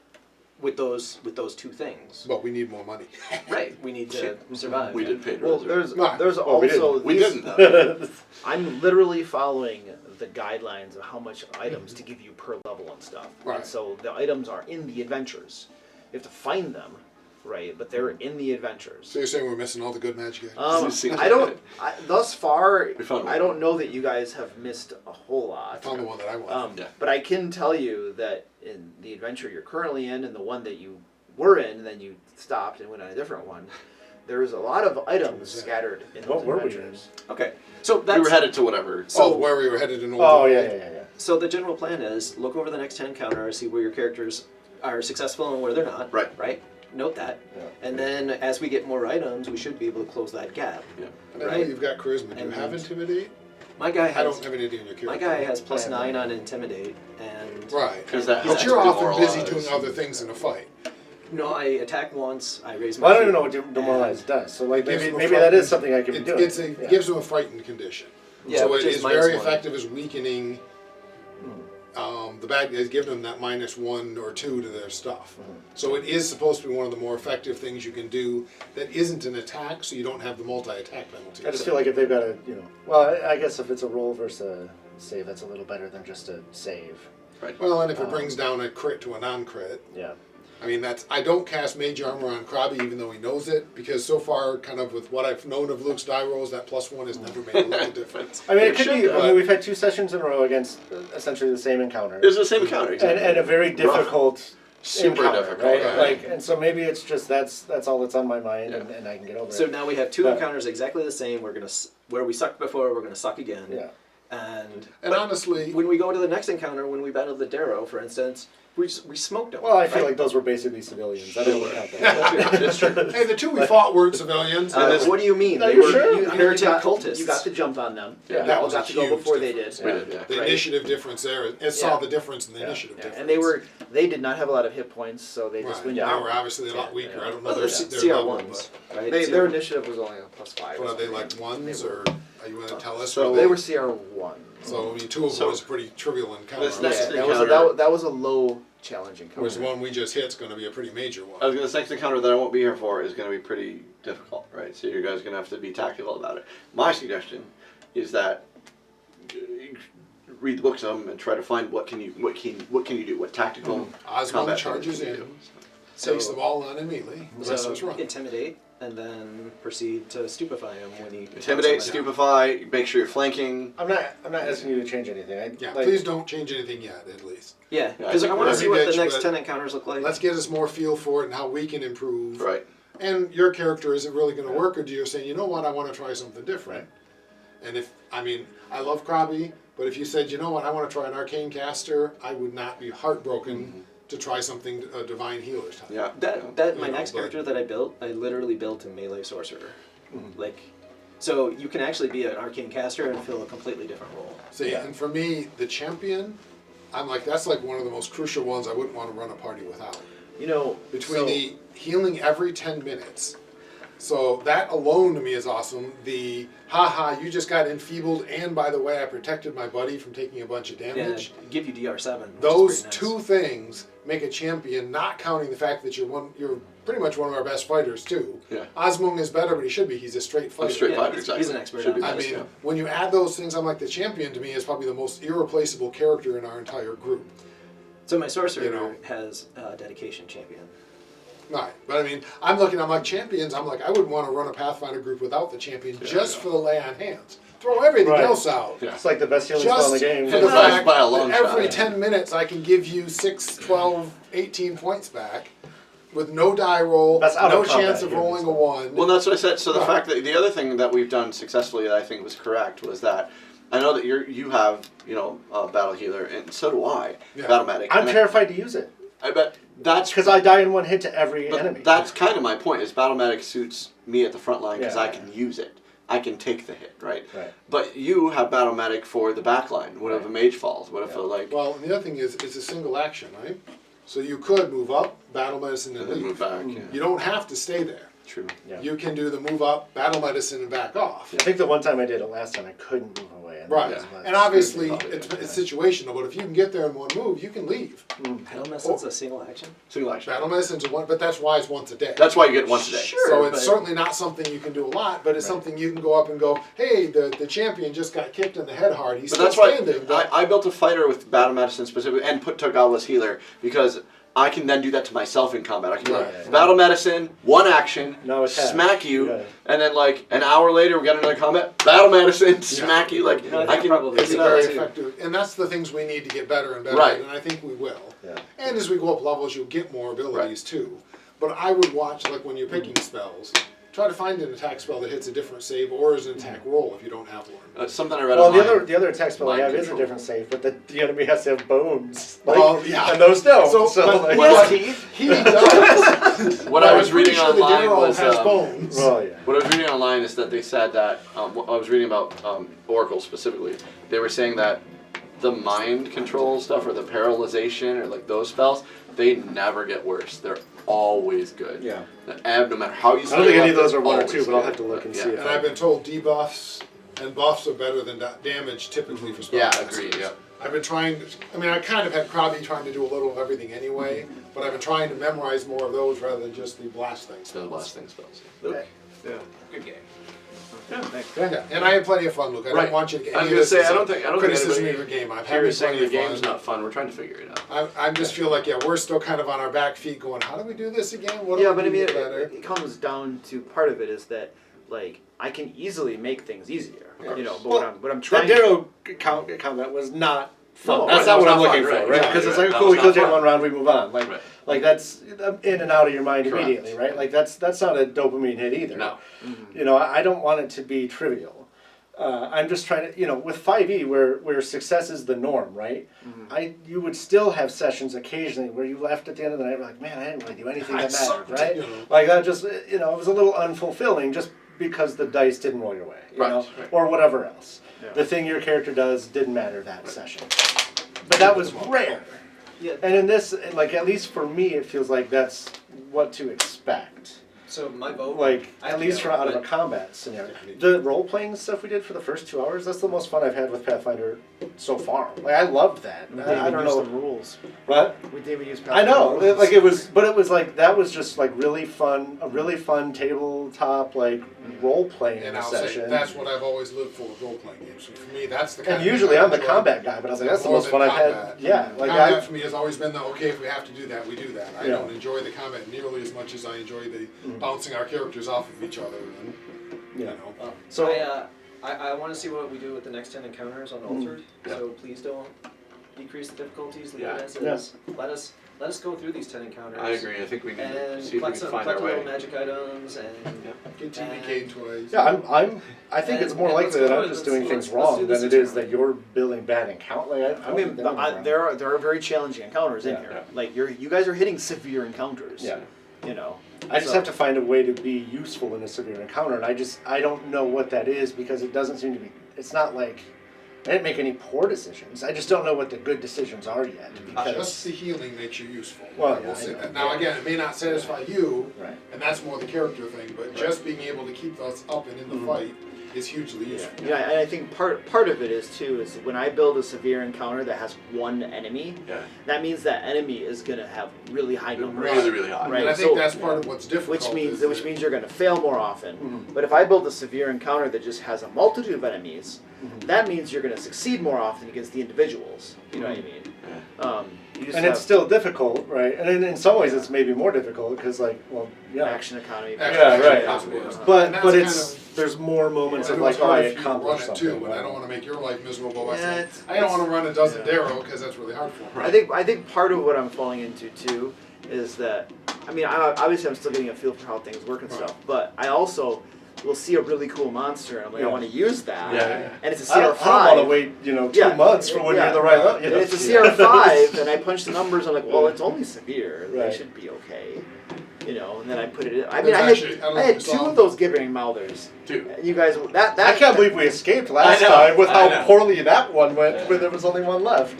Speaker 5: with those 2 things.
Speaker 2: But we need more money.
Speaker 5: Right, we need to survive.
Speaker 4: We did pay to
Speaker 10: Well,
Speaker 4: reserve.
Speaker 10: there's also
Speaker 4: we
Speaker 10: these-
Speaker 4: didn't.
Speaker 10: I'm literally following the guidelines of how much items to give you per level and stuff.
Speaker 2: Right.
Speaker 10: And so the items are in the adventures. You have to find them, right? But they're in the adventures.
Speaker 2: So you're saying we're missing all the good magic items?
Speaker 10: Thus far,
Speaker 4: found
Speaker 10: I don't know that you guys have missed a whole lot.
Speaker 2: I found the one that I wanted.
Speaker 10: But I can tell you that in the adventure you're currently in and the one that you were in and then you stopped and went on a different one, there's a lot of items scattered in those adventures.
Speaker 5: Okay, so that's...
Speaker 4: We were headed to whatever.
Speaker 2: So where we were headed in
Speaker 8: yeah.
Speaker 5: So the general plan is look over the next 10 encounters, see where your characters are successful and where they're not. Right? Note that.
Speaker 8: Yeah.
Speaker 5: And then as we get more items, we should be able to close that gap.
Speaker 4: Yeah.
Speaker 2: And I know you've got charisma. Do you have intimidate?
Speaker 5: My guy has...
Speaker 2: I don't have anything in your character.
Speaker 5: My guy has +9 on intimidate, and...
Speaker 2: Right.
Speaker 4: But
Speaker 2: you're often busy doing other things in a fight.
Speaker 5: No, I attack once, I raise my
Speaker 8: Well, I don't
Speaker 5: shield,
Speaker 8: even know what demoralize does. So like
Speaker 2: Gives
Speaker 8: maybe
Speaker 2: them a
Speaker 8: maybe that is
Speaker 2: frightened-
Speaker 8: something I can be doing.
Speaker 2: It gives them a frightened condition.
Speaker 5: Yeah,
Speaker 2: so
Speaker 5: which
Speaker 2: it
Speaker 5: is
Speaker 2: is very
Speaker 5: -1.
Speaker 2: effective as weakening the bad guys, giving them that -1 or 2 to their stuff. So it is supposed to be one of the more effective things you can do that isn't an attack, so you don't have the multi-attack penalty.
Speaker 8: I just feel like if they've got a, well, I guess if it's a roll versus a save, that's a little better than just a save.
Speaker 4: Right.
Speaker 2: Well, and if it brings down a crit to a non-crit.
Speaker 8: Yeah.
Speaker 2: I mean, I don't cast Mage Armor on Krabi even though he knows it, because so far, kind of with what I've known of Luke's die rolls, that +1 has never made a little difference.
Speaker 8: I mean, it could be, we've had 2 sessions in a row against essentially the same encounter.
Speaker 4: It's the same encounter, exactly.
Speaker 8: And a very difficult
Speaker 4: Super
Speaker 8: encounter,
Speaker 4: difficult,
Speaker 8: right?
Speaker 4: right.
Speaker 8: Like, and so maybe it's just that's all that's on my mind, and I can get over it.
Speaker 5: So now we have 2
Speaker 8: But-
Speaker 5: encounters exactly the same. We're gonna where we sucked before, we're gonna suck again.
Speaker 8: Yeah.
Speaker 2: And
Speaker 5: but
Speaker 2: honestly,
Speaker 5: when we go to the next encounter, when we battled the Darrow, for instance, we smoked them.
Speaker 8: Well, I feel like those were basically civilians. I don't look at that.
Speaker 4: It's true.
Speaker 2: Hey, the 2 we fought weren't civilians.
Speaker 5: What do you mean?
Speaker 8: No,
Speaker 5: They
Speaker 8: you're
Speaker 5: were
Speaker 8: sure?
Speaker 5: militant cultists.
Speaker 10: You got the jump on them.
Speaker 8: Yeah.
Speaker 2: That
Speaker 10: You
Speaker 2: was
Speaker 10: got
Speaker 2: a
Speaker 10: to go
Speaker 2: huge
Speaker 10: before they
Speaker 2: difference.
Speaker 10: did.
Speaker 4: We did, yeah.
Speaker 2: The
Speaker 10: Right.
Speaker 2: initiative difference there, it saw the difference in the initiative difference.
Speaker 10: And they did not have a lot of hit points, so they just went
Speaker 2: They
Speaker 10: down.
Speaker 2: were obviously a lot weaker. I don't know
Speaker 5: Well,
Speaker 2: their
Speaker 5: they're
Speaker 2: their level,
Speaker 5: CR1s, right?
Speaker 10: Their initiative was only a +5.
Speaker 2: but are they like 1s, or are you going to tell us?
Speaker 4: So
Speaker 2: Or
Speaker 10: They were CR1.
Speaker 2: So, I mean, 2 of them was a pretty trivial encounter.
Speaker 4: This next
Speaker 10: That was
Speaker 4: encounter,
Speaker 10: that was a low challenge encounter.
Speaker 2: Whereas the one we just hit's going to be a pretty major one.
Speaker 4: I was going to say, next encounter that I won't be here for is going to be pretty difficult, right? So you guys are going to have to be tactical about it. My suggestion is that read the books of them and try to find what can you do, what tactical
Speaker 2: Osmond
Speaker 4: combat
Speaker 2: charges
Speaker 4: can you
Speaker 2: in,
Speaker 4: do.
Speaker 2: takes the ball on immediately. The rest of us
Speaker 5: So
Speaker 2: run.
Speaker 5: intimidate, and then proceed to stupefy him when he
Speaker 4: Intimidate,
Speaker 5: attacks someone.
Speaker 4: stupefy, make sure you're flanking.
Speaker 8: I'm not asking you to change anything.
Speaker 2: Yeah, please don't change anything yet, at least.
Speaker 5: Yeah,
Speaker 4: Yeah,
Speaker 5: because I want to
Speaker 2: Every
Speaker 5: see what the
Speaker 2: bitch,
Speaker 5: next
Speaker 2: but
Speaker 5: 10 encounters look like.
Speaker 2: Let's get us more feel for it and how we can improve.
Speaker 4: Right.
Speaker 2: And your character, is it really going to work, or do you say, you know what, I want to try something different? And I love Krabi, but if you said, you know what, I want to try an arcane caster, I would not be heartbroken to try something, a divine healer type.
Speaker 4: Yeah.
Speaker 5: That my
Speaker 2: You know,
Speaker 5: next
Speaker 2: but-
Speaker 5: character that I built, I literally built a melee sorcerer. Like, so you can actually be an arcane caster and fill a completely different role.
Speaker 2: See, and for me, the champion, I'm like, that's like one of the most crucial ones I wouldn't want to run a party without.
Speaker 10: You know,
Speaker 2: Between the healing every 10 minutes. So that alone to me is awesome. The, haha, you just got enfeebled, and by the way, I protected my buddy from taking a bunch of damage.
Speaker 5: Yeah, give you DR7. which is
Speaker 2: Those
Speaker 5: pretty nice.
Speaker 2: 2 things make a champion, not counting the fact that you're pretty much one of our best fighters too.
Speaker 4: Yeah.
Speaker 2: Osmond is better, but he should be. He's a straight fighter.
Speaker 5: He's an expert.
Speaker 4: Should be
Speaker 5: on
Speaker 2: I
Speaker 5: this,
Speaker 2: mean,
Speaker 5: yeah.
Speaker 2: when you add those things, I'm like, the champion to me is probably the most irreplaceable character in our entire group.
Speaker 5: So my sorcerer
Speaker 2: You know.
Speaker 5: has dedication champion.
Speaker 2: Right, but I mean, I'm like champions. I'm like, I would want to run a Pathfinder group without the champion just for the lay on hands. Throw everything else out.
Speaker 8: Yeah. It's like the best healing spell in the game.
Speaker 2: For the fact
Speaker 4: by a long
Speaker 2: that every
Speaker 4: shot.
Speaker 2: 10 minutes I can give you 6, 12, 18 points back with no die roll,
Speaker 8: That's out
Speaker 2: no
Speaker 8: of combat
Speaker 2: chance of rolling a 1.
Speaker 4: Well, that's what I said. So the fact that the other thing that we've done successfully that I think was correct was that I know that you have battle healer, and so do I.
Speaker 2: Yeah.
Speaker 4: Battle medic.
Speaker 8: I'm terrified to use it.
Speaker 4: I bet that's
Speaker 8: because I die in one hit to every
Speaker 4: but
Speaker 8: enemy.
Speaker 4: That's kind of my point. Is battle medic suits me at the front line because
Speaker 8: Yeah,
Speaker 4: I can use it. I can take the hit, right?
Speaker 8: Right.
Speaker 4: But you have battle medic for the back line. What if a mage falls? What if a
Speaker 2: Well, and the other thing is, it's a single action, right? So you could move up, battle medicine, and
Speaker 4: then
Speaker 2: leave.
Speaker 4: move back? Yeah.
Speaker 2: You don't have to stay there.
Speaker 4: True.
Speaker 8: Yeah.
Speaker 2: You can do the move up, battle medicine, and back off.
Speaker 8: I think the one time I did it last time, I couldn't move away. And
Speaker 2: Right,
Speaker 8: that was
Speaker 2: and obviously it's situational, but if you can get there in one move, you can leave.
Speaker 5: Battle medicine's a single action?
Speaker 4: Single action.
Speaker 2: Battle medicine's a one, but that's why it's once a day.
Speaker 4: That's why you get once a day.
Speaker 2: Sure, so it's certainly not something you can do a lot, but it's something you can go up and go, hey, the champion just got kicked in the head hard. He's
Speaker 4: But
Speaker 2: still
Speaker 4: that's why
Speaker 2: standing. But
Speaker 4: I built a fighter with battle medicine specifically and took Godless Healer because I can then do that to myself in combat. I can
Speaker 2: Right.
Speaker 4: battle medicine, one action,
Speaker 8: No attack.
Speaker 4: smack you,
Speaker 8: Yeah.
Speaker 4: and then like an hour later we got another combat, battle medicine, smack you. Like I can
Speaker 5: probably
Speaker 2: it's
Speaker 4: do
Speaker 2: very
Speaker 4: that too.
Speaker 2: effective, and that's the things we need to get better and better
Speaker 4: Right.
Speaker 2: at, and I think we will.
Speaker 8: Yeah.
Speaker 2: And as we go up levels, you'll get more abilities too. But I would watch, like when you're picking spells, try to find an attack spell that hits a different save or is an attack roll if you don't have one.
Speaker 4: Something I read.
Speaker 8: Well,
Speaker 4: online.
Speaker 8: the other attack spell I
Speaker 4: Mind
Speaker 8: have is a
Speaker 4: control.
Speaker 8: different save, but the enemy has to have bones. Like,
Speaker 2: Well, yeah.
Speaker 8: And those don't.
Speaker 2: But
Speaker 8: like,
Speaker 2: what he does.
Speaker 4: What I was
Speaker 2: I'm pretty
Speaker 4: reading
Speaker 2: sure the
Speaker 4: online
Speaker 2: Darrow
Speaker 4: was
Speaker 2: has bones.
Speaker 8: well, yeah.
Speaker 4: what I was reading online is that they said that what I was reading about Oracle specifically. They were saying that the mind control stuff or the paralyzation or like those spells, they never get worse. They're always good.
Speaker 8: Yeah.
Speaker 4: No matter how you.
Speaker 8: I don't think any of those are one or
Speaker 4: always
Speaker 8: two, but I'll
Speaker 4: good.
Speaker 8: have to look and
Speaker 4: Yeah.
Speaker 8: see if
Speaker 2: And I've been told debuffs and buffs are better than damage typically for spell.
Speaker 4: Yeah,
Speaker 2: casters.
Speaker 4: agreed. Yeah.
Speaker 2: I've been trying to, I mean, I kind of had Krabby trying to do a little of everything anyway, but I've been trying to memorize more of those rather than just the blast things.
Speaker 4: So the last thing spells.
Speaker 8: Okay.
Speaker 4: Yeah.
Speaker 5: Good game.
Speaker 2: Yeah, and I had plenty of fun, Luke. I
Speaker 4: Right.
Speaker 2: don't want you to get
Speaker 4: I was
Speaker 2: any
Speaker 4: gonna
Speaker 2: of this
Speaker 4: say
Speaker 2: as
Speaker 4: I
Speaker 2: a
Speaker 4: don't think
Speaker 2: criticism
Speaker 4: anybody
Speaker 2: of your game. I'm
Speaker 4: here
Speaker 2: having
Speaker 4: is saying
Speaker 2: plenty
Speaker 4: the
Speaker 2: of
Speaker 4: game's
Speaker 2: fun.
Speaker 4: not fun. We're trying to figure it out.
Speaker 2: I just feel like, yeah, we're still kind of on our back feet going, how do we do this again? What do
Speaker 9: Yeah,
Speaker 2: we
Speaker 9: but I
Speaker 2: do
Speaker 9: mean,
Speaker 2: better?
Speaker 9: it comes down to part of it is that like I can easily make things easier, you know. But what I'm
Speaker 8: That
Speaker 9: trying.
Speaker 8: Darrow comment was not fun.
Speaker 9: No,
Speaker 8: that's
Speaker 4: that
Speaker 8: not
Speaker 4: was
Speaker 8: what I'm
Speaker 4: not
Speaker 8: looking
Speaker 4: fun,
Speaker 8: for,
Speaker 4: right?
Speaker 8: right?
Speaker 4: Yeah,
Speaker 8: Because it's
Speaker 4: right.
Speaker 8: like,
Speaker 4: That
Speaker 8: cool,
Speaker 4: was
Speaker 8: we killed you in
Speaker 4: not
Speaker 8: one
Speaker 4: fun.
Speaker 8: round, we move on. Like,
Speaker 4: Right.
Speaker 8: like that's in and out of your mind
Speaker 4: Correct.
Speaker 8: immediately, right? Like that's not a dopamine hit either.
Speaker 4: No.
Speaker 8: You know, I don't want it to be trivial. I'm just trying to, you know, with 5e where success is the norm, right? You would still have sessions occasionally where you left at the end of the night, like, man, I didn't really do anything that mattered, right?
Speaker 2: You know.
Speaker 8: Like that just, you know, it was a little unfulfilling just because the dice didn't roll your way, you
Speaker 4: Right,
Speaker 8: know,
Speaker 4: right.
Speaker 8: or whatever else.
Speaker 9: Yeah.
Speaker 8: The thing your character does didn't matter that session. But that was rare.
Speaker 5: Yeah.
Speaker 8: And in this, like, at least for me, it feels like that's what to expect.
Speaker 5: So my vote.
Speaker 8: Like,
Speaker 5: I
Speaker 8: at
Speaker 5: have to
Speaker 8: least
Speaker 5: go,
Speaker 8: from out of a
Speaker 5: but-
Speaker 8: combat scenario. The role-playing stuff we did for the first 2 hours, that's the most fun I've had with Pathfinder so far. Like, I loved that. I don't know.
Speaker 7: the rules.
Speaker 8: What?
Speaker 7: We did use.
Speaker 8: I know, like it was, but it was like that was just like really fun, a really fun tabletop like role playing
Speaker 2: And I'll say,
Speaker 8: session.
Speaker 2: that's what I've always lived for with role-playing games. So for me, that's the kind
Speaker 8: And
Speaker 2: of thing
Speaker 8: usually
Speaker 2: I
Speaker 8: I'm the
Speaker 2: enjoy.
Speaker 8: combat guy, but I was like, that's the
Speaker 2: More
Speaker 8: most
Speaker 2: than
Speaker 8: fun I've had.
Speaker 2: combat.
Speaker 8: Yeah, like
Speaker 2: Combat for me has always been the, okay, if we have to do that, we do that. I
Speaker 8: Yeah.
Speaker 2: don't enjoy the combat nearly as much as I enjoy the bouncing our characters off of each other. And, you
Speaker 8: Yeah.
Speaker 2: know.
Speaker 8: So-
Speaker 5: I want to see what we do with the next 10 encounters on Altered.
Speaker 4: Yeah.
Speaker 5: So please don't decrease the difficulties. Leave
Speaker 4: Yeah.
Speaker 5: it as
Speaker 8: Yeah.
Speaker 5: is. Let us go through these 10 encounters.
Speaker 4: I agree. I think we need to
Speaker 5: And
Speaker 4: see if we
Speaker 5: collect
Speaker 4: can
Speaker 5: some
Speaker 4: find
Speaker 5: collect
Speaker 4: our
Speaker 5: little
Speaker 4: way.
Speaker 5: magic items and.
Speaker 2: Get TBK twice.
Speaker 8: Yeah, I think it's more
Speaker 5: and
Speaker 8: likely
Speaker 5: let's
Speaker 8: that
Speaker 5: go-
Speaker 8: I'm just doing
Speaker 5: let's-
Speaker 8: things
Speaker 5: let's do
Speaker 8: wrong
Speaker 5: this
Speaker 8: than it is
Speaker 5: experiment.
Speaker 8: that you're building bad encounter. Like,
Speaker 9: I mean, there are very challenging encounters in
Speaker 8: Yeah.
Speaker 9: here.
Speaker 4: Yeah.
Speaker 9: Like you guys are hitting severe encounters.
Speaker 8: Yeah.
Speaker 9: You know.
Speaker 8: I just
Speaker 9: So-
Speaker 8: have to find a way to be useful in a severe encounter, and I don't know what that is because it doesn't seem to be. It's not like I didn't make any poor decisions. I just don't know what the good decisions are yet. Because
Speaker 2: Just the healing makes you useful.
Speaker 8: Well,
Speaker 2: I
Speaker 8: yeah,
Speaker 2: will
Speaker 8: I
Speaker 2: say
Speaker 8: know.
Speaker 2: that. Now, again, it may not satisfy you,
Speaker 8: Right.
Speaker 2: and that's more the character thing, but just being able to keep us up and in the fight is hugely useful.
Speaker 9: Yeah, and I think part of it is too is when I build a severe encounter that has one enemy, that means that enemy is going to have really high numbers.
Speaker 4: Really high.
Speaker 9: Right.
Speaker 2: And I think that's part of what's difficult.
Speaker 9: Which means you're going to fail more often. But if I build a severe encounter that just has a multitude of enemies, that means you're going to succeed more often against the individuals. You know what I mean?
Speaker 8: And it's still difficult, right? And in some ways, it's maybe more difficult because,
Speaker 9: action economy.
Speaker 8: But there's more moments of like, I accomplished something.
Speaker 2: Too, and I don't want to make your life miserable by saying I don't want to run a dozen Darrow because that's really hard for me.
Speaker 9: I think part of what I'm falling into too is that obviously I'm still getting a feel for how things work and stuff, but I also will see a really cool monster and I'm like, I want to use that. And it's a CR5.
Speaker 8: I don't want to wait, 2 months for when you're the right level.
Speaker 9: And it's a CR5 and I punch the numbers, I'm like, well, it's only severe. They should be okay. And then I put it in. I had 2 of those gibbering mouthers. 2. You guys, that
Speaker 8: I can't believe we escaped last time with how poorly that one went when there was only one left.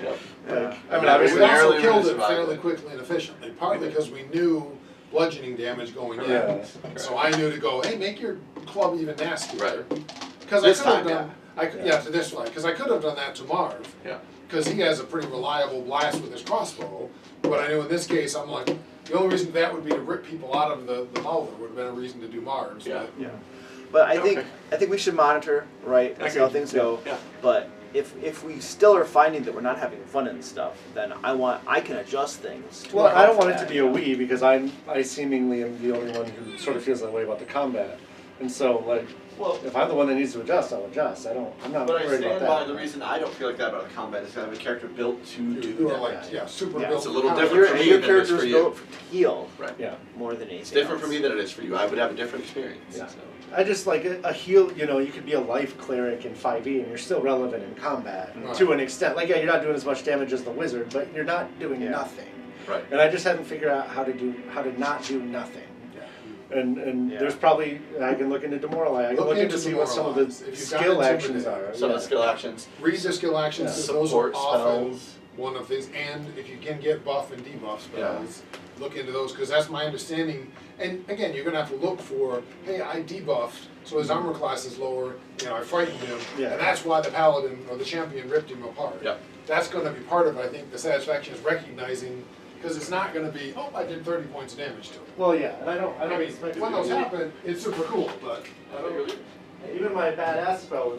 Speaker 2: Obviously, we also killed it fairly quickly and efficiently, partly because we knew bludgeoning damage going in. So I knew to go, hey, make your club even nastier. Because I could have done, to this one, because I could have done that to Marv. Because he has a pretty reliable blast with his crossbow. But I knew in this case, I'm like, the only reason that would be to rip people out of the Mouther would have been a reason to do Marv's.
Speaker 9: But I think we should monitor, right? See how things go. But if we still are finding that we're not having fun and stuff, then I can adjust things.
Speaker 8: Well, I don't want it to be a we because I seemingly am the only one who sort of feels that way about the combat, and so if I'm the one that needs to adjust, I'll adjust. I'm not worried about that. But I stand by
Speaker 4: the reason I don't feel like that about combat is that I have a character built to do that.
Speaker 2: Super built.
Speaker 4: It's a little different for me
Speaker 9: your
Speaker 4: than it is
Speaker 9: character's
Speaker 4: for you.
Speaker 9: built to heal, more than anything.
Speaker 4: It's different for me than it is for you. I would have a different experience.
Speaker 8: Yeah. I just like a heal. You could be a life cleric in 5e, and you're still relevant in combat to an extent. Like, you're not doing as much damage as the wizard, but you're not doing nothing.
Speaker 4: Right.
Speaker 8: And I just haven't figured out how to not do nothing. And there's probably, I can look into Demoralize. I can look into see what some of the skill actions are.
Speaker 4: Some of the skill actions.
Speaker 2: Read the skill actions. Those are
Speaker 4: Support
Speaker 2: often
Speaker 4: spells.
Speaker 2: one of things. And if you can get buff and debuff spells, look into those because that's my understanding. And again, you're going to have to look for, hey, I debuffed, so his armor class is lower. I frightened him, and that's why the paladin or the champion ripped him apart. That's going to be part of, I think, the satisfaction is recognizing. Because it's not going to be, I did 30 points of damage to it.
Speaker 8: Well, yeah, and I don't
Speaker 2: when those happen, it's super cool, but
Speaker 8: even my badass spell